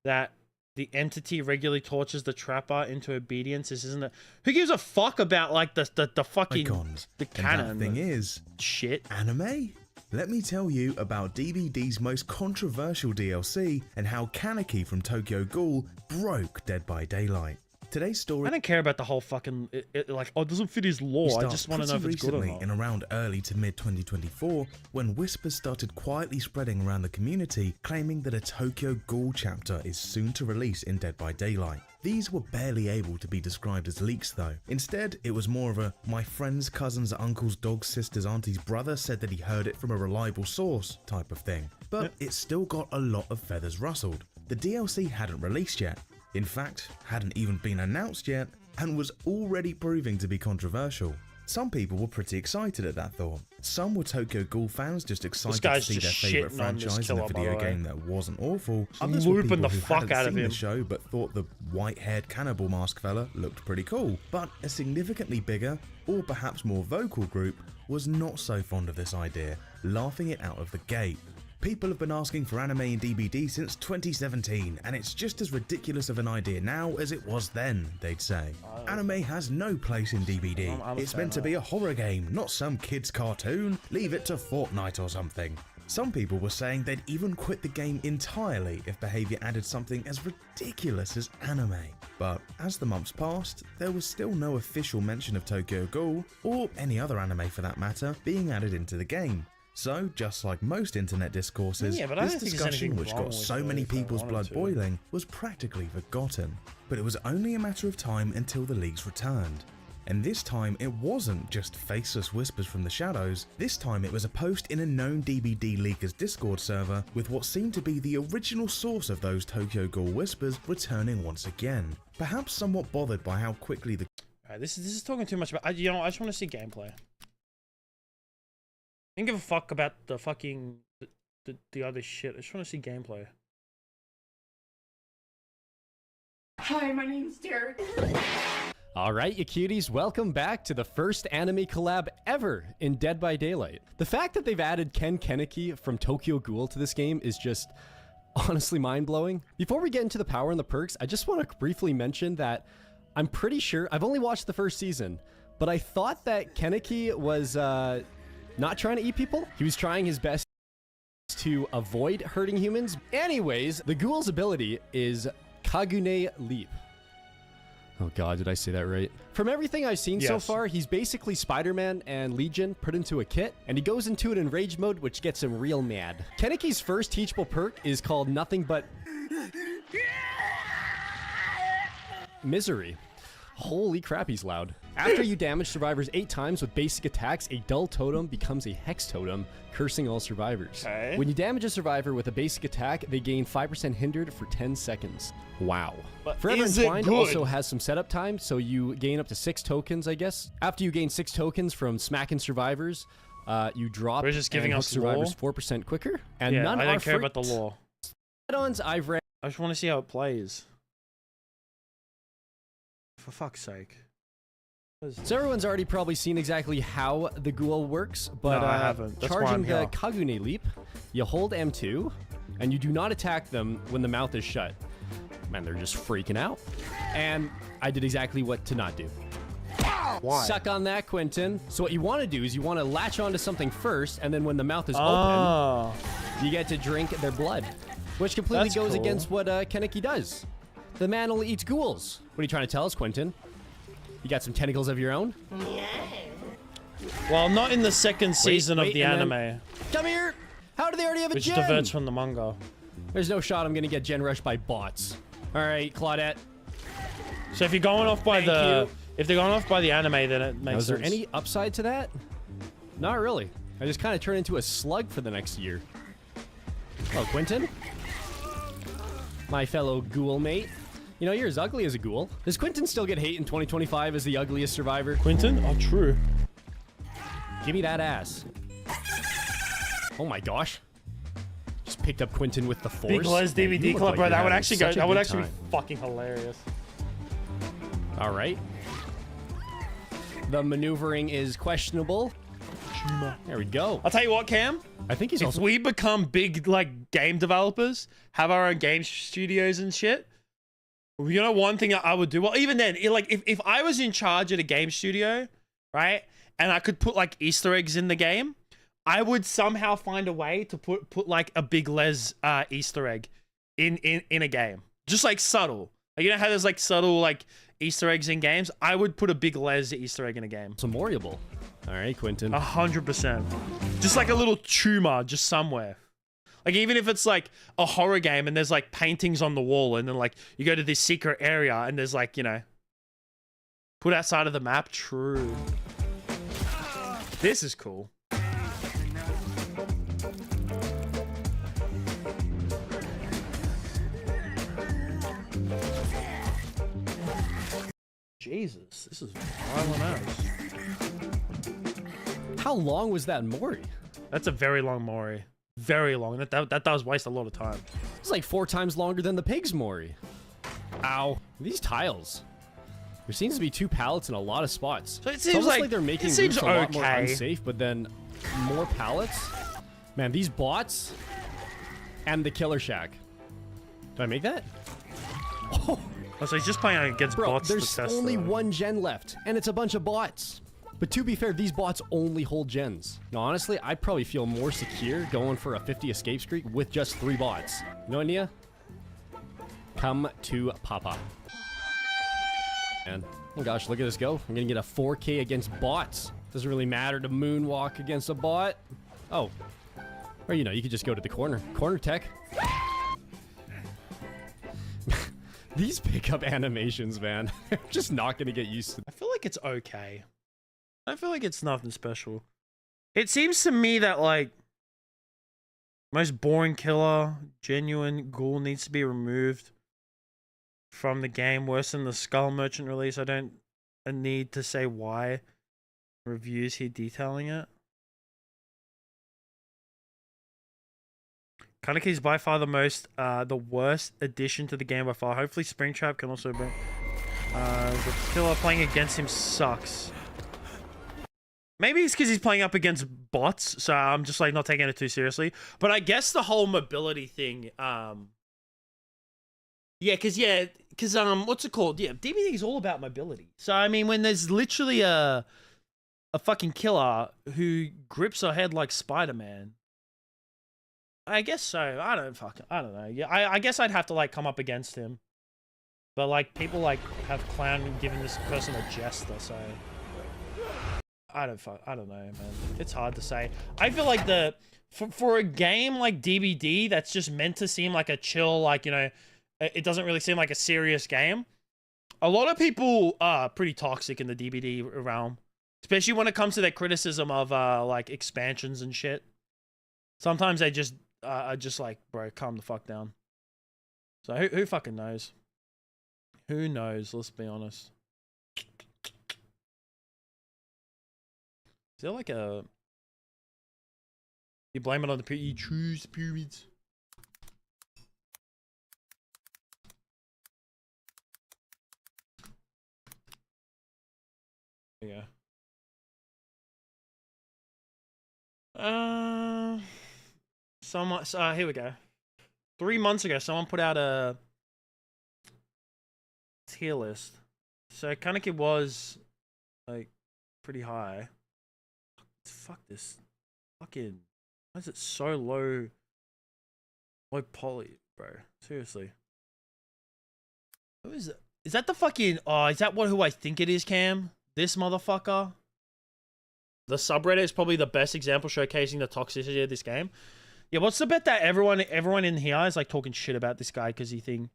[SPEAKER 1] that the entity regularly tortures the trapper into obedience. This isn't who gives a fuck about like the fucking
[SPEAKER 6] icons.
[SPEAKER 1] The canon.
[SPEAKER 6] And that thing is
[SPEAKER 1] shit.
[SPEAKER 6] Anime? Let me tell you about DBD's most controversial DLC and how Kaneki from Tokyo Ghoul broke Dead by Daylight. Today's story.
[SPEAKER 1] I don't care about the whole fucking like, oh, it doesn't fit his lore. I just want to know if it's good or not.
[SPEAKER 6] In around early to mid 2024, when whispers started quietly spreading around the community, claiming that a Tokyo Ghoul chapter is soon to release in Dead by Daylight. These were barely able to be described as leaks though. Instead, it was more of a my friend's cousin's uncle's dog's sister's auntie's brother said that he heard it from a reliable source type of thing. But it still got a lot of feathers rustled. The DLC hadn't released yet. In fact, hadn't even been announced yet, and was already proving to be controversial. Some people were pretty excited at that thought. Some were Tokyo Ghoul fans just excited to see their favourite franchise in a video game that wasn't awful. Others were people who hadn't seen the show but thought the white-haired cannibal mask fella looked pretty cool. But a significantly bigger, or perhaps more vocal group, was not so fond of this idea, laughing it out of the gate. People have been asking for anime in DBD since 2017, and it's just as ridiculous of an idea now as it was then, they'd say. Anime has no place in DBD. It's meant to be a horror game, not some kid's cartoon. Leave it to Fortnite or something. Some people were saying they'd even quit the game entirely if behaviour added something as ridiculous as anime. But as the months passed, there was still no official mention of Tokyo Ghoul, or any other anime for that matter, being added into the game. So, just like most internet discourses, this discussion, which got so many people's blood boiling, was practically forgotten. But it was only a matter of time until the leaks returned. And this time, it wasn't just faceless whispers from the shadows. This time, it was a post in a known DBD leakers Discord server with what seemed to be the original source of those Tokyo Ghoul whispers returning once again. Perhaps somewhat bothered by how quickly the...
[SPEAKER 1] Alright, this is talking too much about... I just want to see gameplay. I don't give a fuck about the fucking the other shit. I just want to see gameplay.
[SPEAKER 12] Hi, my name's Derek.
[SPEAKER 13] Alright, you cuties, welcome back to the first anime collab ever in Dead by Daylight. The fact that they've added Ken Kaneki from Tokyo Ghoul to this game is just honestly mind-blowing. Before we get into the power and the perks, I just want to briefly mention that I'm pretty sure, I've only watched the first season, but I thought that Kaneki was, not trying to eat people. He was trying his best to avoid hurting humans. Anyways, the ghoul's ability is Kagune Leap. Oh god, did I say that right? From everything I've seen so far, he's basically Spider-Man and Legion put into a kit, and he goes into an enraged mode, which gets him real mad. Kaneki's first teachable perk is called Nothing But Misery. Holy crap, he's loud. After you damage survivors 8 times with basic attacks, a dull totem becomes a hex totem, cursing all survivors. Okay. When you damage a survivor with a basic attack, they gain 5% hindered for 10 seconds. Wow. But Forever Entwined also has some setup time, so you gain up to 6 tokens, I guess. After you gain 6 tokens from smacking survivors, you drop
[SPEAKER 1] We're just giving
[SPEAKER 13] and
[SPEAKER 1] us
[SPEAKER 13] survivors
[SPEAKER 1] lore?
[SPEAKER 13] 4% quicker. And
[SPEAKER 1] yeah,
[SPEAKER 13] none
[SPEAKER 1] I
[SPEAKER 13] are
[SPEAKER 1] don't care about the lore.
[SPEAKER 13] Add-ons I've read.
[SPEAKER 1] I just want to see how it plays. For fuck's sake.
[SPEAKER 13] So everyone's already probably seen exactly how the ghoul works, but
[SPEAKER 1] no, I haven't. That's
[SPEAKER 13] charging the Kagune Leap, you hold M2, and you do not attack them when the mouth is shut. Man, they're just freaking out. And I did exactly what to not do.
[SPEAKER 1] Why?
[SPEAKER 13] Suck on that, Quentin. So what you want to do is you want to latch onto something first, and then when the mouth is open, you get to drink their blood, which completely goes against what Kaneki does. The man only eats ghouls. What are you trying to tell us, Quentin? You got some tentacles of your own?
[SPEAKER 1] Well, not in the second season of the anime.
[SPEAKER 13] Come here! How do they already have a
[SPEAKER 1] Which
[SPEAKER 13] gen?
[SPEAKER 1] diverts from the manga.
[SPEAKER 13] There's no shot I'm gonna get gen rushed by bots. Alright, Claudette.
[SPEAKER 1] So if you're going off by if they're going off by the anime, then it makes
[SPEAKER 13] Is there
[SPEAKER 1] sense.
[SPEAKER 13] any upside to that? Not really. I just kind of turn into a slug for the next year. Oh, Quentin? My fellow ghoul mate. You know, you're as ugly as a ghoul. Does Quentin still get hate in 2025 as the ugliest survivor?
[SPEAKER 1] Quentin? Oh, true.
[SPEAKER 13] Give me that ass. Oh my gosh. Just picked up Quentin with the force.
[SPEAKER 1] Big Les
[SPEAKER 13] Man, you
[SPEAKER 1] DVD
[SPEAKER 13] look
[SPEAKER 1] Club,
[SPEAKER 13] like
[SPEAKER 1] bro.
[SPEAKER 13] you're
[SPEAKER 1] That would
[SPEAKER 13] having
[SPEAKER 1] actually
[SPEAKER 13] such a
[SPEAKER 1] that would
[SPEAKER 13] good
[SPEAKER 1] actually be
[SPEAKER 13] time.
[SPEAKER 1] fucking hilarious.
[SPEAKER 13] All right. The maneuvering is questionable. There we go.
[SPEAKER 1] I'll tell you what, Cam.
[SPEAKER 13] I think he's
[SPEAKER 1] if
[SPEAKER 13] also...
[SPEAKER 1] we become big like game developers, have our own game studios and shit. You know, one thing I would do. Well, even then, if I was in charge of the game studio, right, and I could put like Easter eggs in the game, I would somehow find a way to put like a big Les Easter egg in a game, just like subtle. Like, you know how there's like subtle like Easter eggs in games? I would put a big Les Easter egg in a game.
[SPEAKER 13] It's memorable. All right, Quentin.
[SPEAKER 1] 100%. Just like a little tumor just somewhere. Like, even if it's like a horror game and there's like paintings on the wall and then like you go to this secret area and there's like, you know, put outside of the map. True. This is cool. Jesus, this is violent as.
[SPEAKER 13] How long was that Mori?
[SPEAKER 1] That's a very long Mori. Very long. That does waste a lot of time.
[SPEAKER 13] It's like 4 times longer than the pig's Mori. Ow. These tiles. There seems to be 2 pallets in a lot of spots.
[SPEAKER 1] So it
[SPEAKER 13] It's
[SPEAKER 1] seems
[SPEAKER 13] almost
[SPEAKER 1] like
[SPEAKER 13] they're making
[SPEAKER 1] it seems
[SPEAKER 13] roofs a lot more
[SPEAKER 1] okay.
[SPEAKER 13] unsafe, but then more pallets. Man, these bots and the killer shack. Did I make that? Oh,
[SPEAKER 1] so he's just playing against
[SPEAKER 13] bro,
[SPEAKER 1] bots.
[SPEAKER 13] there's
[SPEAKER 1] to test
[SPEAKER 13] only
[SPEAKER 1] them.
[SPEAKER 13] 1 gen left, and it's a bunch of bots. But to be fair, these bots only hold gens. Now, honestly, I'd probably feel more secure going for a 50 escape streak with just 3 bots. You know, Nia? Come to Papa. And oh gosh, look at this go. I'm gonna get a 4K against bots. Doesn't really matter to moonwalk against a bot. Oh. Or, you know, you could just go to the corner. Corner tech. These pickup animations, man. I'm just not gonna get used to.
[SPEAKER 1] I feel like it's okay. I feel like it's nothing special. It seems to me that, like, most boring killer, genuine ghoul needs to be removed from the game. Worse than the Skull Merchant release. I don't need to say why. Reviews here detailing it. Kaneki is by far the worst addition to the game by far. Hopefully Springtrap can also bring... the killer playing against him sucks. Maybe it's because he's playing up against bots, so I'm just like not taking it too seriously. But I guess the whole mobility thing, because what's it called? Yeah, DBD is all about mobility. So I mean, when there's literally a fucking killer who grips her head like Spider-Man, I guess so. I don't know. Yeah, I guess I'd have to like come up against him. But like people like have given this person a jester, so. I don't know, man. It's hard to say. I feel like for a game like DBD that's just meant to seem like a chill, like, you know, it doesn't really seem like a serious game. A lot of people are pretty toxic in the DBD realm, especially when it comes to their criticism of like expansions and shit. Sometimes they just are just like, bro, calm the fuck down. So who fucking knows? Who knows? Let's be honest. Is there like a... You blame it on the you choose pyramids? Yeah. Here we go. 3 months ago, someone put out a tier list. So Kaneki was like pretty high. Fuck this. Fucking. Why is it so low? Low poly, bro. Seriously. Who is it? Is that the fucking... Oh, is that who I think it is, Cam? This motherfucker? The subreddit is probably the best example showcasing the toxicity of this game. Yeah, what's the bet that everyone in here is like talking shit about this guy because he think...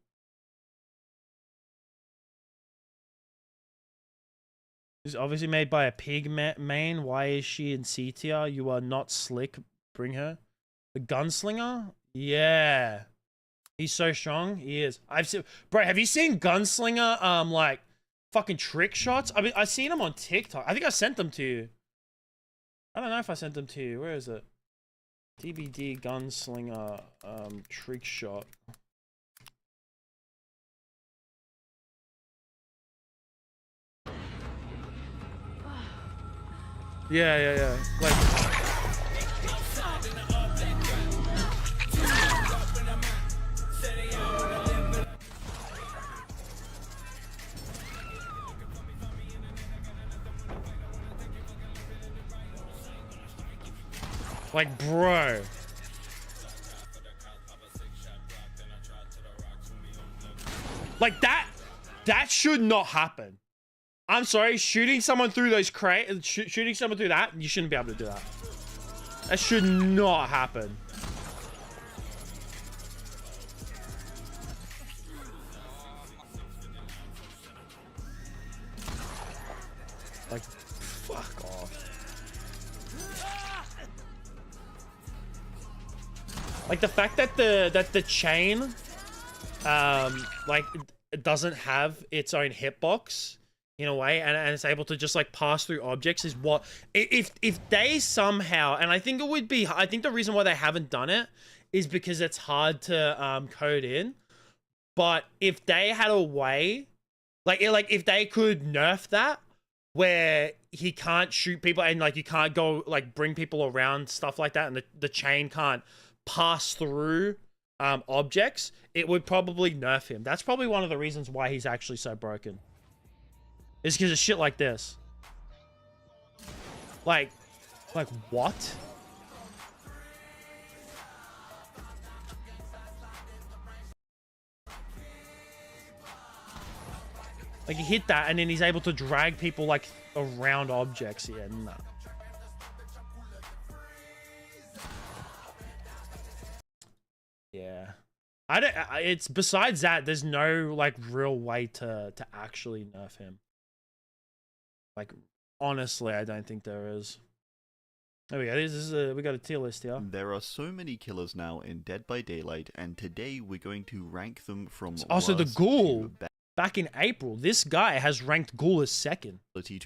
[SPEAKER 1] This is obviously made by a pig main. Why is she in C tier? You are not slick. Bring her. The gunslinger? Yeah. He's so strong. He is. I've seen... Bro, have you seen Gunslinger, like, fucking trick shots? I mean, I've seen them on TikTok. I think I sent them to you. I don't know if I sent them to you. Where is it? DBD Gunslinger, trick shot. Yeah. Like... Like, bro. Like, that should not happen. I'm sorry, shooting someone through those crates, shooting someone through that, you shouldn't be able to do that. That should not happen. Like, fuck off. Like the fact that the chain, like it doesn't have its own hitbox in a way, and it's able to just like pass through objects is what if they somehow, and I think it would be, I think the reason why they haven't done it is because it's hard to code in. But if they had a way, like if they could nerf that, where he can't shoot people and like you can't go like bring people around, stuff like that, and the chain can't pass through objects, it would probably nerf him. That's probably one of the reasons why he's actually so broken. Is because of shit like this. Like what? Like he hit that and then he's able to drag people like around objects. Yeah, no. Yeah. It's besides that, there's no like real way to actually nerf him. Like honestly, I don't think there is. There we go. We got a tier list here.
[SPEAKER 8] There are so many killers now in Dead by Daylight, and today we're going to rank them from
[SPEAKER 1] also the Ghoul. Back in April, this guy has ranked Ghoul as second.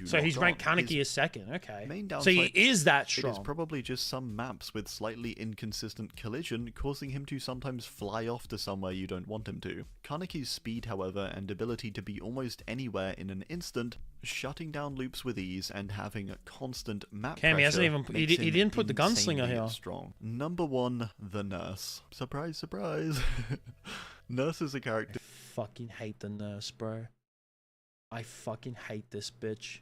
[SPEAKER 1] So he's ranked Kaneki as second. Okay. So he is that strong.
[SPEAKER 8] It is probably just some maps with slightly inconsistent collision causing him to sometimes fly off to somewhere you don't want him to. Kaneki's speed, however, and ability to be almost anywhere in an instant, shutting down loops with ease, and having a constant map pressure,
[SPEAKER 1] he hasn't even he didn't put the gunslinger here.
[SPEAKER 8] Strong. Number 1, the Nurse. Surprise, surprise. Nurse is a character.
[SPEAKER 1] I fucking hate the Nurse, bro. I fucking hate this bitch.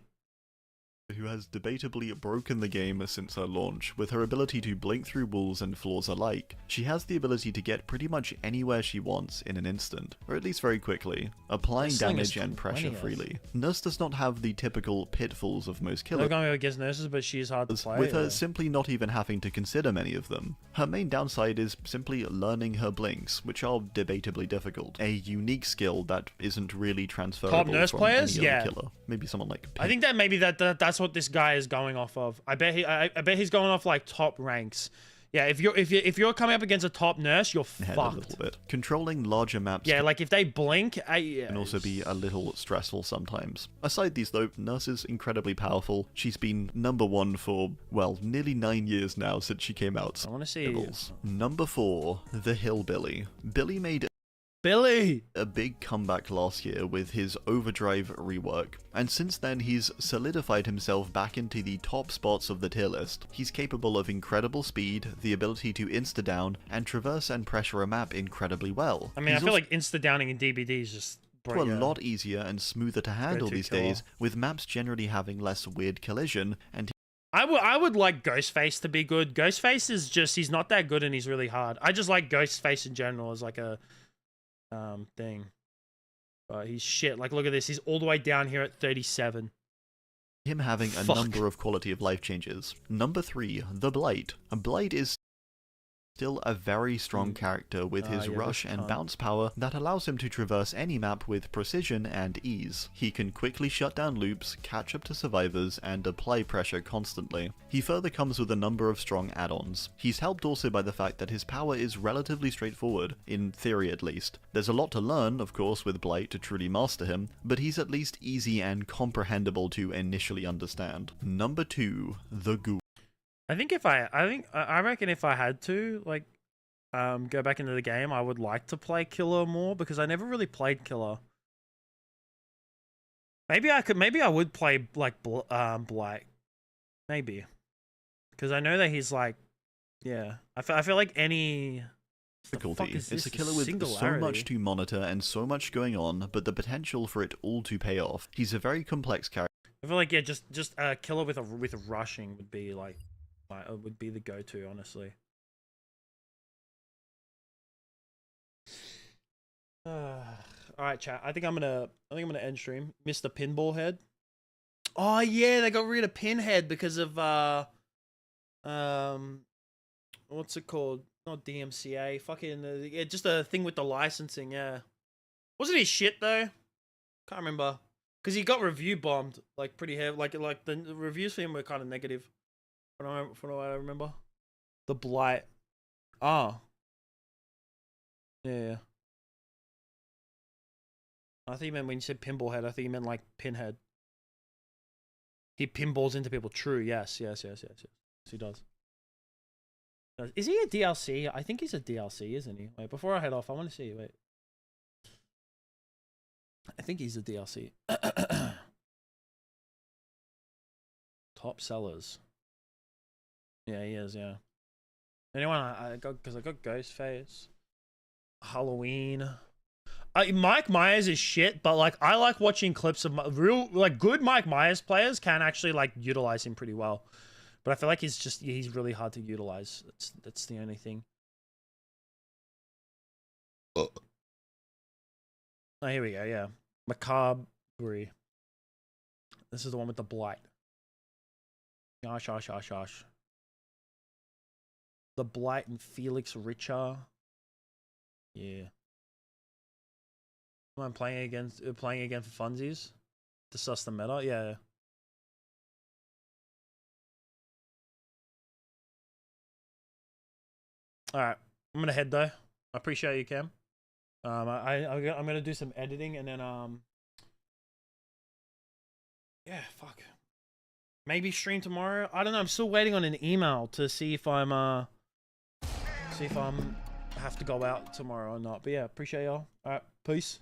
[SPEAKER 8] Who has debatably broken the game since her launch. With her ability to blink through walls and floors alike, she has the ability to get pretty much anywhere she wants in an instant, or at least very quickly, applying damage and pressure freely. Nurse does not have the typical pitfalls of most killers.
[SPEAKER 1] They're going against Nurses, but she is hard to play.
[SPEAKER 8] With her simply not even having to consider many of them. Her main downside is simply learning her blinks, which are debatably difficult. A unique skill that isn't really transferable
[SPEAKER 1] Top Nurse
[SPEAKER 8] from
[SPEAKER 1] players?
[SPEAKER 8] any
[SPEAKER 1] Yeah.
[SPEAKER 8] other killer. Maybe someone like Pink.
[SPEAKER 1] I think that maybe that's what this guy is going off of. I bet he's going off like top ranks. Yeah, if you're coming up against a top Nurse, you're fucked.
[SPEAKER 8] A little bit. Controlling larger maps.
[SPEAKER 1] Yeah, like if they blink, yeah,
[SPEAKER 8] can also be a little stressful sometimes. Aside these though, Nurse is incredibly powerful. She's been number 1 for, well, nearly 9 years now since she came out.
[SPEAKER 1] I want to see.
[SPEAKER 8] Number 4, the Hillbilly. Billy made a big comeback last year with his Overdrive rework, and since then he's solidified himself back into the top spots of the tier list. He's capable of incredible speed, the ability to insta-down, and traverse and pressure a map incredibly well.
[SPEAKER 1] I mean, I feel like insta-downing in DBD is just
[SPEAKER 8] a lot easier and smoother to handle these days, with maps generally having less weird collision, and
[SPEAKER 1] I would like Ghostface to be good. Ghostface is just, he's not that good and he's really hard. I just like Ghostface in general as like a thing. He's shit. Like, look at this. He's all the way down here at 37.
[SPEAKER 8] Him having a number of quality of life changes. Number 3, the Blight. Blight is still a very strong character with his rush and bounce power that allows him to traverse any map with precision and ease. He can quickly shut down loops, catch up to survivors, and apply pressure constantly. He further comes with a number of strong add-ons. He's helped also by the fact that his power is relatively straightforward, in theory at least. There's a lot to learn, of course, with Blight to truly master him, but he's at least easy and comprehensible to initially understand. Number 2, the Ghoul.
[SPEAKER 1] I reckon if I had to, like, go back into the game, I would like to play Killer more, because I never really played Killer. Maybe I would play, like, Blight. Maybe. Because I know that he's, like, yeah. I feel like any...
[SPEAKER 8] difficulty. It's a killer with so much to monitor and so much going on, but the potential for it all to pay off. He's a very complex character.
[SPEAKER 1] I feel like, yeah, just a killer with rushing would be, like would be the go-to, honestly. All right, chat. I think I'm gonna end stream. Mr. Pinball Head. Oh yeah, they got rid of Pinhead because of what's it called? Not DMCA. Fucking yeah, just a thing with the licensing. Yeah, wasn't he shit though? Can't remember because he got review bombed like pretty heavy. Like the reviews for him were kind of negative. From what I remember. The Blight. Ah. Yeah. I think you meant when you said Pinball Head, I think you meant like Pinhead. He pinballs into people. True, yes. He does. Is he a DLC? I think he's a DLC, isn't he? Wait, before I head off, I want to see. Wait. I think he's a DLC. Top sellers. Yeah, he is, yeah. Anyone I got Ghostface. Halloween. Mike Myers is shit, but like I like watching clips of good Mike Myers players can actually like utilize him pretty well. But I feel like he's really hard to utilize. That's the only thing. Oh, here we go, yeah. Macabre. This is the one with the Blight. Gosh. The Blight and Felix Richer. Yeah. I'm playing again for funsies. To suss the meta. Yeah. All right. I'm gonna head though. I appreciate you, Cam. I'm gonna do some editing and then yeah, fuck. Maybe stream tomorrow. I don't know. I'm still waiting on an email to see if I'm have to go out tomorrow or not. But yeah, appreciate y'all. All right, peace.